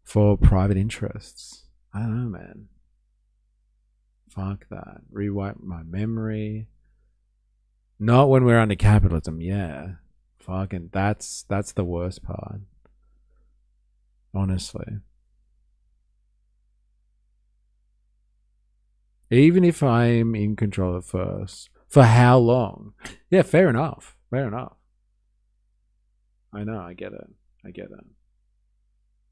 for private interests. I don't know, man. Fuck that. Rewipe my memory. Not when we're under capitalism, yeah. Fucking that's the worst part. Honestly. Even if I'm in control at first, for how long? Yeah, fair enough. Fair enough. I know, I get it.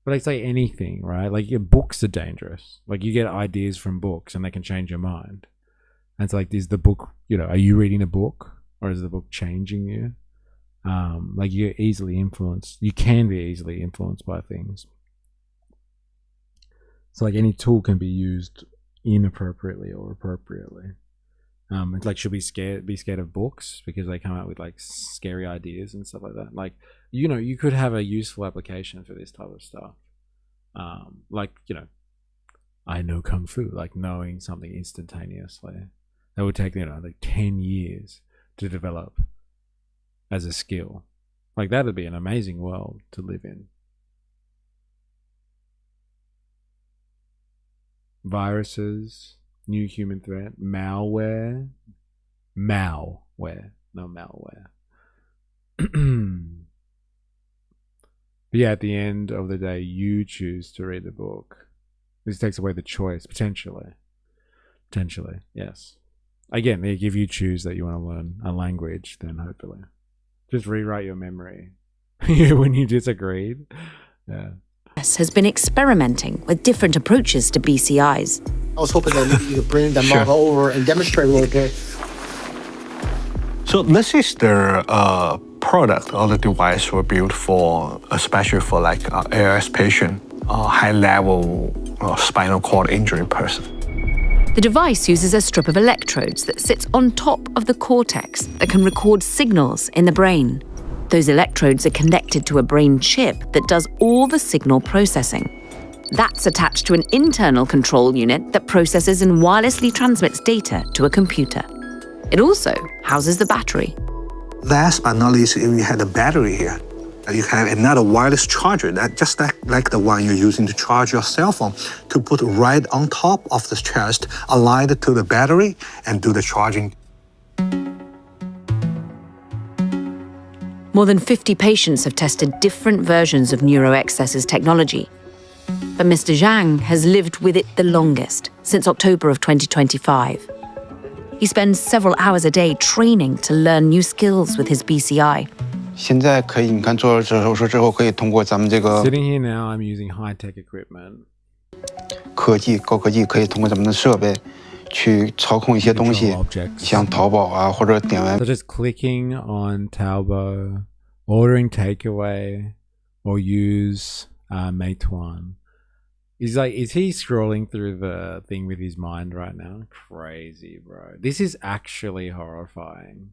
But it's like anything, right? Like your books are dangerous. Like you get ideas from books and they can change your mind. And it's like, is the book, are you reading a book or is the book changing you? Like you're easily influenced. You can be easily influenced by things. So like any tool can be used inappropriately or appropriately. It's like, should we be scared of books because they come out with like scary ideas and stuff like that? Like, you could have a useful application for this type of stuff. Like, I know Kung Fu, like knowing something instantaneously. That would take, like 10 years to develop as a skill. Like that would be an amazing world to live in. Viruses, new human threat, malware, not malware. But yeah, at the end of the day, you choose to read the book. This takes away the choice, potentially, yes. Again, if you choose that you want to learn a language, then hopefully just rewrite your memory when you disagreed. Yeah. Has been experimenting with different approaches to BCIs. I was hoping that maybe you could bring them all over and demonstrate a little bit. So this is their product or the device were built for, especially for like ALS patient, high-level spinal cord injury person. The device uses a strip of electrodes that sits on top of the cortex that can record signals in the brain. Those electrodes are connected to a brain chip that does all the signal processing. That's attached to an internal control unit that processes and wirelessly transmits data to a computer. It also houses the battery. Last but not least, you had a battery here. You have another wireless charger, that just like the one you're using to charge your cell phone, to put right on top of the chest, aligned to the battery, and do the charging. More than 50 patients have tested different versions of NeuroXS's technology. But Mr. Zhang has lived with it the longest, since October of 2025. He spends several hours a day training to learn new skills with his BCI. 现在可以，你看做了手术之后，可以通过咱们这个 Sitting here now, I'm using high-tech equipment. 科技、高科技，可以通过咱们的设备去操控一些东西，像淘宝啊或者点外。So just clicking on Taobao, ordering takeaway, or use Meituan. He's like, is he scrolling through the thing with his mind right now? Crazy, bro. This is actually horrifying.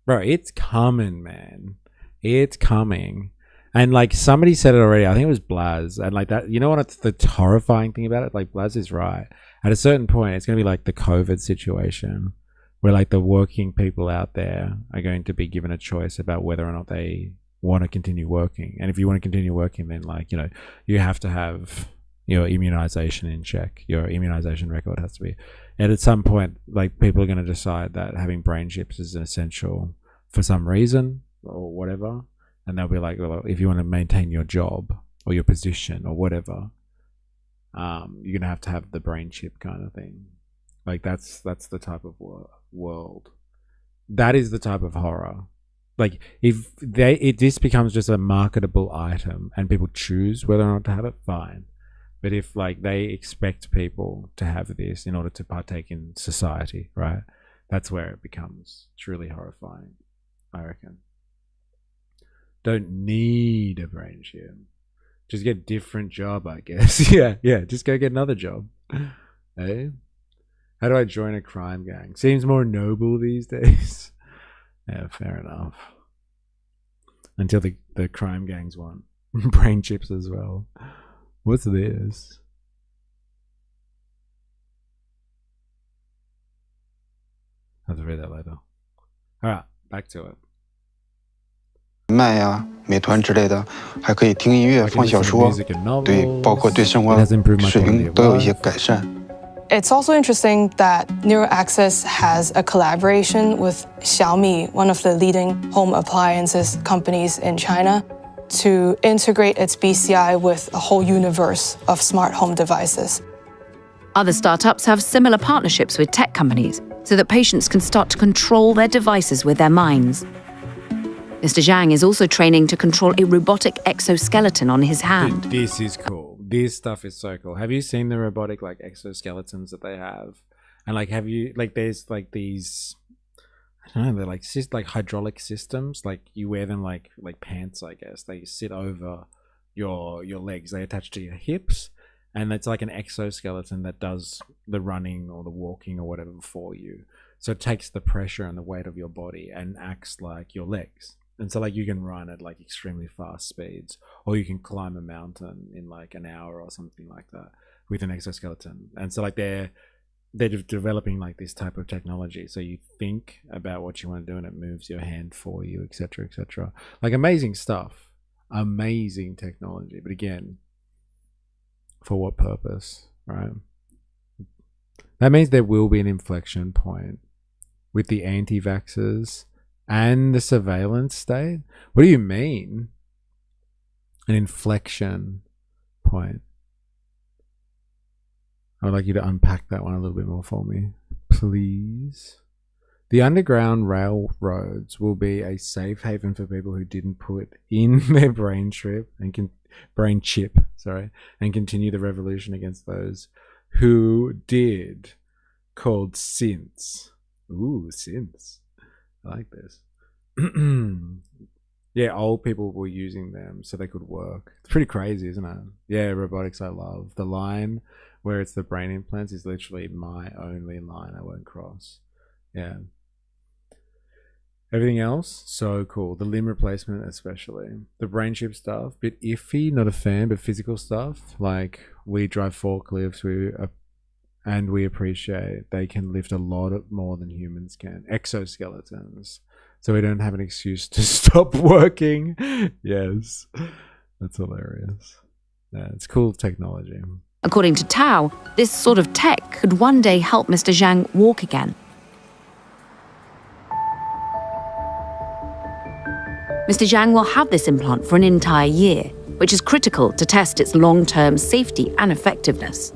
Bro, it's coming, man. It's coming. And like somebody said it already, I think it was Blaz. And like that, you know what's the horrifying thing about it? Like Blaz is right. At a certain point, it's going to be like the COVID situation where like the working people out there are going to be given a choice about whether or not they want to continue working. And if you want to continue working, then like, you know, you have to have your immunization in check. Your immunization record has to be. And at some point, like people are going to decide that having brain chips is essential for some reason or whatever. And they'll be like, well, if you want to maintain your job or your position or whatever, you're going to have the brain chip kind of thing. Like that's the type of world. That is the type of horror. Like if this becomes just a marketable item and people choose whether or not to have it, fine. But if like they expect people to have this in order to partake in society, right? That's where it becomes truly horrifying, I reckon. Don't need a brain chip. Just get a different job, I guess. yeah. Just go get another job. Hey? How do I join a crime gang? Seems more noble these days. Yeah, fair enough. Until the crime gangs want brain chips as well. What's this? I'll have to read that later. Alright, back to it. 麦呀、美团之类的，还可以听音乐、放小说，对，包括对生活水平都有一些改善。It's also interesting that NeuroAccess has a collaboration with Xiaomi, one of the leading home appliances companies in China, to integrate its BCI with a whole universe of smart home devices. Other startups have similar partnerships with tech companies so that patients can start to control their devices with their minds. Mr. Zhang is also training to control a robotic exoskeleton on his hand. Dude, this is cool. This stuff is so cool. Have you seen the robotic like exoskeletons that they have? And like, have you like there's like these, I don't know, they're like hydraulic systems. Like you wear them like pants, I guess. They sit over your legs. They attach to your hips, and it's like an exoskeleton that does the running or the walking or whatever for you. So it takes the pressure and the weight of your body and acts like your legs. And so like you can run at like extremely fast speeds, or you can climb a mountain in like an hour or something like that with an exoskeleton. And so like they're developing like this type of technology. So you think about what you want to do and it moves your hand for you, etc., etc. Like amazing stuff, amazing technology. But again, for what purpose, right? That means there will be an inflection point with the anti-vaxxers and the surveillance state. What do you mean? An inflection point. I would like you to unpack that one a little bit more for me, please. The underground railroads will be a safe haven for people who didn't put in their brain chip and continue the revolution against those who did. Called synths. Ooh, synths. I like this. Yeah, old people were using them so they could work. It's pretty crazy, isn't it? Yeah, robotics I love. The line where it's the brain implants is literally my only line I won't cross. Yeah. Everything else, so cool. The limb replacement especially. The brain chip stuff, bit iffy, not a fan, but physical stuff. Like we drive forklifts, and we appreciate they can lift a lot more than humans can. Exoskeletons. So we don't have an excuse to stop working. Yes. That's hilarious. Yeah, it's cool technology. According to Tao, this sort of tech could one day help Mr. Zhang walk again. Mr. Zhang will have this implant for an entire year, which is critical to test its long-term safety and effectiveness.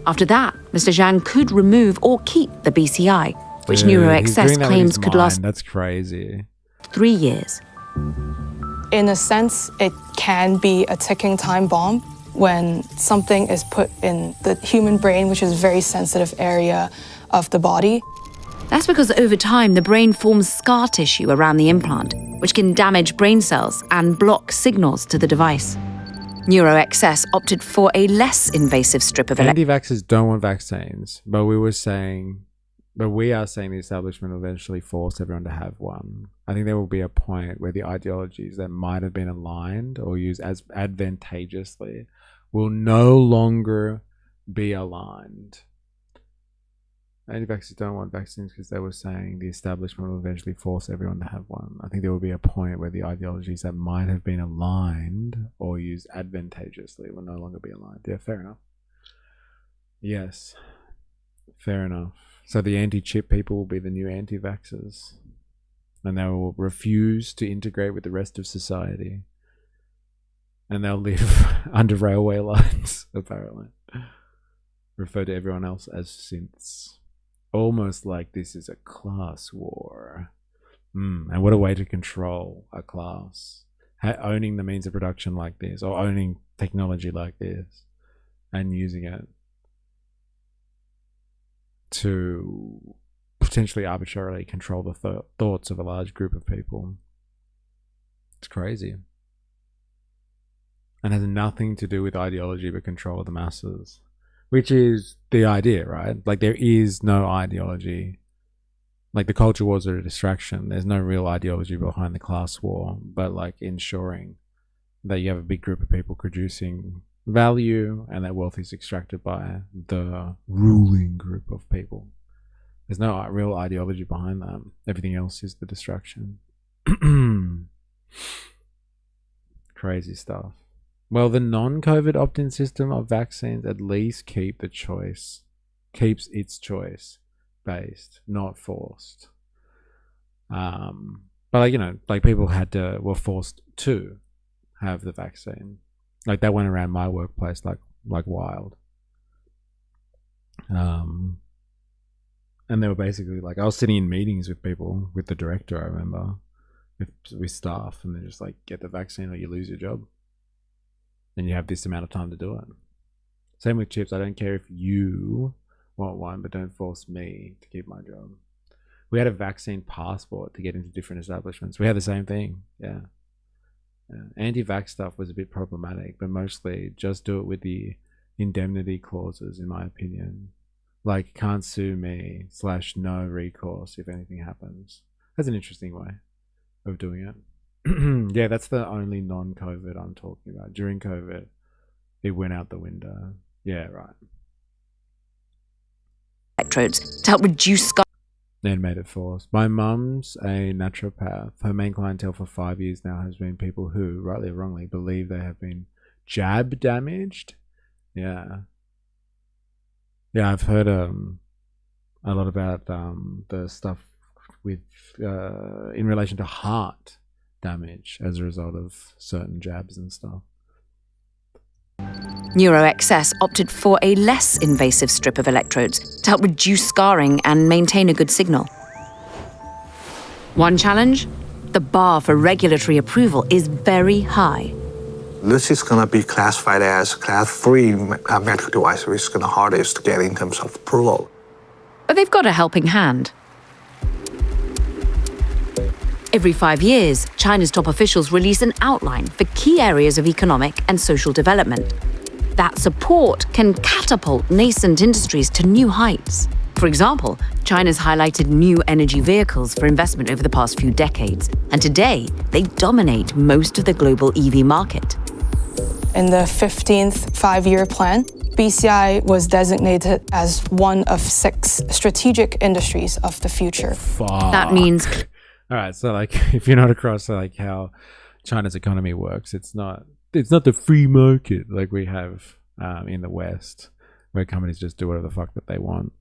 After that, Mr. Zhang could remove or keep the BCI, which Dude, he's doing NeuroXS that with claims his could mind. last That's crazy. 3 years. In a sense, it can be a ticking time bomb when something is put in the human brain, which is a very sensitive area of the body. That's because over time, the brain forms scar tissue around the implant, which can damage brain cells and block signals to the device. NeuroXS opted for a less invasive strip of Anti-vaxxers don't want vaccines, but we are saying the establishment will eventually force everyone to have one. I think there will be a point where the ideologies that might have been aligned or used as advantageously will no longer be aligned. Anti-vaxxers don't want vaccines because they were saying the establishment will eventually force everyone to have one. I think there will be a point where the ideologies that might have been aligned or used advantageously will no longer be aligned. Yeah, fair enough. Yes, fair enough. So the anti-chip people will be the new anti-vaxxers, and they will refuse to integrate with the rest of society, and they'll live under railway lines, apparently. Refer to everyone else as synths. Almost like this is a class war. And what a way to control a class. Owning the means of production like this, or owning technology like this, and using it to potentially arbitrarily control the thoughts of a large group of people. It's crazy. And has nothing to do with ideology but control of the masses. Which is the idea, right? Like, there is no ideology. Like, the culture wars are a distraction. There's no real ideology behind the class war, but like ensuring that you have a big group of people producing value and that wealth is extracted by the ruling group of people. There's no real ideology behind that. Everything else is the distraction. Crazy stuff. Well, the non-COVID opt-in system of vaccines at least keeps its choice based, not forced. But like, you know, like people were forced to have the vaccine. Like that went around my workplace like wild. And they were basically like, I was sitting in meetings with people, with the director, I remember, with staff, and they're just like, get the vaccine or you lose your job. And you have this amount of time to do it. Same with chips. I don't care if you want one, but don't force me to keep my job. We had a vaccine passport to get into different establishments. We had the same thing. Yeah. Anti-vax stuff was a bit problematic, but mostly just do it with the indemnity clauses, in my opinion. Like, can't sue me / no recourse if anything happens. That's an interesting way of doing it. Yeah, that's the only non-COVID I'm talking about. During COVID, it went out the window. Yeah, right. Electrodes to help reduce scar. Then made it forced. My mum's a naturopath. Her main clientele for 5 years now has been people who, rightly or wrongly, believe they have been jab damaged. Yeah. Yeah, I've heard a lot about the stuff with in relation to heart damage as a result of certain jabs and stuff. NeuroXS opted for a less invasive strip of electrodes to help reduce scarring and maintain a good signal. One challenge? The bar for regulatory approval is very high. This is going to be classified as class 3 medical device, which is going to hardest to get in terms of approval. But they've got a helping hand. Every 5 years, China's top officials release an outline for key areas of economic and social development. That support can catapult nascent industries to new heights. For example, China's highlighted new energy vehicles for investment over the past few decades, and today they dominate most of the global EV market. In the 15th five-year plan, BCI was designated as one of 6 strategic industries of the future. Fuck. That means... All right, so like, if you're not across like how China's economy works, it's not the free market like we have in the West, where companies just do whatever the fuck they want.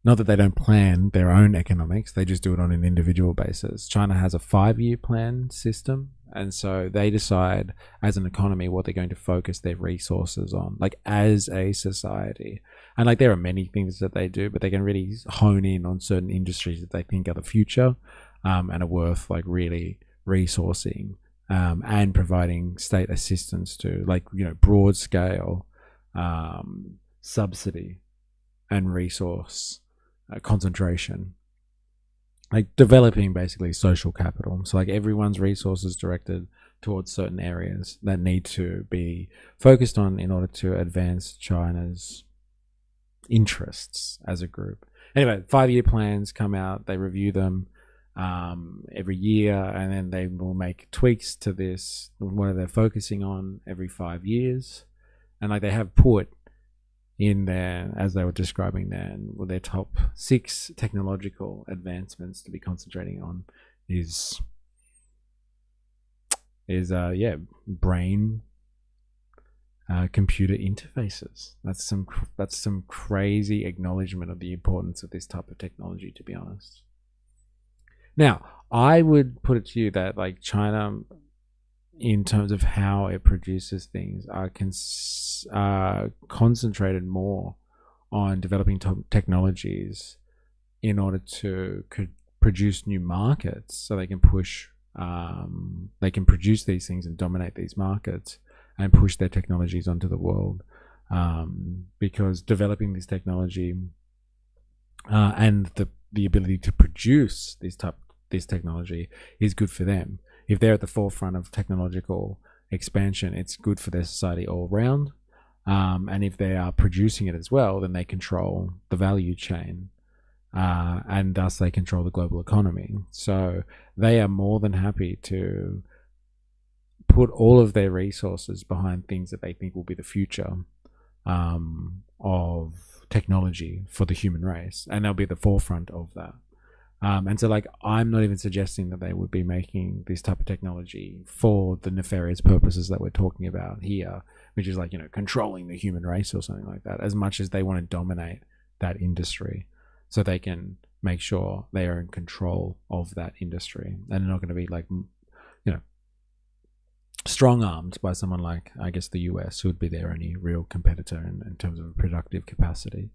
not that they don't plan their own economics, they just do it on an individual basis. China has a 5-year plan system, and so they decide as an economy what they're going to focus their resources on, like as a society. And like there are many things that they do, but they can really hone in on certain industries that they think are the future, and are worth like really resourcing, and providing state assistance to, like, you know, broad scale subsidy and resource concentration, like developing basically social capital. So like everyone's resources directed towards certain areas that need to be focused on in order to advance China's interests as a group. Anyway, 5-year plans come out, they review them every year, and then they will make tweaks to this, what they're focusing on every 5 years. And like they have put in there, as they were describing there, their top 6 technological advancements to be concentrating on is brain computer interfaces. That's some crazy acknowledgement of the importance of this type of technology, to be honest. Now, I would put it to you that like China, in terms of how it produces things, are concentrated more on developing technologies in order to produce new markets, so they can push, they can produce these things and dominate these markets and push their technologies onto the world, because developing this technology and the ability to produce this technology is good for them. If they're at the forefront of technological expansion, it's good for their society all round. And if they are producing it as well, then they control the value chain, and thus they control the global economy. So they are more than happy to put all of their resources behind things that they think will be the future of technology for the human race, and they'll be at the forefront of that. And so like I'm not even suggesting that they would be making this type of technology for the nefarious purposes that we're talking about here, which is like, you know, controlling the human race or something like that, as much as they want to dominate that industry so they can make sure they are in control of that industry, and they're not going to be like, you know, strong-armed by someone like, I guess, the US, who would be their only real competitor in terms of productive capacity.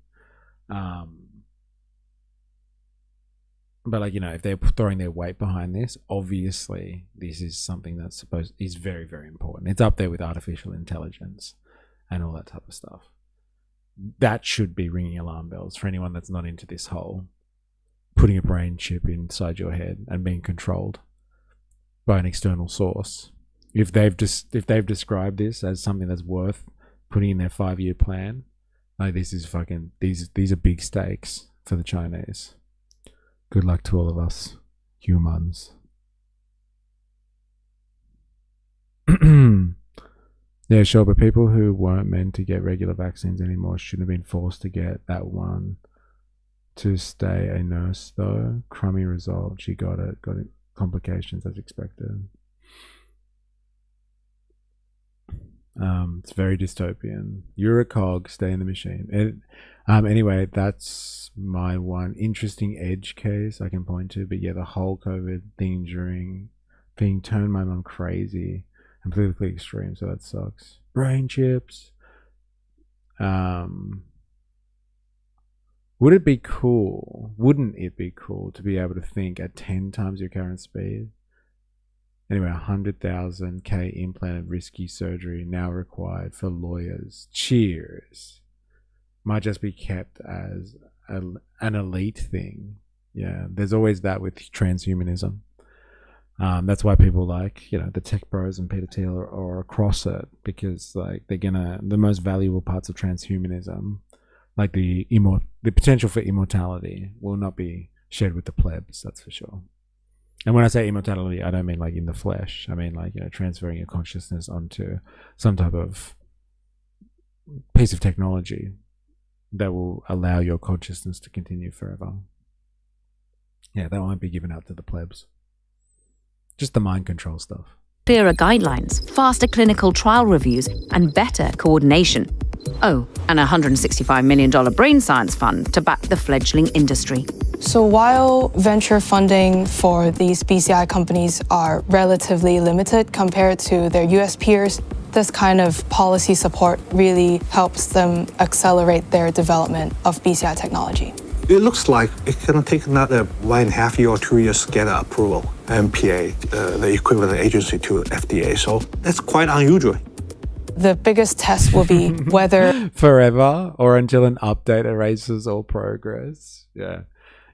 But like, you know, if they're throwing their weight behind this, obviously this is something that's is very, very important. It's up there with artificial intelligence and all that type of stuff. That should be ringing alarm bells for anyone that's not into this whole putting a brain chip inside your head and being controlled by an external source. If they've described this as something that's worth putting in their 5-year plan, like this is fucking, these are big stakes for the Chinese. Good luck to all of us humans. Yeah, sure, but people who weren't meant to get regular vaccines anymore shouldn't have been forced to get that one to stay a nurse, though. Crummy result. She got it complications as expected. It's very dystopian. You're a cog, stay in the machine. Anyway, that's my one interesting edge case I can point to. But yeah, the whole COVID thing during being turned my mum crazy and politically extreme, so that sucks. Brain chips. Wouldn't it be cool to be able to think at 10 times your current speed? Anyway, 100,000 K implanted risky surgery now required for lawyers. Cheers. Might just be kept as an elite thing. Yeah, there's always that with transhumanism. That's why people like, you know, the tech bros and Peter Thiel are across it, because like the most valuable parts of transhumanism, like the potential for immortality, will not be shared with the plebs. That's for sure. And when I say immortality, I don't mean like in the flesh. I mean like, you know, transferring your consciousness onto some type of piece of technology that will allow your consciousness to continue forever. Yeah, that won't be given out to the plebs. Just the mind control stuff. Clearer guidelines, faster clinical trial reviews, and better coordination. Oh, and a $165 million brain science fund to back the fledgling industry. So while venture funding for these BCI companies are relatively limited compared to their US peers, this kind of policy support really helps them accelerate their development of BCI technology. It looks like it's going to take another 1.5 years or 2 years to get approval, MPA, the equivalent agency to FDA. So that's quite unusual. The biggest test will be whether forever or until an update erases all progress. Yeah.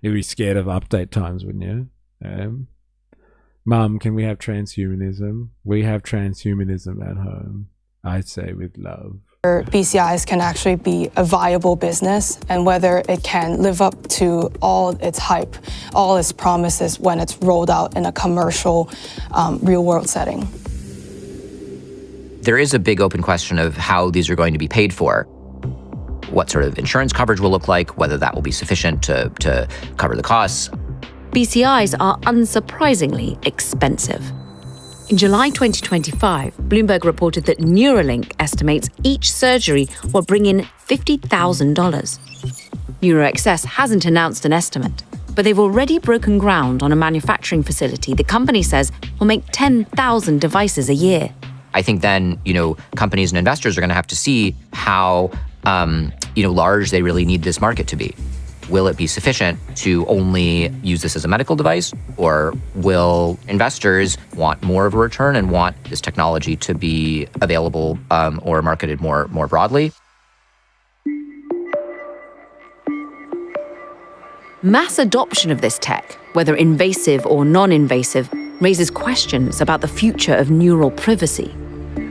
You'd be scared of update times, wouldn't you? Mum, can we have transhumanism? We have transhumanism at home. I say with love. BCIs can actually be a viable business and whether it can live up to all its hype, all its promises when it's rolled out in a commercial, real-world setting. There is a big open question of how these are going to be paid for. What sort of insurance coverage will look like, whether that will be sufficient to cover the costs. BCIs are unsurprisingly expensive. In July 2025, Bloomberg reported that Neuralink estimates each surgery will bring in $50,000. NeuroXS hasn't announced an estimate, but they've already broken ground on a manufacturing facility the company says will make 10,000 devices a year. I think then, companies and investors are going to have to see how, large they really need this market to be. Will it be sufficient to only use this as a medical device, or will investors want more of a return and want this technology to be available or marketed more broadly? Mass adoption of this tech, whether invasive or non-invasive, raises questions about the future of neural privacy.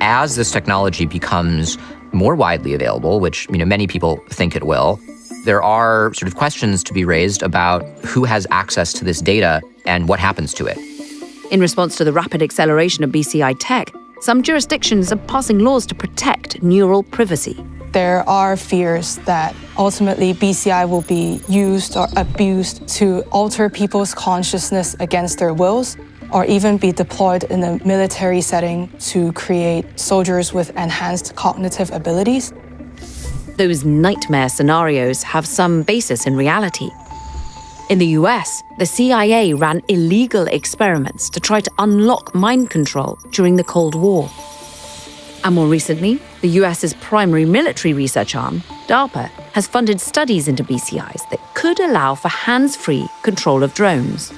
As this technology becomes more widely available, which many people think it will, there are sort of questions to be raised about who has access to this data and what happens to it. In response to the rapid acceleration of BCI tech, some jurisdictions are passing laws to protect neural privacy. There are fears that ultimately BCI will be used or abused to alter people's consciousness against their wills, or even be deployed in a military setting to create soldiers with enhanced cognitive abilities. Those nightmare scenarios have some basis in reality. In the US, the CIA ran illegal experiments to try to unlock mind control during the Cold War. And more recently, the US's primary military research arm, DARPA, has funded studies into BCIs that could allow for hands-free control of drones.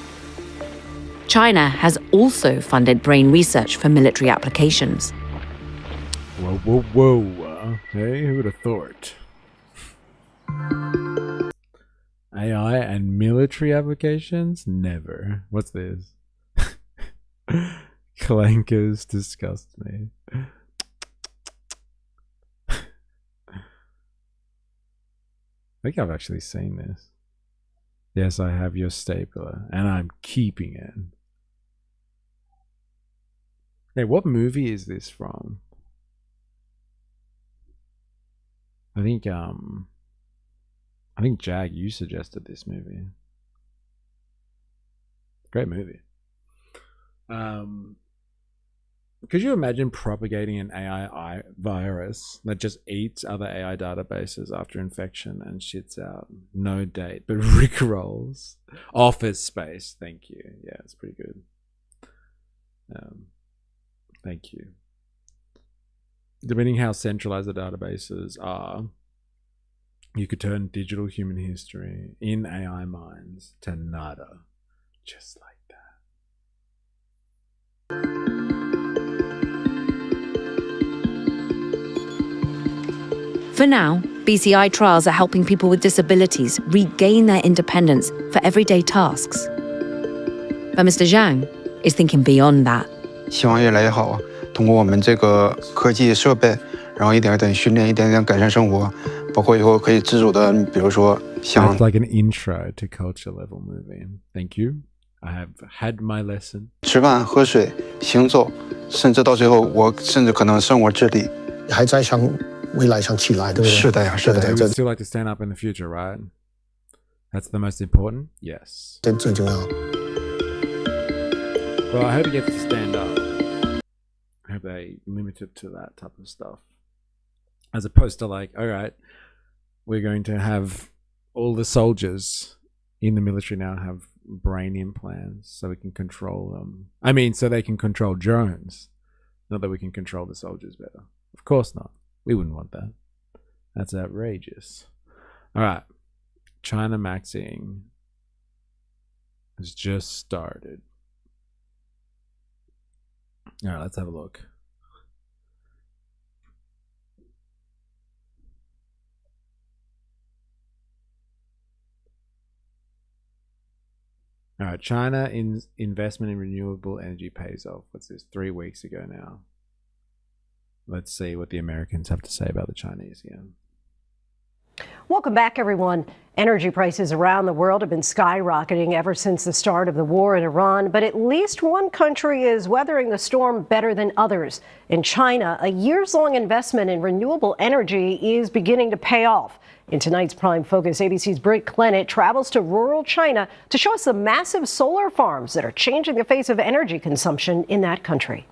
China has also funded brain research for military applications. Whoa. Hey, who would have thought? AI and military applications? Never. What's this? Clankers disgust me. I think I've actually seen this. Yes, I have your stapler, and I'm keeping it. Hey, what movie is this from? I think Jag, you suggested this movie. Great movie. Could you imagine propagating an AI virus that just eats other AI databases after infection and shits out? No date, but rickrolls. Office Space, thank you. Yeah, it's pretty good. Thank you. Depending how centralized the databases are, you could turn digital human history in AI minds to nada. Just like that. For now, BCI trials are helping people with disabilities regain their independence for everyday tasks. But Mr. Zhang is thinking beyond that. 希望越来越好，通过我们这个科技设备，然后一点一点训练，一点点改善生活，包括以后可以自主的，比如说像。It's like an intro to culture level movie. Thank you. I have had my lesson. 吃饭、喝水、行走，甚至到最后，我甚至可能生活自理。还在向未来向起来，对不对？是的呀，是的。We would still like to stand up in the future, right? That's the most important. Yes. 这最重要。Well, I hope he gets to stand up. I hope they limit it to that type of stuff. As opposed to like, all right, we're going to have all the soldiers in the military now have brain implants so we can control them. I mean, so they can control drones. Not that we can control the soldiers better. Of course not. We wouldn't want that. That's outrageous. All right. China maxing has just started. All right, let's have a look. All right, China investment in renewable energy pays off. What's this? 3 weeks ago now. Let's see what the Americans have to say about the Chinese here. Welcome back, everyone. Energy prices around the world have been skyrocketing ever since the start of the war in Iran, but at least one country is weathering the storm better than others. In China, a years-long investment in renewable energy is beginning to pay off. In tonight's Prime Focus, ABC's Britt Clennett travels to rural China to show us the massive solar farms that are changing the face of energy consumption in that country.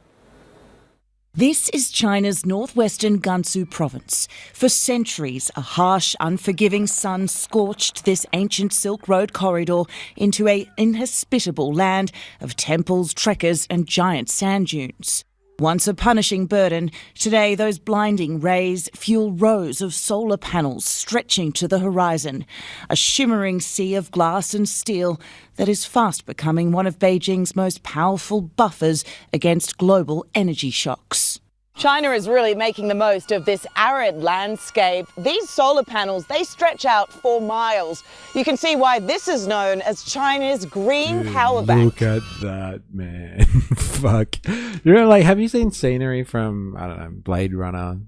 This is China's northwestern Gansu province. For centuries, a harsh, unforgiving sun scorched this ancient Silk Road corridor into an inhospitable land of temples, trekkers and giant sand dunes. Once a punishing burden, today those blinding rays fuel rows of solar panels stretching to the horizon, a shimmering sea of glass and steel that is fast becoming one of Beijing's most powerful buffers against global energy shocks. China is really making the most of this arid landscape. These solar panels, they stretch out for miles. You can see why this is known as China's green power bank. Look at that, man. Fuck. You know, like, have you seen scenery from, I don't know, Blade Runner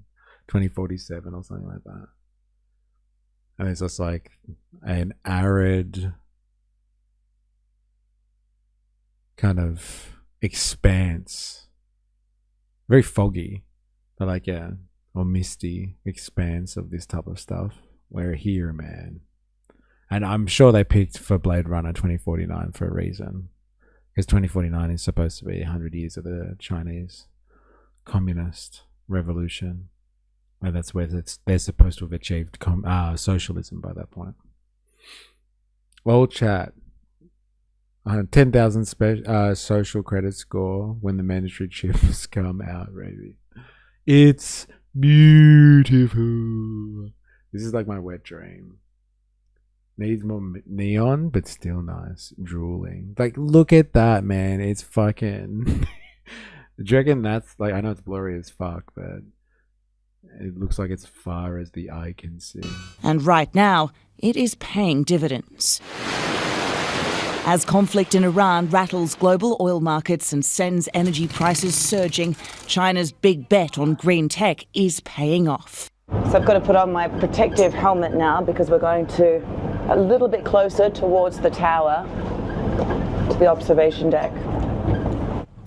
2047 or something like that? And it's just like an arid kind of expanse. Very foggy, but like, yeah, or misty expanse of this type of stuff. We're here, man. And I'm sure they picked for Blade Runner 2049 for a reason. Because 2049 is supposed to be 100 years of the Chinese communist revolution. And that's where they're supposed to have achieved socialism by that point. Well, chat. 10,000 social credit score when the mandatory chips come out, baby. It's beautiful. This is like my wet dream. Needs more neon, but still nice. Drooling. Like, look at that, man. It's fucking... Do you reckon that's... Like, I know it's blurry as fuck, but... It looks like it's far as the eye can see. And right now, it is paying dividends. As conflict in Iran rattles global oil markets and sends energy prices surging, China's big bet on green tech is paying off. So I've got to put on my protective helmet now because we're going to a little bit closer towards the tower, to the observation deck.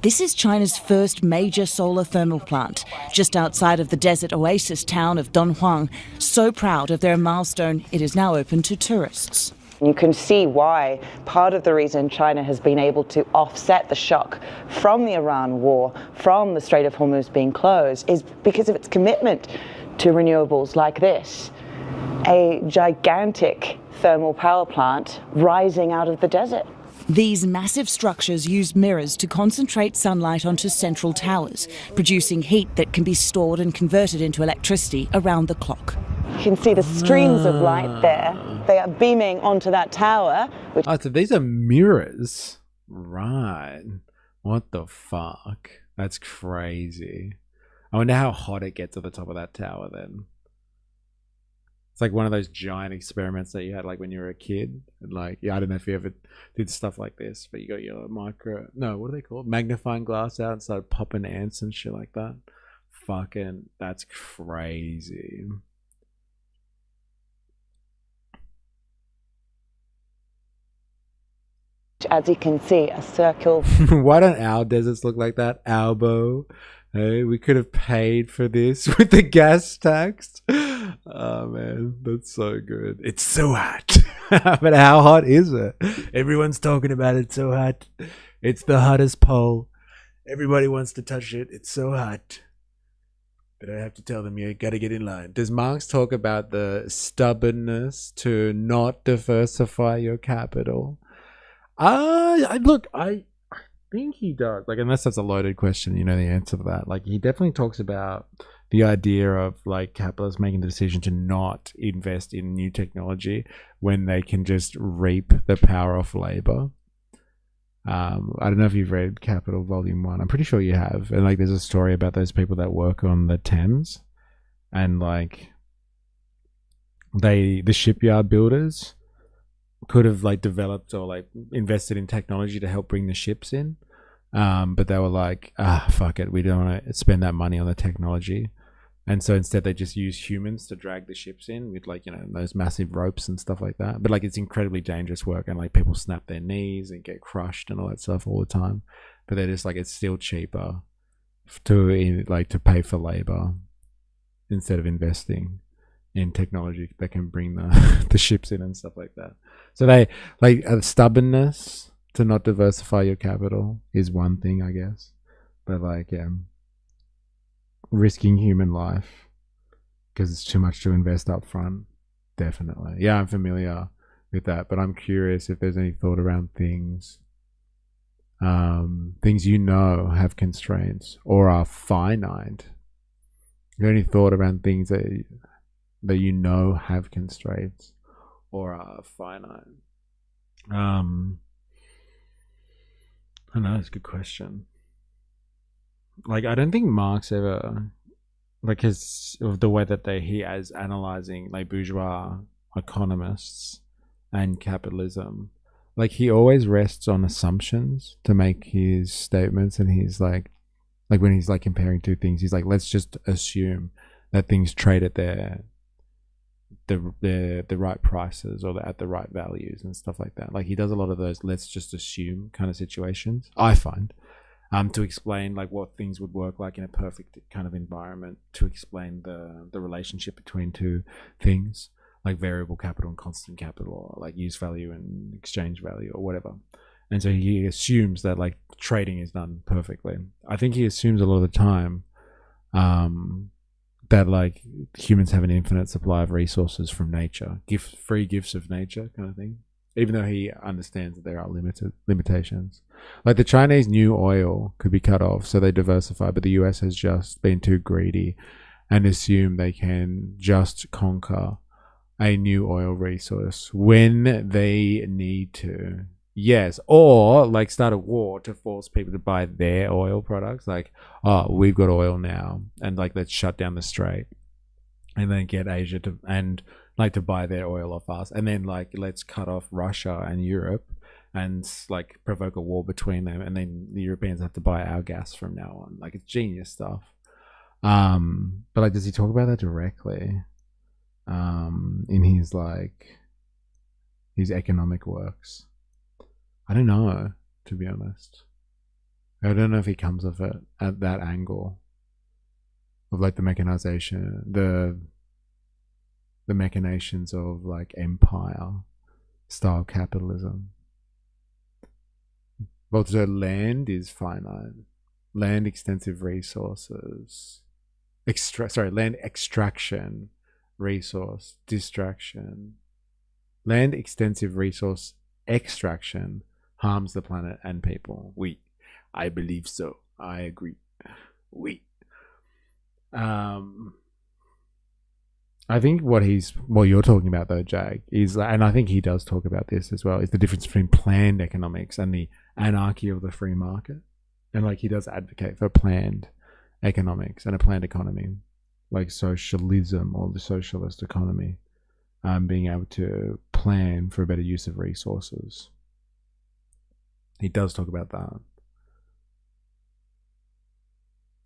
This is China's first major solar thermal plant, just outside of the desert oasis town of Dunhuang. So proud of their milestone, it is now open to tourists. You can see why part of the reason China has been able to offset the shock from the Iran war, from the Strait of Hormuz being closed, is because of its commitment to renewables like this. A gigantic thermal power plant rising out of the desert. These massive structures use mirrors to concentrate sunlight onto central towers, producing heat that can be stored and converted into electricity around the clock. You can see the streams of light there. They are beaming onto that tower. So these are mirrors. Right. What the fuck? That's crazy. I wonder how hot it gets at the top of that tower then. It's like one of those giant experiments that you had like when you were a kid. And like, yeah, I don't know if you ever did stuff like this, but you got your what are they called? Magnifying glass out and started popping ants and shit like that. Fucking, that's crazy. As you can see, a circle. Why don't our deserts look like that? Albo. Hey, we could have paid for this with the gas tax. Oh man, that's so good. It's so hot. But how hot is it? Everyone's talking about it. It's so hot. It's the hottest pole. Everybody wants to touch it. It's so hot. But I have to tell them, you got to get in line. Does Marx talk about the stubbornness to not diversify your capital? I think he does. Like, unless that's a loaded question, you know the answer to that. Like, he definitely talks about the idea of like capitalists making the decision to not invest in new technology when they can just reap the power of labor. I don't know if you've read Capital Volume 1. I'm pretty sure you have. And like, there's a story about those people that work on the Thames, and like the shipyard builders could have like developed or like invested in technology to help bring the ships in. But they were like, fuck it. We don't want to spend that money on the technology. And so instead they just use humans to drag the ships in with like, you know, those massive ropes and stuff like that. But like, it's incredibly dangerous work, and like people snap their knees and get crushed and all that stuff all the time. But they're just like, it's still cheaper to pay for labor instead of investing in technology that can bring the ships in and stuff like that. So they like stubbornness to not diversify your capital is one thing, I guess. But like, yeah, risking human life because it's too much to invest up front, definitely. Yeah, I'm familiar with that, but I'm curious if there's any thought around things you know have constraints or are finite. Is there any thought around things that you know have constraints or are finite? I don't know, it's a good question. Like, I don't think Marx ever, like, the way that he as analyzing like bourgeois economists and capitalism, like he always rests on assumptions to make his statements, and he's like when he's like comparing two things, he's like, let's just assume that things trade at the right prices or at the right values and stuff like that. Like, he does a lot of those let's just assume kind of situations, I find. To explain like what things would work like in a perfect kind of environment, to explain the relationship between two things, like variable capital and constant capital, or like use value and exchange value or whatever. And so he assumes that like trading is done perfectly. I think he assumes a lot of the time that like humans have an infinite supply of resources from nature, free gifts of nature kind of thing. Even though he understands that there are limitations. Like the Chinese new oil could be cut off, so they diversify, but the US has just been too greedy and assume they can just conquer a new oil resource when they need to. Yes, or like start a war to force people to buy their oil products. Like, oh, we've got oil now, and like let's shut down the strait, and then get Asia to to buy their oil off us, and then like let's cut off Russia and Europe and like provoke a war between them, and then the Europeans have to buy our gas from now on. Like, it's genius stuff. But like, does he talk about that directly in his economic works? I don't know, to be honest. I don't know if he comes of it at that angle of like the mechanization, the machinations of like empire style capitalism. Well, so land is finite. Land extensive resources. Land extraction, resource, distraction. Land extensive resource extraction harms the planet and people. I believe so. I agree. I think what you're talking about though, Jag, is, and I think he does talk about this as well, is the difference between planned economics and the anarchy of the free market. And like, he does advocate for planned economics and a planned economy, like socialism or the socialist economy, being able to plan for a better use of resources. He does talk about that.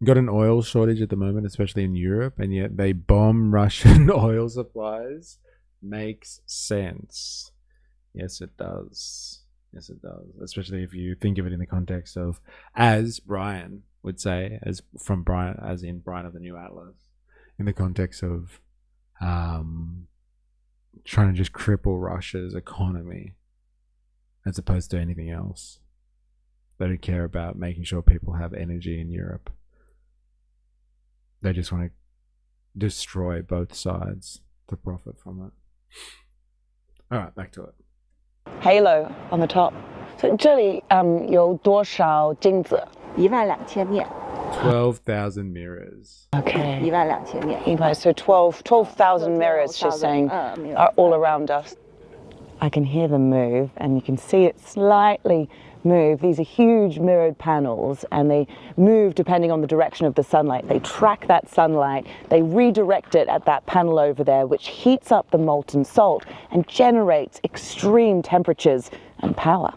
Got an oil shortage at the moment, especially in Europe, and yet they bomb Russian oil supplies. Makes sense. Yes, it does. Yes, it does. Especially if you think of it in the context of, as Brian would say, as in Brian of the New Atlas, in the context of trying to just cripple Russia's economy as opposed to anything else. They don't care about making sure people have energy in Europe. They just want to destroy both sides to profit from it. All right, back to it. Halo on the top. So 这里有多少镜子？12000面。 12,000 mirrors. Okay. 12000面。So 12,000 mirrors, she's saying, are all around us. I can hear them move, and you can see it slightly move. These are huge mirrored panels, and they move depending on the direction of the sunlight. They track that sunlight, they redirect it at that panel over there, which heats up the molten salt and generates extreme temperatures and power.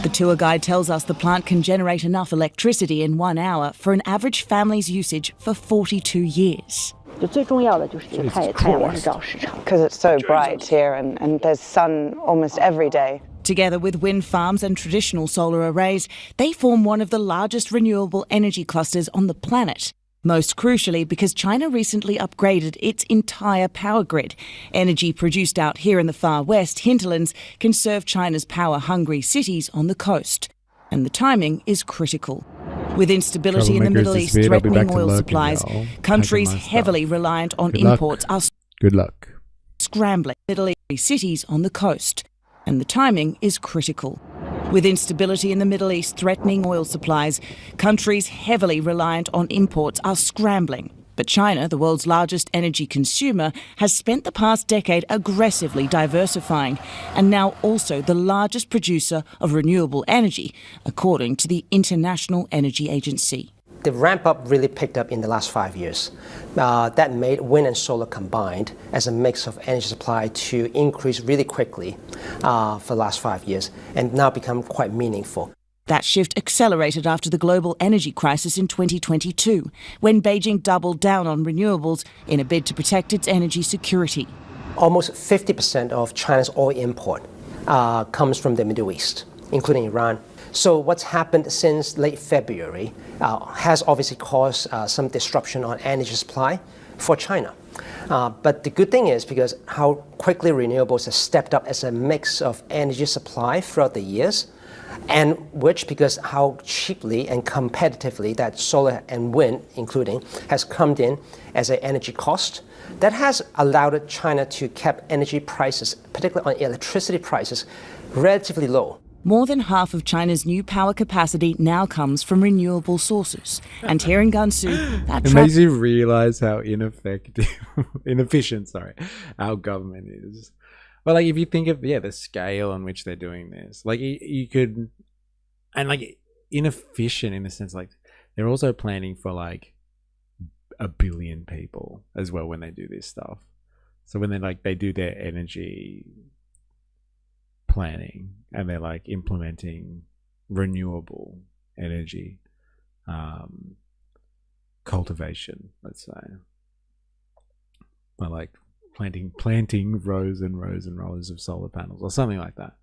The tour guide tells us the plant can generate enough electricity in 1 hour for an average family's usage for 42 years. Because it's so bright here and there's sun almost every day. Together with wind farms and traditional solar arrays, they form one of the largest renewable energy clusters on the planet. Most crucially because China recently upgraded its entire power grid. Energy produced out here in the far west hinterlands can serve China's power-hungry cities on the coast. And the timing is critical. With instability in the Middle East threatening oil supplies, countries heavily reliant on imports are scrambling Middle East cities on the coast. And the timing is critical. With instability in the Middle East threatening oil supplies, countries heavily reliant on imports are scrambling. But China, the world's largest energy consumer, has spent the past decade aggressively diversifying and now also the largest producer of renewable energy, according to the International Energy Agency. The ramp up really picked up in the last 5 years. That made wind and solar combined as a mix of energy supply to increase really quickly for the last 5 years and now become quite meaningful. That shift accelerated after the global energy crisis in 2022, when Beijing doubled down on renewables in a bid to protect its energy security. Almost 50% of China's oil import comes from the Middle East, including Iran. So what's happened since late February has obviously caused some disruption on energy supply for China. But the good thing is because how quickly renewables have stepped up as a mix of energy supply throughout the years, and which because how cheaply and competitively that solar and wind, including, has come in as an energy cost, that has allowed China to keep energy prices, particularly on electricity prices, relatively low. More than half of China's new power capacity now comes from renewable sources. And here in Gansu, that it makes you realize how inefficient, our government is. But like, if you think of the scale on which they're doing this, like you could, and like inefficient in the sense like they're also planning for like 1 billion people as well when they do this stuff. So when they do their energy planning and they're like implementing renewable energy cultivation, let's say, or like planting rows and rows and rows of solar panels or something like that.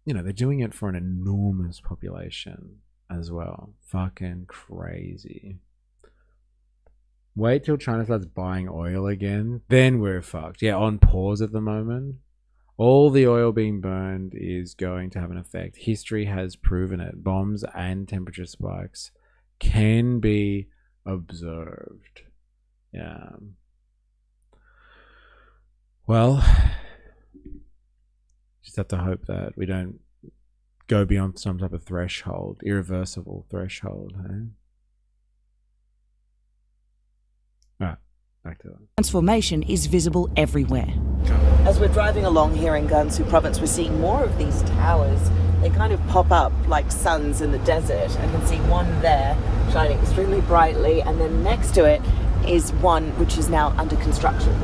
They're doing it for an enormous population as well. Fucking crazy. Wait till China starts buying oil again, then we're fucked. Yeah, on pause at the moment. All the oil being burned is going to have an effect. History has proven it. Bombs and temperature spikes can be observed. Yeah. Well, just have to hope that we don't go beyond some type of threshold, irreversible threshold. Eh? All right, back to that. Transformation is visible everywhere. As we're driving along here in Gansu province, we're seeing more of these towers. They kind of pop up like suns in the desert. I can see one there shining extremely brightly, and then next to it is one which is now under construction.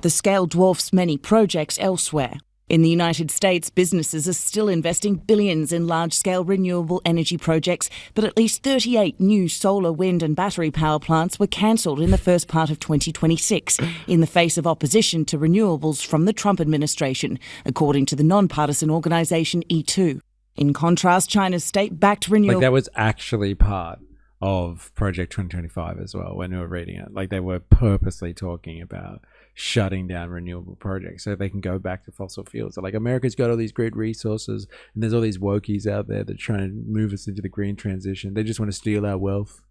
The scale dwarfs many projects elsewhere. In the United States, businesses are still investing billions in large-scale renewable energy projects, but at least 38 new solar, wind and battery power plants were cancelled in the first part of 2026 in the face of opposition to renewables from the Trump administration, according to the non-partisan organisation E2. In contrast, China's state-backed renewable... that was actually part of Project 2025 as well when we were reading it. They were purposely talking about shutting down renewable projects so they can go back to fossil fuels. So America's got all these great resources and there's all these wokies out there that are trying to move us into the green transition. They just want to steal our wealth.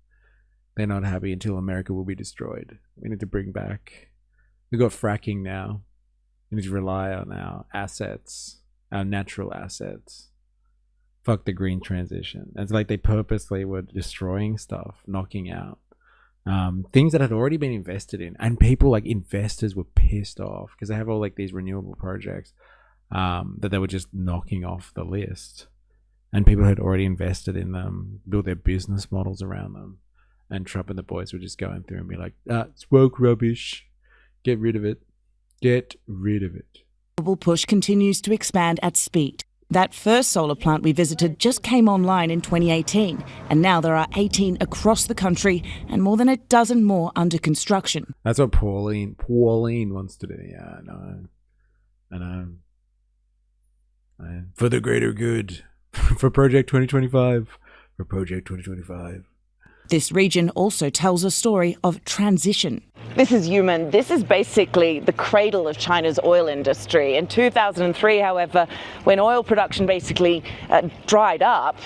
They're not happy until America will be destroyed. We need to bring back... We've got fracking now. We need to rely on our assets, our natural assets. Fuck the green transition. It's like they purposely were destroying stuff, knocking out things that had already been invested in, and people like investors were pissed off because they have all like these renewable projects that they were just knocking off the list, and people had already invested in them, built their business models around them, and Trump and the boys were just going through and be like, it's woke rubbish, get rid of it, get rid of it. Global push continues to expand at speed. That first solar plant we visited just came online in 2018, and now there are 18 across the country and more than a dozen more under construction. That's what Pauline wants to do. Yeah, I know. For the greater good. For Project 2025. For Project 2025. This region also tells a story of transition. This is Yumen. This is basically the cradle of China's oil industry. In 2003, however, when oil production basically dried up,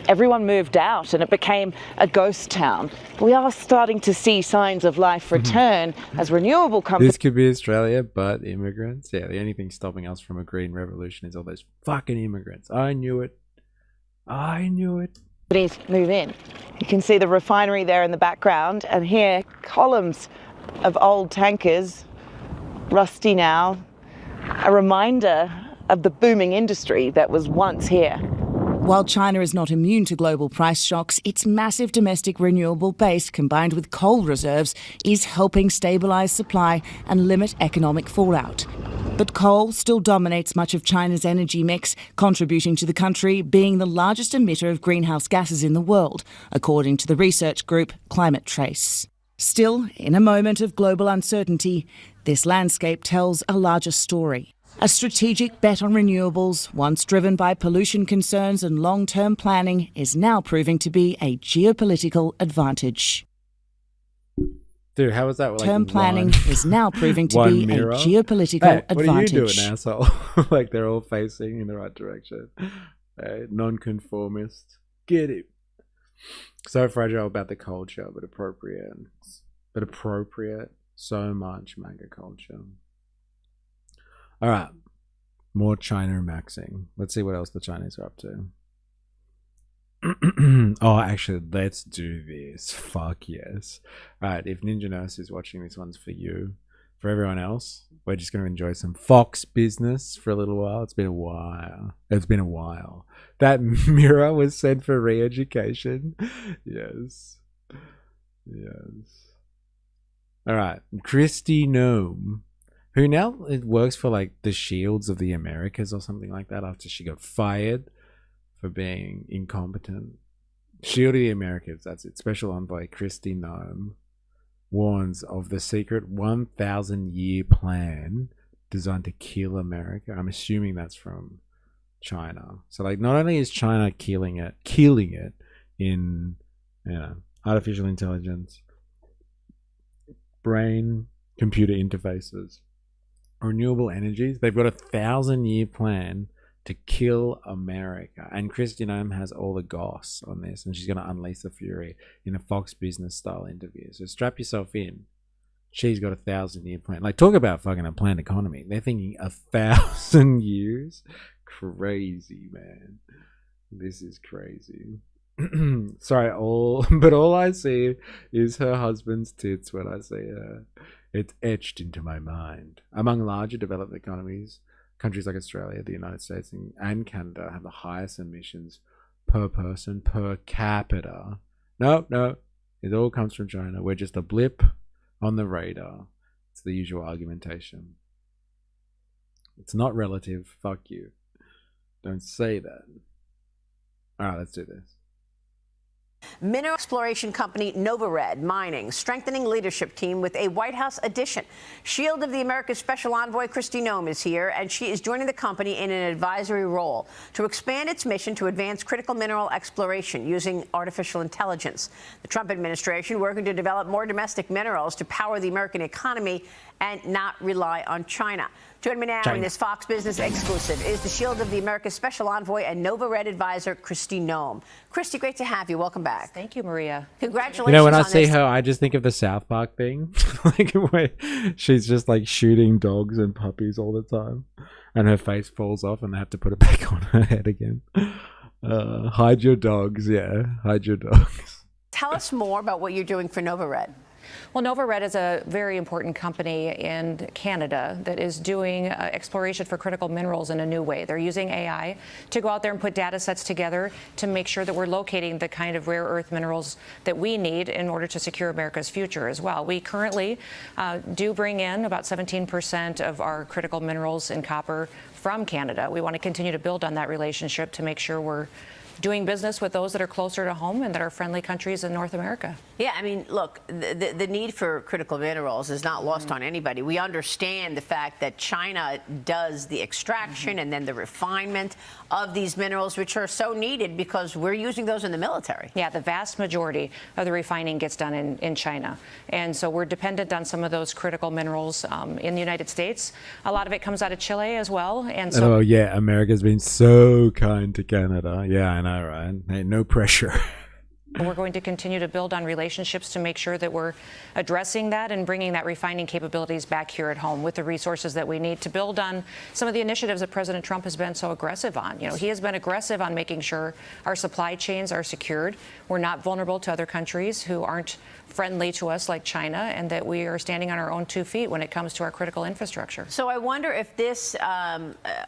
everyone moved out and it became a ghost town. We are starting to see signs of life return as renewable companies... This could be Australia, but immigrants. Yeah, the only thing stopping us from a green revolution is all those fucking immigrants. I knew it. Move in. You can see the refinery there in the background, and here columns of old tankers, rusty now, a reminder of the booming industry that was once here. While China is not immune to global price shocks, its massive domestic renewable base combined with coal reserves is helping stabilise supply and limit economic fallout. But coal still dominates much of China's energy mix, contributing to the country being the largest emitter of greenhouse gases in the world, according to the research group Climate Trace. Still, in a moment of global uncertainty, this landscape tells a larger story. A strategic bet on renewables, once driven by pollution concerns and long-term planning, is now proving to be a geopolitical advantage. Dude, how was that? Like Term planning is now proving to be mirror? A geopolitical advantage. What are you doing, asshole? Like they're all facing in the right direction. Non-conformist. Get it. So fragile about the culture, but appropriate. So much MAGA culture. All right. More China maxing. Let's see what else the Chinese are up to. Oh, actually, let's do this. Fuck yes. Alright, if Ninja Nurse is watching, this one's for you. For everyone else, we're just going to enjoy some Fox business for a little while. It's been a while. That mirror was sent for re-education. Yes. Alright, Kristi Noem, who now works for like the Shields of the Americas or something like that after she got fired for being incompetent. Shield of the Americas, that's it. Special Envoy Kristi Noem warns of the secret 1,000-year plan designed to kill America. I'm assuming that's from China. So like not only is China killing it in artificial intelligence, brain computer interfaces, renewable energies, they've got a 1,000-year plan to kill America. And Kristi Noem has all the goss on this, and she's going to unleash the fury in a Fox Business style interview. So strap yourself in. She's got a 1,000-year plan. Like, talk about fucking a planned economy. They're thinking 1,000 years. Crazy, man. This is crazy. Sorry, but all I see is her husband's tits when I see her. It's etched into my mind. Among larger developed economies, countries like Australia, the United States, and Canada have the highest emissions per person, per capita. No, it all comes from China. We're just a blip on the radar. It's the usual argumentation. It's not relative. Fuck you. Don't say that. Alright, let's do this. Mineral exploration company Novared Mining strengthening leadership team with a White House addition. Shield of the Americas Special Envoy Kristi Noem is here, and she is joining the company in an advisory role to expand its mission to advance critical mineral exploration using artificial intelligence. The Trump administration working to develop more domestic minerals to power the American economy and not rely on China. Joining me now in this Fox Business exclusive is the Shield of the Americas Special Envoy and Novared advisor Kristi Noem. Kristi, great to have you. Welcome back. back. Thank you, Maria. Congratulations. You know, when I on see this. her, I just think of the South Park thing, like where she's just like shooting dogs and puppies all the time, and her face falls off, and they have to put it back on her head again. Hide your dogs, yeah, hide your dogs. Tell us more about what you're doing for NovaRed. Well, NovaRed is a very important company in Canada that is doing exploration for critical minerals in a new way. They're using AI to go out there and put data sets together to make sure that we're locating the kind of rare earth minerals that we need in order to secure America's future as well. We currently do bring in about 17% of our critical minerals and copper from Canada. We want to continue to build on that relationship to make sure we're doing business with those that are closer to home and that are friendly countries in North America. Yeah, I mean, look, the need for critical minerals is not lost on anybody. We understand the fact that China does the extraction and then the refinement of these minerals, which are so needed because we're using those in the military. Yeah, the vast majority of the refining gets done in China. And so we're dependent on some of those critical minerals in the United States. A lot of it comes out of Chile as well. And so, Oh yeah, America's been so kind to Canada. Yeah, I know, right? Hey, no pressure. we're going to continue to build on relationships to make sure that we're addressing that and bringing that refining capabilities back here at home with the resources that we need to build on some of the initiatives that President Trump has been so aggressive on. You know, he has been aggressive on making sure our supply chains are secured. We're not vulnerable to other countries who aren't friendly to us like China, and that we are standing on our own 2 feet when it comes to our critical infrastructure. So I wonder if this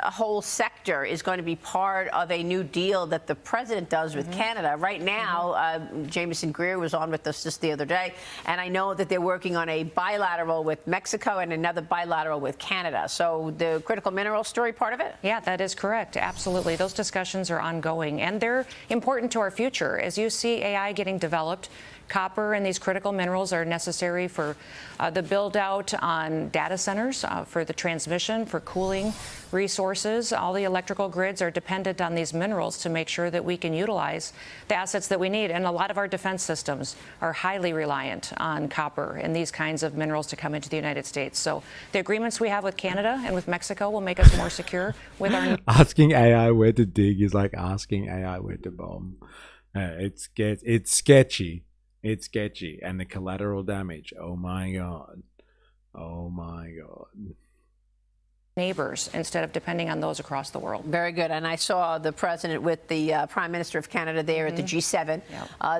whole sector is going to be part of a new deal that the president does with Canada. Right now, Jameson Greer was on with us just the other day, and I know that they're working on a bilateral with Mexico and another bilateral with Canada. So the critical mineral story part of it? Yeah, that is correct. Absolutely. Those discussions are ongoing, and they're important to our future. As you see AI getting developed, copper and these critical minerals are necessary for the build out on data centers, for the transmission, for cooling resources. All the electrical grids are dependent on these minerals to make sure that we can utilize the assets that we need. And a lot of our defense systems are highly reliant on copper and these kinds of minerals to come into the United States. So the agreements we have with Canada and with Mexico will make us more secure with our... Asking AI where to dig is like asking AI where to bomb. It's sketchy. It's sketchy. And the collateral damage, oh my God. Oh my God. Neighbors instead of depending on those across the world. Very good. And I saw the president with the Prime Minister of Canada there at the G7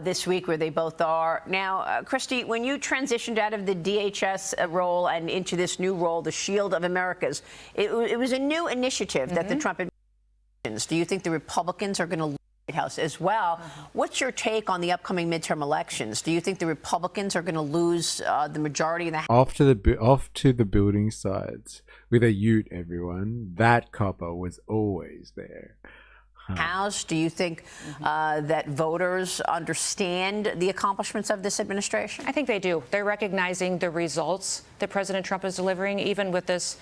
this week, where they both are. Now, Christy, when you transitioned out of the DHS role and into this new role, the Shield of Americas, it was a new initiative that the Trump administration. Do you think the Republicans are going to White House as well? What's your take on the upcoming midterm elections? Do you think the Republicans are going to lose the majority of the off to the building sites with a ute, everyone. That copper was always there. House? Do you think that voters understand the accomplishments of this administration? I think they do. They're recognizing the results that President Trump is delivering, even with this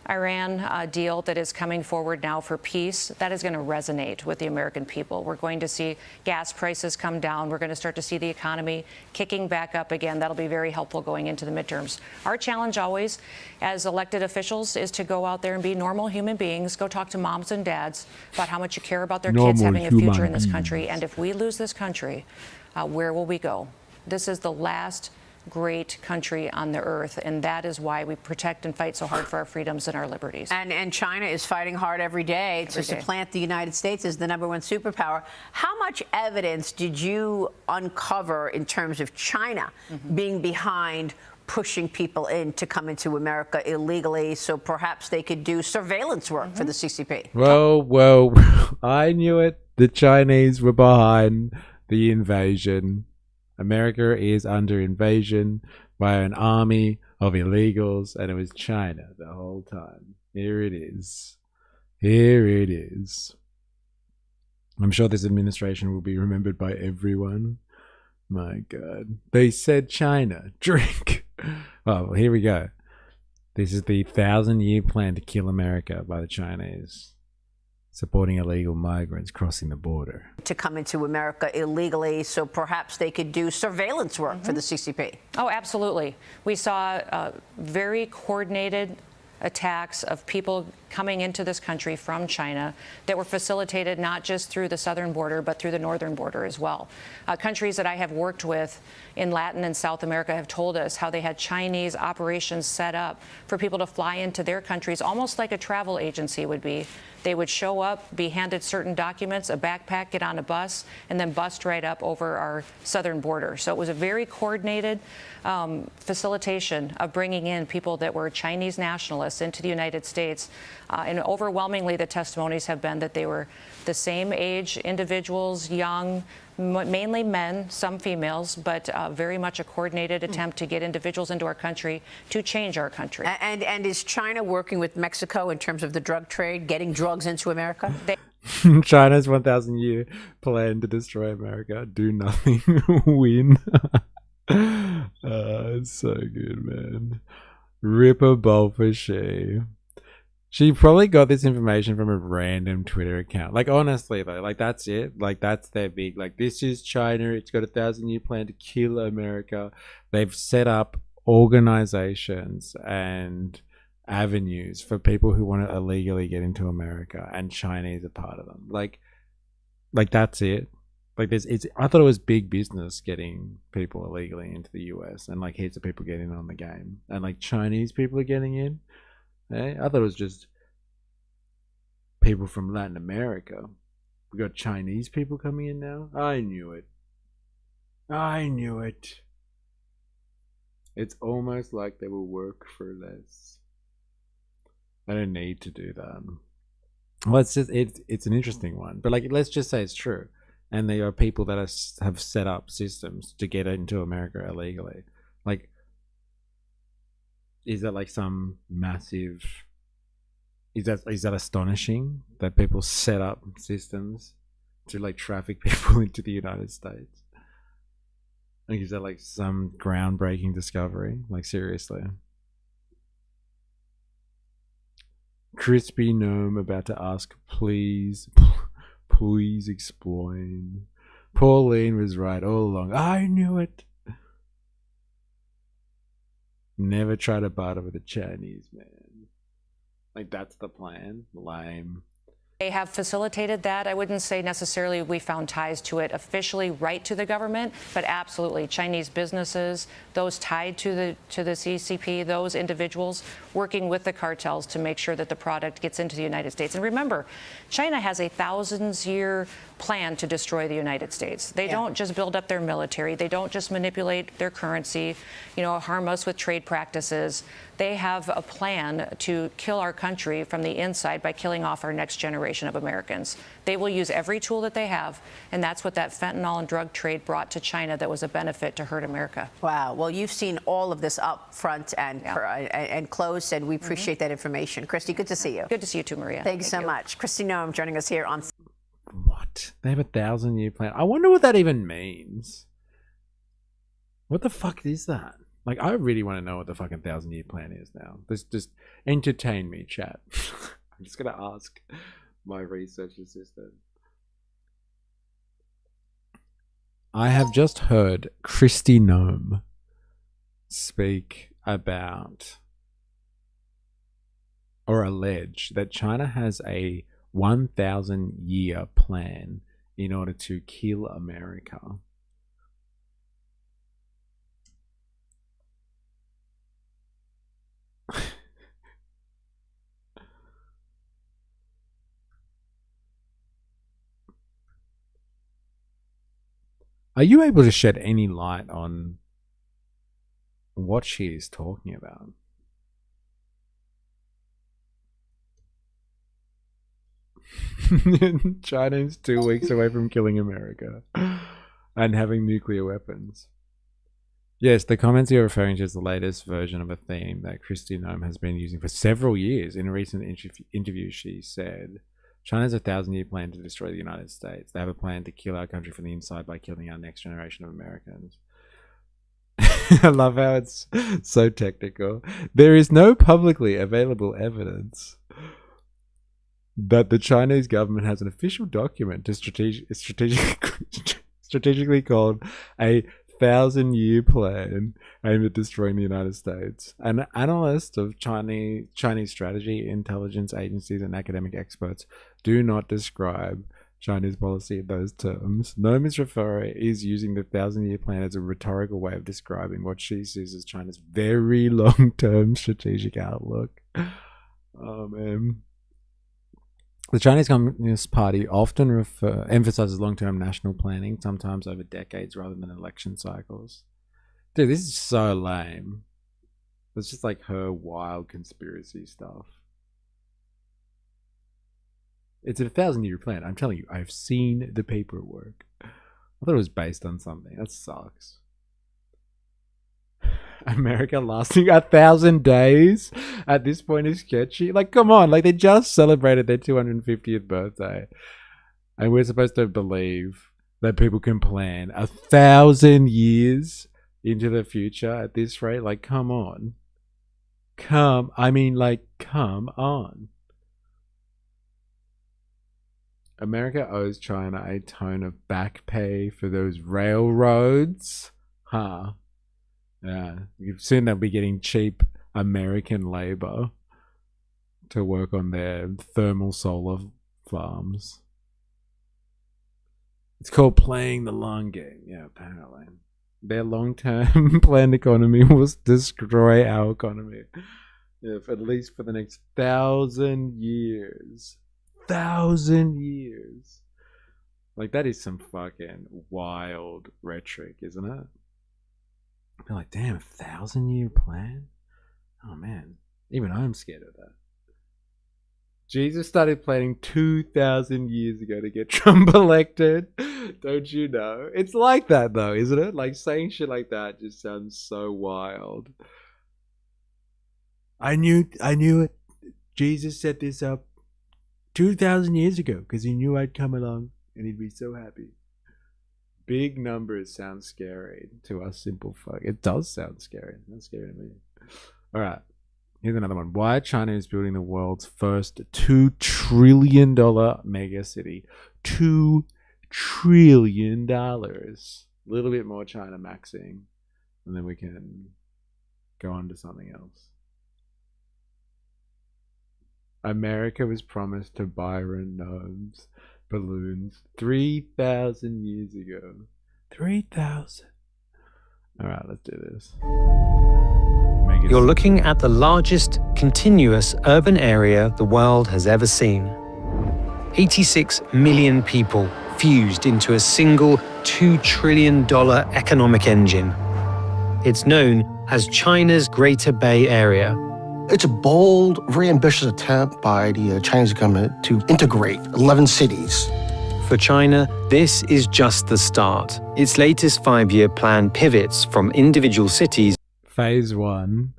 Iran deal that is coming forward now for peace. That is going to resonate with the American people. We're going to see gas prices come down. We're going to start to see the economy kicking back up again. That'll be very helpful going into the midterms. Our challenge always as elected officials is to go out there and be normal human beings, go talk to moms and dads about how much you care about their kids having a future in this country. And if we lose this country, where will we go? This is the last great country on the earth, and that is why we protect and fight so hard for our freedoms and our liberties. And China is fighting hard every day to supplant the United States as the #1 superpower. How much evidence did you uncover in terms of China being behind pushing people in to come into America illegally, so perhaps they could do surveillance work for the CCP? Well, I knew it. The Chinese were behind the invasion. America is under invasion by an army of illegals, and it was China the whole time. Here it is. Here it is. I'm sure this administration will be remembered by everyone. My God. They said China. Drink. Oh, here we go. This is the 1,000-year plan to kill America by the Chinese, supporting illegal migrants crossing the border. To come into America illegally, so perhaps they could do surveillance work for the CCP. Oh, absolutely. We saw very coordinated attacks of people coming into this country from China that were facilitated not just through the southern border, but through the northern border as well. Countries that I have worked with in Latin and South America have told us how they had Chinese operations set up for people to fly into their countries, almost like a travel agency would be. They would show up, be handed certain documents, a backpack, get on a bus, and then bust right up over our southern border. So it was a very coordinated facilitation of bringing in people that were Chinese nationalists into the United States. And overwhelmingly, the testimonies have been that they were the same age individuals, young, mainly men, some females, but very much a coordinated attempt to get individuals into our country to change our country. And is China working with Mexico in terms of the drug trade, getting drugs into America? China's 1,000-year plan to destroy America. Do nothing, win. It's so good, man. Ripper Bolfishy. She probably got this information from a random Twitter account. Like, honestly, though, like, that's it. Like, that's their big, like, this is China. It's got a 1,000-year plan to kill America. They've set up organizations and avenues for people who want to illegally get into America, and Chinese are part of them. Like that's it. Like, I thought it was big business getting people illegally into the US, and like heaps of people getting on the game, and like Chinese people are getting in. I thought it was just people from Latin America. We got Chinese people coming in now. I knew it. It's almost like they will work for less. I don't need to do that. Well, it's an interesting one, but like, let's just say it's true, and there are people that have set up systems to get into America illegally. Like, is that like some massive? Is that astonishing that people set up systems to like traffic people into the United States? Like, is that like some groundbreaking discovery? Like, seriously. Crispy Gnome about to ask, please explain. Pauline was right all along. I knew it. Never try to barter with a Chinese man. Like, that's the plan. Lame. They have facilitated that. I wouldn't say necessarily we found ties to it officially right to the government, but absolutely Chinese businesses, those tied to the CCP, those individuals working with the cartels to make sure that the product gets into the United States. And remember, China has a thousands-year plan to destroy the United States. They don't just build up their military. They don't just manipulate their currency, harm us with trade practices. They have a plan to kill our country from the inside by killing off our next generation of Americans. They will use every tool that they have, and that's what that fentanyl and drug trade brought to China that was a benefit to hurt America. Wow. Well, you've seen all of this up front and close, and we appreciate that information. Christy, good to see you. Good to see you too, Maria. Thanks so much. Christy Noem joining us here on... What? They have a 1,000-year plan. I wonder what that even means. What the fuck is that? Like, I really want to know what the fucking 1,000-year plan is now. Just entertain me, chat. I'm just gonna ask my research assistant. I have just heard Christy Noem speak about, or allege, that China has a 1,000-year plan in order to kill America. Are you able to shed any light on what she is talking about? China is 2 weeks away from killing America and having nuclear weapons. Yes, the comments you're referring to is the latest version of a theme that Christy Noem has been using for several years. In a recent interview, she said, China's a 1,000-year plan to destroy the United States. They have a plan to kill our country from the inside by killing our next generation of Americans. I love how it's so technical. There is no publicly available evidence that the Chinese government has an official document to strategically called a 1,000-year plan aimed at destroying the United States. An analyst of Chinese strategy, intelligence agencies, and academic experts do not describe China's policy in those terms. No, Ms. Raffaele is using the 1,000-year plan as a rhetorical way of describing what she sees as China's very long-term strategic outlook. Oh, man. The Chinese Communist Party often emphasizes long-term national planning, sometimes over decades rather than election cycles. Dude, this is so lame. It's just like her wild conspiracy stuff. It's a 1,000-year plan. I'm telling you, I've seen the paperwork. I thought it was based on something. That sucks. America lasting 1,000 days at this point is sketchy. Like, come on. Like, they just celebrated their 250th birthday. And we're supposed to believe that people can plan 1,000 years into the future at this rate. Like, come on. Come on. America owes China a ton of back pay for those railroads. Huh. Yeah, you've seen they'll be getting cheap American labor to work on their thermal solar farms. It's called playing the long game. Yeah, apparently. Their long-term planned economy will destroy our economy. Yeah, at least for the next 1,000 years. 1,000 years. Like, that is some fucking wild rhetoric, isn't it? They're like, damn, 1,000-year plan? Oh, man. Even I'm scared of that. Jesus started planning 2,000 years ago to get Trump elected. Don't you know? It's like that, though, isn't it? Like, saying shit like that just sounds so wild. I knew it. Jesus set this up 2,000 years ago because he knew I'd come along and he'd be so happy. Big numbers sound scary to us simple folk. It does sound scary. That's scary to me. All right. Here's another one. Why China is building the world's first $2 trillion mega city. $2 trillion. A little bit more China maxing. And then we can go on to something else. America was promised to Byron gnomes. Balloons 3,000 years ago. 3,000. All right, let's do this. You're looking at the largest continuous urban area the world has ever seen. 86 million people fused into a single $2 trillion economic engine. It's known as China's Greater Bay Area. It's a bold, very ambitious attempt by the Chinese government to integrate 11 cities. For China, this is just the start. Its latest 5-year plan pivots from individual cities. Phase 1.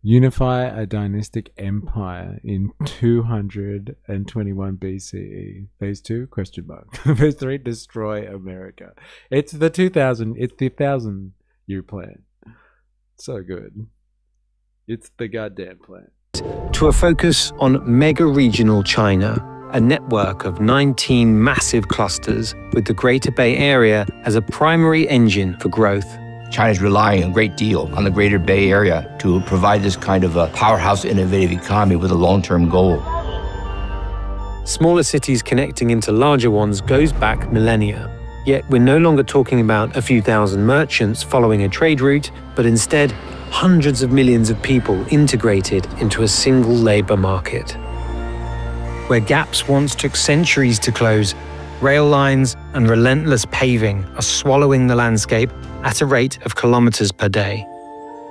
Unify a dynastic empire in 221 BCE. Phase 2? Question mark. Phase 3. Destroy America. It's the 1,000-year plan. So good. It's the goddamn plan. To a focus on mega-regional China, a network of 19 massive clusters with the Greater Bay Area as a primary engine for growth. China's relying a great deal on the Greater Bay Area to provide this kind of a powerhouse innovative economy with a long-term goal. Smaller cities connecting into larger ones goes back millennia. Yet we're no longer talking about a few thousand merchants following a trade route, but instead hundreds of millions of people integrated into a single labor market. Where gaps once took centuries to close, rail lines and relentless paving are swallowing the landscape at a rate of kilometers per day.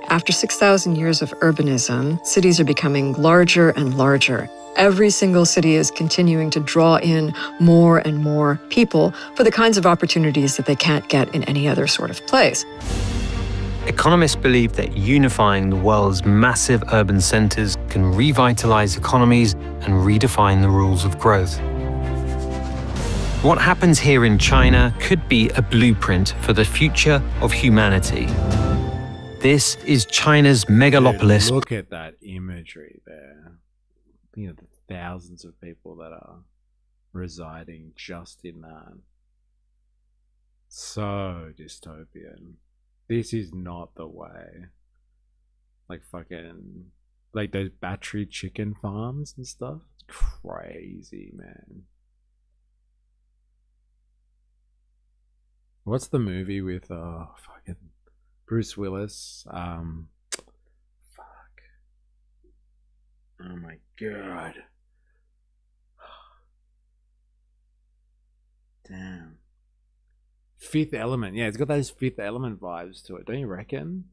After 6,000 years of urbanism, cities are becoming larger and larger. Every single city is continuing to draw in more and more people for the kinds of opportunities that they can't get in any other sort of place. Economists believe that unifying the world's massive urban centers can revitalize economies and redefine the rules of growth. What happens here in China could be a blueprint for the future of humanity. This is China's megalopolis. Dude, look at that imagery there. Think of the thousands of people that are residing just in that. So dystopian. This is not the way. Like fucking, like those battery chicken farms and stuff. Crazy, man. What's the movie with fucking Bruce Willis? Fuck. Oh my god. Damn. Fifth Element. Yeah, it's got those Fifth Element vibes to it, don't you reckon?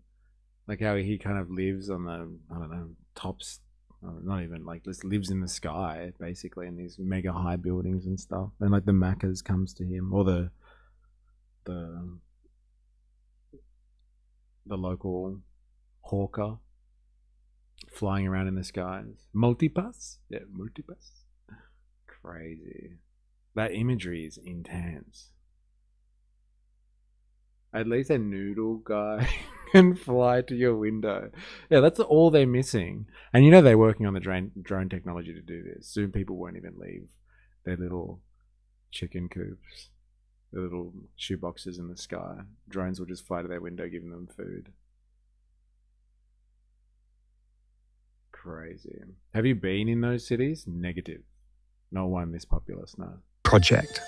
Like how he kind of lives on the, I don't know, tops, not even, like just lives in the sky, basically, in these mega high buildings and stuff. And like the Macca's comes to him, or the local hawker flying around in the skies. Multipass? Yeah, multipass. Crazy. That imagery is intense. At least a noodle guy can fly to your window. Yeah, that's all they're missing. And you know they're working on the drone technology to do this. Soon people won't even leave their little chicken coops, their little shoeboxes in the sky. Drones will just fly to their window, giving them food. Crazy. Have you been in those cities? Negative. Not one this populous, no. Project.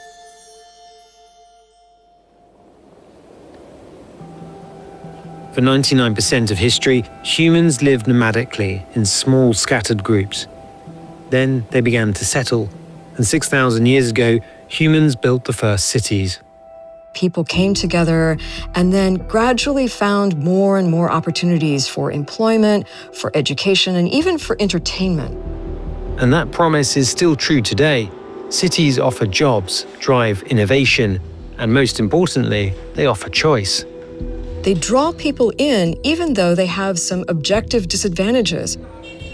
For 99% of history, humans lived nomadically in small scattered groups. Then they began to settle, and 6,000 years ago, humans built the first cities. People came together and then gradually found more and more opportunities for employment, for education, and even for entertainment. And that promise is still true today. Cities offer jobs, drive innovation, and most importantly, they offer choice. They draw people in even though they have some objective disadvantages.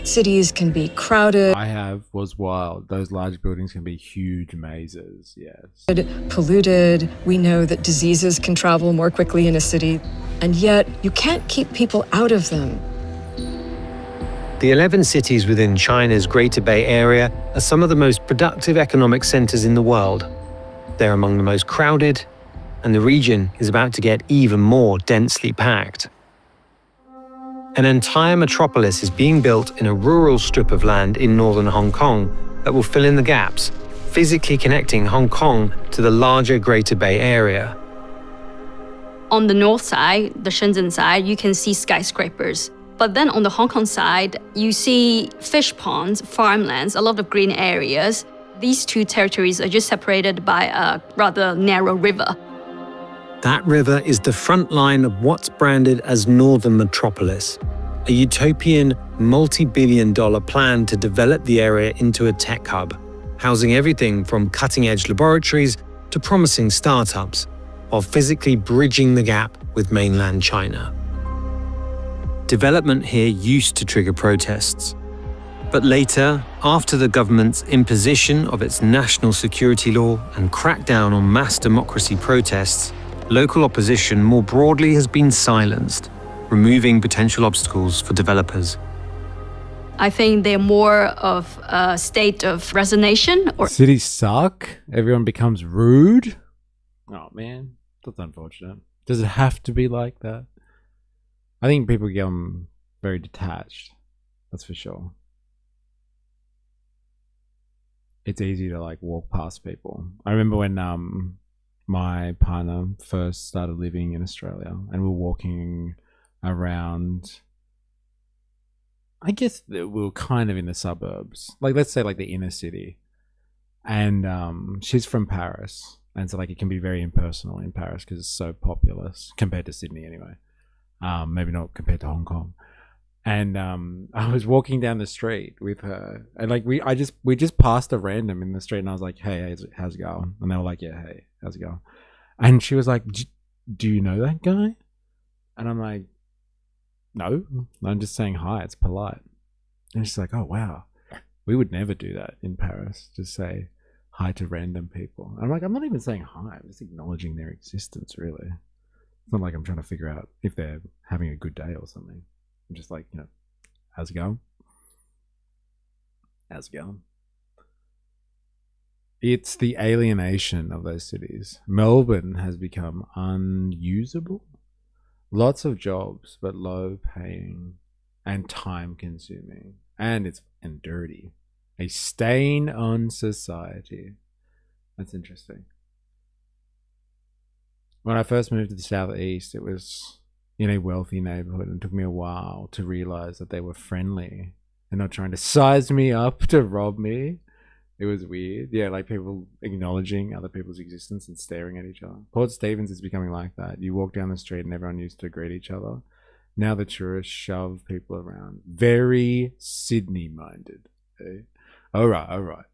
Cities can be crowded. Was wild. Those large buildings can be huge mazes, yes. Polluted. We know that diseases can travel more quickly in a city, and yet you can't keep people out of them. The 11 cities within China's Greater Bay Area are some of the most productive economic centers in the world. They're among the most crowded, and the region is about to get even more densely packed. An entire metropolis is being built in a rural strip of land in northern Hong Kong that will fill in the gaps, physically connecting Hong Kong to the larger Greater Bay Area. On the north side, the Shenzhen side, you can see skyscrapers. But then on the Hong Kong side, you see fish ponds, farmlands, a lot of green areas. These two territories are just separated by a rather narrow river. That river is the front line of what's branded as Northern Metropolis, a utopian, multi-billion-dollar plan to develop the area into a tech hub, housing everything from cutting-edge laboratories to promising startups, while physically bridging the gap with mainland China. Development here used to trigger protests. But later, after the government's imposition of its national security law and crackdown on mass democracy protests, local opposition more broadly has been silenced, removing potential obstacles for developers. I think they're more of a state of resignation. Or cities suck? Everyone becomes rude? Oh man, that's unfortunate. Does it have to be like that? I think people become very detached. That's for sure. It's easy to like walk past people. I remember when my partner first started living in Australia and we were walking around, I guess we were kind of in the suburbs, like let's say like the inner city, and she's from Paris, and so like it can be very impersonal in Paris because it's so populous compared to Sydney anyway, maybe not compared to Hong Kong. And I was walking down the street with her, and like we just passed a random in the street, and I was like, "Hey, how's it going?" And they were like, "Yeah, hey, how's it going?" And she was like, "Do you know that guy?" And I'm like, "No, I'm just saying hi. It's polite." And she's like, "Oh wow, we would never do that in Paris. Just say hi to random people." And I'm like, "I'm not even saying hi. I'm just acknowledging their existence. Really, it's not like I'm trying to figure out if they're having a good day or something. I'm just like, how's it going? How's it going?" it's the alienation of those cities. Melbourne has become unusable. Lots of jobs, but low paying and time consuming. And it's dirty. A stain on society. That's interesting. When I first moved to the southeast, it was in a wealthy neighborhood, and it took me a while to realize that they were friendly and not trying to size me up to rob me. It was weird. Yeah, like people acknowledging other people's existence and staring at each other. Port Stephens is becoming like that. You walk down the street and everyone used to greet each other. Now the tourists shove people around. Very Sydney-minded. Okay? All right.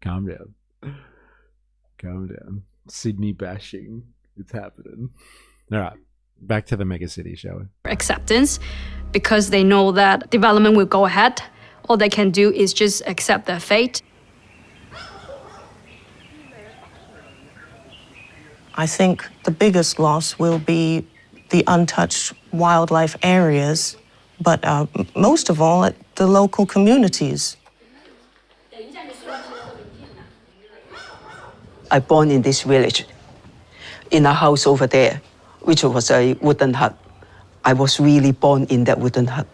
Calm down. Sydney bashing. It's happening. All right. Back to the megacity, shall we? Acceptance, because they know that development will go ahead. All they can do is just accept their fate. I think the biggest loss will be the untouched wildlife areas, but most of all, at the local communities. I born in this village, in a house over there, which was a wooden hut. I was really born in that wooden hut.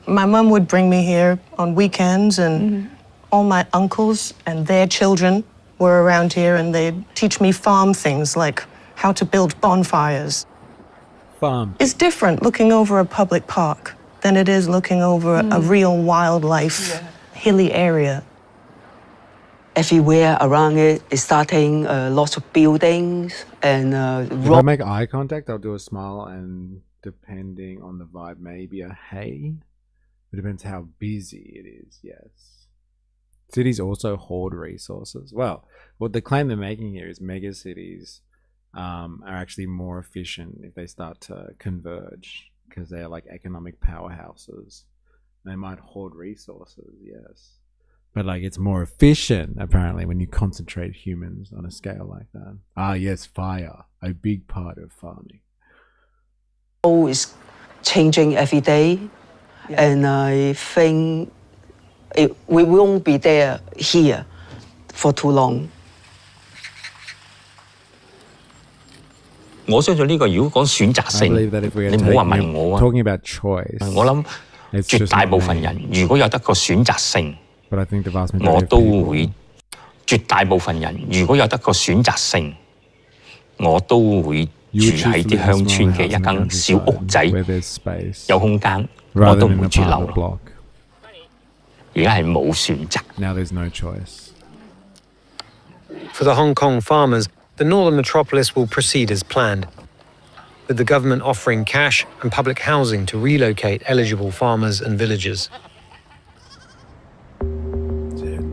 My mom would bring me here on weekends, and all my uncles and their children were around here, and they'd teach me farm things like how to build bonfires. Farm. It's different looking over a public park than it is looking over a real wildlife, hilly area. Everywhere around it is starting lots of buildings and if I make eye contact, I'll do a smile, and depending on the vibe, maybe a hey. It depends how busy it is, yes. Cities also hoard resources. Well, what the claim they're making here is mega cities are actually more efficient if they start to converge, because they're like economic powerhouses. They might hoard resources, yes. But like it's more efficient, apparently, when you concentrate humans on a scale like that. Ah, yes, fire, a big part of farming. Always changing every day, and I think we won't be there here for too long. 我相信呢個如果講選擇性，你唔好話問我啊。Talking about choice， 我諗絕大部分人如果有得個選擇性，我都會絕大部分人如果有得個選擇性，我都會住喺啲鄉村嘅一間小屋仔，有空間，我都唔會住樓咯。而家係冇選擇。Now there's no choice. For the Hong Kong farmers, the northern metropolis will proceed as planned, with the government offering cash and public housing to relocate eligible farmers and villagers.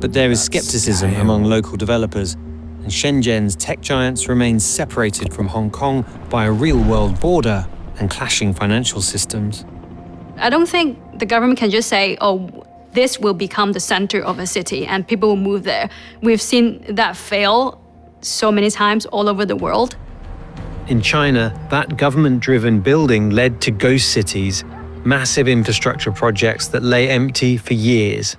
But there is skepticism among local developers, and Shenzhen's tech giants remain separated from Hong Kong by a real-world border and clashing financial systems. I don't think the government can just say, oh, this will become the center of a city and people will move there. We've seen that fail so many times all over the world. In China, that government-driven building led to ghost cities, massive infrastructure projects that lay empty for years.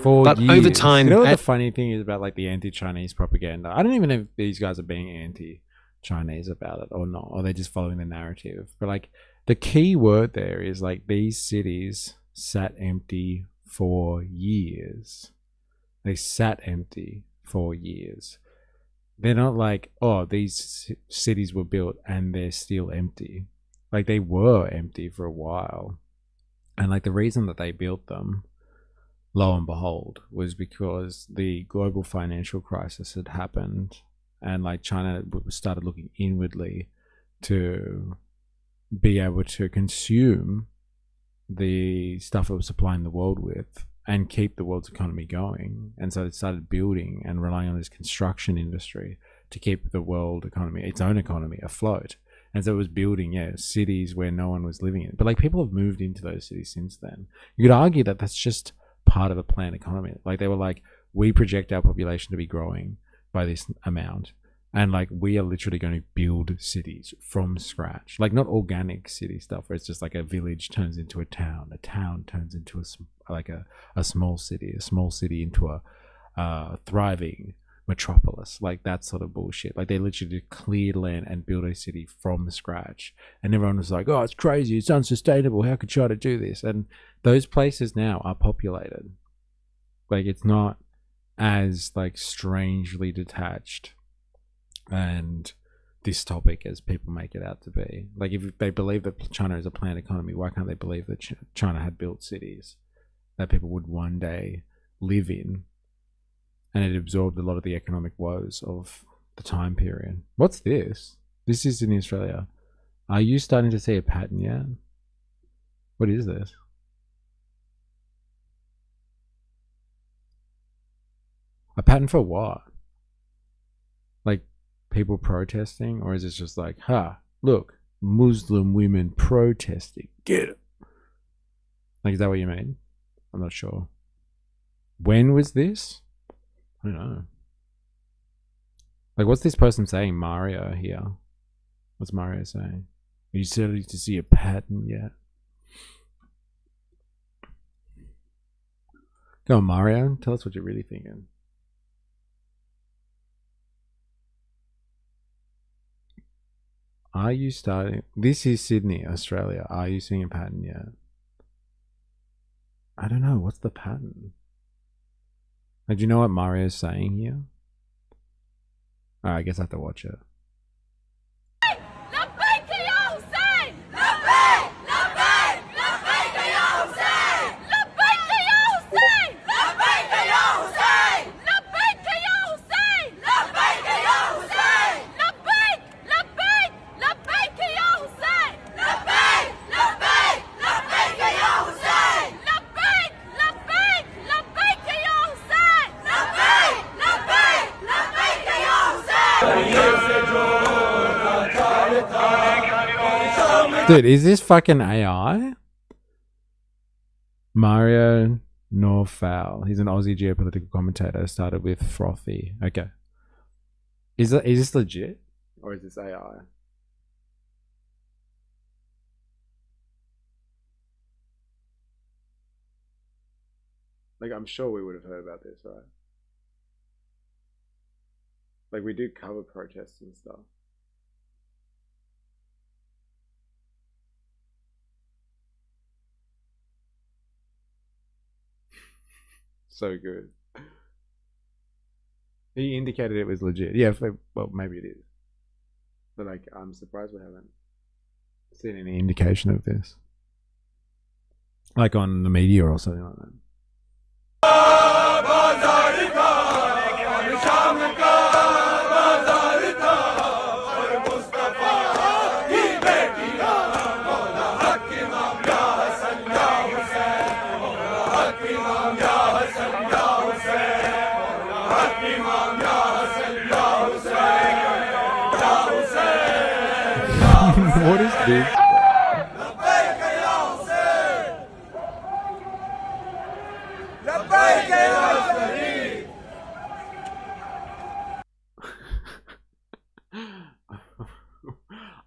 But years. Over time, you know what the funny thing is about like the anti-Chinese propaganda? I don't even know if these guys are being anti-Chinese about it or not, or they're just following the narrative. But like the key word there is like these cities sat empty for years. They sat empty for years. They're not like, oh, these cities were built and they're still empty. Like they were empty for a while. And like the reason that they built them, lo and behold, was because the global financial crisis had happened and like China started looking inwardly to be able to consume the stuff it was supplying the world with and keep the world's economy going. And so it started building and relying on this construction industry to keep the world economy, its own economy, afloat. And so it was building, cities where no one was living in. But like people have moved into those cities since then. You could argue that that's just part of a planned economy. Like they were like, we project our population to be growing by this amount. And like we are literally going to build cities from scratch. Like not organic city stuff where it's just like a village turns into a town turns into a small city into thriving metropolis, like that sort of bullshit. Like they literally cleared land and built a city from scratch, and everyone was like, oh, it's crazy, it's unsustainable, how could China do this? And those places now are populated. Like it's not as like strangely detached and dystopic as people make it out to be. Like if they believe that China is a planned economy, why can't they believe that China had built cities that people would one day live in, and it absorbed a lot of the economic woes of the time period? What's this? This is in Australia. Are you starting to see a pattern yet? What is this? A pattern for what? Like people protesting? Or is it just like, look, Muslim women protesting, get it? Like, is that what you mean? I'm not sure. When was this? I don't know. Like, what's this person saying? Mario here. What's Mario saying? Are you starting to see a pattern yet? Go on, Mario. Tell us what you're really thinking. Are you starting? This is Sydney, Australia. Are you seeing a pattern yet? I don't know. What's the pattern? Do you know what Mario's saying here? Alright, I guess I have to watch it. Dude, is this fucking AI? Mario Norfowl. He's an Aussie geopolitical commentator. Started with Frothy. Okay. Is this legit? Or is this AI? Like, I'm sure we would have heard about this, right? Like, we do cover protests and stuff. So good. He indicated it was legit. Yeah, well, maybe it is. But like, I'm surprised we haven't seen any indication of this. Like on the media or something like that. What is this?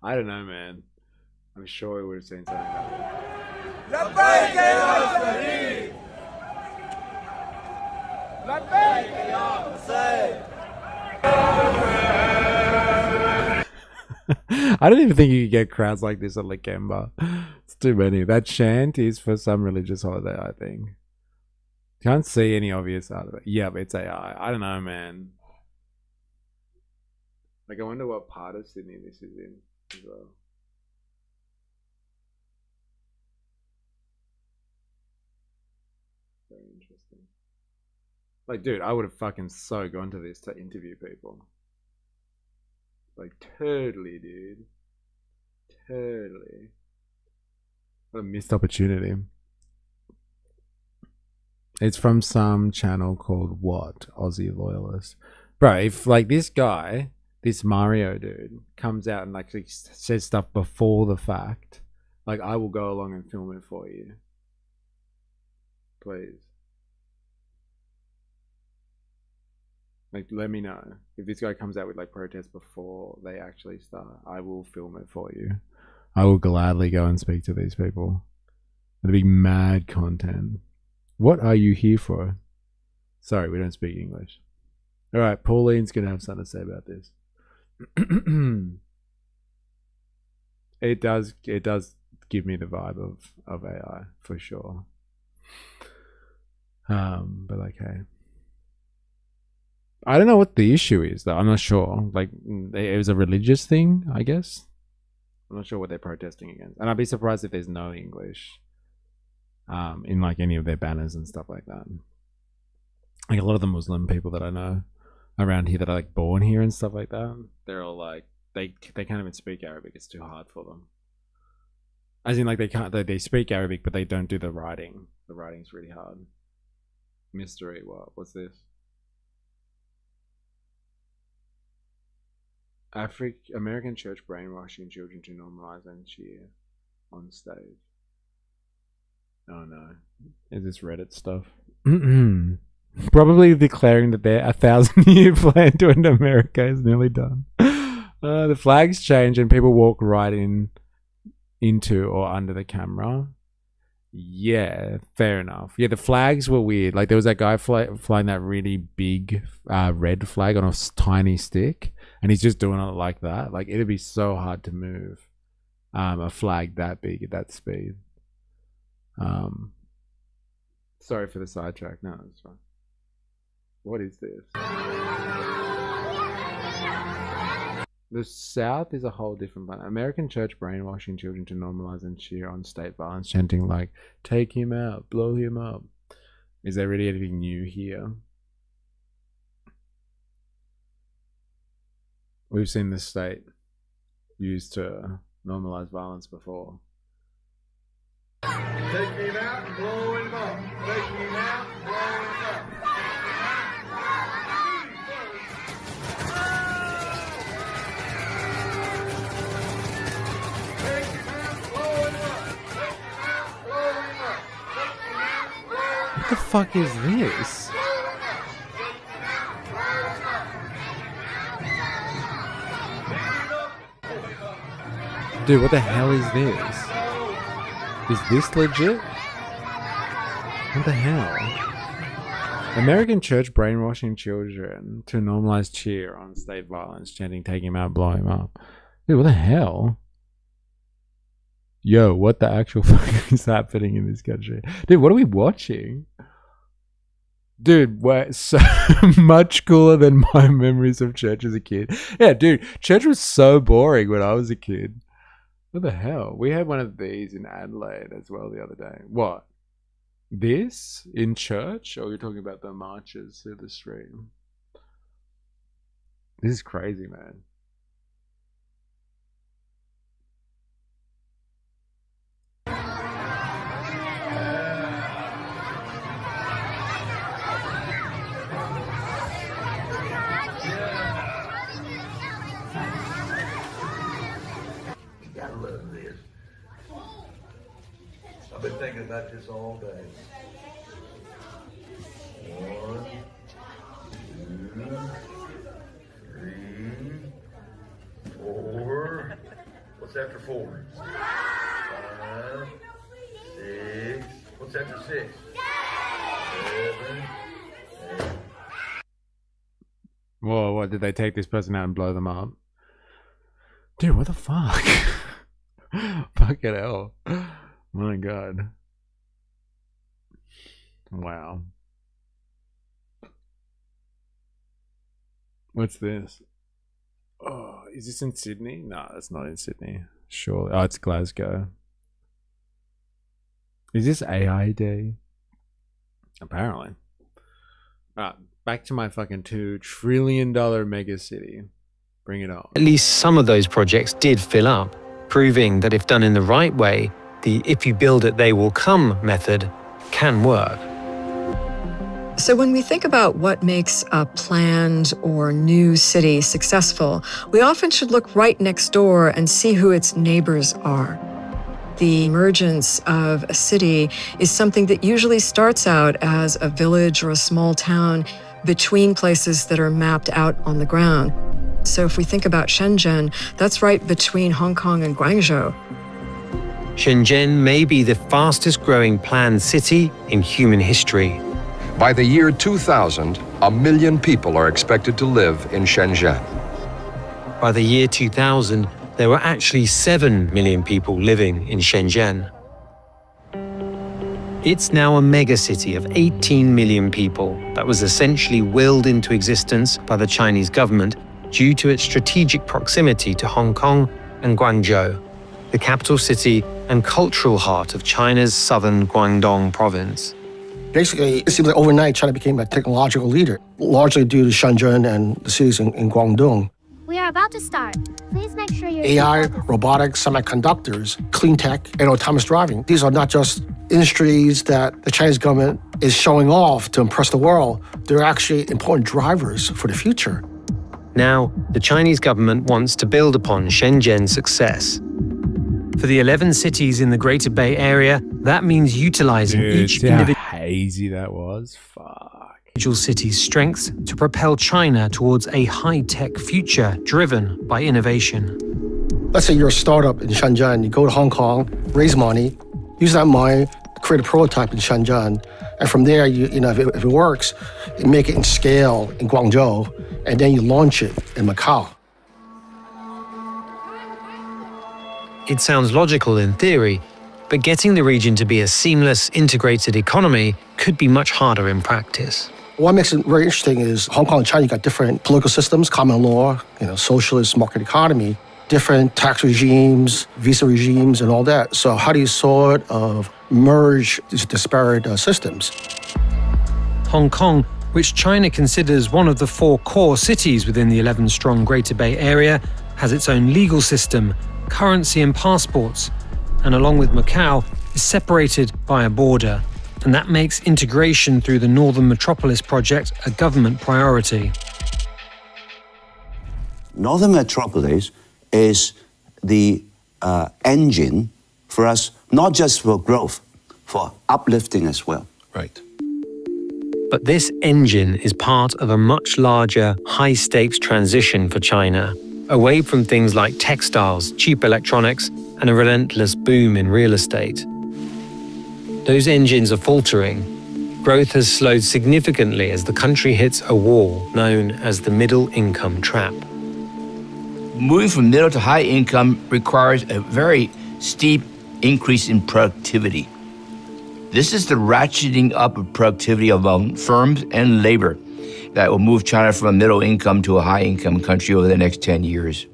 I don't know, man. I'm sure we would have seen something about I don't even think you could get crowds like this at Lakemba. It's too many. That chant is for some religious holiday, I think. Can't see any obvious out of it. Yeah, but it's AI. I don't know, man. Like, I wonder what part of Sydney this is in as well. Very interesting. Like, dude, I would have fucking so gone to this to interview people. Like, totally, dude. Totally. What a missed opportunity. It's from some channel called what? Aussie Loyalist. Bro, if like this guy, this Mario dude, comes out and like says stuff before the fact, like I will go along and film it for you. Please. Like, let me know. If this guy comes out with like protests before they actually start, I will film it for you. I will gladly go and speak to these people. It'll be mad content. What are you here for? Sorry, we don't speak English. All right, Pauline's going to have something to say about this. It does give me the vibe of AI for sure. But okay. I don't know what the issue is though. I'm not sure. Like, it was a religious thing, I guess. I'm not sure what they're protesting against. And I'd be surprised if there's no English in like any of their banners and stuff like that. Like a lot of the Muslim people that I know around here that are like born here and stuff like that, they're all like they can't even speak Arabic. It's too hard for them. As in, like, they speak Arabic, but they don't do the writing. The writing's really hard. Mystery, what's this? American church brainwashing children to normalize and cheer on stage. Oh no. Is this Reddit stuff? Probably declaring that their 1,000-year plan to end America is nearly done. The flags change and people walk right into or under the camera. Yeah, fair enough. Yeah, the flags were weird. Like, there was that guy flying that really big red flag on a tiny stick, and he's just doing it like that. Like, it'd be so hard to move a flag that big at that speed. Sorry for the sidetrack. No, it's fine. What is this? The South is a whole different planet. American church brainwashing children to normalize and cheer on state violence, chanting like, take him out, blow him up. Is there really anything new here? We've seen the state used to normalize violence before. Take him out, blow him up. Take him out, blow him up. What the fuck is this? Dude, what the hell is this? Is this legit? What the hell? American church brainwashing children to normalize cheer on state violence, chanting, take him out, blow him up. Dude, what the hell? Yo, what the actual fuck is happening in this country? Dude, what are we watching? Dude, we're so much cooler than my memories of church as a kid. Yeah, dude, church was so boring when I was a kid. What the hell? We had one of these in Adelaide as well the other day. What? This? In church? Or you're talking about the marches through the stream? This is crazy, man. I've been thinking about this all day. 1, 2, 3, 4. What's after 4? 5, 6. What's after 6? 7, 8. Whoa, what, did they take this person out and blow them up? Dude, what the fuck? Fucking hell. My god. Wow. What's this? Oh, is this in Sydney? No, that's not in Sydney. Surely. Oh, it's Glasgow. Is this AI Day? Apparently. Alright, back to my fucking $2 trillion mega city. Bring it on. At least some of those projects did fill up, proving that if done in the right way, the if you build it, they will come method can work. So when we think about what makes a planned or new city successful, we often should look right next door and see who its neighbors are. The emergence of a city is something that usually starts out as a village or a small town between places that are mapped out on the ground. So if we think about Shenzhen, that's right between Hong Kong and Guangzhou. Shenzhen may be the fastest growing planned city in human history. By the year 2000, 1 million people are expected to live in Shenzhen. By the year 2000, there were actually 7 million people living in Shenzhen. It's now a megacity of 18 million people that was essentially willed into existence by the Chinese government due to its strategic proximity to Hong Kong and Guangzhou, the capital city and cultural heart of China's southern Guangdong province. Basically, it seems like overnight China became a technological leader, largely due to Shenzhen and the cities in Guangdong. We are about to start. Please make sure your AI, robotics, semiconductors, clean tech, and autonomous driving. These are not just industries that the Chinese government is showing off to impress the world. They're actually important drivers for the future. Now, the Chinese government wants to build upon Shenzhen's success. For the 11 cities in the Greater Bay Area, that means utilizing each individual hazy that was. Fuck. City's strengths to propel China towards a high-tech future driven by innovation. Let's say you're a startup in Shenzhen, you go to Hong Kong, raise money, use that money, create a prototype in Shenzhen, and from there, if it works, you make it in scale in Guangzhou, and then you launch it in Macau. It sounds logical in theory, but getting the region to be a seamless, integrated economy could be much harder in practice. What makes it very interesting is Hong Kong and China, you got different political systems, common law, socialist market economy, different tax regimes, visa regimes, and all that. So how do you sort of merge these disparate systems? Hong Kong, which China considers one of the 4 core cities within the 11-strong Greater Bay Area, has its own legal system, currency and passports, and along with Macau, is separated by a border. And that makes integration through the Northern Metropolis project a government priority. Northern Metropolis is the engine for us, not just for growth, for uplifting as well. Right. But this engine is part of a much larger, high-stakes transition for China, away from things like textiles, cheap electronics, and a relentless boom in real estate. Those engines are faltering. Growth has slowed significantly as the country hits a wall known as the middle income trap. Moving from middle to high income requires a very steep increase in productivity. This is the ratcheting up of productivity among firms and labor that will move China from a middle income to a high income country over the next 10 years.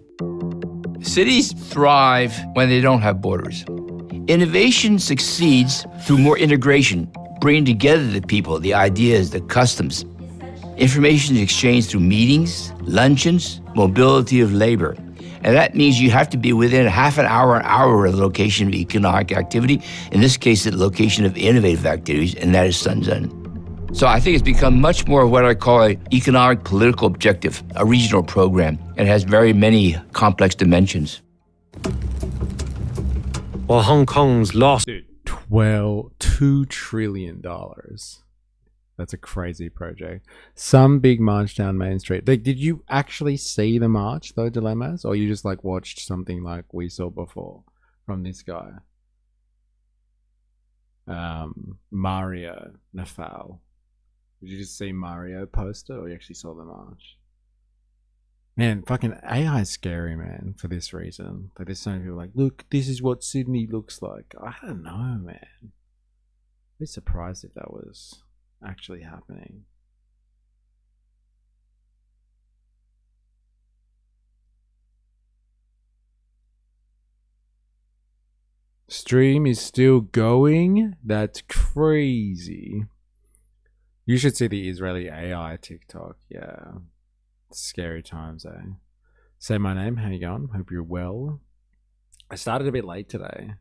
Cities thrive when they don't have borders. Innovation succeeds through more integration, bringing together the people, the ideas, the customs. Information is exchanged through meetings, luncheons, mobility of labor. And that means you have to be within half an hour of the location of economic activity, in this case, the location of innovative activities, and that is Shenzhen. So I think it's become much more of what I call an economic political objective, a regional program, and has very many complex dimensions. While Hong Kong's lost $2 trillion. That's a crazy project. Some big march down Main Street. Did you actually see the march, though, Dilemmas? Or you just watched something like we saw before from this guy? Mario Nafal. Did you just see Mario poster, or you actually saw the march? Man, fucking AI is scary, man, for this reason. There's so many people look, this is what Sydney looks like. I don't know, man. I'd be surprised if that was actually happening. Stream is still going? That's crazy. You should see the Israeli AI TikTok. Yeah. Scary times, eh? Say my name, how you going? Hope you're well. I started a bit late today,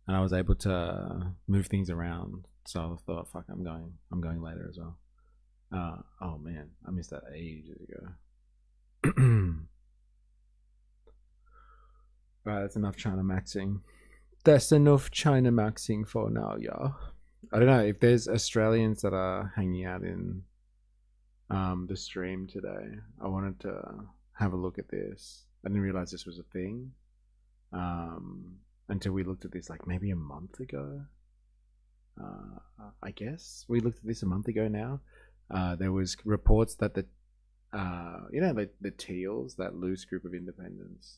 and I was able to move things around, so I thought, fuck, I'm going later as well. Oh man, I missed that ages ago. Right, that's enough China maxing. That's enough China maxing for now, y'all. I don't know if there's Australians that are hanging out in the stream today. I wanted to have a look at this. I didn't realize this was a thing until we looked at this maybe a month ago. I guess we looked at this a month ago now. There was reports that the Teals, that loose group of independents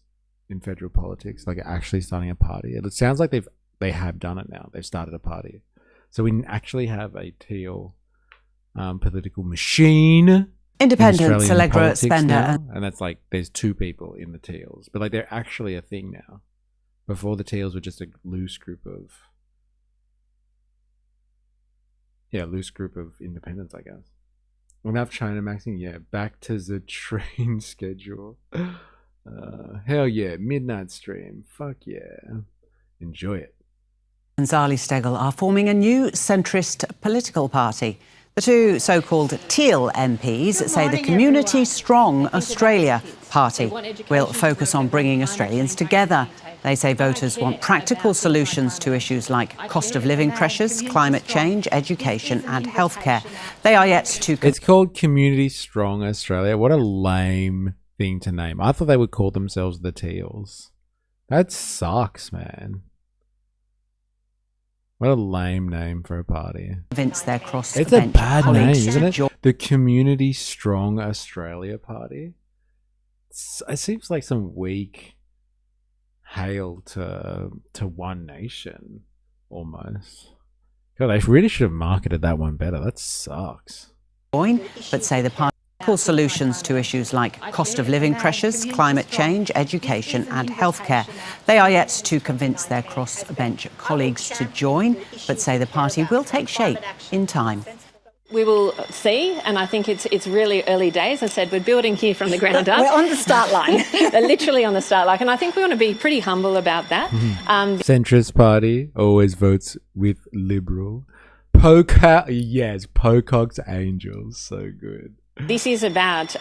in federal politics, like actually starting a party. It sounds like they have done it now. They've started a party. So we actually have a Teal political machine. Independents, Allegra Spender. And that's like, there's two people in the Teals. But like, they're actually a thing now. Before the Teals were just a loose group of independents, I guess. Enough China Maxing, yeah. Back to the train schedule. Hell yeah, midnight stream. Fuck yeah. Enjoy it. And Zali Steggall are forming a new centrist political party. The two so-called Teal MPs say the Community Strong Australia Party will focus on bringing Australians together. They say voters want practical solutions to issues like cost of living pressures, climate change, education and healthcare. They are yet to... It's called Community Strong Australia. What a lame thing to name. I thought they would call themselves the Teals. That sucks, man. What a lame name for a party. Convince their cross it's a bad name, isn't it? The Community Strong Australia Party. It seems like some weak hail to One Nation, almost. God, they really should have marketed that one better. That sucks. But say the party solutions to issues like cost of living pressures, climate change, education and healthcare. They are yet to convince their crossbench colleagues to join, but say the party will take shape in time. We will see, and I think it's really early days. As I said, we're building here from the ground up. We're on the start line. They're literally on the start line, and I think we want to be pretty humble about that. Centrist Party always votes with Liberal. Pocock's Angels, so good. This is about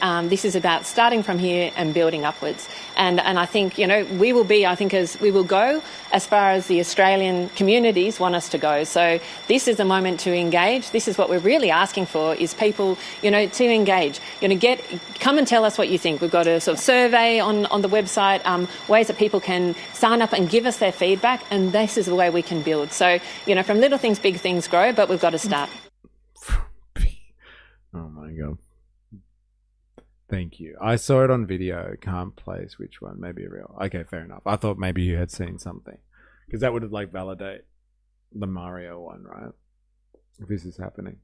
starting from here and building upwards, and I think we will go as far as the Australian communities want us to go. So this is the moment to engage. This is what we're really asking for: is people to engage. Come and tell us what you think. We've got a sort of survey on the website, ways that people can sign up and give us their feedback, and this is the way we can build. So from little things, big things grow, but we've got to start. Oh my god. Thank you. I saw it on video. Can't place which one. Maybe a real. Okay, fair enough. I thought maybe you had seen something. Because that would have validate the Mario one, right? If this is happening.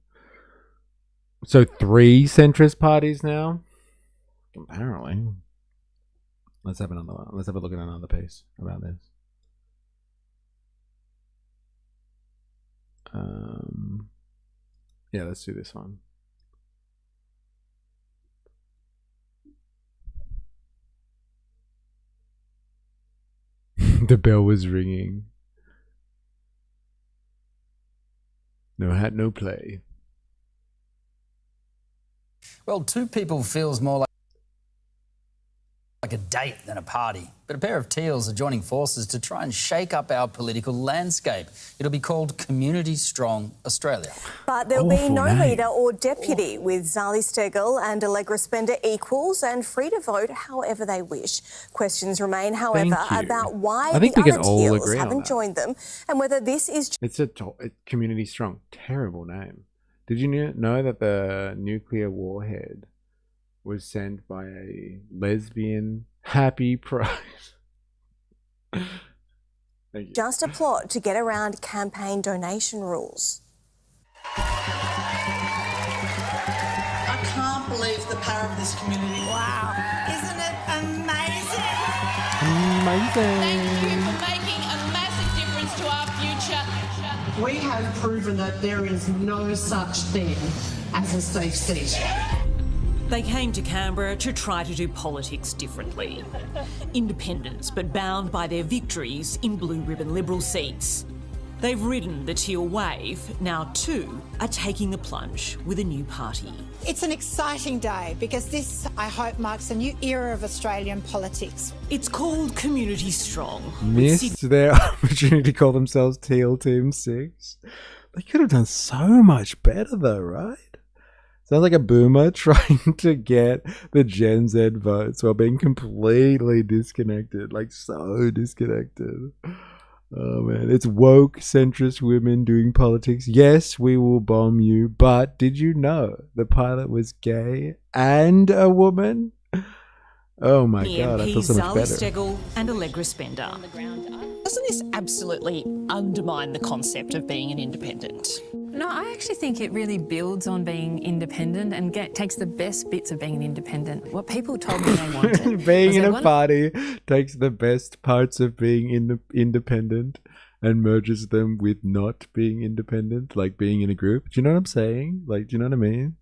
So 3 centrist parties now? Apparently. Let's have a look at another piece about this. Yeah, let's do this one. The bell was ringing. No hat, no play. Well, 2 people feels more like a date than a party. But a pair of Teals are joining forces to try and shake up our political landscape. It'll be called Community Strong Australia. But there'll be no leader or deputy, with Zali Steggall and Allegra Spender equals and free to vote however they wish. Questions remain, however, about why the other Teals haven't joined them and whether this is... It's Community Strong. Terrible name. Did you know that the nuclear warhead was sent by a lesbian happy pride? Thank you. Just a plot to get around campaign donation rules. I can't believe the power of this community. Wow. Isn't it amazing? Amazing. Thank you for making a massive difference to our future. We have proven that there is no such thing as a safe seat. They came to Canberra to try to do politics differently. Independents, but bound by their victories in blue ribbon Liberal seats. They've ridden the Teal wave. Now 2 are taking the plunge with a new party. It's an exciting day because this, I hope, marks a new era of Australian politics. It's called Community Strong. Missed their opportunity to call themselves Teal Team 6. They could have done so much better though, right? Sounds like a boomer trying to get the Gen Z votes while being completely disconnected. So disconnected. Oh man, it's woke centrist women doing politics. Yes, we will bomb you, but did you know the pilot was gay and a woman? Oh my god, I feel so much better. Steggall and Allegra Spender. Doesn't this absolutely undermine the concept of being an independent? No, I actually think it really builds on being independent and takes the best bits of being an independent. What people told me they wanted. Being in a party takes the best parts of being independent and merges them with not being independent, like being in a group. Do you know what I'm saying? Like, do you know what I mean?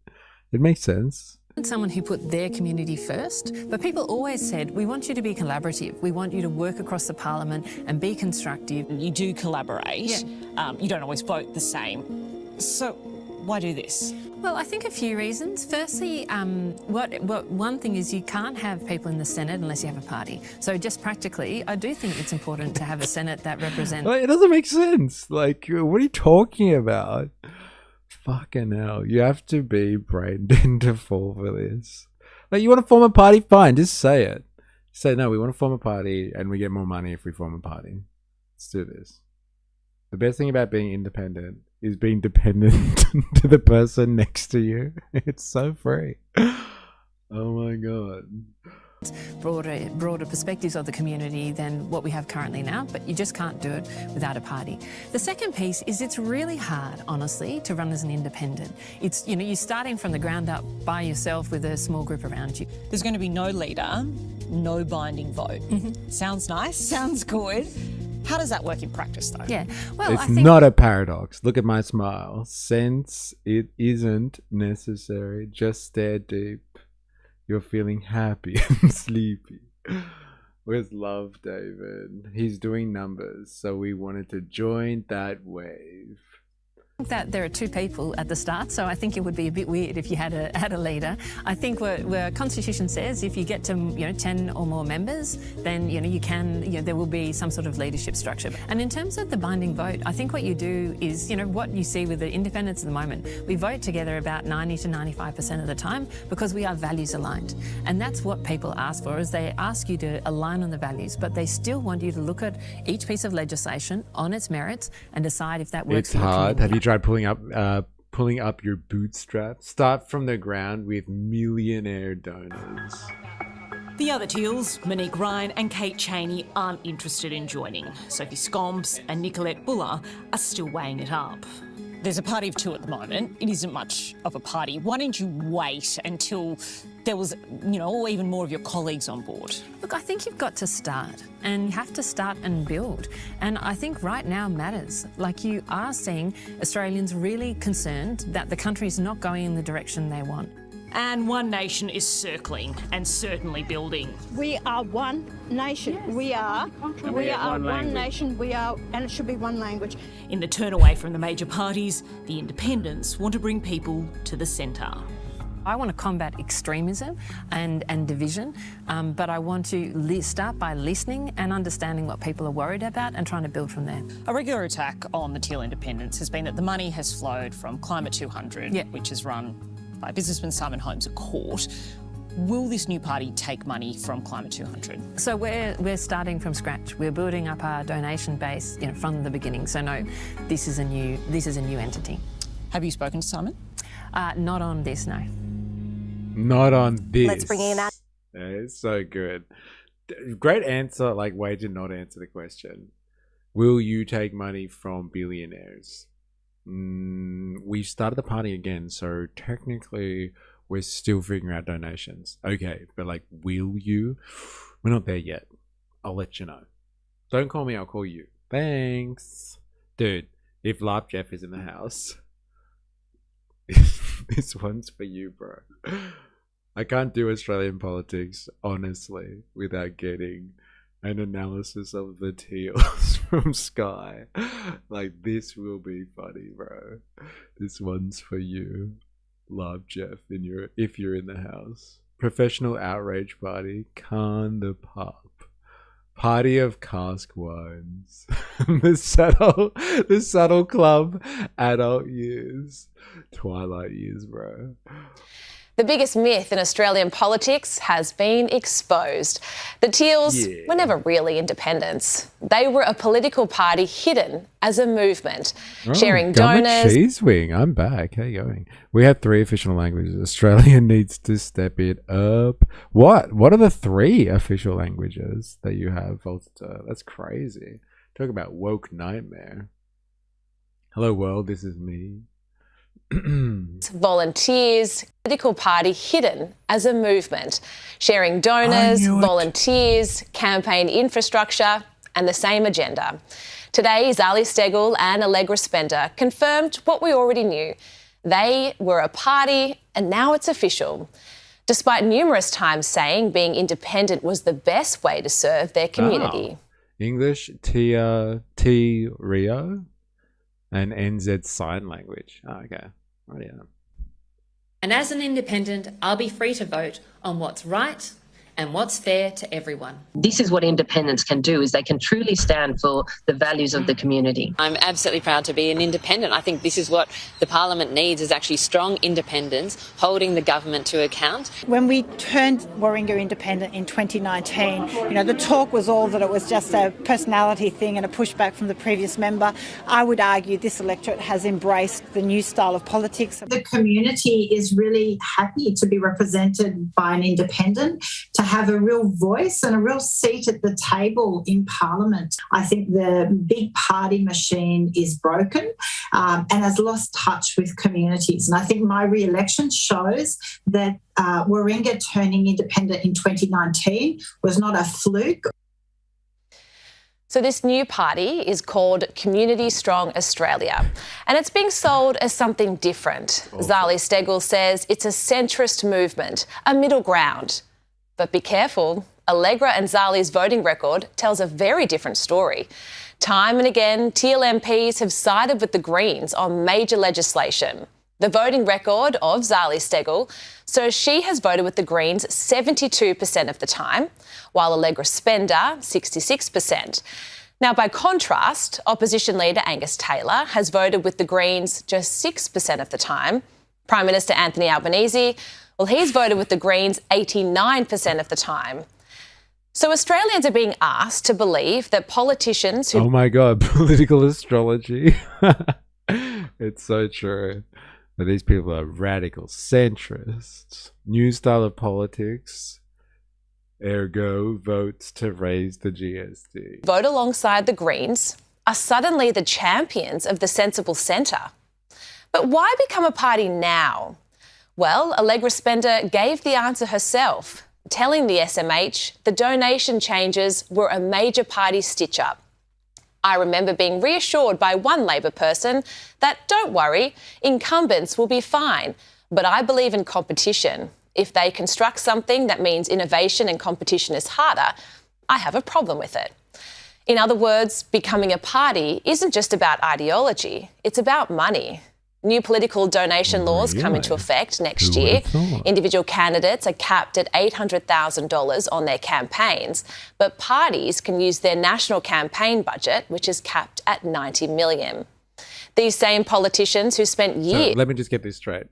It makes sense. Someone who put their community first, but people always said, we want you to be collaborative. We want you to work across the parliament and be constructive. You do collaborate. Yeah. You don't always vote the same. So why do this? Well, I think a few reasons. Firstly, one thing is you can't have people in the Senate unless you have a party. So just practically, I do think it's important to have a Senate that represents... Like, it doesn't make sense. Like, what are you talking about? Fucking hell. You have to be brain dead to fall for this. Like, you want to form a party? Fine, just say it. Say, no, we want to form a party and we get more money if we form a party. Let's do this. The best thing about being independent is being dependent to the person next to you. It's so free. Oh my god. Broader perspectives of the community than what we have currently now, but you just can't do it without a party. The second piece is it's really hard, honestly, to run as an independent. It's, you know, you're starting from the ground up by yourself with a small group around you. There's going to be no leader, no binding vote. Sounds nice, sounds good. How does that work in practice, though? Yeah, well, it's I think not a paradox. Look at my smile. Since it isn't necessary, just stare deep. You're feeling happy and sleepy. With love, David. He's doing numbers, so we wanted to join that wave. that there are two people at the start, so I think it would be a bit weird if you had a leader. I think what the Constitution says, if you get to 10 or more members, then you can there will be some sort of leadership structure. And in terms of the binding vote, I think what you do is what you see with the independents at the moment. We vote together about 90 to 95% of the time because we are values aligned, and that's what people ask for. Is they ask you to align on the values, but they still want you to look at each piece of legislation on its merits and decide if that works. It's hard. Have you tried pulling up your bootstraps? Start from the ground with millionaire donors. The other Teals, Monique Ryan and Kate Chaney, aren't interested in joining. Sophie Scomps and Nicolette Buller are still weighing it up. There's a party of two at the moment. It isn't much of a party. Why don't you wait until there was, or even more of your colleagues on board? Look, I think you've got to start, and you have to start and build. And I think right now matters. Like, you are seeing Australians really concerned that the country's not going in the direction they want. And One Nation is circling and certainly building. We are one nation. Yes. We are one nation. We are, and it should be one language. In the turn away from the major parties, the independents want to bring people to the centre. I want to combat extremism and division, but I want to start by listening and understanding what people are worried about and trying to build from there. A regular attack on the Teal independents has been that the money has flowed from Climate 200, which is run by businessman Simon Holmes at court. Will this new party take money from Climate 200? So we're starting from scratch. We're building up our donation base from the beginning. So no, this is a new entity. Have you spoken to Simon? Not on this, no. Not on this. Let's bring in that. Yeah, it's so good. Great answer, way to not answer the question. Will you take money from billionaires? We started the party again, so technically we're still figuring out donations. Okay, but will you? We're not there yet. I'll let you know. Don't call me, I'll call you. Thanks. Dude, if Larp Jeff is in the house, this one's for you, bro. I can't do Australian politics, honestly, without getting an analysis of the Teals from Sky. This will be funny, bro. This one's for you. Love Jeff if you're in the house. Professional outrage party. Khan the Pup. Party of cask wines. the subtle club. Adult years. Twilight years, bro. The biggest myth in Australian politics has been exposed. The Teals were never really independents. They were a political party hidden as a movement, sharing donors. Cheese wing, I'm back. How you going? We have 3 official languages. Australia needs to step it up. What? What are the 3 official languages that you have, Volta? That's crazy. Talk about woke nightmare. Hello world, this is me. Volunteers, political party hidden as a movement, sharing donors, volunteers, campaign infrastructure and the same agenda. Today, Zali Steggall and Allegra Spender confirmed what we already knew. They were a party and now it's official. Despite numerous times saying being independent was the best way to serve their community. English, Tia, T, Rio, and NZ sign language. Oh, okay. Right, yeah. And as an independent, I'll be free to vote on what's right and what's fair to everyone. This is what independents can do, is they can truly stand for the values of the community. I'm absolutely proud to be an independent. I think this is what the parliament needs, is actually strong independents holding the government to account. When we turned Warringah independent in 2019, the talk was all that it was just a personality thing and a pushback from the previous member. I would argue this electorate has embraced the new style of politics. The community is really happy to be represented by an independent, to have a real voice and a real seat at the table in Parliament. I think the big party machine is broken and has lost touch with communities. And I think my re-election shows that Warringah turning independent in 2019 was not a fluke. So this new party is called Community Strong Australia, and it's being sold as something different. Zali Steggall says it's a centrist movement, a middle ground. But be careful, Allegra and Zali's voting record tells a very different story. Time and again, Teal MPs have sided with the Greens on major legislation. The voting record of Zali Steggall, so she has voted with the Greens 72% of the time, while Allegra Spender, 66%. Now, by contrast, opposition leader Angus Taylor has voted with the Greens just 6% of the time. Prime Minister Anthony Albanese, well, he's voted with the Greens 89% of the time. So Australians are being asked to believe that politicians who... Oh my God, political astrology. It's so true. But these people are radical centrists. New style of politics. Ergo, votes to raise the GST. Vote alongside the Greens are suddenly the champions of the sensible centre. But why become a party now? Well, Allegra Spender gave the answer herself, telling the SMH the donation changes were a major party stitch-up. I remember being reassured by one Labor person that, don't worry, incumbents will be fine, but I believe in competition. If they construct something that means innovation and competition is harder, I have a problem with it. In other words, becoming a party isn't just about ideology, it's about money. New political donation laws come into effect next year. Individual candidates are capped at $800,000 on their campaigns, but parties can use their national campaign budget, which is capped at $90 million. These same politicians who spent years... So let me just get this straight.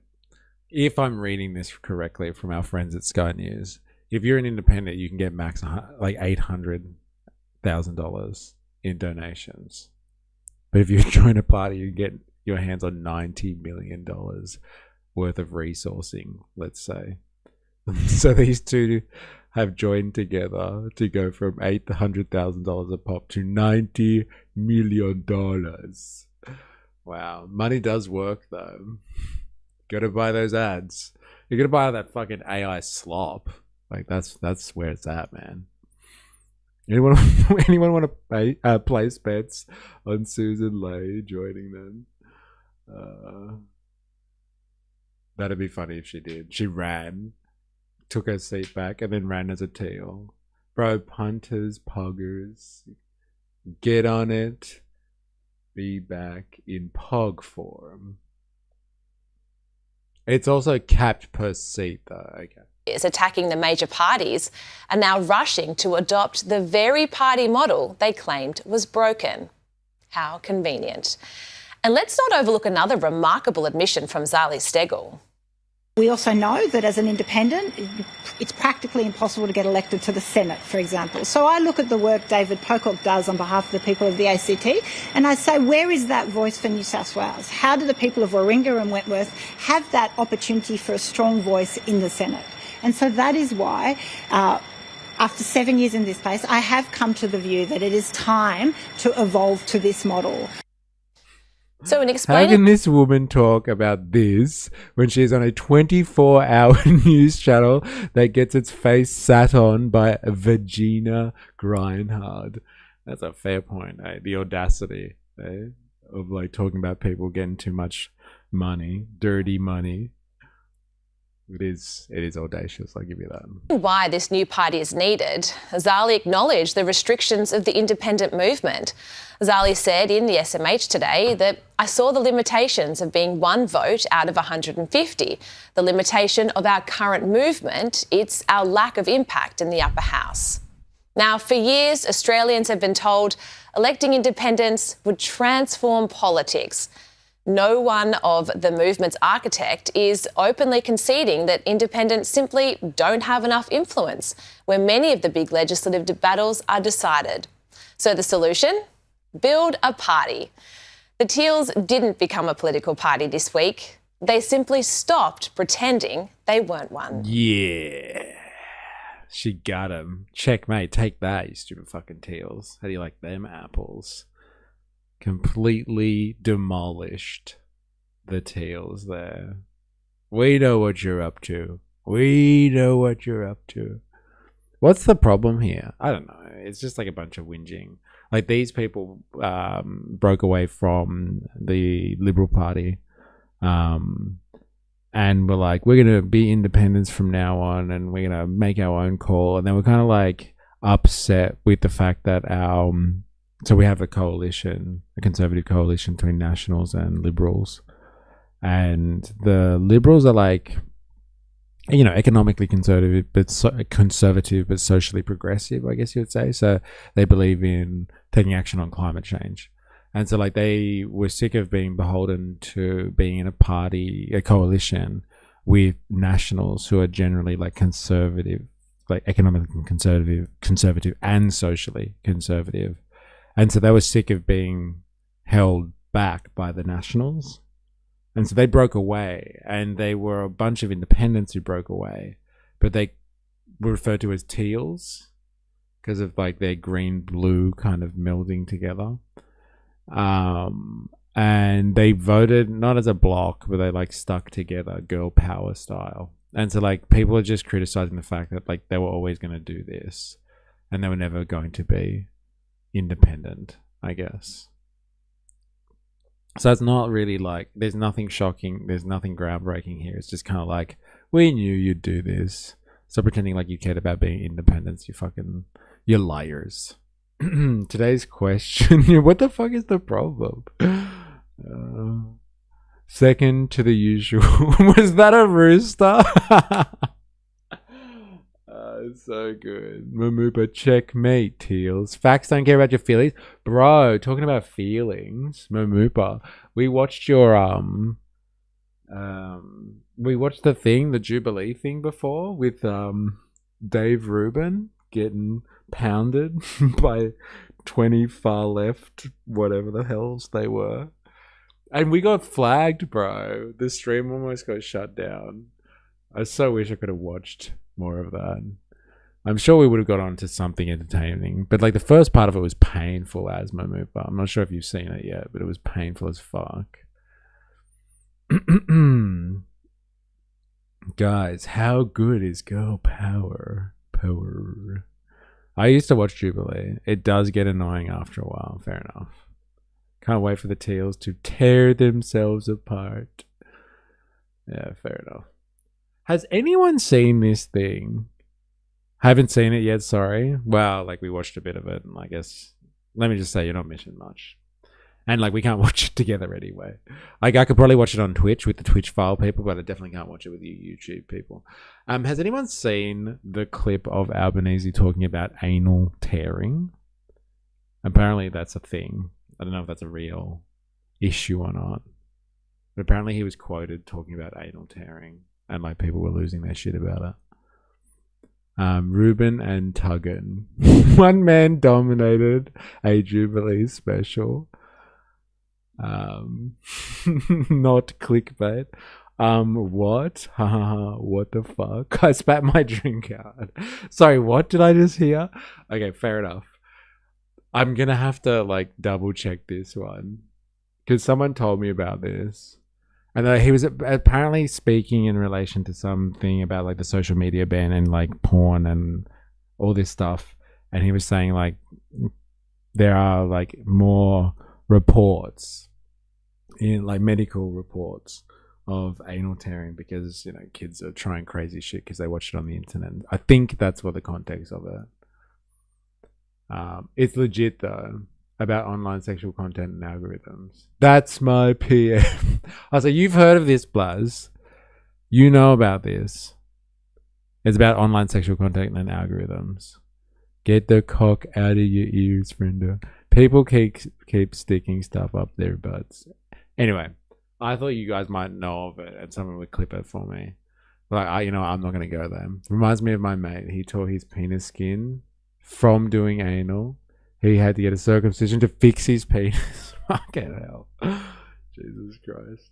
If I'm reading this correctly from our friends at Sky News, if you're an independent, you can get max like $800,000 in donations. But if you join a party, you get your hands on $90 million worth of resourcing, let's say. So these two have joined together to go from $800,000 a pop to $90 million. Wow. Money does work, though. Gotta buy those ads. You gotta buy that fucking AI slop. Like, that's where it's at, man. Anyone want to place bets on Susan Lay joining them? That'd be funny if she did. She ran, took her seat back, and then ran as a teal. Bro, punters, poggers, get on it. Be back in pog form. It's also capped per seat, though. Okay. Is attacking the major parties are now rushing to adopt the very party model they claimed was broken. How convenient. And let's not overlook another remarkable admission from Zali Steggall. We also know that as an independent, it's practically impossible to get elected to the Senate, for example. So I look at the work David Pocock does on behalf of the people of the ACT, and I say, where is that voice for New South Wales? How do the people of Warringah and Wentworth have that opportunity for a strong voice in the Senate? And so that is why, after 7 years in this place, I have come to the view that it is time to evolve to this model. So in How explaining... can this woman talk about this when she's on a 24-hour news channel that gets its face sat on by Virginia Grindhard? That's a fair point, eh? The audacity, eh? Of like talking about people getting too much money, dirty money. It is audacious, I'll give you that. Why this new party is needed, Zali acknowledged the restrictions of the independent movement. Zali said in the SMH today that I saw the limitations of being one vote out of 150. The limitation of our current movement, it's our lack of impact in the upper house. Now, for years, Australians have been told electing independents would transform politics. No one of the movement's architect is openly conceding that independents simply don't have enough influence where many of the big legislative battles are decided. So the solution? Build a party. The Teals didn't become a political party this week. They simply stopped pretending they weren't one. Yeah. She got him. Checkmate. Take that, you stupid fucking Teals. How do you like them apples? Completely demolished the Teals there. We know what you're up to. We know what you're up to. What's the problem here? I don't know. It's just like a bunch of whinging. Like these people broke away from the Liberal Party and were like, we're going to be independents from now on and we're going to make our own call. And then we're kind of like upset with the fact that so we have a coalition, a conservative coalition between Nationals and Liberals. And the Liberals are like, you know, economically conservative, but socially progressive, I guess you would say. So they believe in taking action on climate change. And so like they were sick of being beholden to being in a coalition with Nationals who are generally like conservative, like economically conservative and socially conservative. And so they were sick of being held back by the Nationals. And so they broke away, and they were a bunch of independents who broke away, but they were referred to as Teals because of like their green-blue kind of melding together. And they voted not as a block, but they like stuck together, girl power style. And so like people are just criticizing the fact that like they were always going to do this, and they were never going to be independent, I guess. So it's not really like, there's nothing shocking, there's nothing groundbreaking here. It's just kind of like, we knew you'd do this. Stop pretending like you cared about being independents, you're liars. Today's question, what the fuck is the problem? Second to the usual. Was that a rooster? So good. Mamupa, checkmate, Teals. Facts don't care about your feelings. Bro, talking about feelings, Mamupa, we watched your we watched the Jubilee thing before with Dave Rubin getting pounded by 20 far left, whatever the hells they were. And we got flagged, bro. The stream almost got shut down. I so wish I could have watched more of that. I'm sure we would have got on to something entertaining, but like the first part of it was painful as Mamupa. I'm not sure if you've seen it yet, but it was painful as fuck. Guys, how good is girl power? I used to watch Jubilee. It does get annoying after a while, fair enough. Can't wait for the Teals to tear themselves apart. Yeah, fair enough. Has anyone seen this thing? Haven't seen it yet, sorry. Well, like we watched a bit of it, and I guess, let me just say, you're not missing much. And like we can't watch it together anyway. Like I could probably watch it on Twitch with the Twitch file people, but I definitely can't watch it with you YouTube people. Has anyone seen the clip of Albanese talking about anal tearing? Apparently that's a thing. I don't know if that's a real issue or not. But apparently he was quoted talking about anal tearing. and like people were losing their shit about it. Ruben and Tuggan. One man dominated a Jubilee special. Not clickbait. What? What the fuck? I spat my drink out. Sorry, what did I just hear? Okay, fair enough. I'm gonna have to like double check this one because someone told me about this. And he was apparently speaking in relation to something about like the social media ban and like porn and all this stuff. And he was saying like there are like more reports in like medical reports of anal tearing because, you know, kids are trying crazy shit because they watch it on the internet. I think that's what the context of it. It's legit though. About online sexual content and algorithms. That's my PM. I was like, you've heard of this, Blaz. You know about this. It's about online sexual content and algorithms. Get the cock out of your ears, friendo. People keep sticking stuff up their butts. Anyway, I thought you guys might know of it and someone would clip it for me. Like, I'm not going to go there. Reminds me of my mate. He tore his penis skin from doing anal. He had to get a circumcision to fix his penis. Fucking hell. Jesus Christ.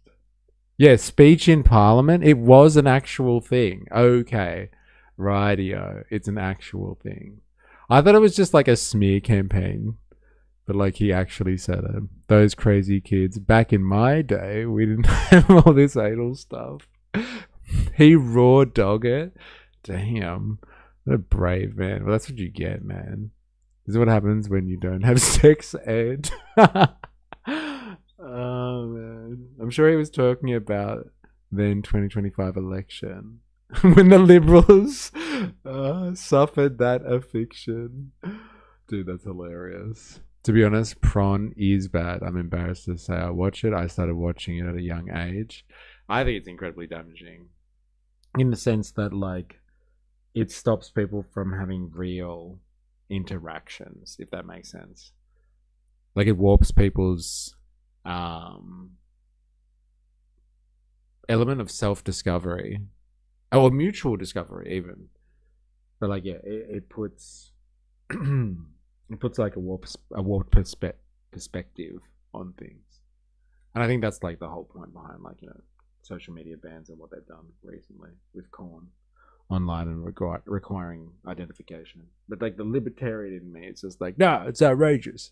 Yeah, speech in Parliament. It was an actual thing. Okay. Rightio. It's an actual thing. I thought it was just like a smear campaign. But like he actually said it. Those crazy kids. Back in my day, we didn't have all this anal stuff. He raw dog it. Damn. What a brave man. Well, that's what you get, man. This is what happens when you don't have sex ed. Oh, man. I'm sure he was talking about the 2025 election. When the Liberals suffered that affliction. Dude, that's hilarious. To be honest, Prawn is bad. I'm embarrassed to say I watch it. I started watching it at a young age. I think it's incredibly damaging. In the sense that, like, it stops people from having real interactions, if that makes sense. Like it warps people's element of self-discovery or mutual discovery even. But like, yeah, it puts it puts like a warped perspective on things. And I think that's like the whole point behind, like, you know, social media bans and what they've done recently with Corn online and requiring identification. But like the libertarian in me, it's just like, no, it's outrageous.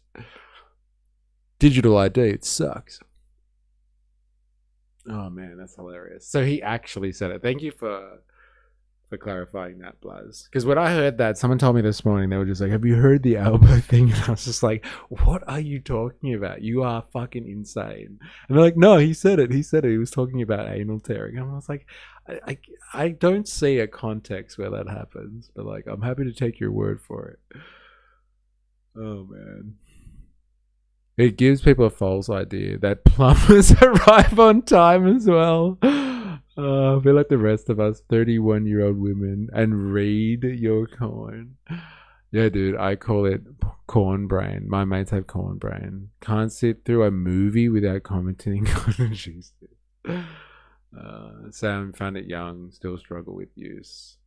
Digital ID, it sucks. Oh man, that's hilarious. So he actually said it. Thank you for clarifying that, Blaz. Because when I heard that, someone told me this morning, they were just like, have you heard the elbow thing? And I was just like, what are you talking about? You are fucking insane. And they're like, no, he said it. He said it. He was talking about anal tearing. And I was like, I don't see a context where that happens. But like, I'm happy to take your word for it. Oh man. It gives people a false idea that plumbers arrive on time as well. I feel like the rest of us 31-year-old women and read your corn. Yeah, dude, I call it corn brain. My mates have corn brain. Can't sit through a movie without commenting on cheese. Sam found it young, still struggle with use.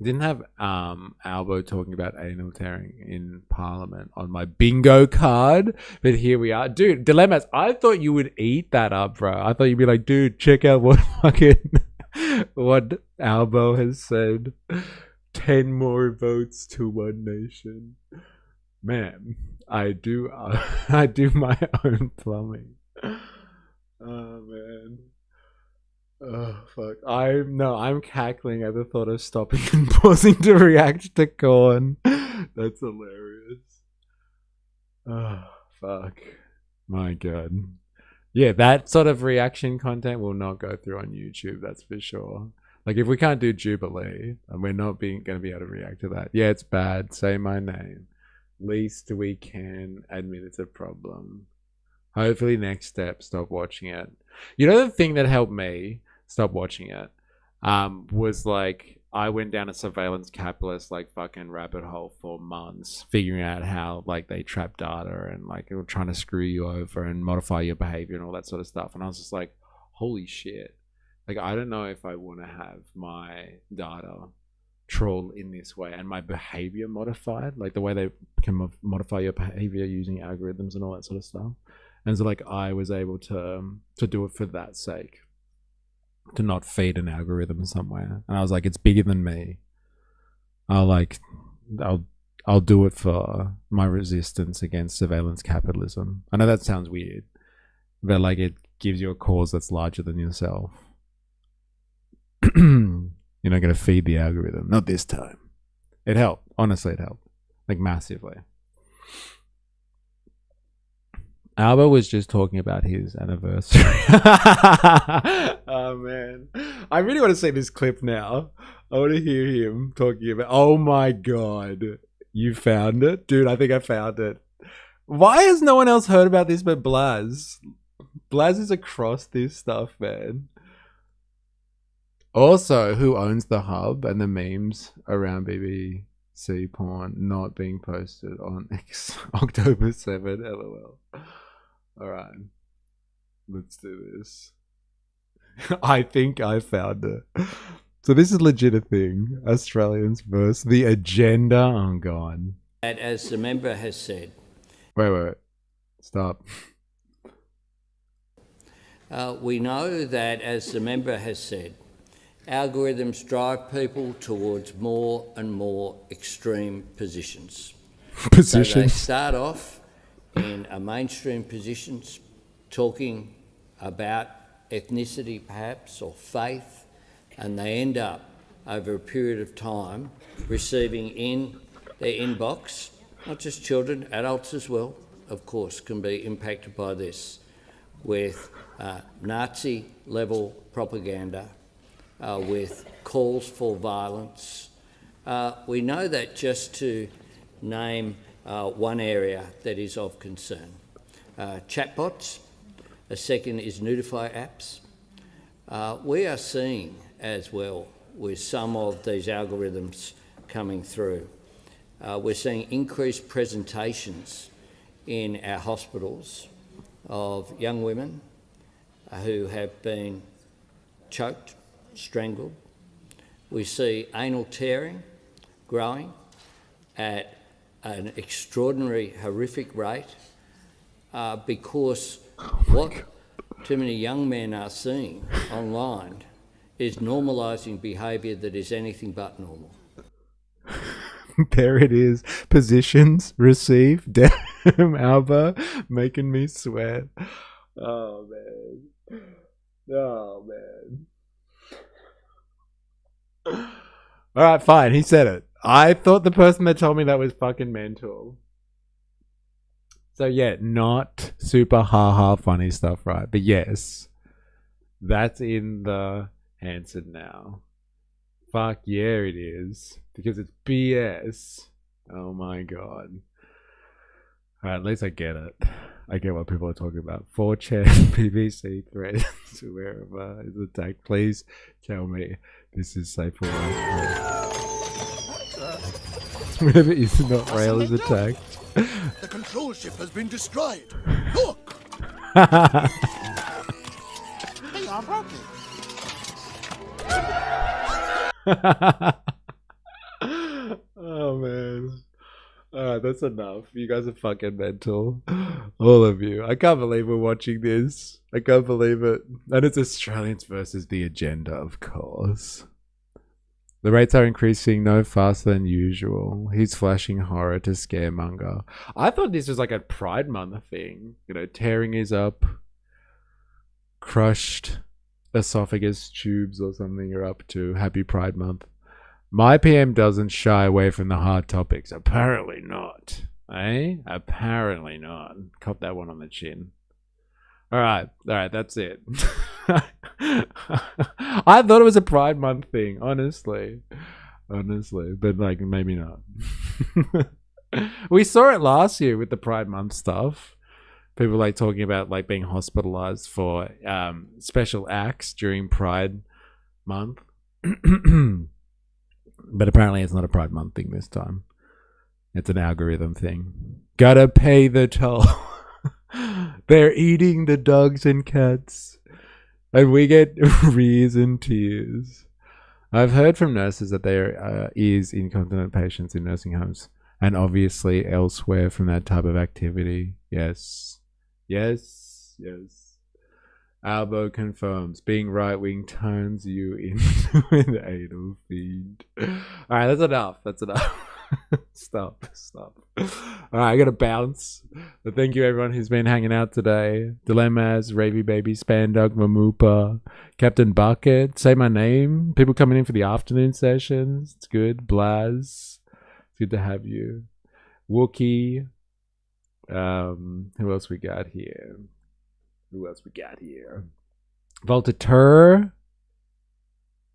Didn't have Albo talking about anal tearing in Parliament on my bingo card, but here we are. Dude, dilemmas. I thought you would eat that up, bro. I thought you'd be like, dude, check out what Albo has said. 10 more votes to One Nation. Man, I do my own plumbing. Oh man. Oh fuck! I'm cackling at the thought of stopping and pausing to react to corn. That's hilarious. Oh fuck! My god. Yeah, that sort of reaction content will not go through on YouTube. That's for sure. Like if we can't do Jubilee, and we're not going to be able to react to that. Yeah, it's bad. Say my name. Least we can admit it's a problem. Hopefully next step, stop watching it. You know the thing that helped me stop watching it was like I went down a surveillance capitalist like fucking rabbit hole for months, figuring out how like they trap data and like they were trying to screw you over and modify your behavior and all that sort of stuff. And I was just like, holy shit, Like, I don't know if I want to have my data troll in this way and my behavior modified, like the way they can modify your behavior using algorithms and all that sort of stuff. And so like I was able to do it for that sake, to not feed an algorithm somewhere. And I was like, it's bigger than me. I'll do it for my resistance against surveillance capitalism. I know that sounds weird, but like it gives you a cause that's larger than yourself. You're not going to feed the algorithm. Not this time. It helped. Honestly, it helped. Like massively. Alba was just talking about his anniversary. Oh man. I really want to see this clip now. I want to hear him talking about, oh my god. You found it? Dude, I think I found it. Why has no one else heard about this but Blaz? Blaz is across this stuff, man. Also, who owns the hub and the memes around BBC porn not being posted on October 7, LOL. Alright. Let's do this. I think I found it. So this is legit a thing. Australians versus the agenda. Oh, God. As the member has said. Wait. Stop. We know that, as the member has said, algorithms drive people towards more and more extreme positions. So they start off in a mainstream positions, talking about ethnicity perhaps, or faith, and they end up, over a period of time, receiving in their inbox, not just children, adults as well, of course, can be impacted by this, with Nazi-level propaganda, with calls for violence. We know that, just to name one area that is of concern. Chatbots. A second is nudify apps. We are seeing as well, with some of these algorithms coming through, we're seeing increased presentations in our hospitals of young women who have been choked, strangled. We see anal tearing growing at an extraordinary, horrific rate because what too many young men are seeing online is normalising behaviour that is anything but normal. There it is. Positions, receive, damn, Alba, making me sweat. Oh, man. Oh, man. Alright, fine. He said it. I thought the person that told me that was fucking mental. So, yeah, not super ha-ha funny stuff, right? But yes, that's in the answer now. Fuck yeah, it is. Because it's BS. Oh my god. Alright, at least I get it. I get what people are talking about. 4chan, BBC threads, wherever is attacked. Please tell me this is safe for work. Wherever Israel is attacked. The control ship has been destroyed. Look! They are broken. Oh man. Alright, that's enough. You guys are fucking mental. All of you. I can't believe we're watching this. I can't believe it. And it's Australians versus the agenda, of course. The rates are increasing no faster than usual. He's flashing horror to scaremonger. I thought this was like a Pride Month thing. You know, tearing his up. Crushed esophagus tubes or something you're up to. Happy Pride Month. My PM doesn't shy away from the hard topics. Apparently not. Eh? Apparently not. Cop that one on the chin. Alright, that's it. I thought it was a Pride Month thing, honestly. But like, maybe not. We saw it last year with the Pride Month stuff. People like talking about like being hospitalized for special acts during Pride Month. But apparently it's not a Pride Month thing this time. It's an algorithm thing. Gotta pay the toll. They're eating the dogs and cats. And we get reason tears. I've heard from nurses that there is incontinent patients in nursing homes, and obviously elsewhere from that type of activity. Yes. Yes. Yes. Albo confirms being right wing turns you into an anal fiend. Alright, that's enough. That's enough. Stop. Alright, I gotta bounce. But thank you everyone who's been hanging out today. Dilemmas, Ravy Baby, Spandog, Mamupa, Captain Bucket, say my name. People coming in for the afternoon sessions. It's good. Blaz. It's good to have you. Wookie. Who else we got here? Voltateur.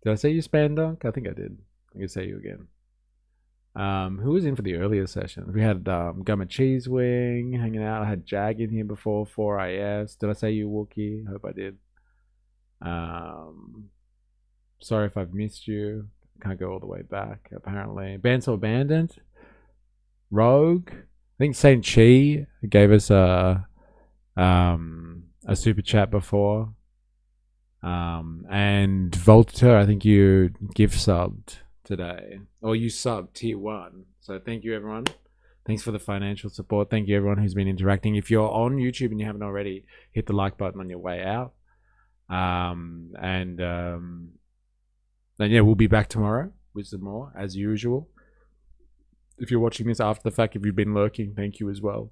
Did I say you, Spandog? I think I did. I can say you again. Who was in for the earlier session? We had Gumma Cheese Wing hanging out. I had Jag in here before, 4IS. Did I say you, Wookie? Hope I did. Sorry if I've missed you. Can't go all the way back, apparently. Bansal Abandoned. Rogue. I think Saint Chi gave us a super chat before. And Voltateur, I think you gift subbed today, or you subbed tier 1, so thank you everyone. Thanks for the financial support. Thank you everyone who's been interacting. If you're on YouTube and you haven't already, hit the like button on your way out. Then yeah, we'll be back tomorrow with some more as usual. If you're watching this after the fact, if you've been lurking, thank you as well,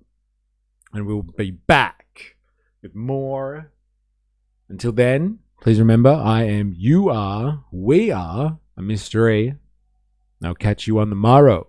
and we'll be back with more. Until then, please remember, I am, you are, we are a mystery. I'll catch you on the morrow.